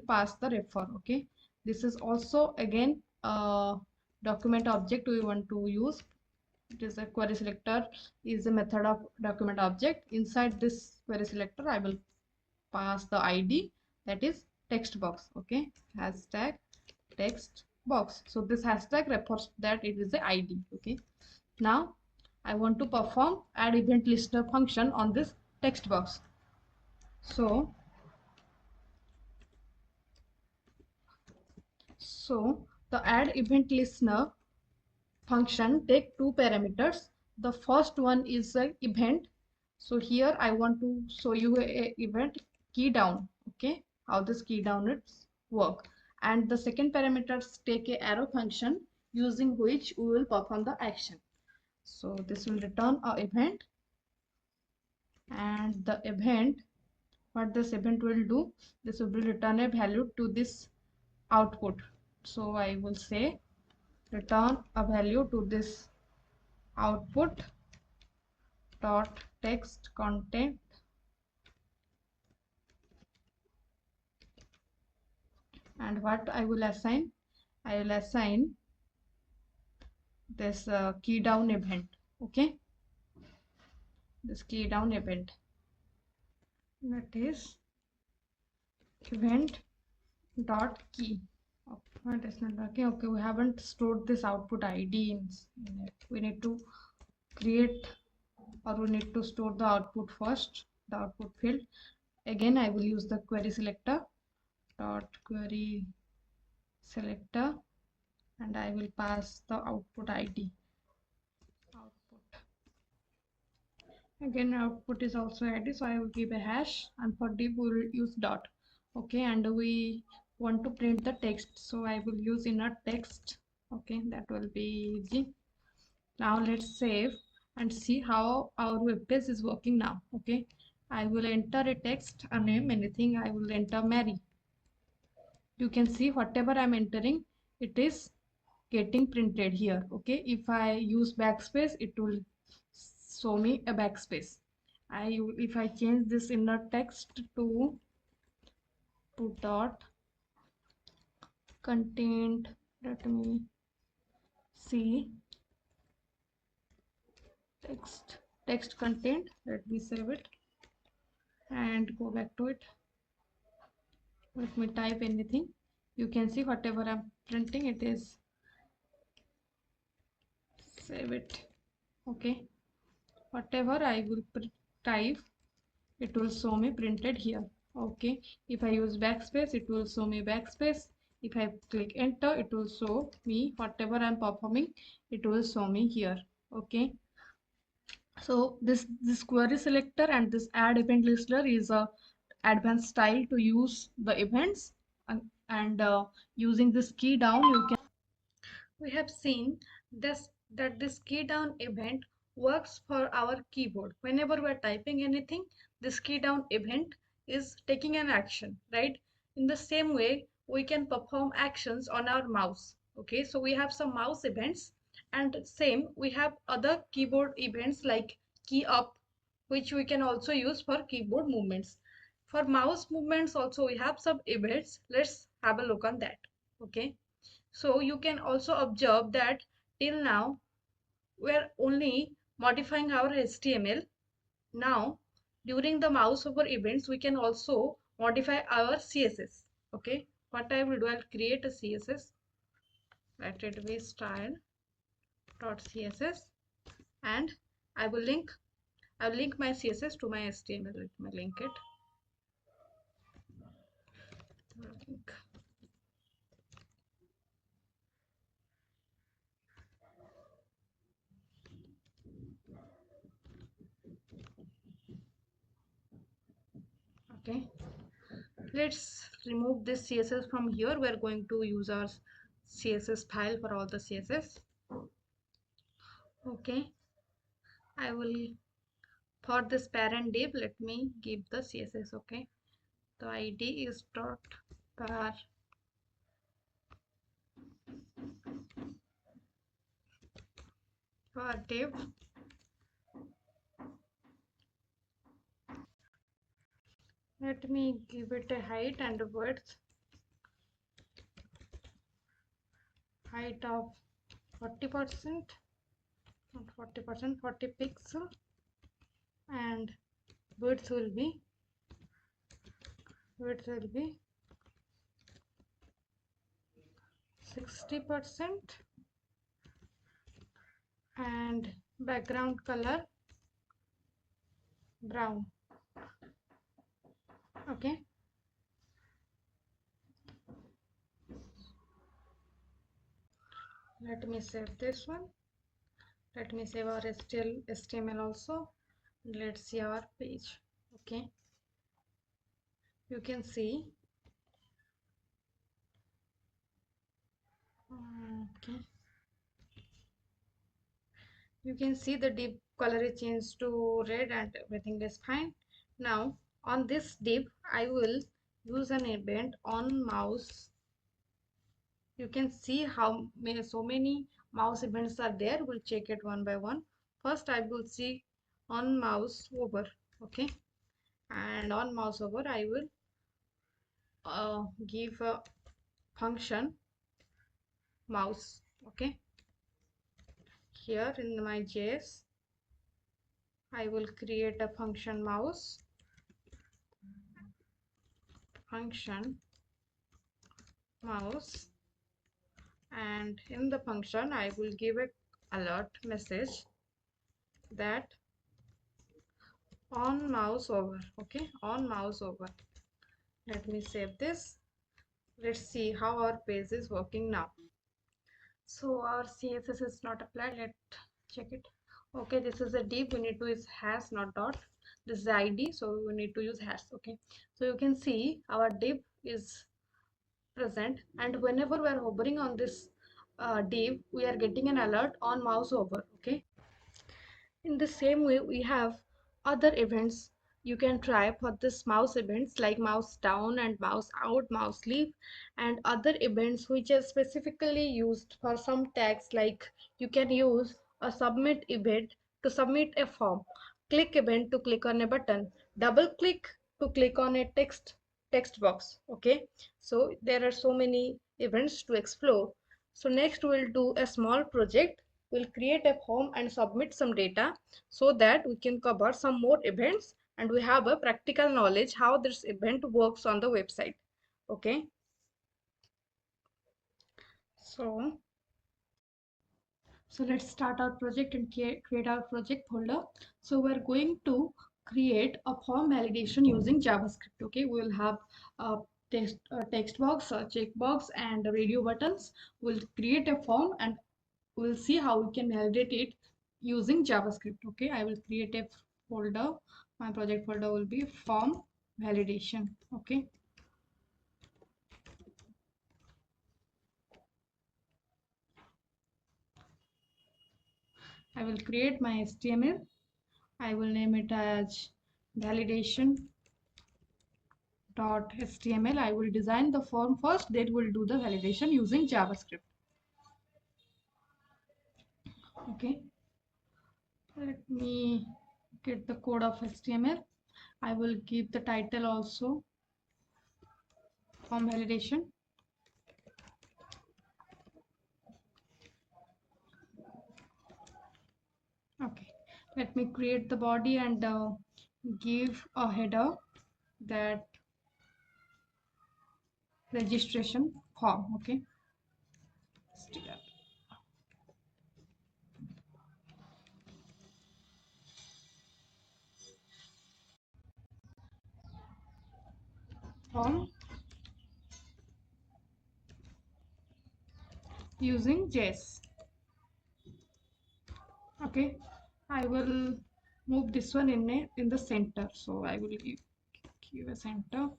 pass the refer. Okay, this is also again a document object we want to use. It is a query selector is a method of document object. Inside this query selector, I will pass the ID, that is text box. Okay, hashtag text box. So this hashtag refers that it is the ID. Okay, now I want to perform add event listener function on this text box. So the add event listener function take two parameters. The first one is an event. So here I want to show you a event key down. Okay, how this key down it's work. And the second parameters take a arrow function using which we will perform the action. So this will return a event, and the event, what this event will do, this will return a value to this output. So I will say return a value to this output dot text content, and what I will assign, I will assign this key down event. Okay, this key down event, that is event dot key. What is not working? Okay, we haven't stored this output ID in it. We need to create or we need to store the output first, the output field. Again, I will use the query selector dot query selector, and I will pass the output ID. Output. Again, output is also ID, so I will give a hash, and for div we will use dot. Okay, and we want to print the text, so I will use inner text. Okay, that will be easy. Now let's save and see how our web page is working now. Okay, I will enter a text, a name, anything. I will enter Mary. You can see whatever I'm entering, it is getting printed here. Okay, if I use backspace, it will show me a backspace. If I change this inner text to dot content, let me see text content, let me save it and go back to it. Let me type anything. You can see whatever I'm printing, it is save it. Okay, whatever I will type, it will show me printed here. Okay, if I use backspace, it will show me backspace. If I click enter, it will show me whatever I'm performing, it will show me here. Okay, so this query selector and this add event listener is a advanced style to use the events, and using this key down, you can. We have seen that this key down event works for our keyboard. Whenever we are typing anything, this key down event is taking an action, right? In the same way, we can perform actions on our mouse. Okay, so we have some mouse events, and same we have other keyboard events like key up, which we can also use for keyboard movements. For mouse movements also we have some events. Let's have a look on that. Okay, so you can also observe that till now we're only modifying our HTML. Now during the mouse over events we can also modify our CSS. Okay, what I will do, I'll create a CSS. Let it be style.css, and I will link my CSS to my HTML. Let me link it. Link. Okay, let's remove this CSS from here. We're going to use our CSS file for all the CSS. Okay, I will, for this parent div, let me give the CSS. Okay, the ID is dot var div. Let me give it a height and a width. Height of 40%, not 40%, 40 pixel, and width will be 60%, and background color brown. Okay, let me save this one. Let me save our HTML also. Let's see our page. Okay, you can see. Okay, you can see the div color is changed to red and everything is fine. Now on this div I will use an event on mouse. You can see how so many mouse events are there. We'll check it one by one. First I will see on mouse over. Okay, and on mouse over I will give a function mouse. Okay, here in my JS I will create a function mouse, and in the function I will give a alert message that on mouse over. Okay, on mouse over. Let me save this. Let's see how our page is working now. So our CSS is not applied. Let's check it. Okay, this is a div. We need to use hash, not dot. This is the ID, so we need to use hash. Okay, so you can see our div is present, and whenever we are hovering on this div, we are getting an alert on mouse over. Okay, in the same way, we have other events you can try for this mouse events like mouse down and mouse out, mouse leave, and other events which are specifically used for some tags. Like you can use a submit event to submit a form, click event to click on a button, double click to click on a text box. Okay, so there are so many events to explore. So next we'll do a small project. We'll create a form and submit some data so that we can cover some more events and we have a practical knowledge how this event works on the website. Okay, so let's start our project and create our project folder. So we're going to create a form validation using JavaScript. Okay, we will have a text box, a checkbox, and radio buttons. We'll create a form and we'll see how we can validate it using JavaScript. Okay, I will create a folder. My project folder will be form validation. Okay, I will create my HTML. I will name it as validation.html. I will design the form first, then we'll do the validation using JavaScript. Okay, let me get the code of HTML. I will give the title also form validation. Okay, let me create the body and give a header that registration form. Okay, form using JS. Okay, I will move this one in the center, so I will give a center,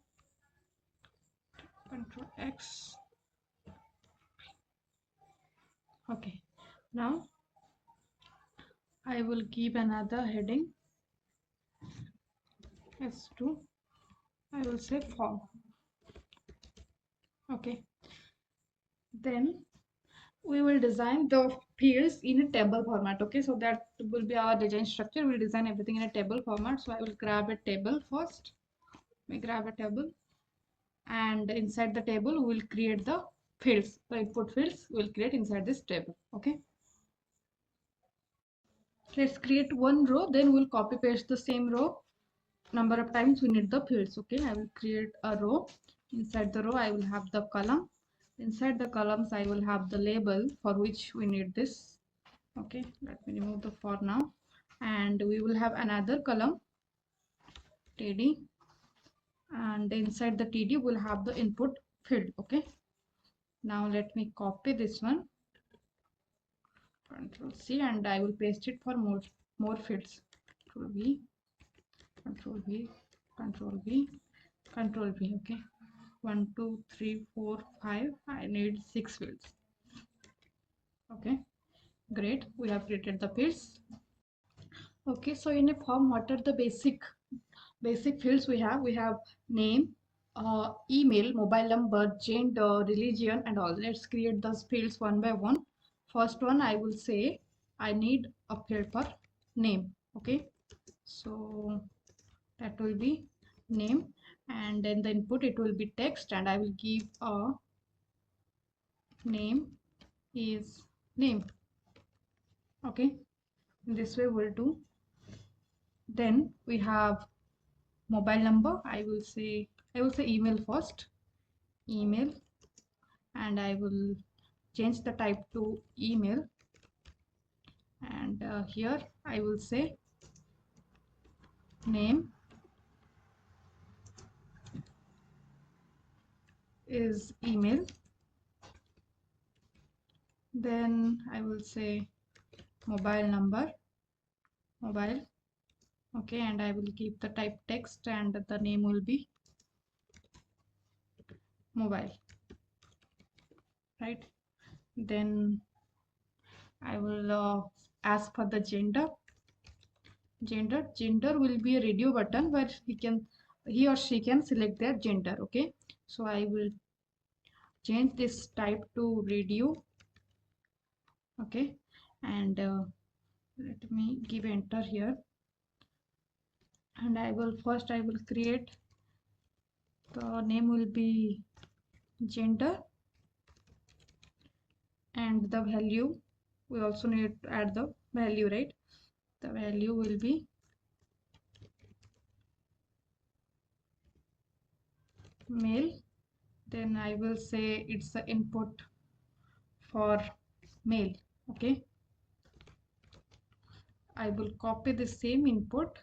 Control X. Okay, now I will give another heading S2. I will say form. Okay, then we will design the fields in a table format. Okay, so that will be our design structure. We'll design everything in a table format. So I will grab a table first. We grab a table, and inside the table we will create the fields. The input fields we'll create inside this table. Okay, let's create one row, then we'll copy paste the same row number of times we need the fields. Okay, I will create a row. Inside the row I will have the column. Inside the columns I will have the label for which we need this. Okay, let me remove the for now, and we will have another column td, and inside the td we'll have the input field. Okay, now let me copy this one, Control C, and I will paste it for more fields. Control V, Control V, Control V, Control V. Okay, 1 2 3 4 5. I need 6 fields. Okay, great, we have created the fields. Okay, so in a form, what are the basic fields we have? We have name, email, mobile number, gender, religion, and all. Let's create those fields one by one. First one, I will say I need a field for name. Okay, so that will be name, and then the input it will be text, and I will give a name is name. Okay, in this way we'll do. Then we have mobile number. I will say email first, email, and I will change the type to email, and here I will say name is email. Then I will say mobile number, mobile. Okay, and I will keep the type text and the name will be mobile, right? Then I will ask for the gender will be a radio button where he or she can select their gender. Okay, so I will change this type to radio. Okay, and let me give enter here, and I will create the name will be gender, and the value we also need to add the value, right? The value will be male. Then I will say it's the input for male. Okay, I will copy the same input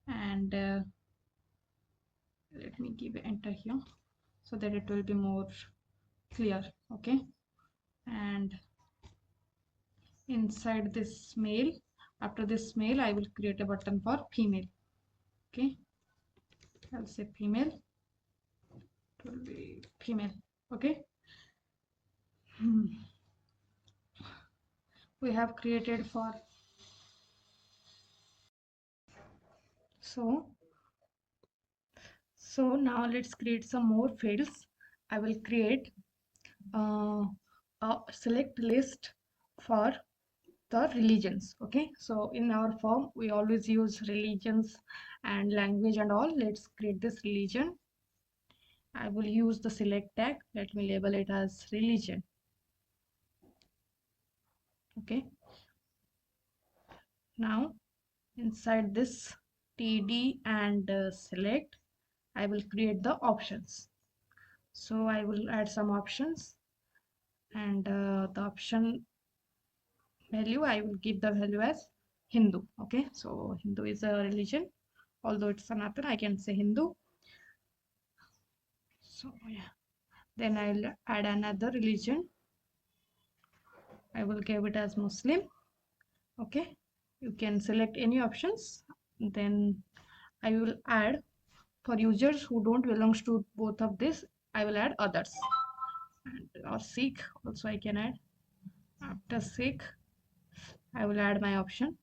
and let me give enter here so that it will be more clear. Okay, and inside this male, after this male I will create a button for female. Okay, I'll say female, it will be female. Okay, we have created for so now let's create some more fields. I will create a select list for the religions. Okay, so in our form we always use religions and language and all. Let's create this religion. I will use the select tag. Let me label it as religion. Okay, now inside this td and select I will create the options. So I will add some options, and the option value I will give the value as Hindu. Okay, so Hindu is a religion, although it's Sanatan, I can say Hindu. So yeah, then I'll add another religion. I will give it as Muslim. Okay, you can select any options. Then I will add, for users who don't belongs to both of this, I will add others, and or Sikh also I can add. After Sikh I will add my option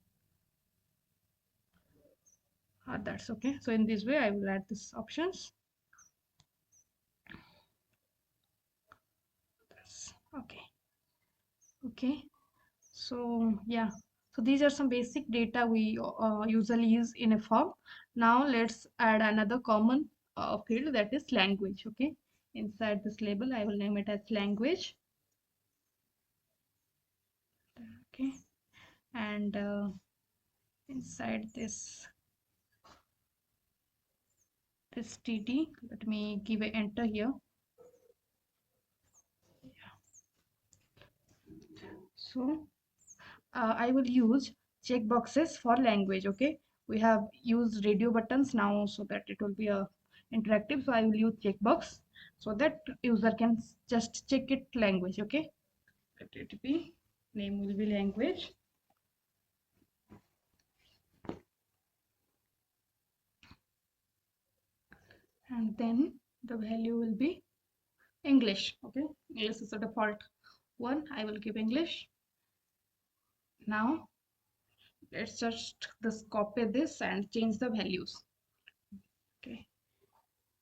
others. Okay, so in this way I will add this options. Okay, okay, so yeah, so these are some basic data we usually use in a form. Now let's add another common field, that is language. Okay, inside this label I will name it as language. Okay, and inside this td, let me give a enter here. So I will use checkboxes for language. Okay, we have used radio buttons now so that it will be a interactive, so I will use checkbox so that user can just check it language. Okay, let it be, name will be language, and then the value will be English. Okay, English is the default one, I will give English. Now let's just copy this and change the values. Okay,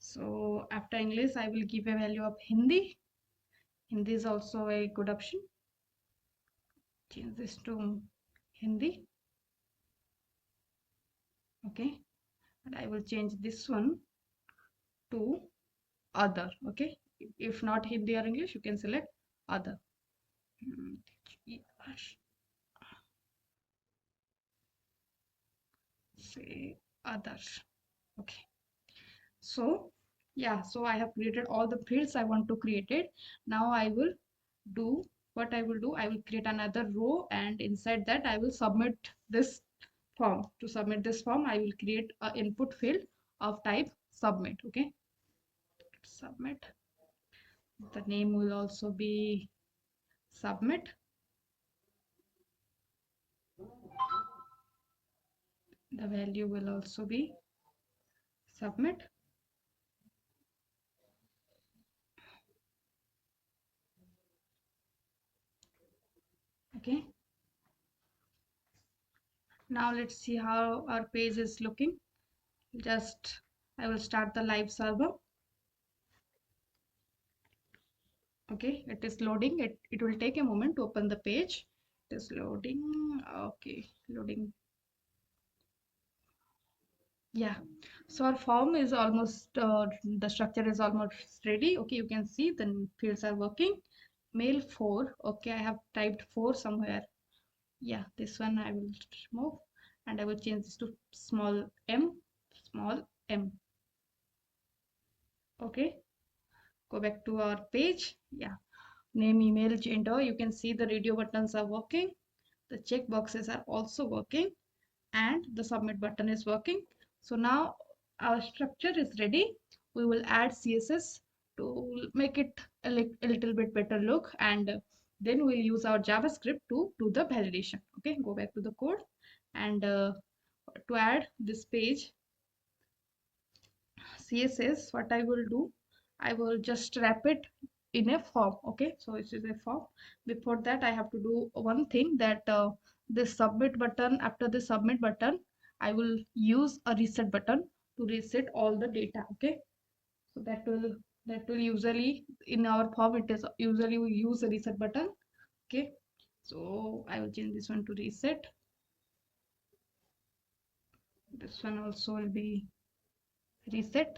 so after English I will give a value of Hindi. Hindi is also a good option. Change this to Hindi. Okay, and I will change this one to other. Okay, if not Hindi or English, you can select other. Say others. Okay, so yeah, so I have created all the fields I want to create it. Now I will do what I will do. I will create another row, and inside that I will submit this form. To submit this form, I will create an input field of type submit. Okay, submit. The name will also be submit. The value will also be submit. Okay, now let's see how our page is looking. Just I will start the live server. Okay, it is loading. It will take a moment to open the page. It is loading. Okay, loading. Yeah, so our form is almost the structure is almost ready. Okay, you can see the fields are working. Mail 4. Okay, I have typed 4 somewhere. Yeah, this one I will remove, and I will change this to small m, small m. Okay, go back to our page. Yeah, name, email, gender. You can see the radio buttons are working. The check boxes are also working, and the submit button is working. So now our structure is ready. We will add CSS to make it a little bit better look, and then we'll use our JavaScript to do the validation. Okay, go back to the code, and to add this page CSS, what I will do, I will just wrap it in a form. Okay, so this is a form. Before that, I have to do one thing, that this submit button, after the submit button, I will use a reset button to reset all the data. Okay, so that will usually in our form, it is usually we use a reset button. Okay, so I will change this one to reset. This one also will be reset,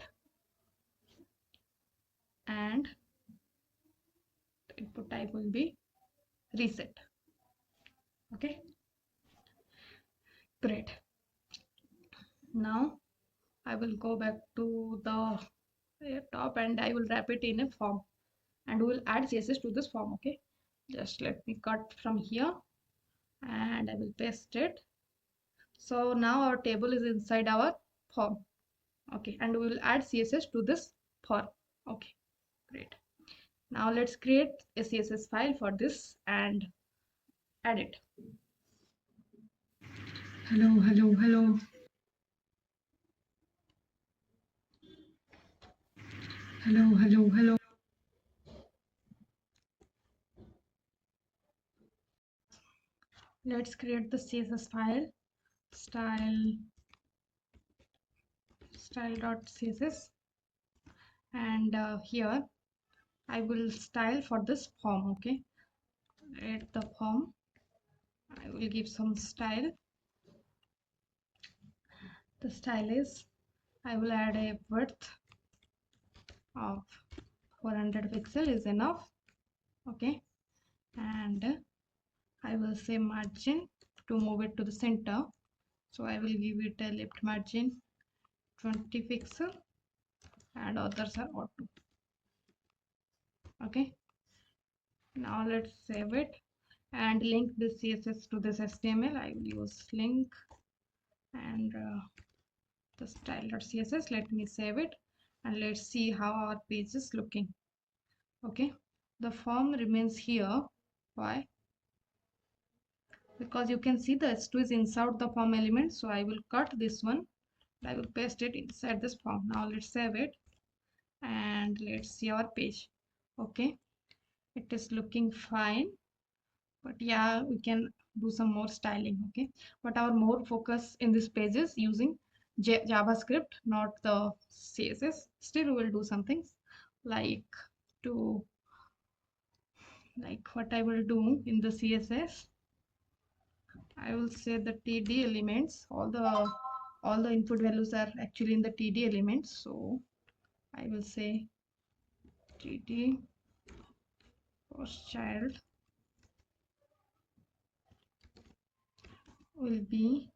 and the input type will be reset. Okay, great. Now I will go back to the top, and I will wrap it in a form, and we will add CSS to this form. Okay, just let me cut from here, and I will paste it. So now our table is inside our form. Okay, and we will add CSS to this form. Okay, great. Now let's create a CSS file for this and add it. Hello, hello, hello. Hello, hello, hello. Let's create the CSS file, style.css, and here I will style for this form. Okay, at the form I will give some style. The style is, I will add a width of 400 pixel is enough. Okay, and I will say margin to move it to the center, so I will give it a left margin 20 pixel, and others are auto. Okay, now let's save it and link this CSS to this HTML. I will use link and the style.css. Let me save it, and let's see how our page is looking. Okay, the form remains here. Why? Because you can see the h2 is inside the form element, so I will cut this one, I will paste it inside this form. Now let's save it, and let's see our page. Okay, it is looking fine, but yeah, we can do some more styling. Okay, but our more focus in this page is using JavaScript, not the CSS. Still, we will do some things like what I will do in the CSS. I will say the TD elements, all the input values are actually in the TD elements, so I will say TD post child will be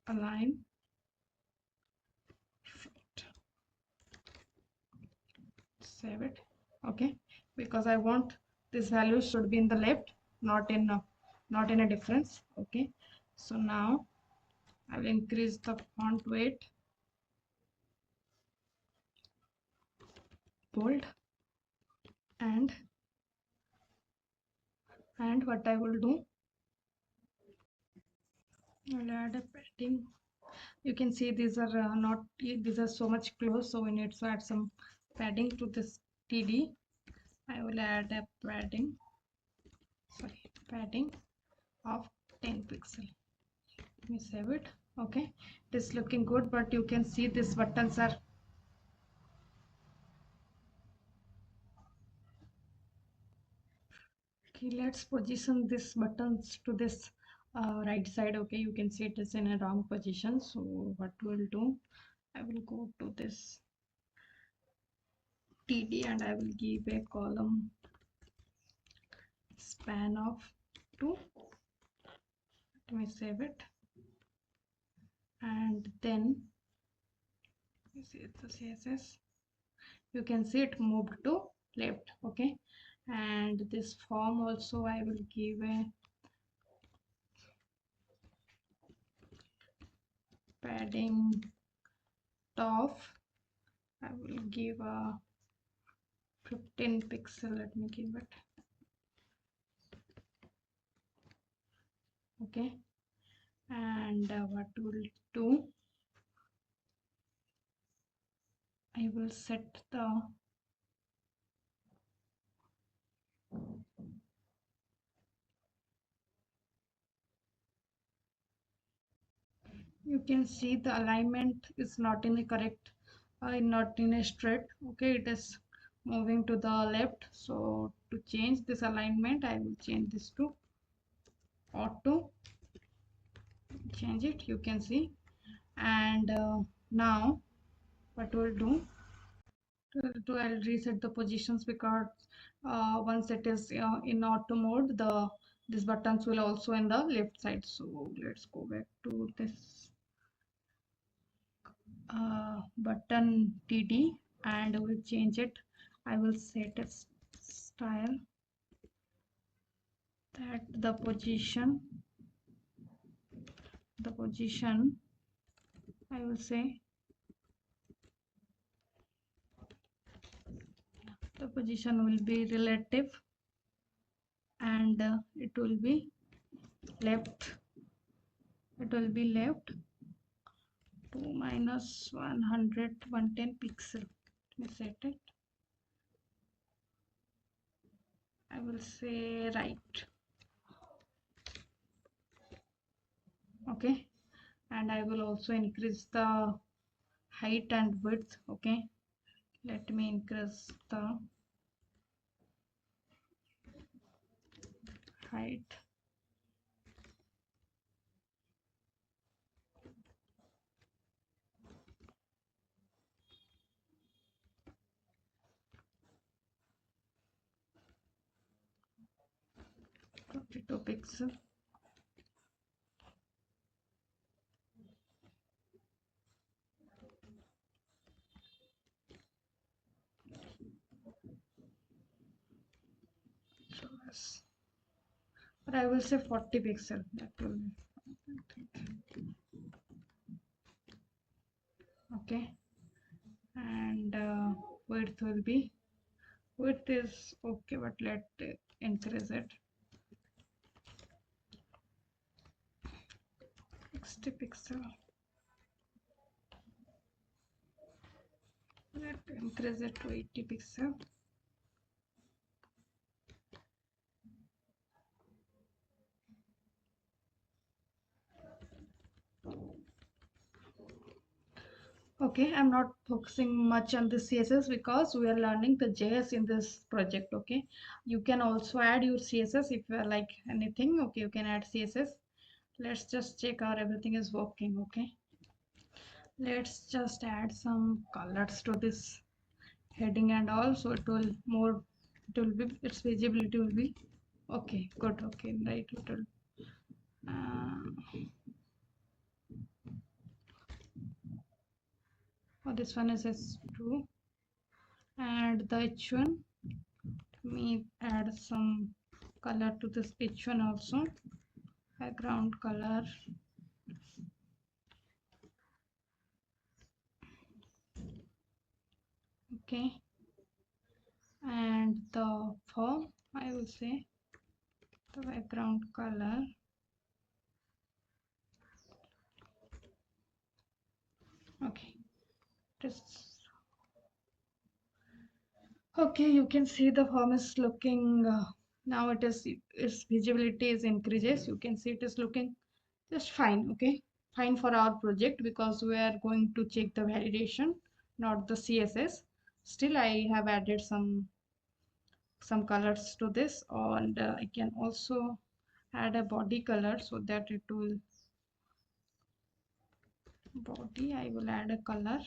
align fit. Save it. Okay, because I want this value should be in the left, not in a difference. Okay, So now I will increase the font weight, bold, and what I will do, I will add a padding. You can see these are not, these are so much close, so we need to add some padding to this TD. I will add a padding, padding of 10 pixel. Let me save it. Okay, it is looking good, but you can see these buttons are, okay, let's position these buttons to this right side. Okay, you can see it is in a wrong position. So what we'll do, I will go to this TD and I will give a column span of 2. Let me save it. And then you see the CSS, you can see it moved to left. Okay, and this form also I will give a padding top. I will give a 15 pixel. Let me give it. Okay, and what we'll do, I will set the you can see the alignment is not in the correct, not in a straight. Okay, it is moving to the left. So to change this alignment, I will change this to auto, change it, you can see. And now what we'll do, I'll reset the positions, because once it is in auto mode, these buttons will also in the left side. So let's go back to this button TD and we'll change it. I will set a style that the position I will say the position will be relative, and it will be left 2 minus 100 110 pixel. Let me set it. I will say right. Okay, and I will also increase the height and width. Okay, let me increase the height. Pixel. But I will say 40 pixel. That will be okay. And width is okay, but let increase it 60 pixel. Let increase it to 80 pixel. Okay, I'm not focusing much on the CSS because we are learning the JS in this project. Okay, you can also add your CSS if you are like anything. Okay, you can add CSS. Let's just check our everything is working. Okay, let's just add some colors to this heading and all, so it will more, it will be, its visibility will be okay. Good. Okay, right, it will this one is S2 and the H1. Let me add some color to this H1 also. background color. Okay, and the form, I will say the background color. Okay, just okay. You can see the form is looking now. Its visibility is increases. You can see it is looking just fine. Okay, fine for our project because we are going to check the validation, not the CSS. Still, I have added some colors to this, and I can also add a body color so that it will body. I will add a color.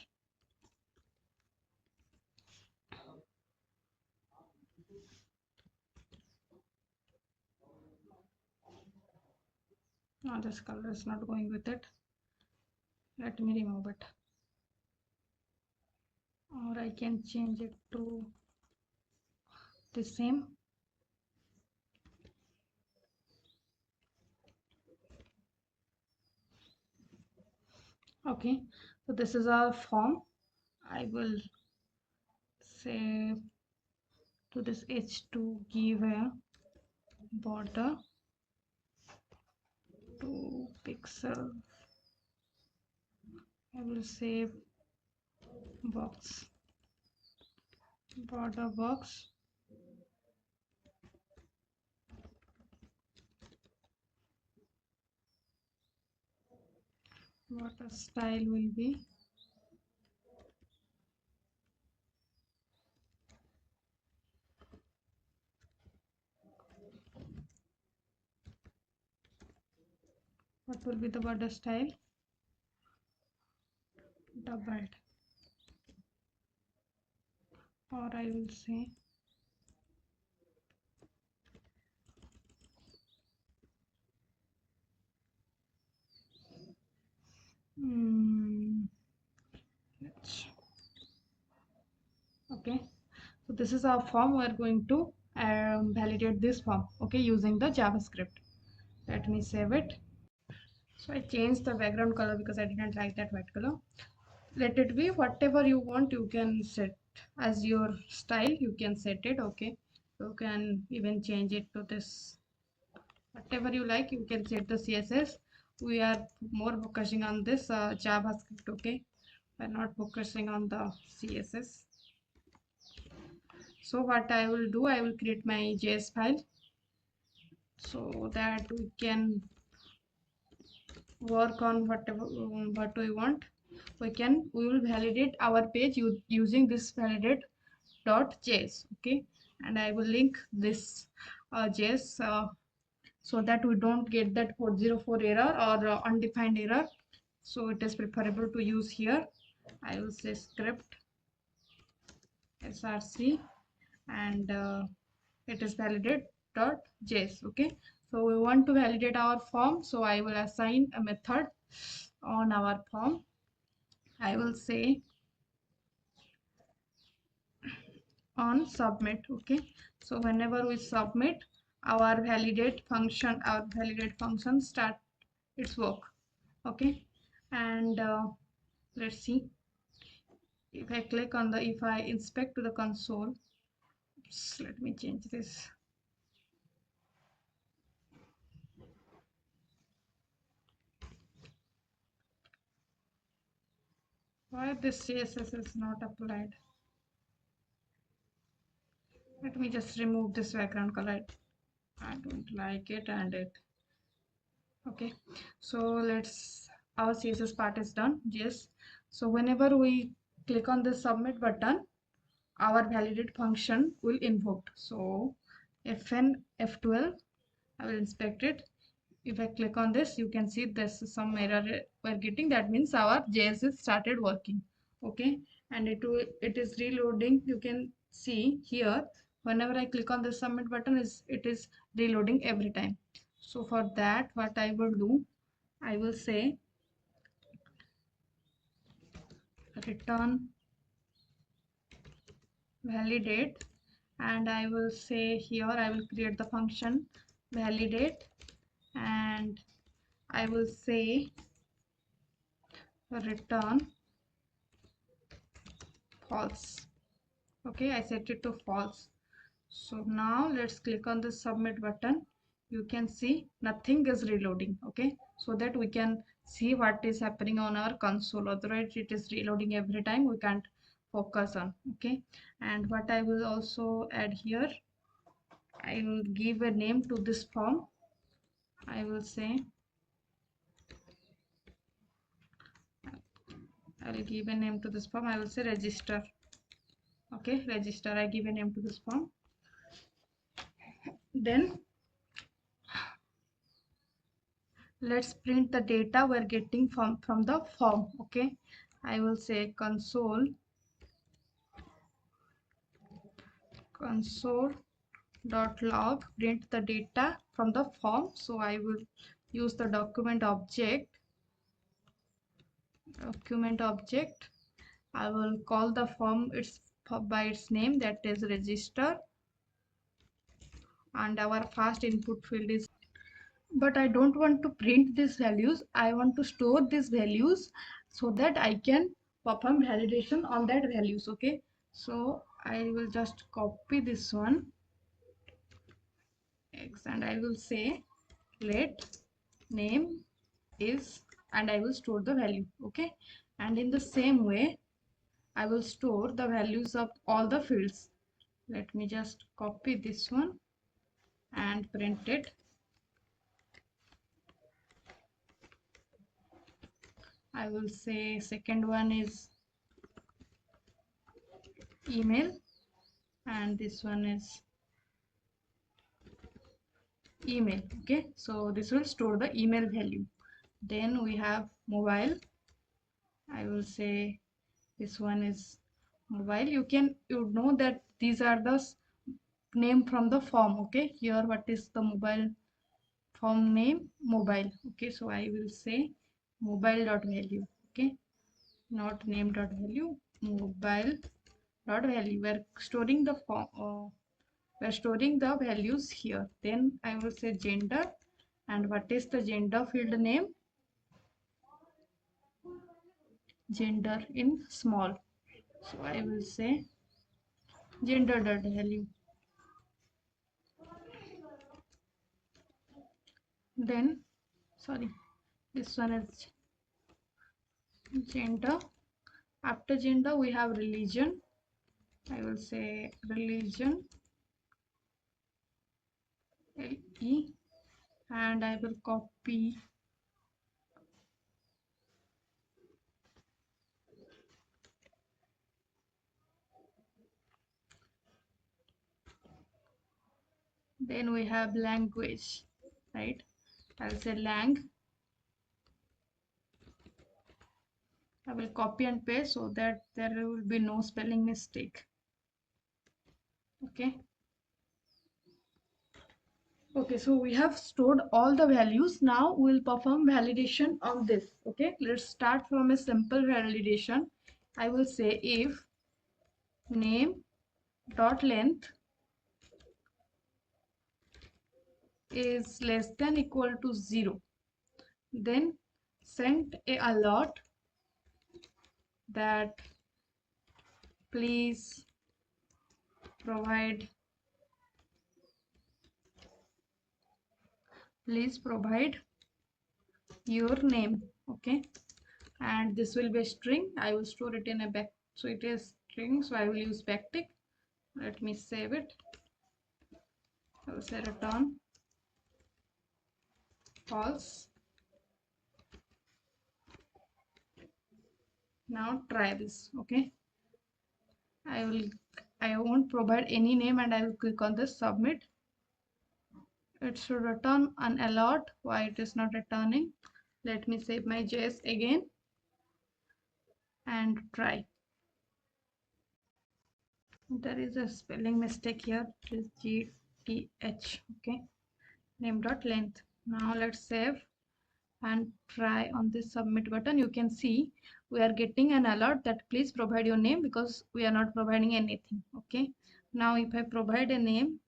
No, this color is not going with it. Let me remove it, or I can change it to the same. Okay, so this is our form. I will say to this h to give a border 2 pixel. I will say box, border box. What a style will be. What will be the border style? Doubled, or I will say okay. So this is our form. We are going to validate this form, okay, using the JavaScript. Let me save it. So I changed the background color because I didn't like that white color. Let it be whatever you want. You can set as your style. You can set it, okay. You can even change it to this, whatever you like. You can set the CSS. We are more focusing on this JavaScript, okay. We're not focusing on the CSS. So what I will do, I will create my JS file so that we can work on whatever what we want. We will validate our page using this validate.js, okay. And I will link this JS so that we don't get that 404 error or undefined error. So it is preferable to use here. I will say script src, and it is validate.js, okay. So we want to validate our form, so I will assign a method on our form. I will say on submit, okay. So whenever we submit, our validate function start its work, okay. And let's see, if I click on the, if I inspect to the console, let me change this. Why this CSS is not applied? Let me just remove this background color. I don't like it, and it, okay. So our CSS part is done. Yes. So whenever we click on the submit button, our validate function will invoke. So fn f12, I will inspect it. If I click on this, you can see there's some error we're getting. That means our JS is started working, okay. And it is reloading. You can see here, whenever I click on the submit button, it is reloading every time. So for that, what I will do, I will say return validate, and I will say here I will create the function validate, and I will say return false. Okay, I set it to false. So now let's click on the submit button. You can see nothing is reloading. Okay, so that we can see what is happening on our console. Otherwise it is reloading every time, we can't focus on. Okay, and what I will also add here, I will give a name to this form. I will say I will give a name to this form. I will say register. Okay, register. I give a name to this form. Then let's print the data we're getting from the form. Okay, I will say console dot log print the data from the form. So I will use the document object. I will call the form by its name, that is register, and our first input field is, but I don't want to print these values. I want to store these values so that I can perform validation on that values. Okay, so I will just copy this one X, and I will say let name is, and I will store the value. Okay, and in the same way I will store the values of all the fields. Let me just copy this one and print it. I will say second one is email, and this one is email. Okay, so this will store the email value. Then we have mobile. I will say this one is mobile. You know that these are the name from the form. Okay, here what is the mobile form name? Mobile. Okay, so I will say mobile dot value. Okay, not name dot value, mobile dot value. We're storing the form. We're storing the values here. Then I will say gender, and what is the gender field name? Gender in small. So I will say gender dot value. Then sorry, this one is gender. After gender we have religion. I will say religion LE, and I will copy then we have language, right? I'll say lang. I will copy and paste so that there will be no spelling mistake. Okay, so we have stored all the values. Now we'll perform validation on this. Okay, let's start from a simple validation. I will say if name dot length is less than equal to 0, then send a alert that please provide your name. Okay, and this will be a string. I will store it in a back, so it is string, so I will use backtick. Let me save it. I will say return false. Now try this. Okay, I won't provide any name, and I will click on this submit. It should return an alert. Why it is not returning? Let me save my JS again and try. There is a spelling mistake here. It is GTH. Okay, name dot length. Now let's save and try on this submit button. You can see we are getting an alert that please provide your name, because we are not providing anything. Okay, now if I provide a name,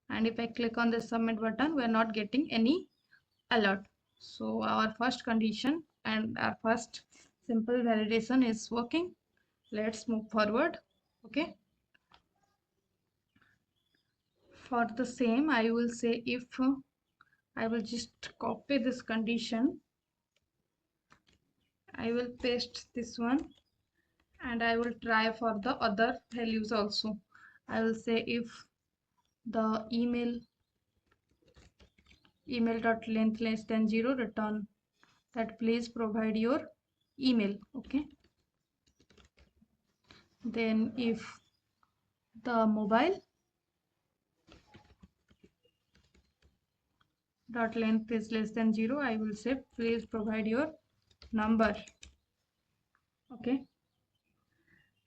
and if I click on the submit button, we are not getting any alert. So our first condition and our first simple validation is working. Let's move forward. Okay, for the same I will say if I will just copy this condition, I will paste this one, and I will try for the other values also. I will say if the email dot length less than 0, return that please provide your email. Okay, then if the mobile dot length is less than 0, I will say please provide your number. Okay,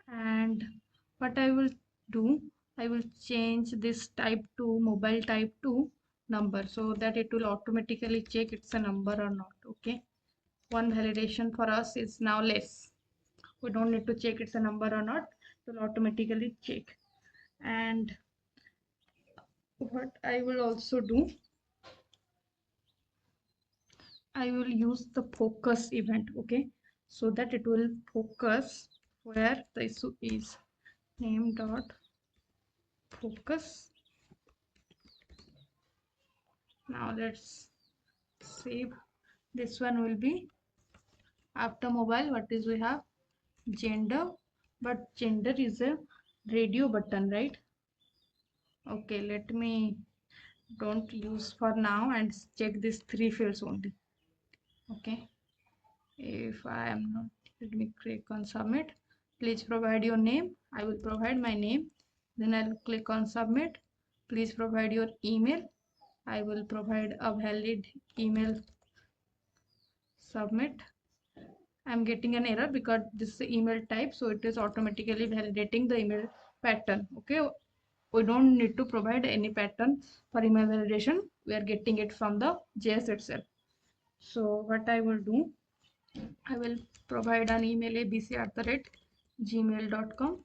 and what I will do, I will change this type to mobile type to number, so that it will automatically check it's a number or not. Okay, one validation for us is now less. We don't need to check it's a number or not, it will automatically check. And what I will also do, I will use the focus event. Okay, so that it will focus where the issue is. Name dot focus. Now let's save. This one will be after mobile. What is we have? Gender, but gender is a radio button, right? Okay, let me don't use for now and check these three fields only. Okay, if I am not, let me click on submit. Please provide your name. I will provide my name. Then I'll click on submit. Please provide your email. I will provide a valid email. Submit. I'm getting an error because this is email type, so it is automatically validating the email pattern. Okay, we don't need to provide any pattern for email validation. We are getting it from the JS itself. So what I will do, I will provide an email abc@gmail.com.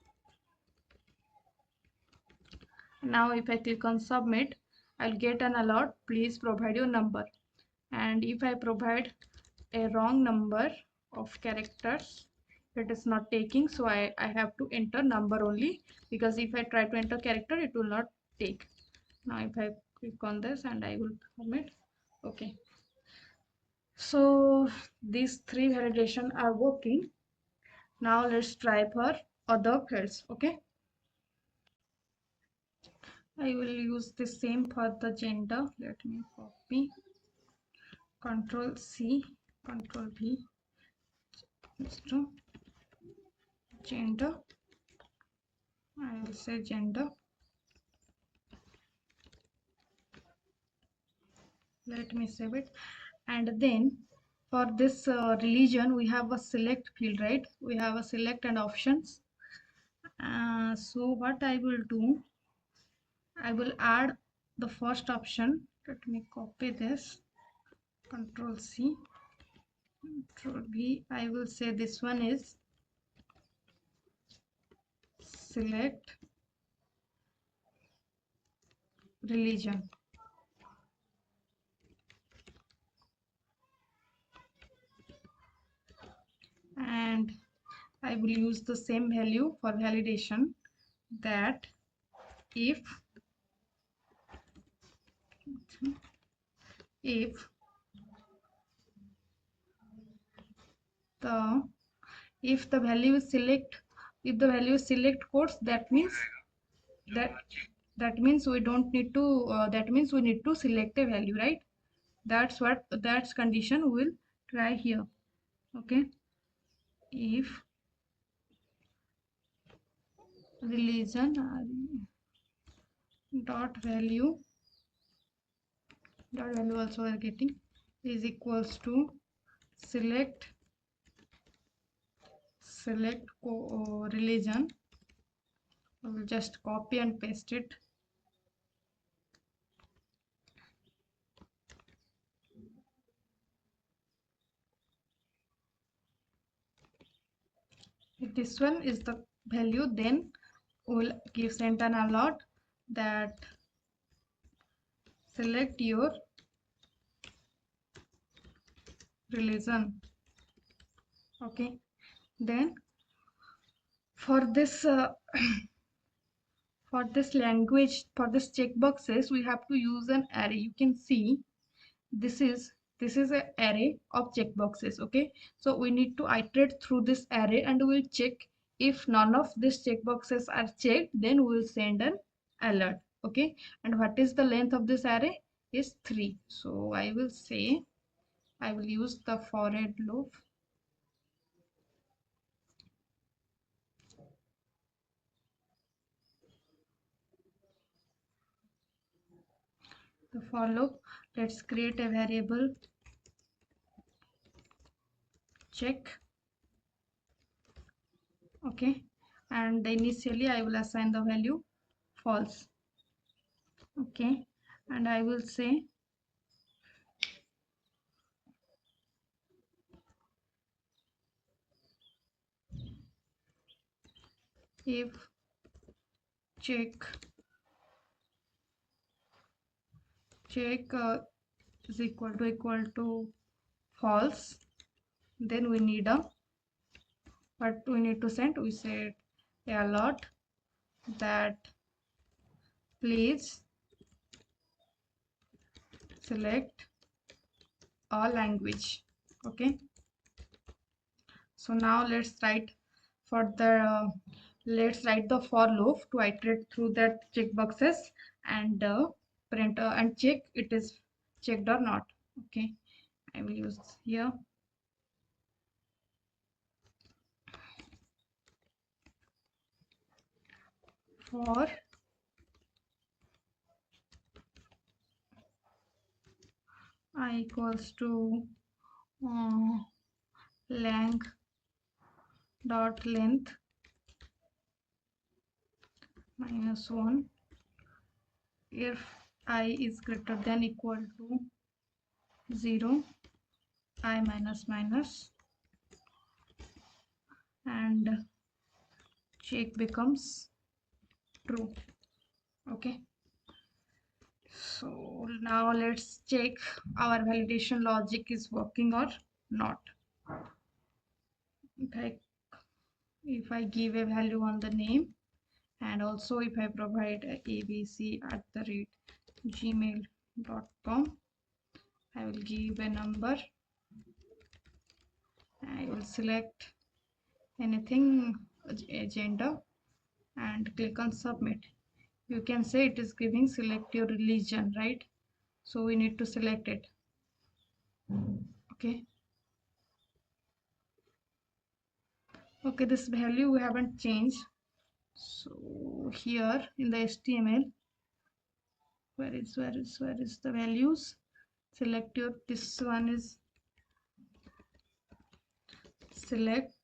Now if I click on submit, I'll get an alert, please provide your number. And if I provide a wrong number of characters, it is not taking, so I have to enter number only, because if I try to enter character, it will not take. Now if I click on this and I will submit. Okay, so these three validation are working. Now let's try for other fields. Okay, I will use the same for the gender. Let me copy, Control C, Control V, gender. I will say gender. Let me save it. And then for this religion, we have a select field, right? We have a select and options. So what I will do, I will add the first option. Let me copy this. Control C, Control V. I will say this one is select religion. And I will use the same value for validation, that if the value is select, if the value is select quotes, that means that means we don't need to that means we need to select a value, right? That's condition we will try here. Okay, if religion dot value also we are getting is equals to select religion. I will just copy and paste it. If this one is the value, then we'll send an alert that select your religion. Okay, then for this for this language, for this checkboxes, we have to use an array. You can see this is an array of checkboxes. Okay, so we need to iterate through this array and we'll check. If none of these checkboxes are checked, then we'll send an alert. Okay, and what is the length of this array is 3. So I will say I will use the for loop. The for loop, let's create a variable check. Okay, and initially I will assign the value false. Okay, and I will say if check is equal to false, then we need a what we need to send. We said a alert that please select a language. Okay, so now let's write for the let's write the for loop to iterate through that checkboxes and print and check it is checked or not. Okay, I will use here for I equals to lang dot length -1 if I is greater than equal to 0, I minus minus, and check becomes true. Okay, so now let's check our validation logic is working or not. If I give a value on the name, and also if I provide abc@gmail.com, I will give a number. I will select anything, agenda, and click on submit. You can say it is giving select your religion, right? So we need to select it. Okay, okay, this value we haven't changed. So here in the HTML, where is the values? Select your, this one is select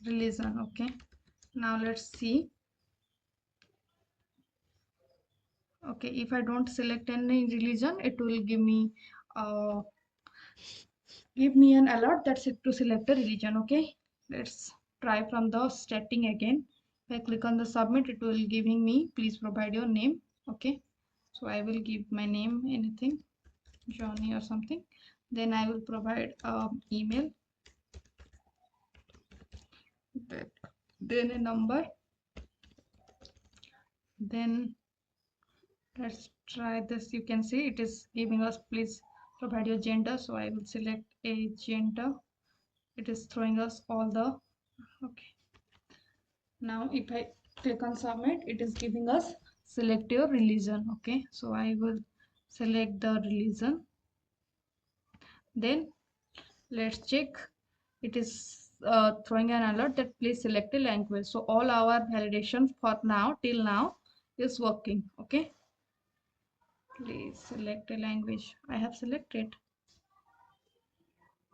religion. Okay, now let's see. Okay, if I don't select any religion, it will give me an alert that's it to select a religion. Okay, let's try from the strating again. If I click on the submit, it will giving me please provide your name. Okay, so I will give my name anything, Johnny or something. Then I will provide email, then a number. Then let's try this. You can see it is giving us please provide your gender, so I will select a gender. It is throwing us all the okay. Now if I click on submit, it is giving us select your religion. Okay, so I will select the religion. Then let's check. It is throwing an alert that please select a language. So all our validation for now till now is working. Okay, please select a language. I have selected.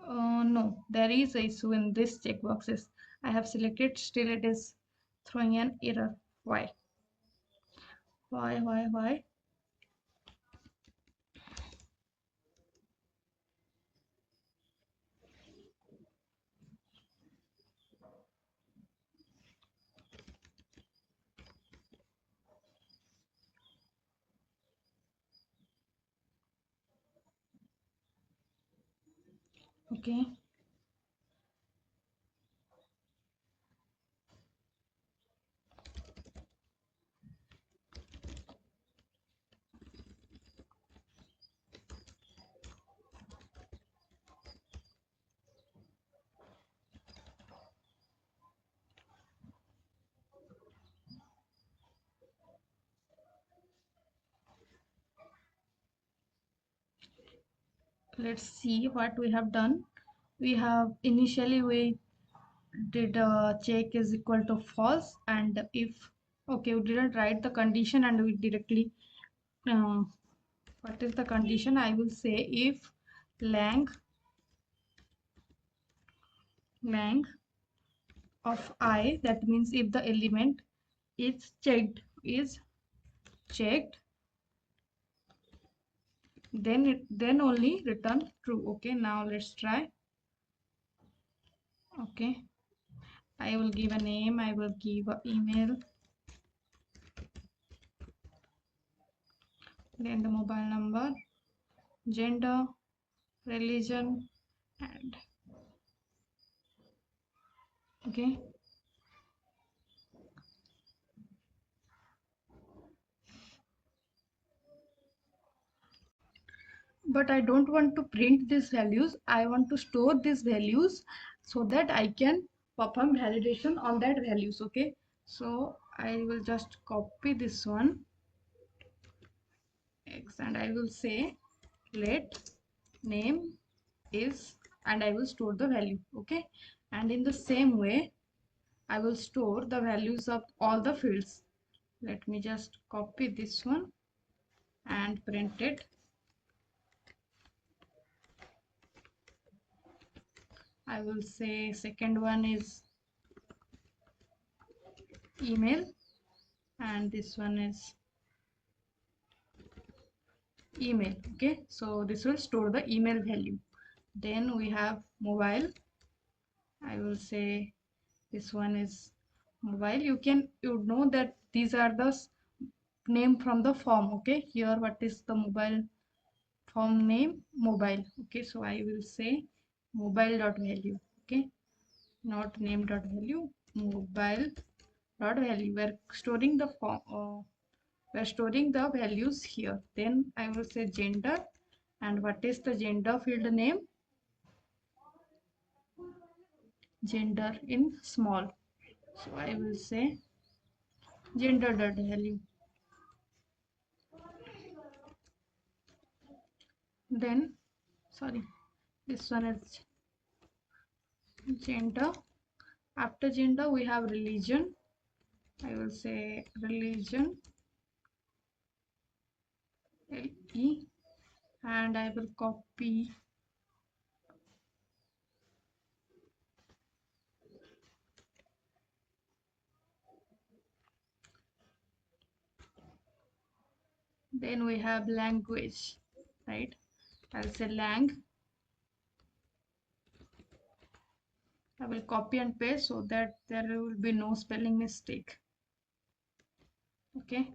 No, there is a issue in this checkboxes. I have selected, still it is throwing an error. Why? Why? Okay, let's see what we have done. We have initially we did check is equal to false, and if okay, we didn't write the condition and we directly uh, what is the condition? I will say if lang of I, that means if the element is checked, then only return true. Okay, now let's try. Okay, I will give a name, I will give an email, then the mobile number, gender, religion, and okay. But I don't want to print these values. I want to store these values so that I can perform validation on that values. Okay, so I will just copy this one X and I will say let name is, and I will store the value. Okay, and in the same way I will store the values of all the fields. Let me just copy this one and print it. I will say second one is email and this one is email. Okay, so this will store the email value. Then we have mobile. I will say this one is mobile. You know that these are the name from the form. Okay, here what is the mobile form name? Mobile. Okay, so I will say mobile dot value. Okay, not name dot value, mobile dot value. We're storing the form. We're storing the values here. Then I will say gender, and what is the gender field name? Gender in small. So I will say gender dot value. Then sorry, this one is gender. After gender we have religion. I will say religion LE, and I will copy then we have language, right? I'll say lang. I will copy and paste so that there will be no spelling mistake. Okay.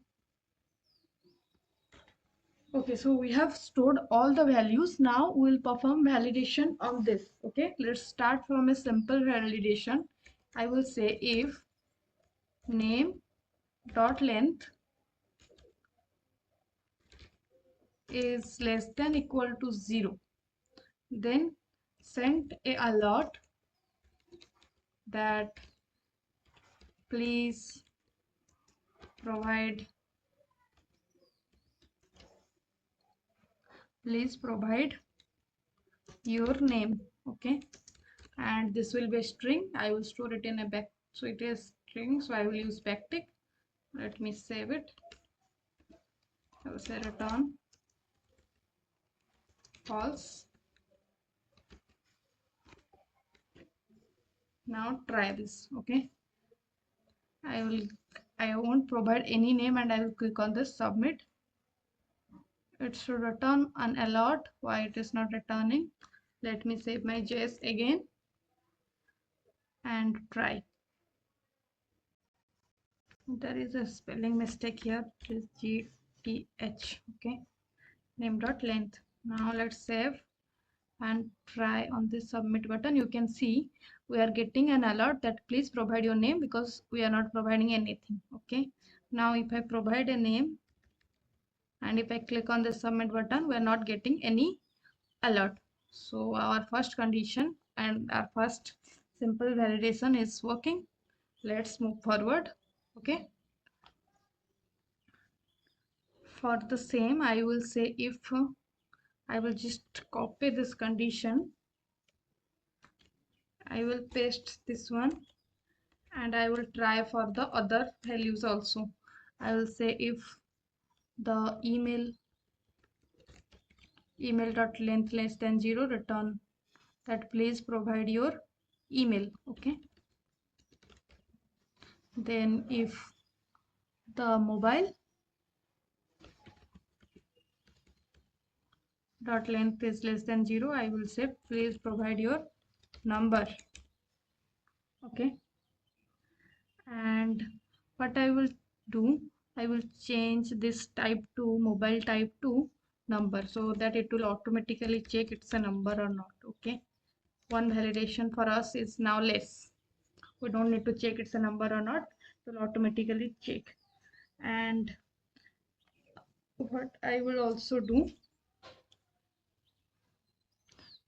Okay, so we have stored all the values. Now we'll perform validation on this. Okay, let's start from a simple validation. I will say if name dot length is less than equal to 0, then send a alert that please provide your name. Okay, and this will be a string. I will store it in a back, so it is string, so I will use backtick. Let me save it. I will say return false. Now try this. Okay, I won't provide any name and I will click on this submit. It should return an alert. Why it is not returning? Let me save my JS again and try. There is a spelling mistake here. It is GTH. Okay, name dot length. Now let's save and try on this submit button, you can see we are getting an alert that please provide your name, because we are not providing anything. Okay, now if I provide a name and if I click on the submit button, we are not getting any alert. So our first condition and our first simple validation is working. Let's move forward. Okay, for the same I will say, if I will just copy this condition, I will paste this one, and I will try for the other values also. I will say if the email dot length less than 0, return that please provide your email. Okay, then if the mobile dot length is less than 0, I will say please provide your number. Okay, and what I will do, I will change this type to mobile type to number, so that it will automatically check it's a number or not. Okay, one validation for us is now less. We don't need to check it's a number or not, it will automatically check. And what I will also do,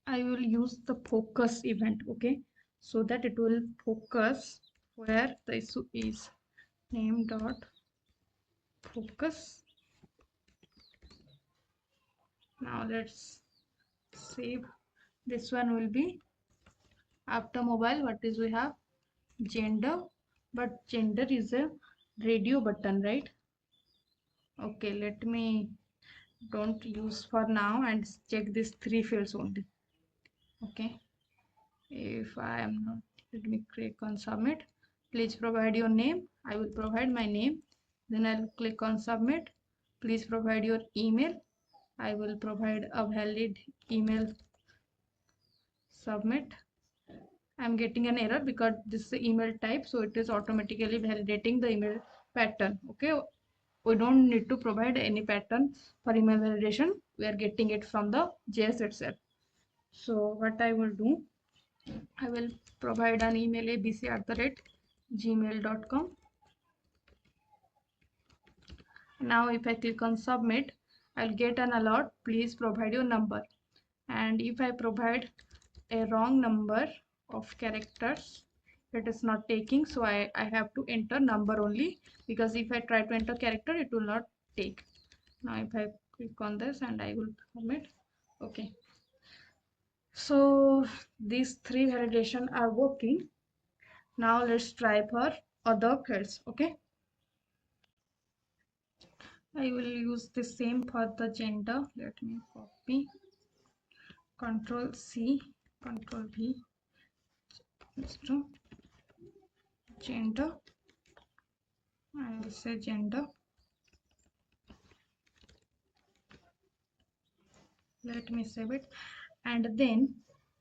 I will use the focus event. Okay, so that it will focus where the issue is. Name dot focus. Now let's save. This one will be after mobile. What is we have? Gender, but gender is a radio button, right? Okay, let me don't use for now and check these three fields only. Okay, if I am not, let me click on submit. Please provide your name. I will provide my name. Then I'll click on submit. Please provide your email. I will provide a valid email. Submit. I'm getting an error because this is the email type, so it is automatically validating the email pattern. Okay, we don't need to provide any pattern for email validation. We are getting it from the JS itself. So what I will do, I will provide an email abc@gmail.com. Now if I click on submit, I'll get an alert, please provide your number. And if I provide a wrong number of characters, it is not taking, so I have to enter number only, because if I try to enter character, it will not take. Now if I click on this and I will submit. Okay, so these three validation are working. Now let's try for other fields. Okay, I will use the same for the gender. Let me copy, Control C, Control V, gender. I will say gender. Let me save it. And then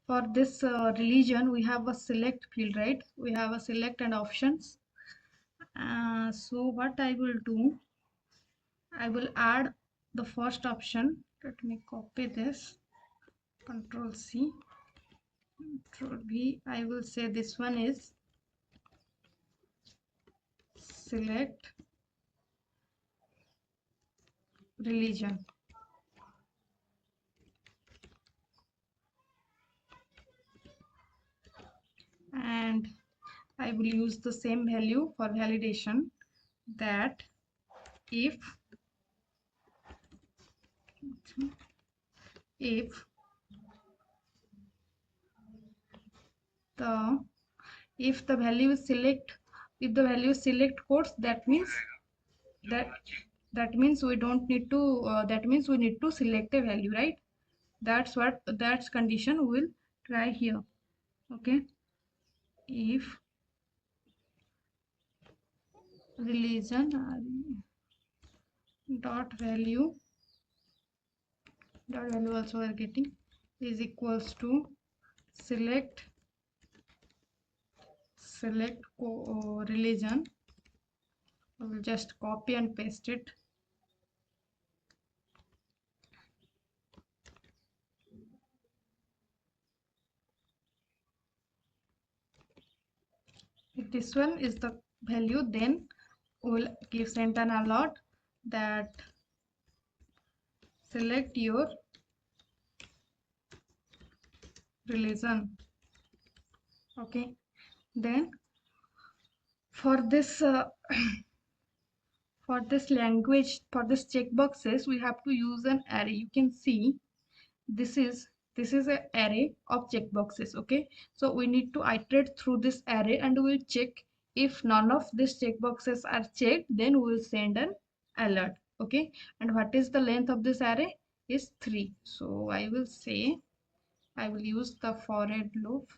for this religion, we have a select field, right? We have a select and options. So what I will do, I will add the first option. Let me copy this. Control C, Control V. I will say this one is select religion. And I will use the same value for validation, that if the value is select, if the value is select quotes, that means we don't need to that means we need to select a value, right? That's condition we will try here. Okay, if religion dot value also we are getting is equals to select religion. I will just copy and paste it. this one is the value, then we'll give send an alert that select your religion. Okay, then for this for this language, for this checkboxes, we have to use an array. You can see this is an array of checkboxes. Okay, so we need to iterate through this array and we'll check. If none of these checkboxes are checked, then we will send an alert. Okay, and what is the length of this array is 3. So I will say I will use the for loop.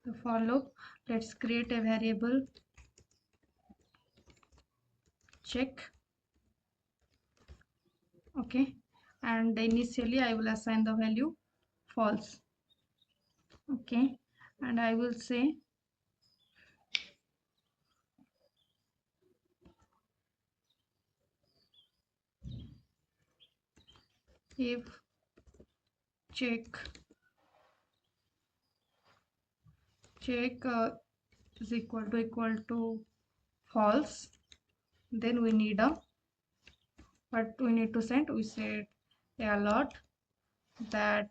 The for loop, let's create a variable check. Okay, and initially I will assign the value false. Okay, and I will say if check is equal to false, then we need a what we need to send. We said a alert that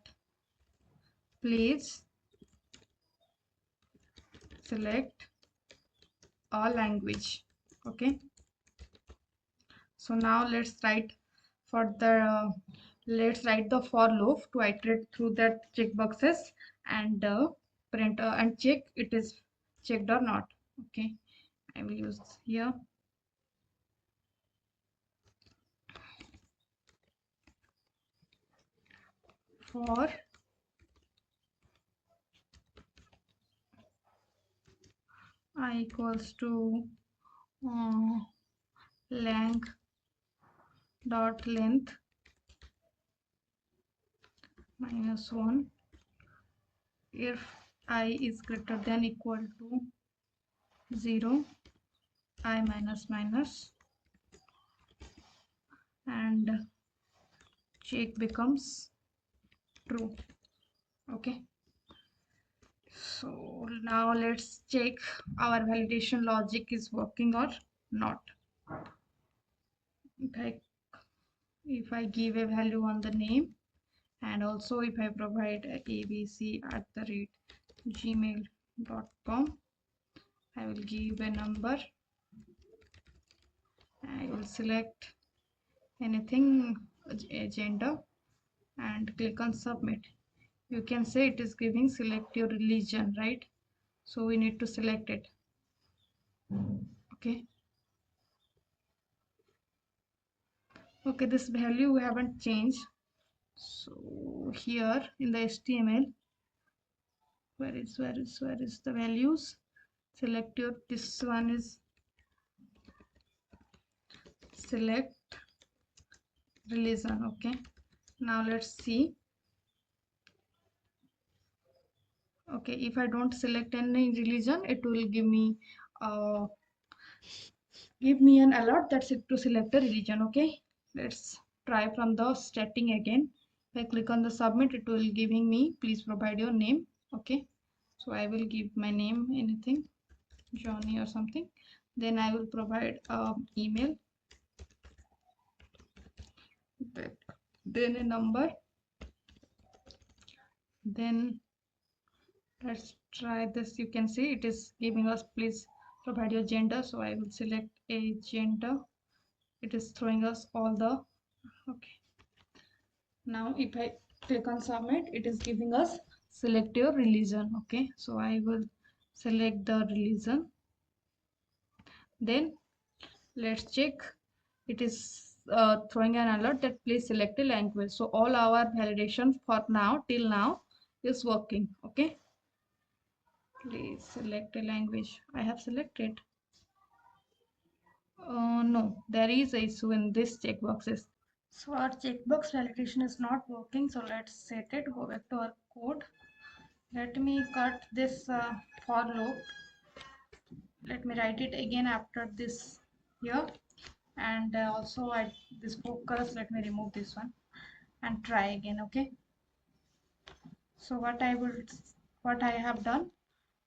please select a language. Okay, so now let's write for the let's write the for loop to iterate through that checkboxes and print and check it is checked or not. Okay, I will use here for I equals to lang dot length -1 if I is greater than equal to 0, I minus minus, and check becomes true. Okay, so now let's check our validation logic is working or not. If I give a value on the name, and also if I provide abc@gmail.com, I will give a number. I will select anything, a gender, and click on submit. You can say it is giving select your religion, right? So we need to select it. Okay, okay, this value we haven't changed. So here in the HTML, where is the values? Select your, this one is select religion. Okay, now let's see. Okay, if I don't select any religion, it will give me an alert that's it to select a religion. Okay, let's try from the starting again. If I click on the submit, it will giving me please provide your name. Okay, so I will give my name anything, Johnny or something. Then I will provide email, then a number. Then let's try this. You can see it is giving us please provide your gender, so I will select a gender. It is throwing us all the okay. Now if I click on submit, it is giving us select your religion. Okay, so I will select the religion. Then let's check. It is throwing an alert that please select a language. So all our validation for now till now is working. Okay, please select a language. I have selected. No, there is a issue in this checkboxes. So our checkbox validation is not working. So let's set it. Go back to our code. Let me cut this for loop. Let me write it again after this here. and also this focus, let me remove this one and try again. Okay, so what I have done,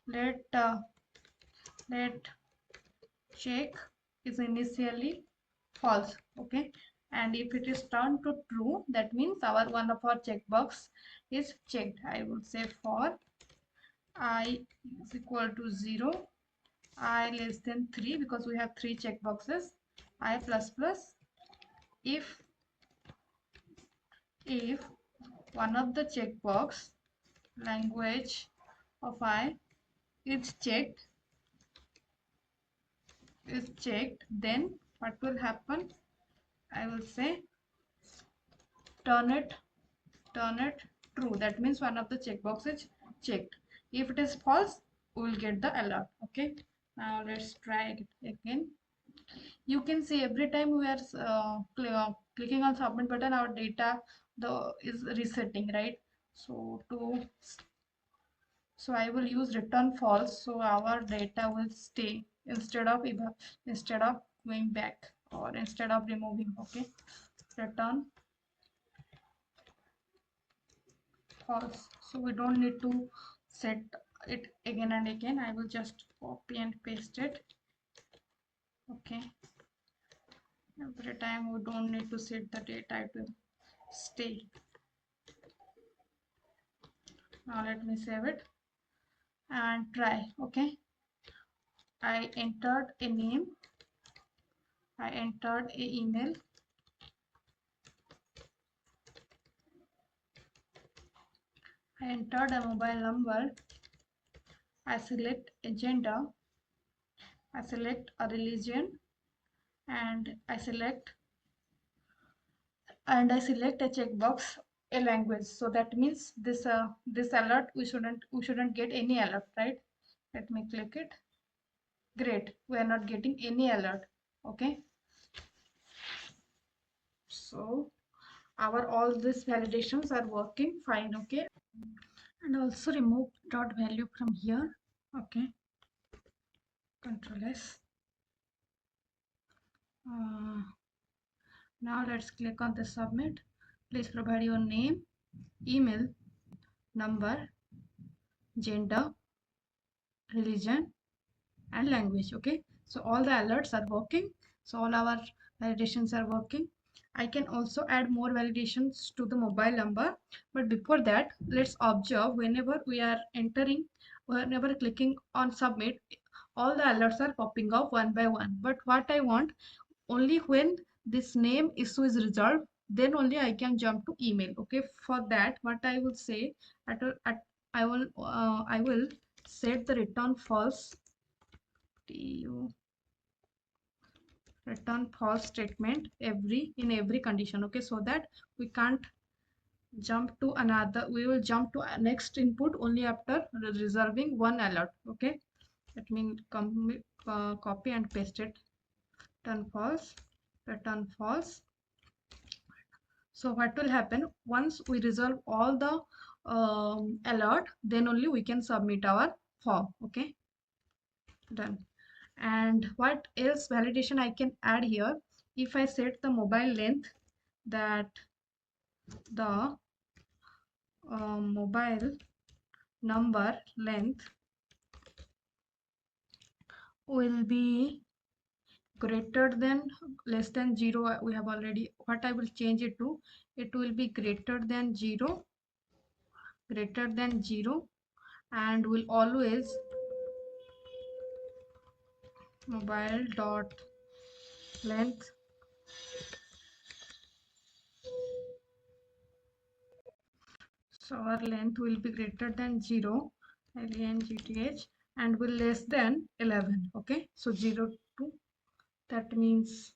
let check is initially false. Okay, and if it is turned to true, that means our one of our checkbox is checked. I will say for I is equal to 0, I less than 3, because we have 3 checkboxes, I plus plus, if one of the checkbox language of I is checked, then what will happen? I will say turn it true. That means one of the checkbox is checked. If it is false, we will get the alert. Okay, now let's try it again. You can see every time we are clicking on submit button, our data is resetting, right? So I will use return false, so our data will stay instead of going back, or instead of removing. Okay, return false, so we don't need to set it again and again. I will just copy and paste it. Okay, every time we don't need to set the data, it will stay. Now let me save it and try. Okay, I entered a name, I entered a email, I entered a mobile number, I select a gender, I select a religion, and I select a checkbox a language. So that means this alert, we shouldn't get any alert, right? Let me click it. Great, we are not getting any alert. Okay, so our all these validations are working fine. Okay, and also remove dot value from here. Okay, Control S. Now let's click on the submit. Please provide your name, email, number, gender, religion, and language. Okay, so all the alerts are working, so all our validations are working. I can also add more validations to the mobile number, but before that, let's observe whenever we are whenever clicking on submit, all the alerts are popping up one by one. But what I want, only when this name issue is resolved, then only I can jump to email. Okay, for that, what I will say, I will set the return false return false statement in every condition. Okay, so that we can't jump to another, we will jump to a next input only after reserving one alert. Okay, let me copy and paste it. Return false. So what will happen, once we resolve all the alert, then only we can submit our form. Okay, done. And what else validation I can add here? If I set the mobile length, that the mobile number length will be greater than less than 0, we have already, what I will change it to, it will be greater than 0, and will always mobile dot length so our length will be greater than 0, length, and will less than 11. Okay, so 0 to, that means,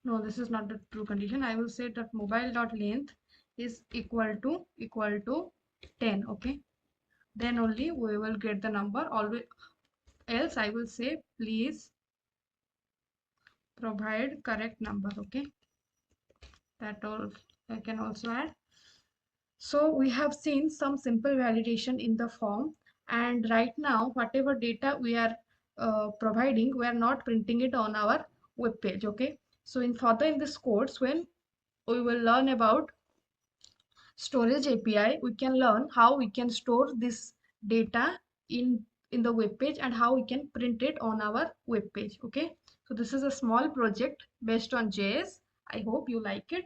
no, this is not the true condition. I will say that mobile dot length is equal to 10. Okay, then only we will get the number. Always else I will say please provide correct number. Okay, that all I can also add. So we have seen some simple validation in the form, and right now whatever data we are providing, we are not printing it on our web page. Okay, so in this course, when we will learn about storage API, we can learn how we can store this data in the web page and how we can print it on our web page. Okay, so this is a small project based on JS. I hope you like it.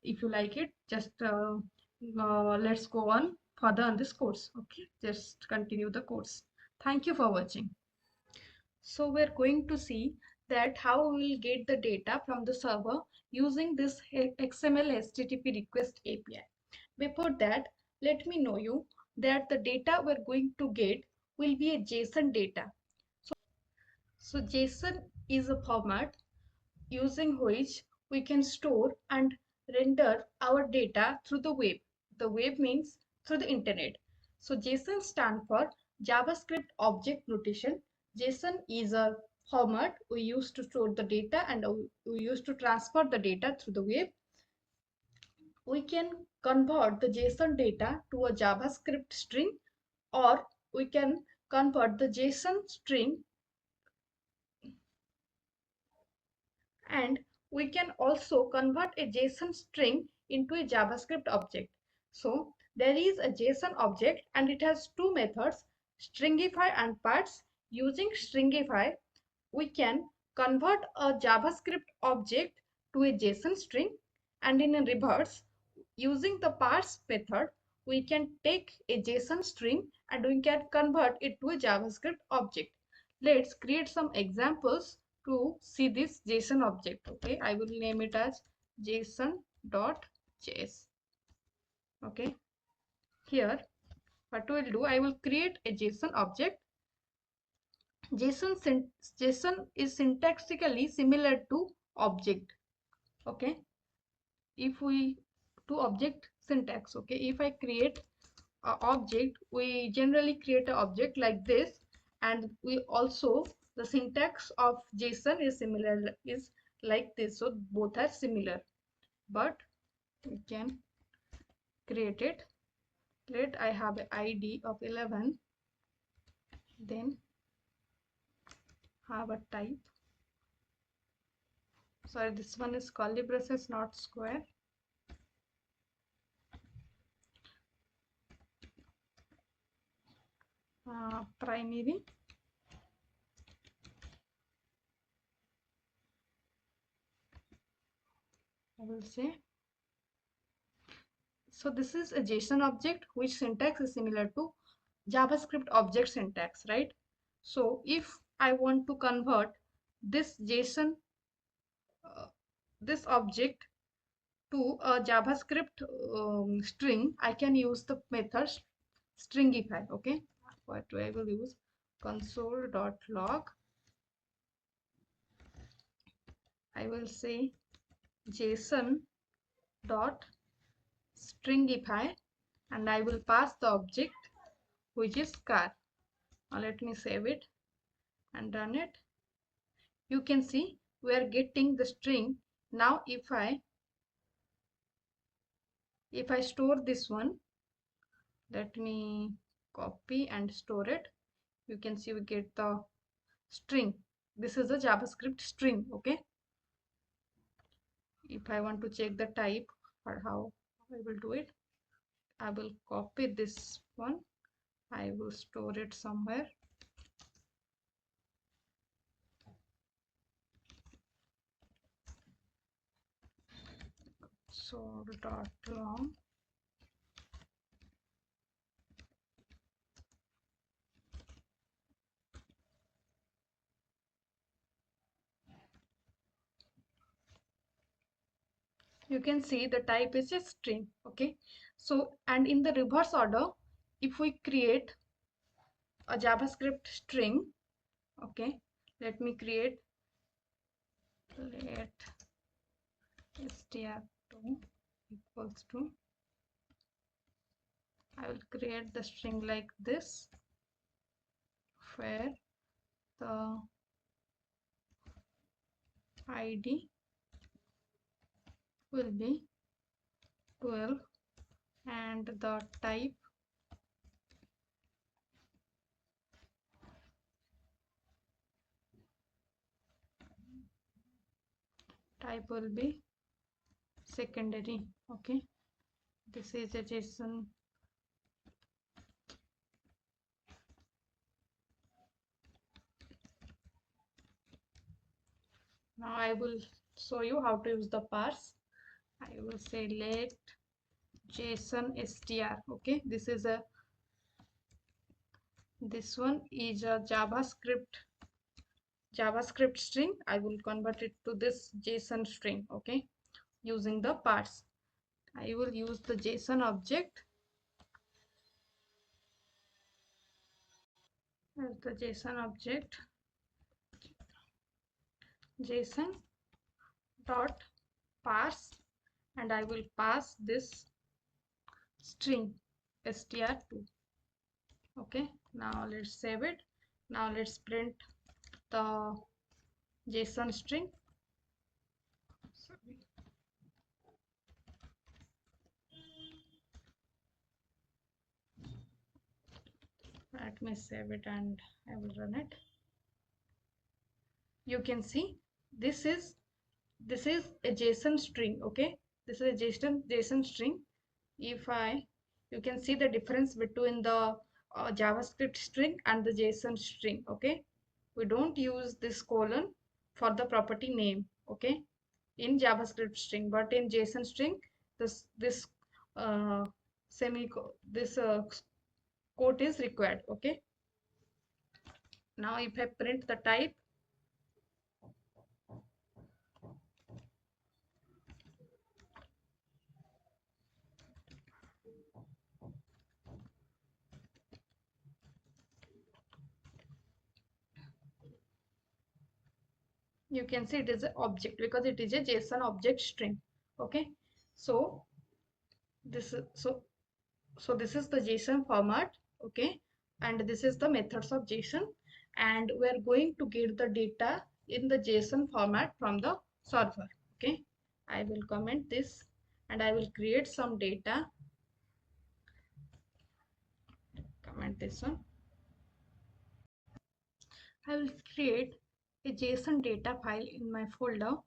If you like it, just let's go on further on this course. Okay, just continue the course. Thank you for watching. So we're going to see that how we will get the data from the server using this XML HTTP request API. Before that, let me know you that the data we're going to get will be a JSON data. So JSON is a format using which we can store and render our data through the web. The web means through the internet. So JSON stands for JavaScript Object Notation. JSON is a format we use to store the data and we use to transfer the data through the web. We can convert the JSON data to a JavaScript string, or we can convert the JSON string, and we can also convert a JSON string into a JavaScript object. So there is a JSON object and it has two methods, stringify and parse. Using stringify, we can convert a JavaScript object to a JSON string, and in a reverse, using the parse method, we can take a JSON string and we can convert it to a JavaScript object. Let's create some examples to see this JSON object. Okay, I will name it as JSON.js. Okay, here what we'll do, I will create a JSON object. JSON is syntactically similar to object. Okay, if we to object syntax. Okay, if I create a object, we generally create an object like this, and we also the syntax of JSON is similar, is like this, so both are similar, but we can create it. Let I have an ID of 11, then have a type. Sorry, this one is curly braces, not square. Primary, I will say. So this is a JSON object which syntax is similar to JavaScript object syntax, right? So if I want to convert this JSON, this object to a JavaScript string, I can use the method stringify. Okay, what I will use, console.log. I will say JSON dot stringify, and I will pass the object which is car. Now let me save it and run it. You can see we are getting the string. Now if I store this one, let me copy and store it. You can see we get the string. This is a JavaScript string. Okay, if I want to check the type or how I will do it, I will copy this one, I will store it somewhere. So dot long, you can see the type is a string. Okay, so and in the reverse order, if we create a JavaScript string, okay, let me create, let str2 equals to, I will create the string like this, where the ID will be 12 and the type type will be secondary. Okay, this is a JSON. Now I will show you how to use the parse. I will say let JSON str. Okay, this one is a JavaScript string. I will convert it to this JSON string. Okay, using the parse. I will use the JSON object as the JSON object. JSON dot parse, and I will pass this string str2. Okay, now let's save it. Now let's print the JSON string. Sorry. Let me save it and I will run it. You can see this is a JSON string. Okay, this is a JSON string. If you can see the difference between the JavaScript string and the JSON string. Okay, we don't use this colon for the property name. Okay, in JavaScript string, but in JSON string, this uh, quote is required. Okay, now if I print the type, you can see it is an object because it is a JSON object string. Okay, so this is this is the JSON format. Okay, and this is the methods of JSON, and we are going to get the data in the JSON format from the server. Okay, I will comment this and I will create some data. Comment this one. I will create a JSON data file in my folder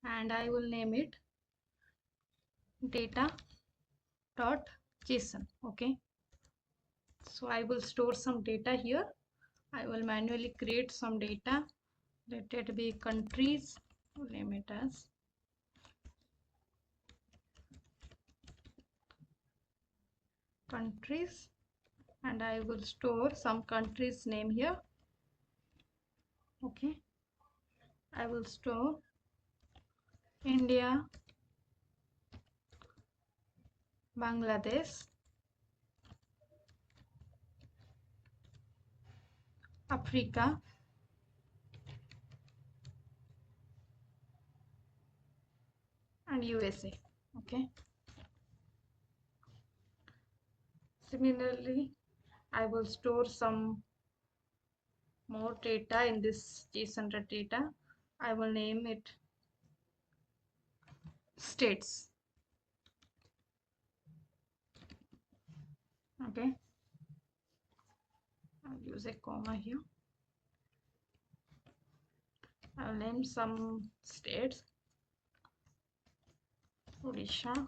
and I will name it data.json. Okay, so I will store some data here. I will manually create some data. Let it be countries. Name it as countries, and I will store some countries name here. Okay, I will store India, Bangladesh, Africa, and USA. Okay, similarly I will store some more data in this JSON data. I will name it states. Okay, I'll use a comma here. I'll name some states: Odisha,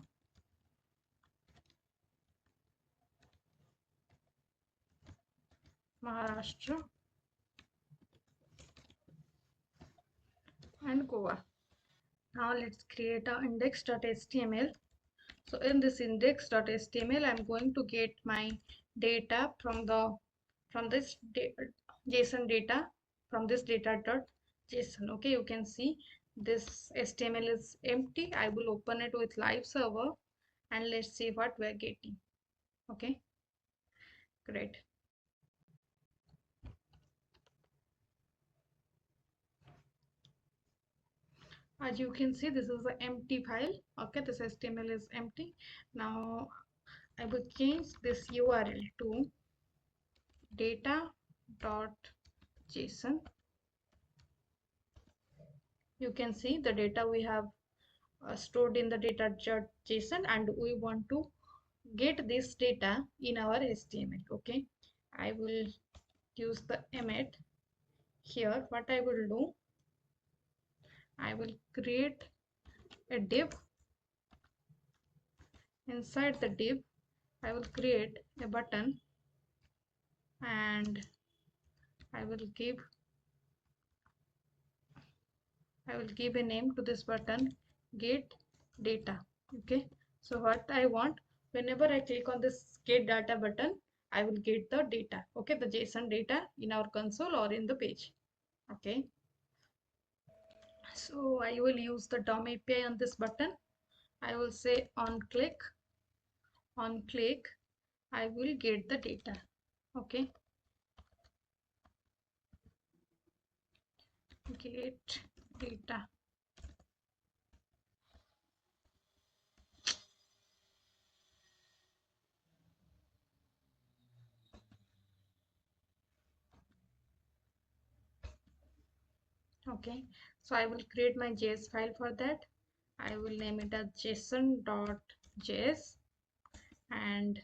Maharashtra, and Goa. Now let's create an index.html. So in this index.html, I'm going to get my data from this JSON data from this data.json. Okay, you can see this HTML is empty. I will open it with live server and let's see what we're getting. Okay, great. As you can see, this is an empty file. Okay, this HTML is empty. Now I will change this URL to data.json. You can see the data we have stored in the data.json, and we want to get this data in our HTML. Okay, I will use the emit here. What I will do, I will create a div. Inside the div I will create a button and I will give a name to this button, get data. Okay, so what I want, whenever I click on this get data button, I will get the data, okay, the JSON data in our console or in the page. Okay, so I will use the DOM API on this button. I will say on click I will get the data. Okay, get data. Okay, so I will create my JS file for that. I will name it as json.js and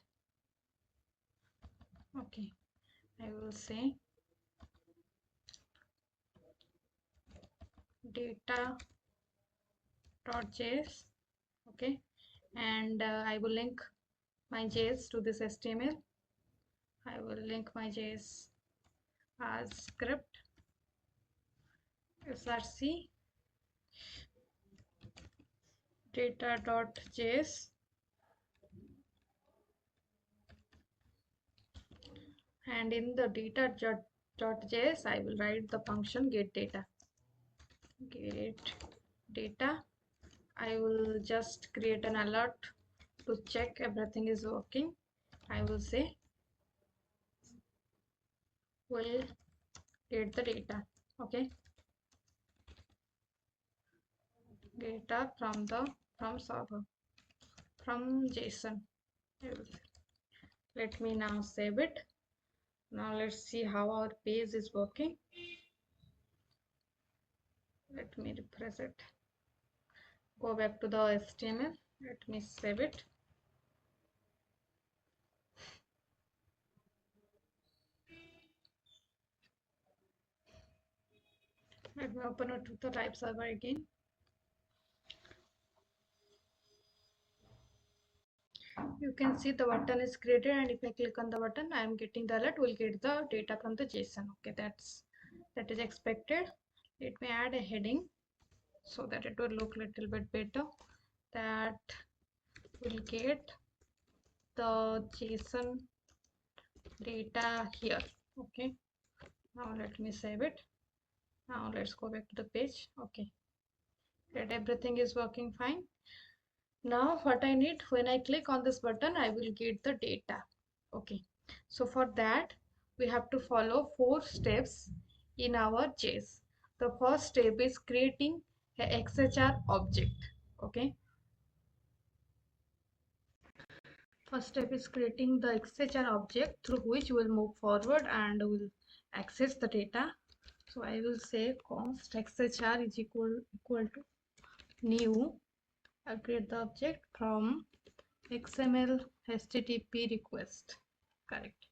okay, I will say data.js. Okay, and I will link my JS to this HTML. I will link my JS as script src data.js, and in the data.js I will write the function get data. I will just create an alert to check everything is working. I will say will get the data. Okay, data from server from JSON. Let me now save it. Now let's see how our page is working. Let me refresh it. Go back to the HTML. Let me save it. Let me open it to the type server again. You can see the button is created, and if I click on the button, I am getting the alert. We'll get the data from the JSON. Okay, that is expected. Let me add a heading so that it will look little bit better. That will get the JSON data here. Okay, now let me save it. Now let's go back to the page. Okay, that everything is working fine. Now what I need, when I click on this button, I will get the data. Okay, so for that we have to follow 4 steps in our JS. The first step is creating a XHR object. Okay, first step is creating the XHR object through which we'll move forward and we'll access the data. So I will say const XHR is equal to new. I'll create the object from XML HTTP request. Correct.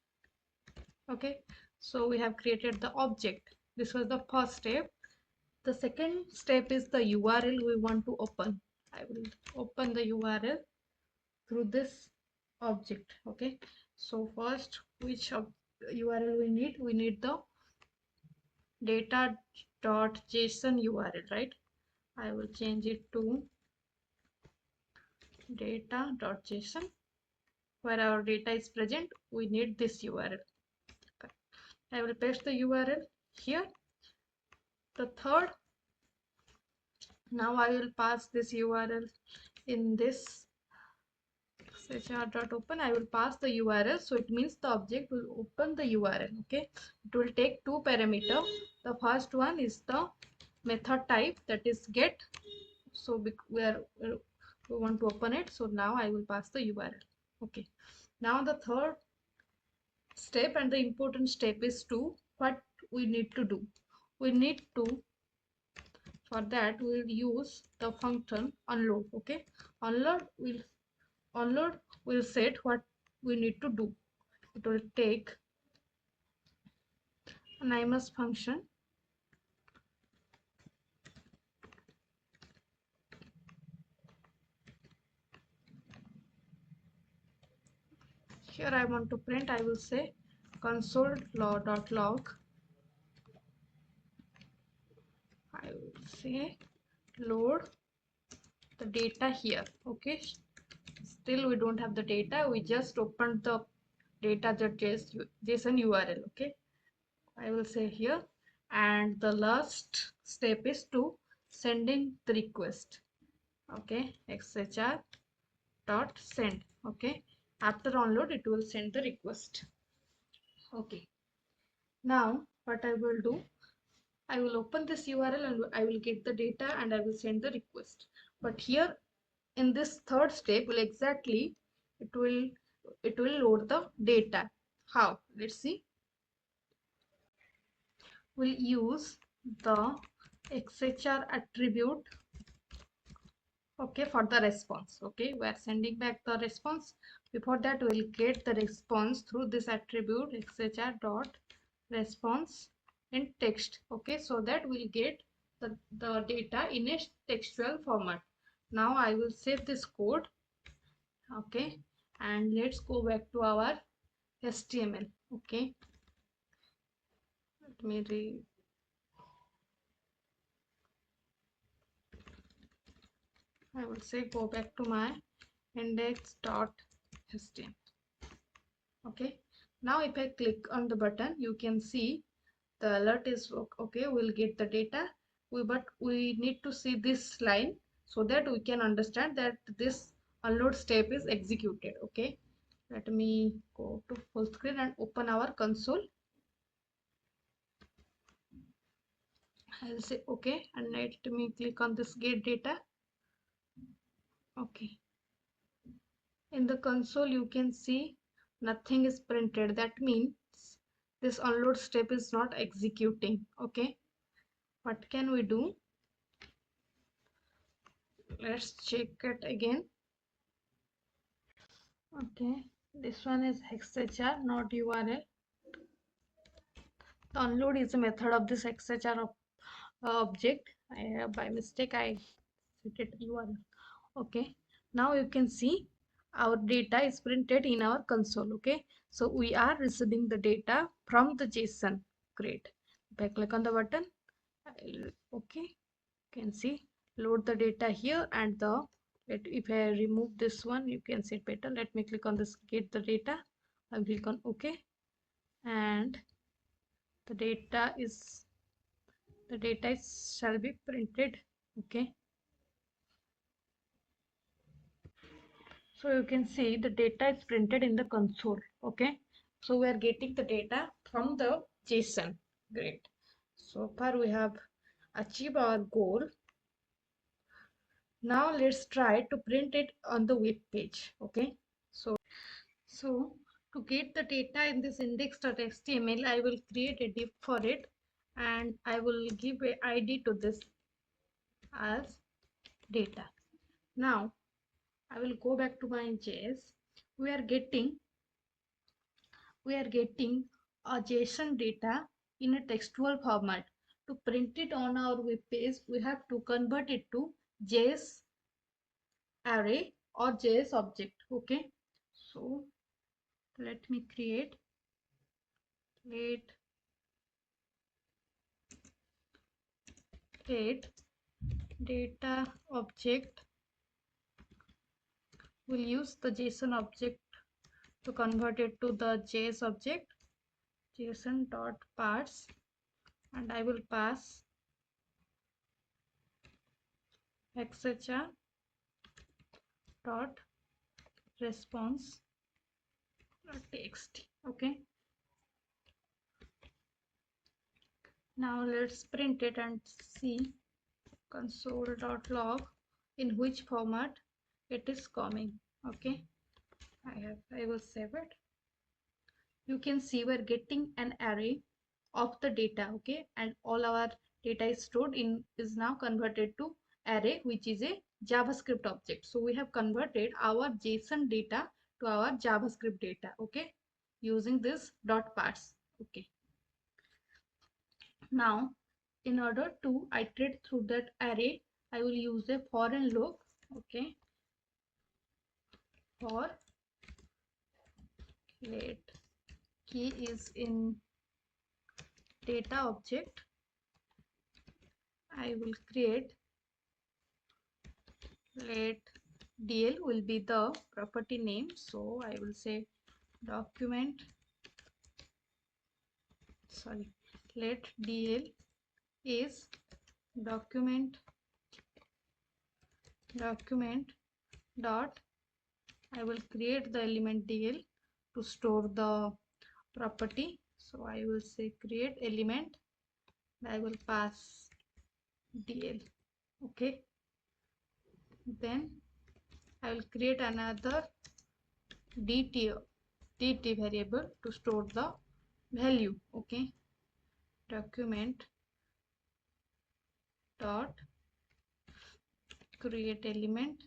Okay, so we have created the object. This was the first step. The second step is the URL we want to open. I will open the URL through this object. Okay, so first, which URL we need? We need the data.json URL, right? I will change it to data.json. Where our data is present, we need this URL. I will paste the URL here. The third, now I will pass this URL in this xhr.open. I will pass the URL, so it means the object will open the URL. Okay, it will take 2 parameters. The first one is the method type, that is get. So we want to open it, so now I will pass the URL. Okay, now the third step and the important step is to what we need to do. We need to, for that we will use the function unload. Okay, unload will set what we need to do. It will take Anymous function here I want to print, I will say console.log. I will say load the data here. Okay, still we don't have the data, we just opened the data.json URL. Okay, I will say here, and the last step is to sending the request. Okay, xhr dot send. Okay, after onload it will send the request. Okay, now what I will do, I will open this URL and I will get the data and I will send the request. But here in this third step will exactly it will load the data. How? Let's see. We'll use the xhr attribute, okay, for the response. Okay, we are sending back the response. Before that we'll get the response through this attribute xhr dot response in text. Okay, so that we'll get the data in a textual format. Now I will save this code. Okay, and let's go back to our HTML. Okay, let me read. I will say go back to my index.html. Okay, now if I click on the button, you can see the alert is okay, we'll get the data. But we need to see this line so that we can understand that this unload step is executed. Okay, let me go to full screen and open our console. I'll say okay, and let me click on this get data. Okay, in the console you can see nothing is printed. That means this unload step is not executing. Okay, what can we do? Let's check it again. Okay, this one is xhr, not URL. The unload is a method of this xhr object. By mistake I set it URL. Okay, now you can see our data is printed in our console. Okay, so we are receiving the data from the JSON. Great. If I click on the button, okay, you can see load the data here, and the if I remove this one, you can see it better. Let me click on this get the data. I will click on OK, and the data shall be printed. Okay, so you can see the data is printed in the console. Okay, so we are getting the data from the JSON. Great. So far we have achieved our goal. Now let's try to print it on the web page. Okay, so to get the data in this index.html, I will create a div for it, and I will give a ID to this as data. Now I will go back to my JS. We are getting a JSON data in a textual format. To print it on our web page, we have to convert it to JS array or JS object. Okay, so let me create data object. We'll use the JSON object to convert it to the JS object, json.parse, and I will pass xhr dot response txt. Okay, now let's print it and see console.log in which format it is coming. Okay, I will save it. You can see we're getting an array of the data. Okay, and all our data is stored in is now converted to array, which is a JavaScript object. So we have converted our JSON data to our JavaScript data. Okay, using this dot parse. Okay, now in order to iterate through that array, I will use a for and loop. Okay, for let key is in data object, I will create let dl will be the property name, so I will say document, sorry, let dl is document dot, I will create the element dl to store the property, so I will say create element, I will pass dl. Okay, then I will create another dt variable to store the value. Okay, document dot create element,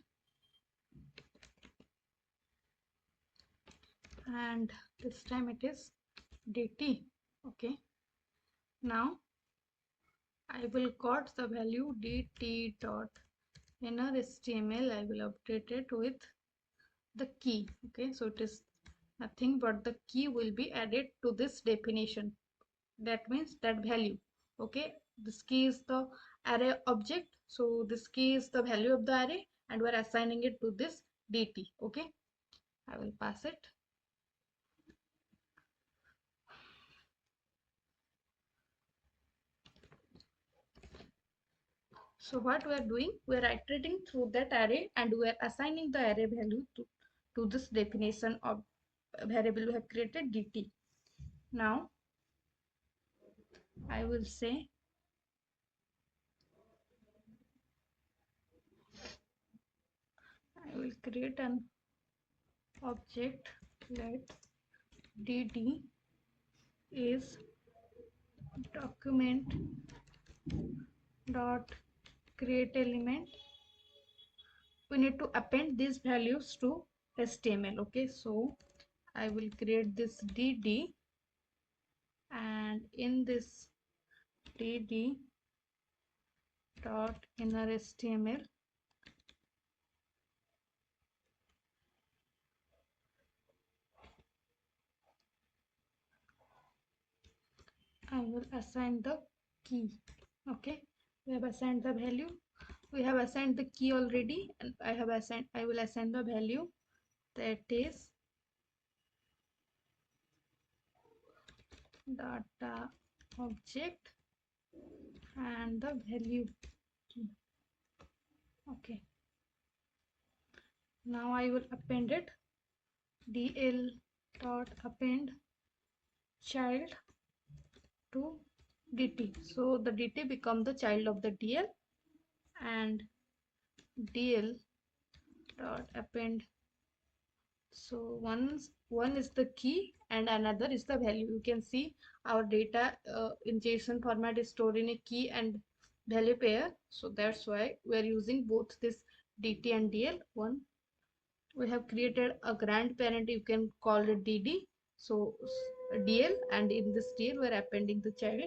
and this time it is dt. Okay, now I will got the value dt dot inner HTML. I will update it with the key. Okay, so it is nothing but the key will be added to this definition, that means that value. Okay, this key is the array object, so this key is the value of the array and we're assigning it to this dt. Okay, I will pass it. So what we are doing, we are iterating through that array and we are assigning the array value to this definition of variable we have created dt. Now I will say I will create an object let dd is document dot create element. We need to append these values to HTML. Okay, so I will create this dd, and in this dd dot inner HTML I will assign the key. Okay, we have assigned the value, we have assigned the key already, and I will assign the value, that is data object and the value key. Okay, now I will append it dl dot append child to dt, so the dt become the child of the dl, and dl dot append, so one is the key and another is the value. You can see our data in JSON format is stored in a key and value pair, so that's why we are using both this dt and dl. One, we have created a grandparent, you can call it dd, so dl, and in this dl we are appending the child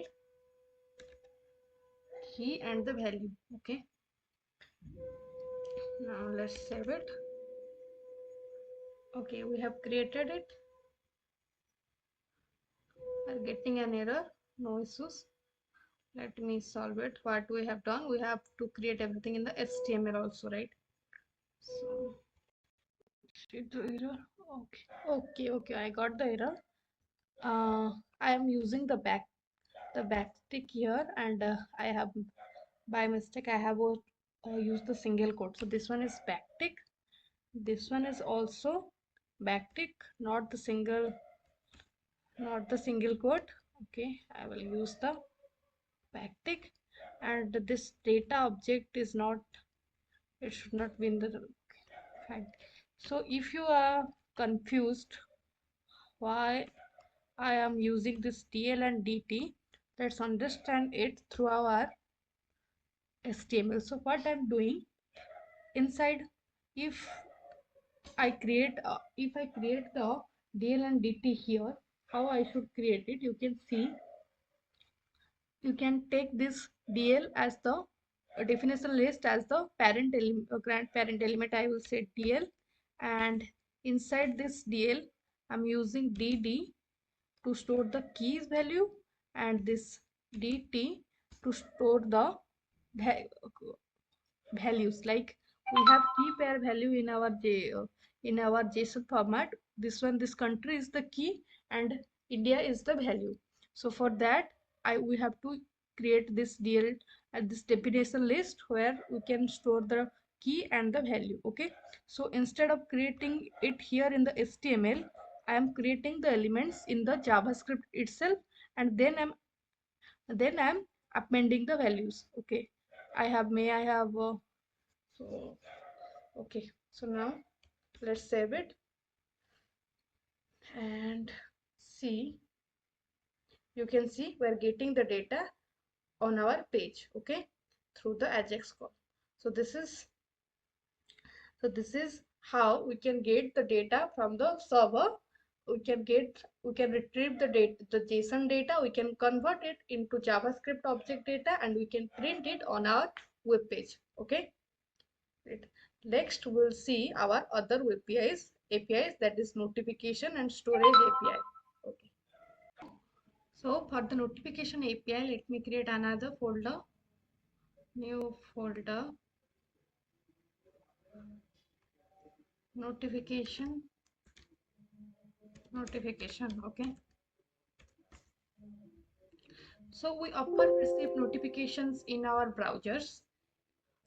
key and the value. Okay, now let's save it. Okay, we have created it, are getting an error, no issues. Let me solve it. What we have done, we have to create everything in the HTML also, right? So the error. Okay, I got the error. I am using the backtick here, and I have by mistake I have used the single quote. So this one is backtick, this one is also backtick, not the single quote. Okay, I will use the backtick, and this data object is not, it should not be in the fact. So if you are confused why I am using this dl and dt, let's understand it through our HTML. So what I'm doing inside, if if I create the dl and dt here, how I should create it, you can see, you can take this dl as the definition list as the parent element, grandparent element. I will say dl, and inside this dl I'm using dd to store the keys value and this dt to store the values. Like we have key pair value in our in our JSON format. This country is the key and India is the value. So for that we have to create this DL at this definition list where we can store the key and the value. Okay, so instead of creating it here in the HTML, I am creating the elements in the JavaScript itself, and then I'm appending the values. Okay, I have so okay, so now let's save it and see. You can see we're getting the data on our page, okay, through the ajax call. So this is how we can get the data from the server. We can retrieve the data, the JSON data. We can convert it into JavaScript object data, and we can print it on our web page. Okay. Right. Next, we'll see our other APIs, that is notification and storage API. Okay. So for the notification API, let me create another folder, new folder, notification. Okay. So we often receive notifications in our browsers.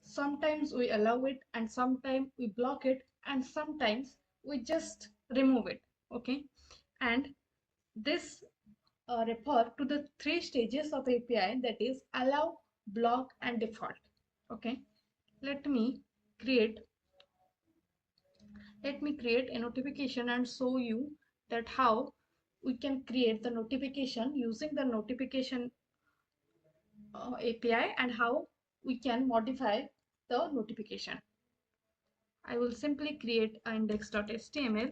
Sometimes we allow it, and sometimes we block it, and sometimes we just remove it. Okay, and this refer to the three stages of API, that is allow, block, and default. Okay, let me create a notification and show you that how we can create the notification using the notification API, and how we can modify the notification. I will simply create index.html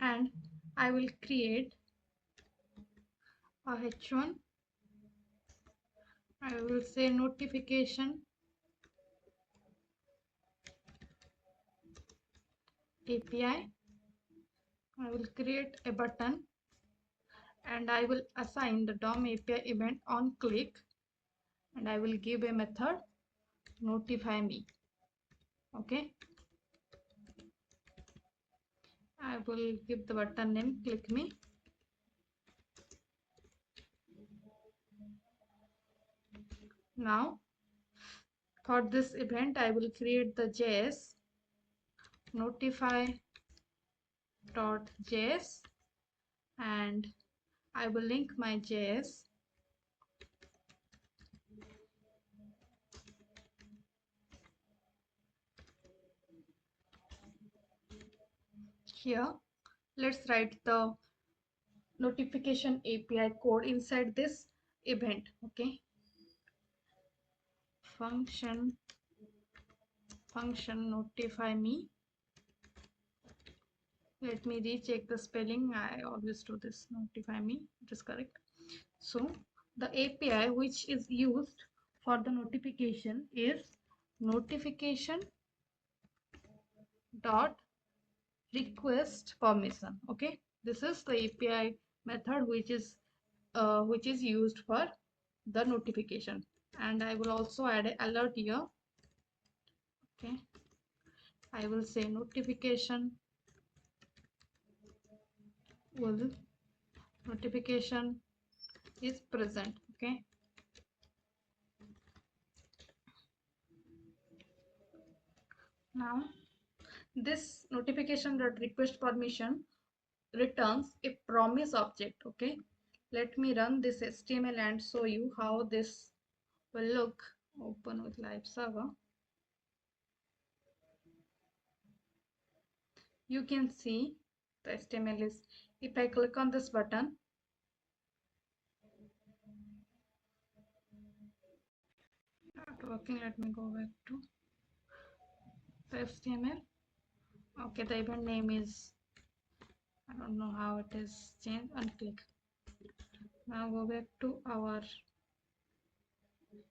and I will create a h1. I will say notification API. I will create a button and I will assign the DOM API event on click, and I will give a method notify me. Okay, I will give the button name click me. Now for this event I will create the JS notify.js, and I will link my JS. Here let's write the notification API code inside this event. Okay, function notify me. Let me recheck the spelling. I always do this. Notify me, it is correct. So the API which is used for the notification is notification dot request permission. Okay, this is the API method which is used for the notification, and I will also add an alert here. Okay, I will say notification is present. Okay, now this notification dot request permission returns a promise object. Okay, let me run this HTML and show you how this will look. Open with live server. You can see the HTML is, if I click on this button, not working. Let me go back to the HTML. Okay, the event name is, I don't know how it is changed. Unclick. Now go back to our,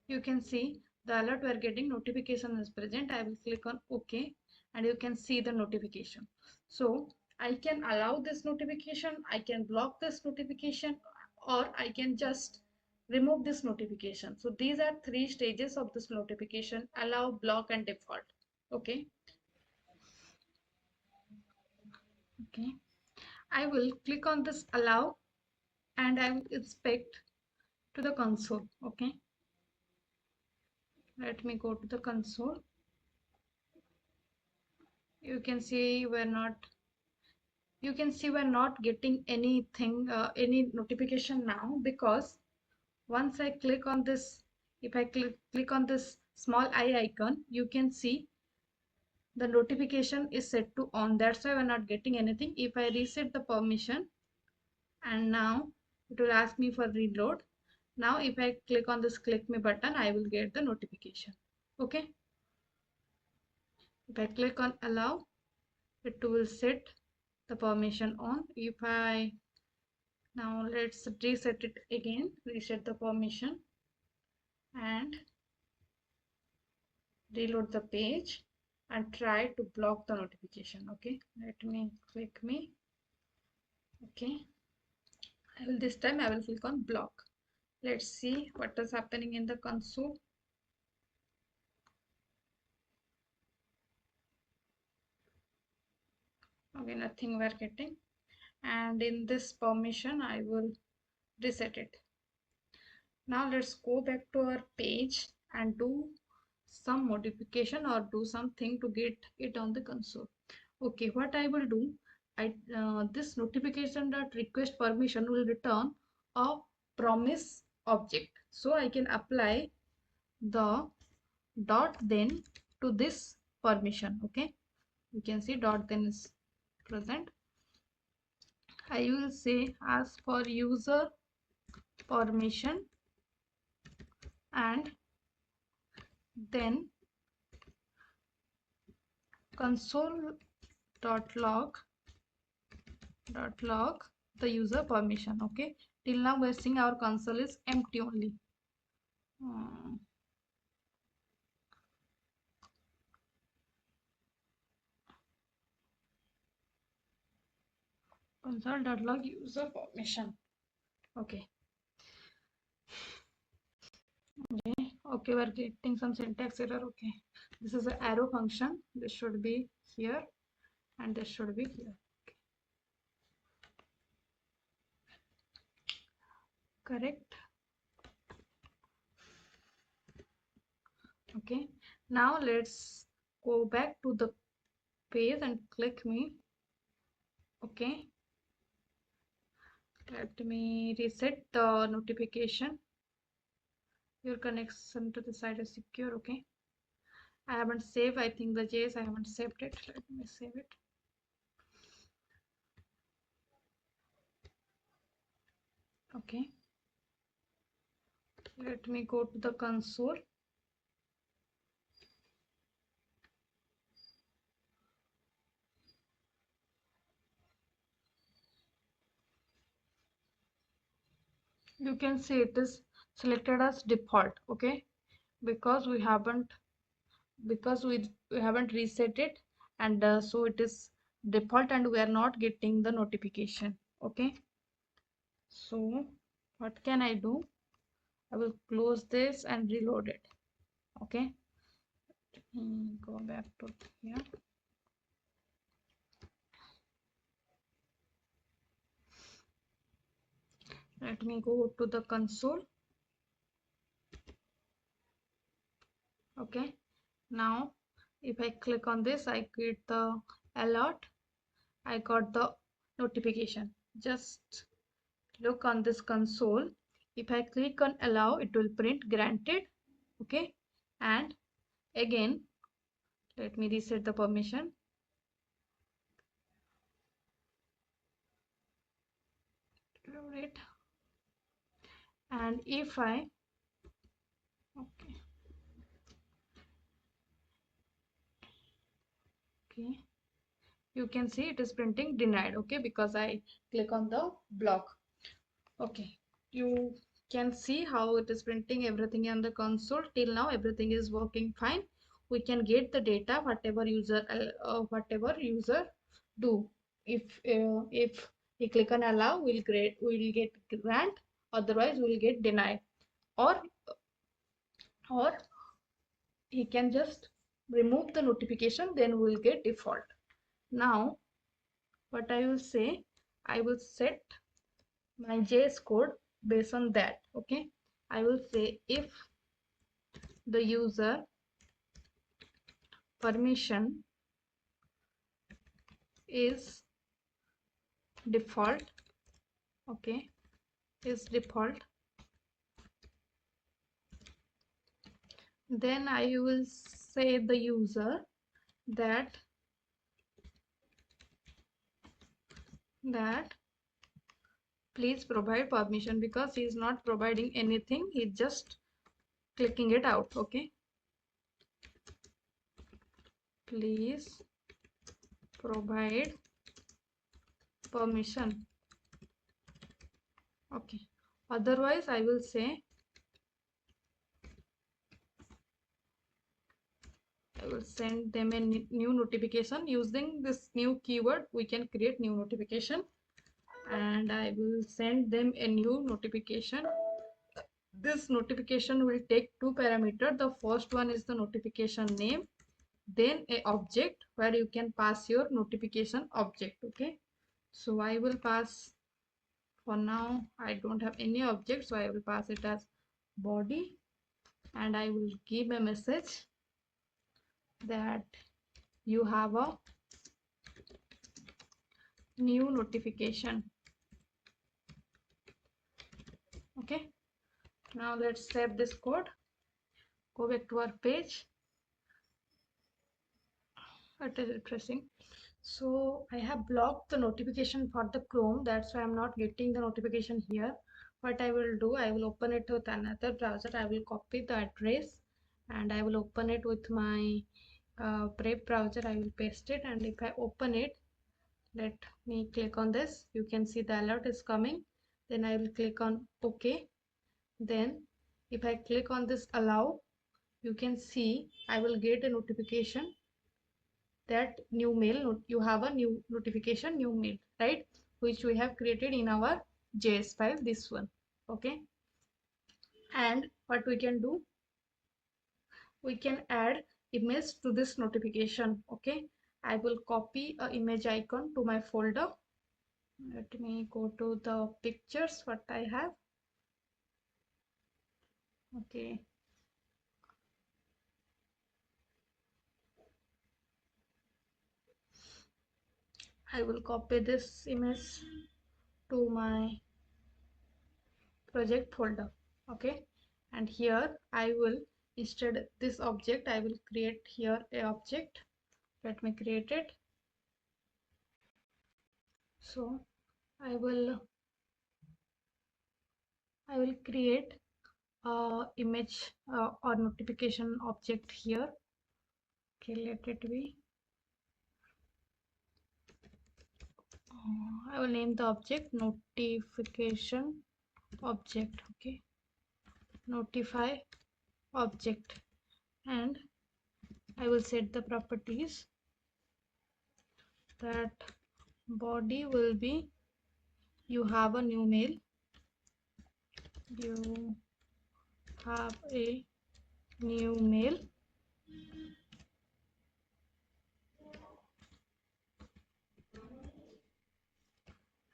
you can see the alert we are getting notification is present. I will click on OK and you can see the notification. So I can allow this notification, I can block this notification, or I can just remove this notification. So these are three stages of this notification: allow, block, and default. Okay. Okay. I will click on this allow and I will inspect to the console. Okay. Let me go to the console. You can see we're not getting anything, any notification now, because once I click on this, if I click on this small eye icon, you can see the notification is set to on. That's why we're not getting anything. If I reset the permission, and now it will ask me for reload. Now if I click on this click me button, I will get the notification. Okay. If I click on allow, it will set the permission on. If I now let's reset it again, reset the permission and reload the page and try to block the notification. Okay, let me click me. Okay, this time I will click on block. Let's see what is happening in the console. Okay, nothing we're getting, and in this permission I will reset it. Now let's go back to our page and do some modification or do something to get it on the console. Okay, what I will do, this notification dot request permission will return a promise object. So I can apply the dot then to this permission. Okay, you can see dot then is present. I will say ask for user permission and then console.log the user permission. Okay, till now we're seeing our console is empty only. Console.log user permission. Okay. Okay, we're getting some syntax error. Okay, this is an arrow function. This should be here and this should be here. Okay. Correct. Okay, now let's go back to the page and click me. Okay, let me reset the notification. Your connection to the site is secure. Okay, I haven't saved, I think, the JS. I haven't saved it. Let me save it. Okay, let me go to the console. You can see it is selected as default. Okay, because we haven't reset it, and so it is default and we are not getting the notification. Okay, so what can I do? I will close this and reload it. Okay, go back to here. Let me go to the console. Okay, now if I click on this, I get the alert. I got the notification. Just look on this console. If I click on allow, it will print granted. Okay, and again let me reset the permission. Load it. And if I okay, you can see it is printing denied. Okay, because I click on the block. Okay, you can see how it is printing everything in the console. Till now everything is working fine. We can get the data whatever user do. If we click on allow, we'll get grant, otherwise we'll get deny, or or he can just remove the notification, then we'll get default. Now what I will say, I will set my JS code based on that. Okay, I will say if the user permission is default, okay, is default, then I will say the user that please provide permission, because he is not providing anything, he's just clicking it out. Okay, please provide permission. Okay, otherwise I will say I will send them a new notification. Using this new keyword we can create new notification, and I will send them a new notification. This notification will take two parameters. The first one is the notification name, then a object where you can pass your notification object. Okay, so I will pass, for now I don't have any object, so I will pass it as body, and I will give a message that you have a new notification. Okay, now let's save this code, go back to our page. It is interesting. So I have blocked the notification for the Chrome, that's why I'm not getting the notification here. What I will do, I will open it with another browser. I will copy the address and I will open it with my Brave browser. I will paste it, and if I open it, let me click on this, you can see the alert is coming. Then I will click on OK. Then if I click on this allow, you can see I will get a notification that new mail, you have a new notification, new mail, right, which we have created in our JS file, this one. Okay, and what we can do, we can add image to this notification. Okay, I will copy a image icon to my folder. Let me go to the pictures what I have. Okay, I will copy this image to my project folder. Okay, and here I will, instead this object, I will create here a object. Let me create it. So I will create image or notification object here. Okay, let it be, I will name the object notification object. Okay, notify object, and I will set the properties that body will be you have a new mail, you have a new mail,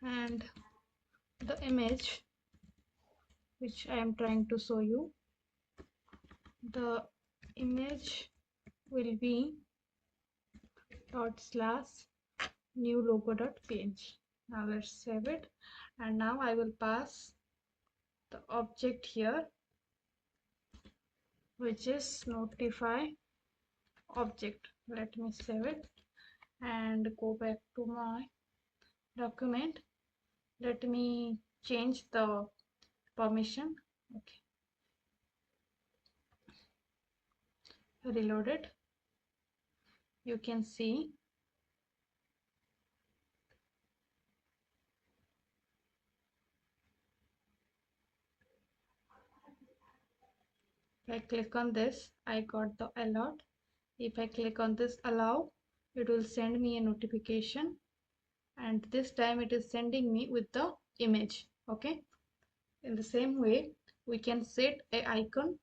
and the image which I am trying to show you, the image will be /new logo.png. Now let's save it, and now I will pass the object here, which is notify object. Let me save it and go back to my document. Let me change the permission. Okay, reload it. You can see If I click on this, I got the alert. If I click on this allow, it will send me a notification, and this time it is sending me with the image. Okay, in the same way we can set a icon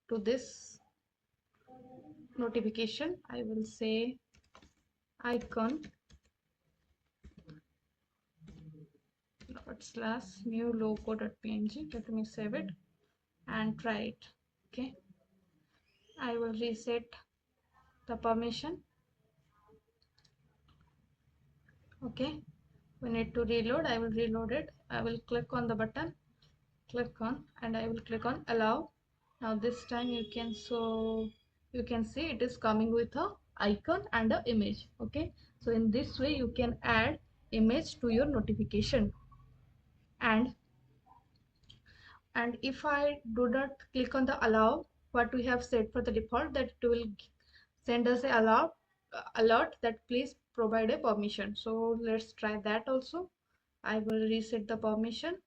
to this notification. I will say icon /new logo.png. Let me save it and try it. Okay, I will reset the permission. Okay, we need to reload. I will reload it. I will click on the button, click on, and I will click on allow. Now this time you can see it is coming with a icon and a image. Okay, so in this way you can add image to your notification. And if I do not click on the allow, what we have set for the default, that it will send us a alert that please provide a permission. So let's try that also. I will reset the permission.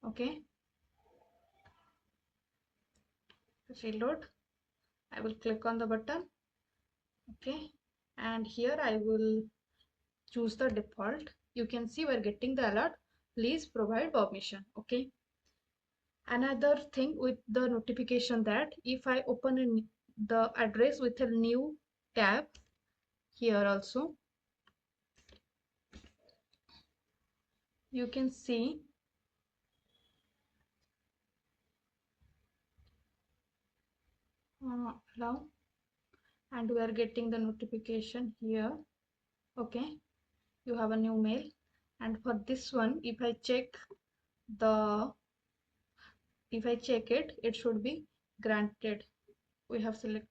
Okay, reload. I will click on the button. Okay, and here I will choose the default. You can see we're getting the alert, please provide permission. Okay, another thing with the notification, that if I open the address with a new tab, here also you can see allow, and we are getting the notification here. Okay, you have a new mail, and for this one, if I check it, it should be granted. We have select.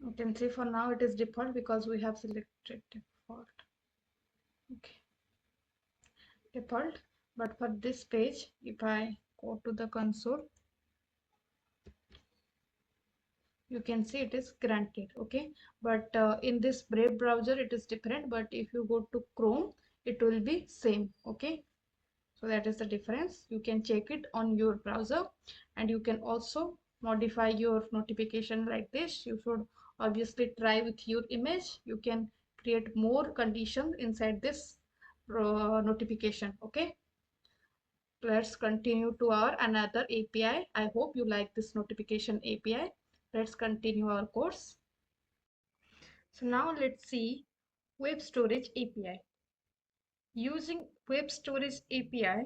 You can see for now it is default because we have selected default. Okay, default. But for this page, if I go to the console, you can see it is granted. Okay, but in this Brave browser it is different, but if you go to Chrome it will be same. Okay, so that is the difference. You can check it on your browser, and you can also modify your notification like this. You should obviously try with your image. You can create more conditions inside this notification. Okay, let's continue to our another API. I hope you like this notification API. Let's continue our course. So now let's see web storage API. Using web storage API,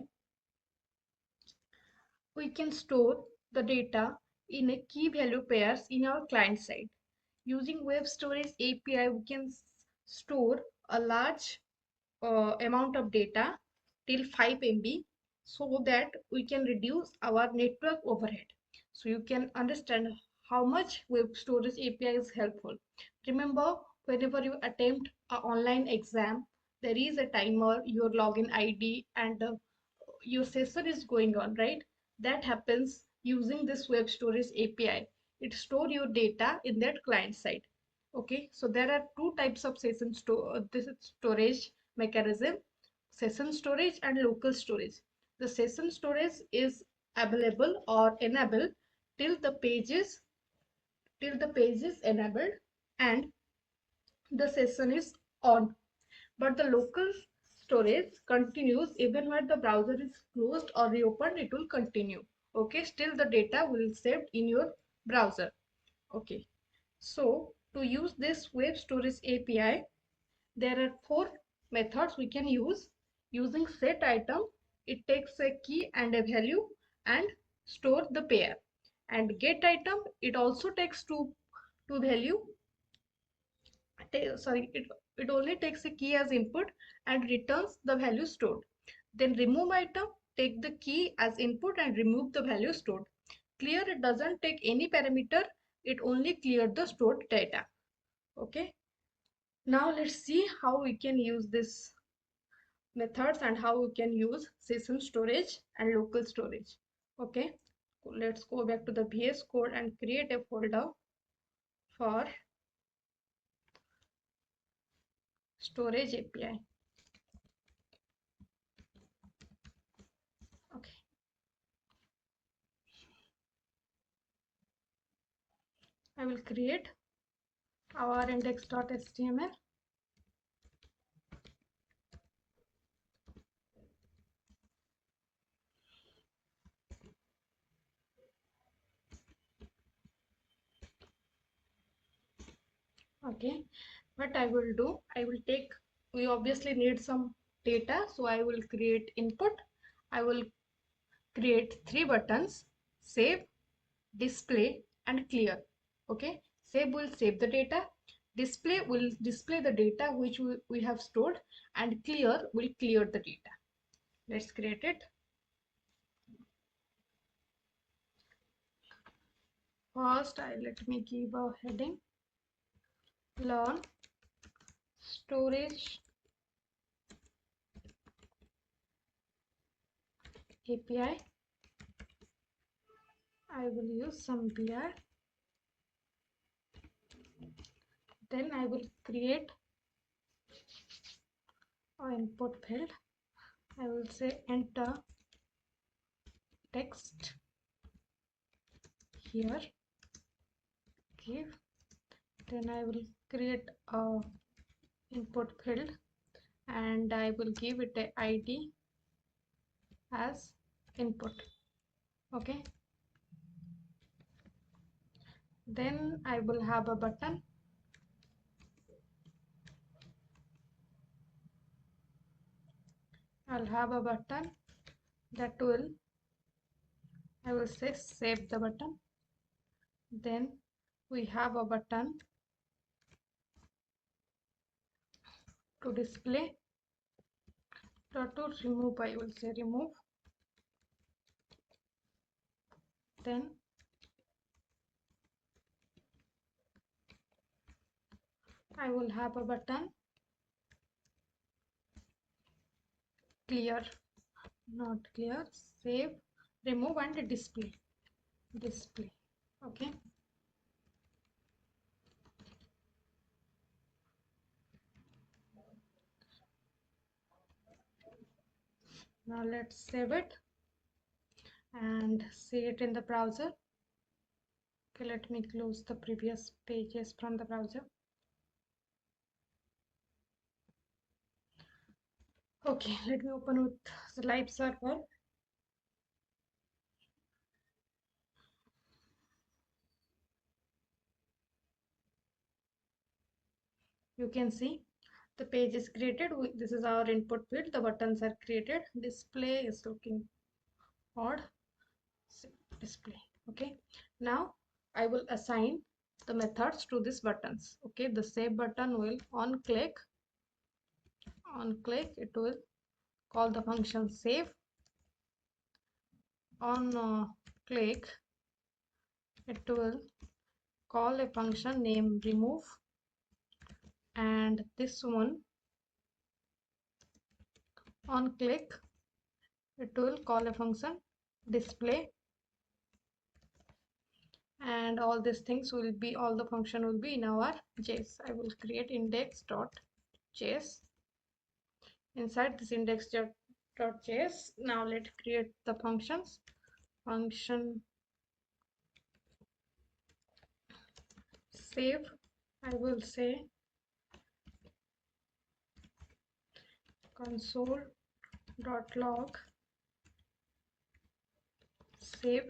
we can store the data in a key value pairs in our client side. Using web storage API, we can store a large amount of data till 5 MB, so that we can reduce our network overhead. So you can understand how much web storage API is helpful. Remember, whenever you attempt an online exam, there is a timer, your login ID, and your session is going on, right? That happens using this web storage API. It stores your data in that client side. Okay, so there are two types of this storage mechanism: session storage and local storage. The session storage is available or enabled till the page is enabled and the session is on. But the local storage continues even when the browser is closed or reopened. It will continue. Okay, still the data will be saved in your browser. Okay, so to use this web storage API, there are four methods we can use. Using set item, it takes a key and a value and store the pair. And get item, it also takes two value. It only takes a key as input and returns the value stored. Then remove item, take the key as input and remove the value stored. Clear, it doesn't take any parameter, it only clear the stored data. Okay, now let's see how we can use this methods and how we can use session storage and local storage. Okay, let's go back to the VS Code and create a folder for storage API. Okay, I will create our index.html. Okay, what I will do, I will take, we obviously need some data, so I will create input. I will create 3 buttons: save, display and clear. Okay, save will save the data, display will display the data which we have stored, and clear will clear the data. Let's create it. First, let me give a heading: learn storage API. I will use some BR. Then I will create an input field. I will say enter text here, give. Then I will create a input field and I will give it a ID as input. Okay, then I will have a button. I'll have a button that will, I will say save the button. Then we have a button to display, to remove, I will say remove. Then I will have a button clear, not clear, save, remove and display. Okay, now let's save it and see it in the browser. Okay, let me close the previous pages from the browser. Okay, let me open with the live server. You can see the page is created. This is our input field. The buttons are created. Display is looking odd. Display. Okay, now I will assign the methods to these buttons. Okay, the save button will on click it will call the function save. On click it will call a function named remove, and this one on click it will call a function display, and all these things will be, all the function will be in our JS. I will create index.js. Inside this index.js, now let's create the functions. Function save, I will say console.log save.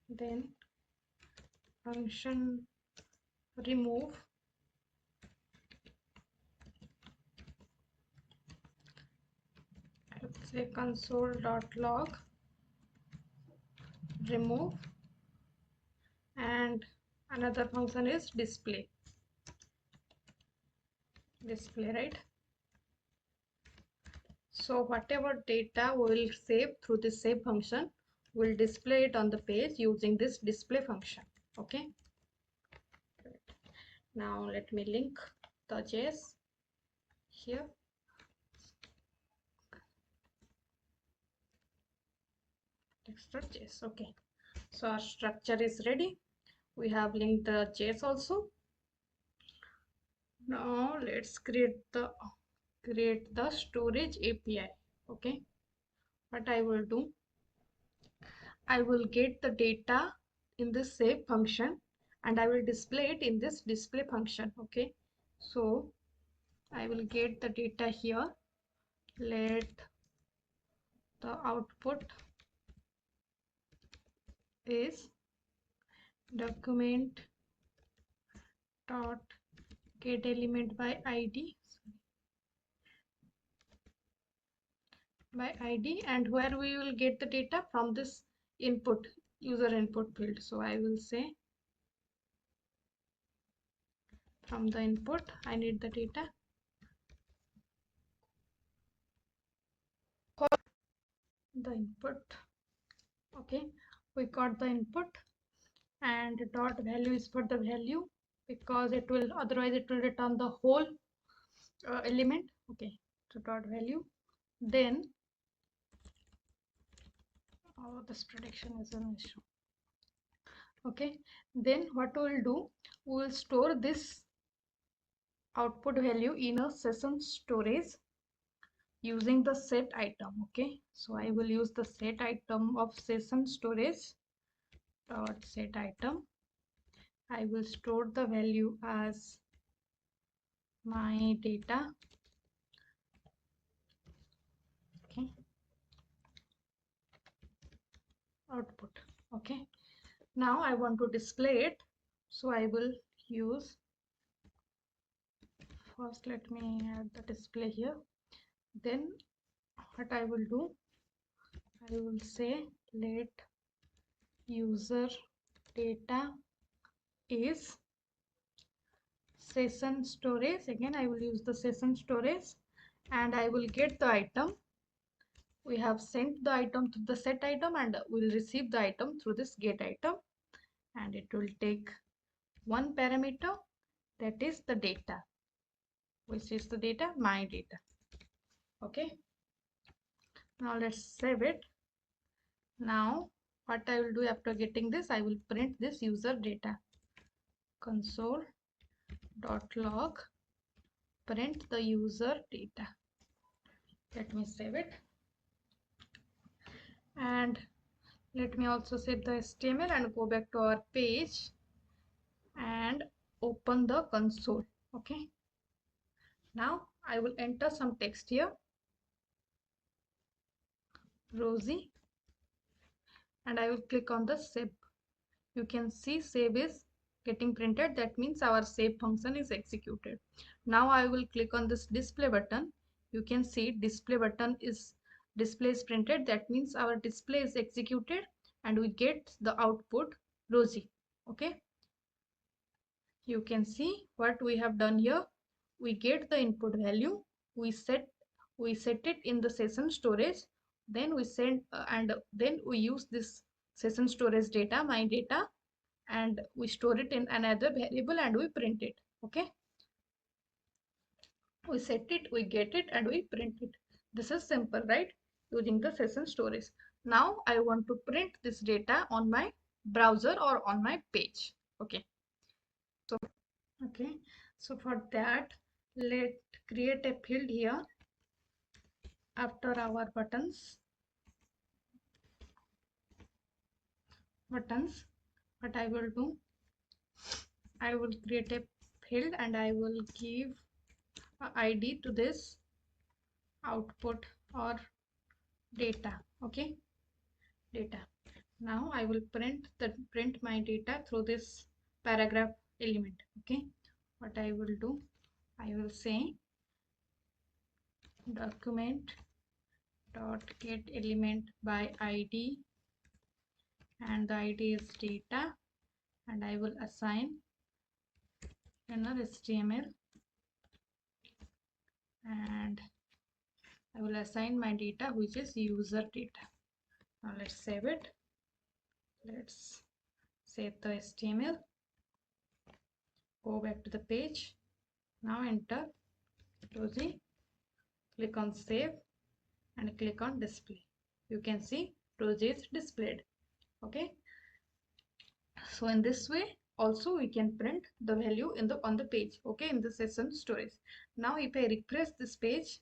Then function remove, I would say console.log remove, and another function is display, right? So whatever data we will save through this save function, we'll display it on the page using this display function. Okay, now let me link the JS here. Text.js. Okay, so our structure is ready. We have linked the JS also. Now let's create the storage API. Okay, what I will do, I will get the data in the save function and I will display it in this display function. Okay, so I will get the data here. Let the output is document dot get element by id and where we will get the data from this input user input field. So I will say from the input I need the data. The input. Okay, we got the input, and dot value is for the value because it will otherwise it will return the whole element. Okay, so dot value. Then oh, this prediction is an issue. Okay, then what we will do, we will store this output value in a session storage using the set item. Okay, so I will use the set item of session storage dot set item. I will store the value as my data. Okay, output. Okay, now I want to display it, so I will use, first let me add the display here. Then what I will do, I will say let user data is session storage. Again I will use the session storage, and I will get the item. We have sent the item to the set item, and we'll receive the item through this get item, and it will take one parameter, that is the data, which is the data, my data. Okay, now let's save it. Now what I will do after getting this, I will print this user data. Console.log print the user data. Let me save it, and let me also save the HTML and go back to our page and open the console. Okay, now I will enter some text here, Rosie, and I will click on the save. You can see save is getting printed. That means our save function is executed. Now I will click on this display button. You can see display button is display is printed. That means our display is executed and we get the output Rosie. Okay, you can see what we have done here. We get the input value, we set it in the session storage, then we send and then we use this session storage data, my data, and we store it in another variable and we print it. Okay, we set it, we get it, and we print it. This is simple, right? Using the session storage. Now I want to print this data on my browser or on my page. Okay, so for that, let's create a field here after our buttons. What I will do, I will create a field and I will give a ID to this output or data. Okay, data. Now I will print my data through this paragraph element. Okay, what I will do, I will say document dot get element by ID, and the ID is data, and I will assign another HTML, and I will assign my data, which is user data. Now let's save it. Let's save the HTML, go back to the page. Now enter Rosie, click on save and click on display. You can see Rosie is displayed. Okay, so in this way also we can print the value in on the page. Okay, in the session storage. Now if I refresh this page,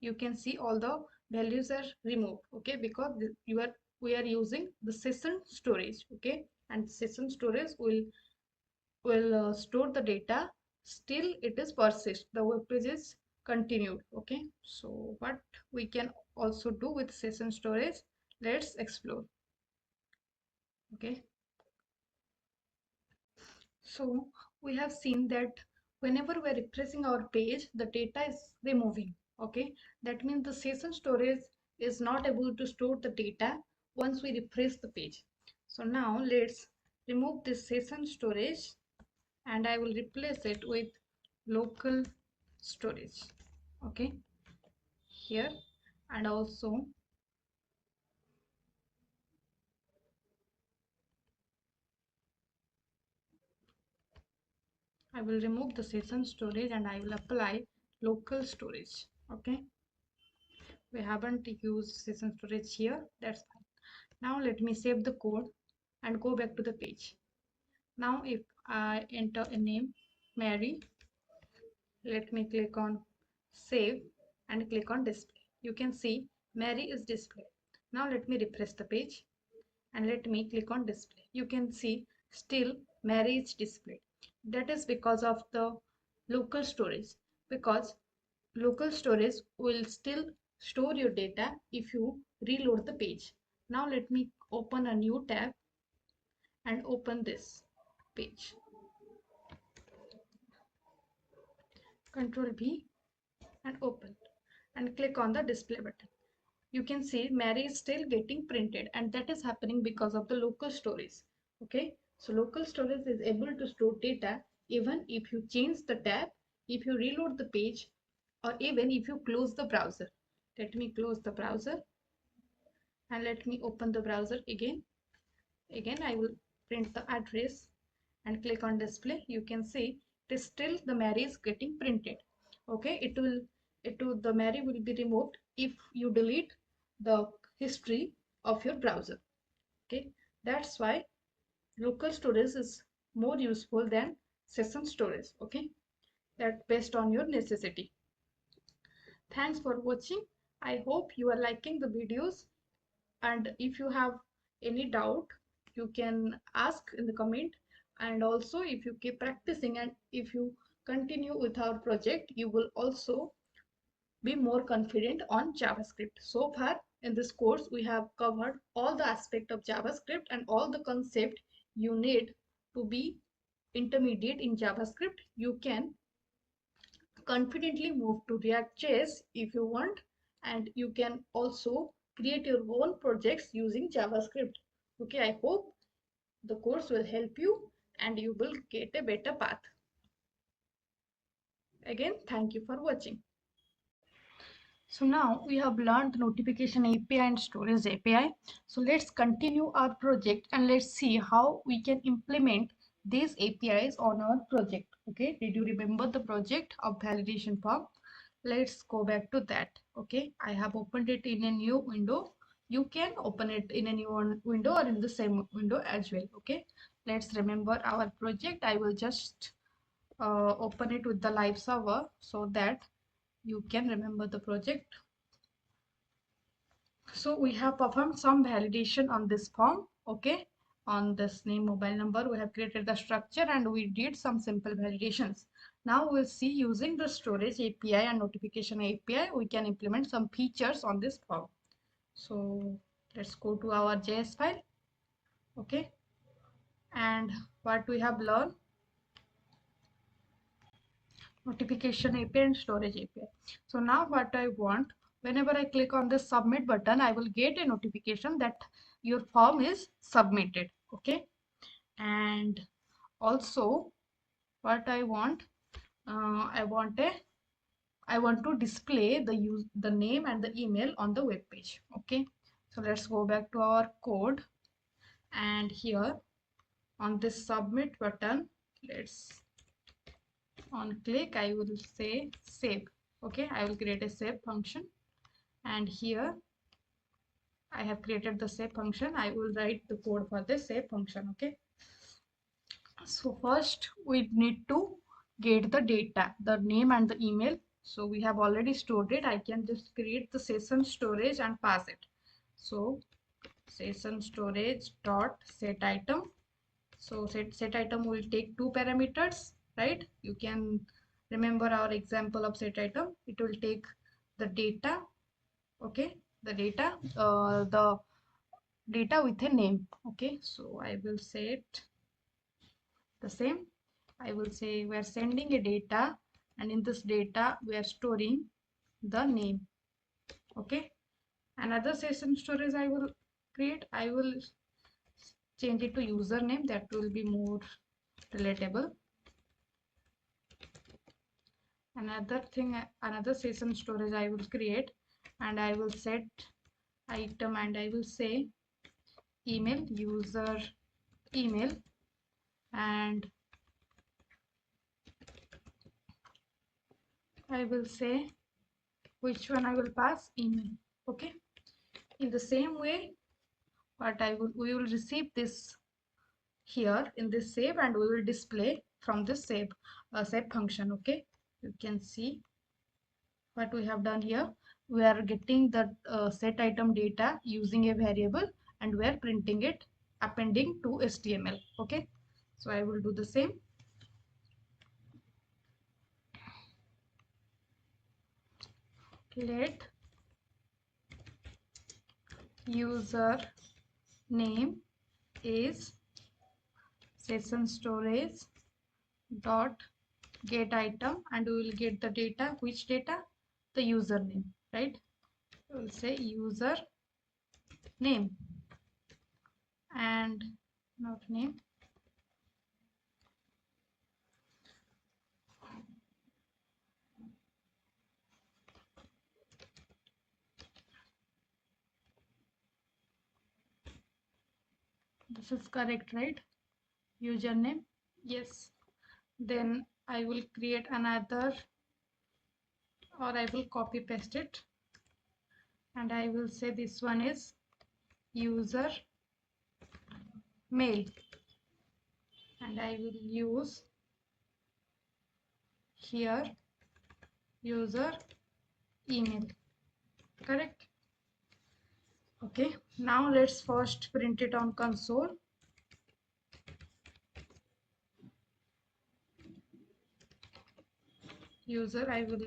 you can see all the values are removed. Okay, because we are using the session storage. Okay, and session storage will will store the data, still it is persist, the web page is continued. Okay, so what we can also do with session storage, let's explore. Okay, so we have seen that whenever we're refreshing our page, the data is removing. Okay, that means the session storage is not able to store the data once we refresh the page. So now let's remove this session storage and I will replace it with local storage. Okay, here, and also I will remove the session storage and I will apply local storage. Okay, we haven't used session storage here, that's fine. Now let me save the code and go back to the page. Now if I enter a name Mary, let me click on save and click on display. You can see Mary is displayed. Now let me refresh the page and let me click on display. You can see still Mary is displayed. That is because of the local storage, because local storage will still store your data if you reload the page. Now let me open a new tab and open this page. Control B and open and click on the display button. You can see Mary is still getting printed, and that is happening because of the local storage. Okay, so local storage is able to store data even if you change the tab, if you reload the page, or even if you close the browser. Let me close the browser and let me open the browser again. I will print the address and click on display. You can see it is still the Mary is getting printed. Okay, the Mary will be removed if you delete the history of your browser. Okay, that's why local storage is more useful than session storage. Okay, that based on your necessity. Thanks for watching. I hope you are liking the videos, and if you have any doubt you can ask in the comment, and also if you keep practicing and if you continue with our project, you will also be more confident on JavaScript. So far in this course we have covered all the aspect of JavaScript and all the concept you need to be intermediate in JavaScript. You can confidently move to React.js if you want, and you can also create your own projects using JavaScript. Okay, I hope the course will help you and you will get a better path. Again, thank you for watching. So now we have learned the notification API and storage API. So let's continue our project and let's see how we can implement these APIs on our project. Okay, did you remember the project of validation form? Let's go back to that. Okay, I have opened it in a new window. You can open it in a new window or in the same window as well. Okay, let's remember our project. I will just open it with the live server so that you can remember the project. So we have performed some validation on this form. Okay, on this name, mobile number, we have created the structure and we did some simple validations. Now we'll see using the storage API and notification API, we can implement some features on this form. So let's go to our JS file. Okay, and what we have learned, notification API and storage API. So now what I want, whenever I click on the submit button, I will get a notification that your form is submitted. Okay, and also what I want, I want to display the name and the email on the web page. Okay, so let's go back to our code, and here on this submit button, let's on click I will say save. Okay, I will create a save function, and here I have created the save function. I will write the code for the save function. Okay, so first we need to get the data, the name and the email. So we have already stored it. I can just create the session storage and pass it. So session storage dot set item, So set item will take two parameters, right? You can remember our example of set item. It will take the data, okay, the data with a name. Okay, so I will set the same. I will say we are sending a data, and in this data we are storing the name. Okay, another session storage I will create. I will change it to username. That will be more relatable. Another session storage I will create, and I will set item, and I will say email, user email, and I will say which one I will pass, email. Okay, in the same way, what we will receive this here in this save, and we will display from this save function. Okay, you can see what we have done here. We are getting the set item data using a variable, and we are printing it, appending to HTML. Okay, so I will do the same. Let user name is session storage dot get item, and we will get the data. Which data? The username, right? We will say user name and not name. This is correct, right? Username, yes. Then I will create another, or I will copy paste it, and I will say this one is user mail, and I will use here user email. Correct? Okay, now let's first print it on console. User, I will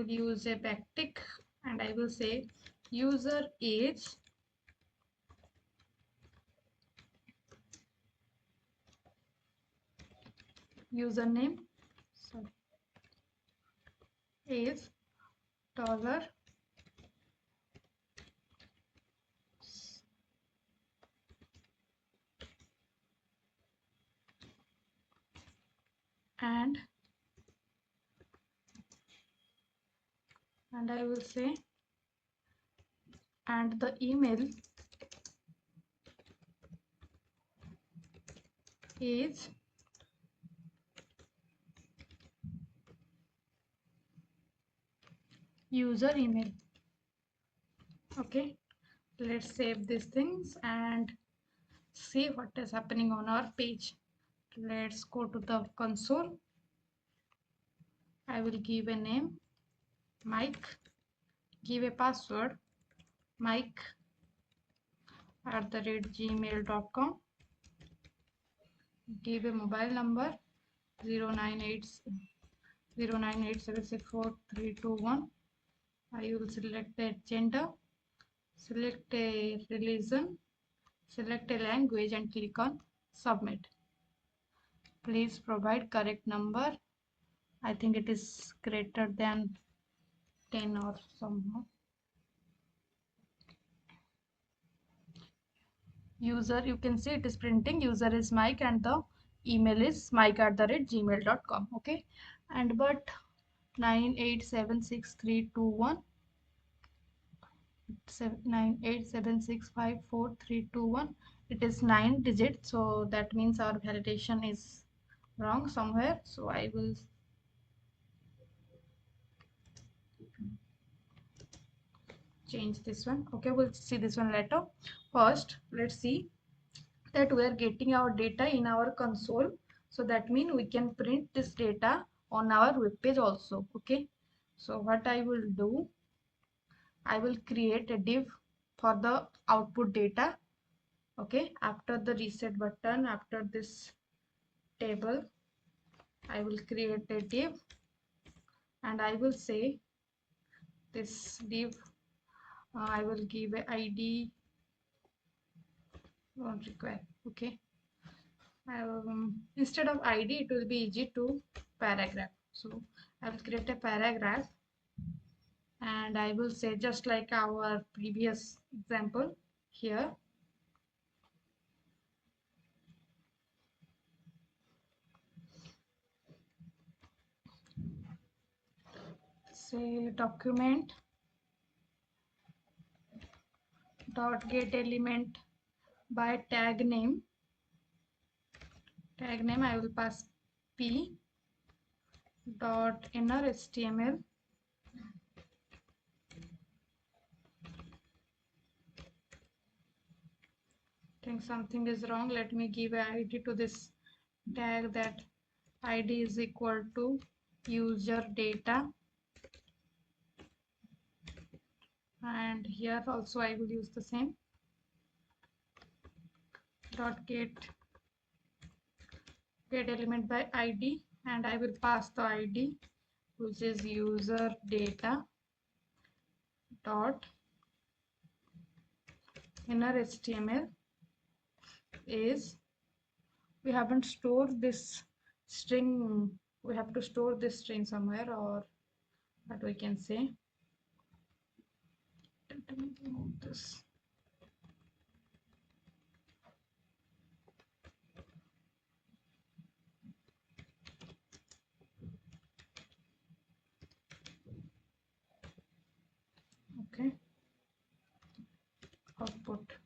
use a backtick, and I will say user is username, sorry, is dollar and I will say, and the email is user email. Okay, let's save these things and see what is happening on our page. Let's go to the console. I will give a name Mike, give a password mike@gmail.com, give a mobile number 098764321. I will select a gender, select a religion, select a language, and click on submit. Please provide correct number. I think it is greater than 10 or somehow. User, you can see it is printing user is Mike, and the email is mike@gmail.com. Okay, and but 9876321 987654321, it is 9 digits, so that means our validation is wrong somewhere. So I will change this one. Okay, we'll see this one later. First, let's see that we are getting our data in our console, so that means we can print this data on our web page also. Okay, so what I will do, I will create a div for the output data. Okay, after the reset button, after this table, I will create a div and I will say this div, I will give a ID, won't require. Okay, instead of ID it will be easy to paragraph, so I will create a paragraph and I will say just like our previous example here, say document dot get element by tag name. I will pass p dot inner HTML think something is wrong. Let me give an ID to this tag, that ID is equal to user data, and here also I will use the same dot get element by ID, and I will pass the ID which is user data dot inner HTML is, we haven't stored this string, we have to store this string somewhere, or what we can say, let me remove this. Okay, output.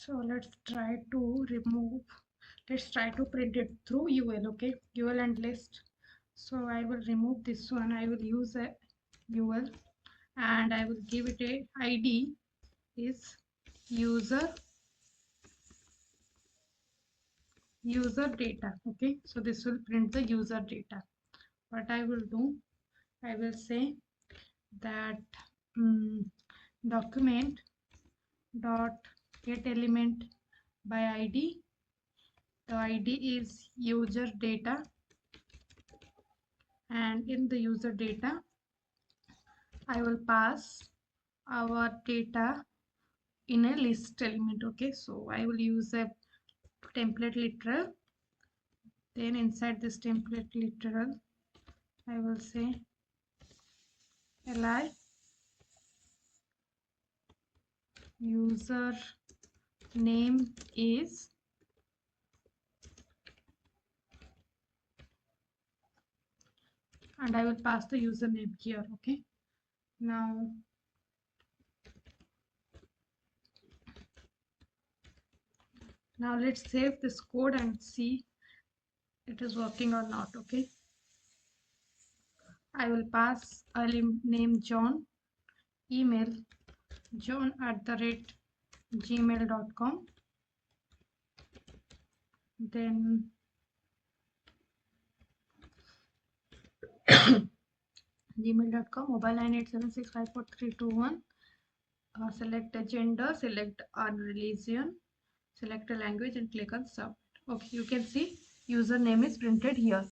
So let's try to print it through UL. Okay, UL and list. So I will remove this one. I will use a UL and I will give it a ID is user data. Okay, so this will print the user data. What I will do, I will say that document dot get element by ID. The ID is user data, and in the user data I will pass our data in a list element. Okay, so I will use a template literal, then inside this template literal I will say li user name is, and I will pass the username here. Okay, now let's save this code and see it is working or not. Okay, I will pass a name John, email john@gmail.com, then gmail.com, mobile 9876543321. Select a gender, select a religion, select a language and click on submit. Okay, you can see username is printed here.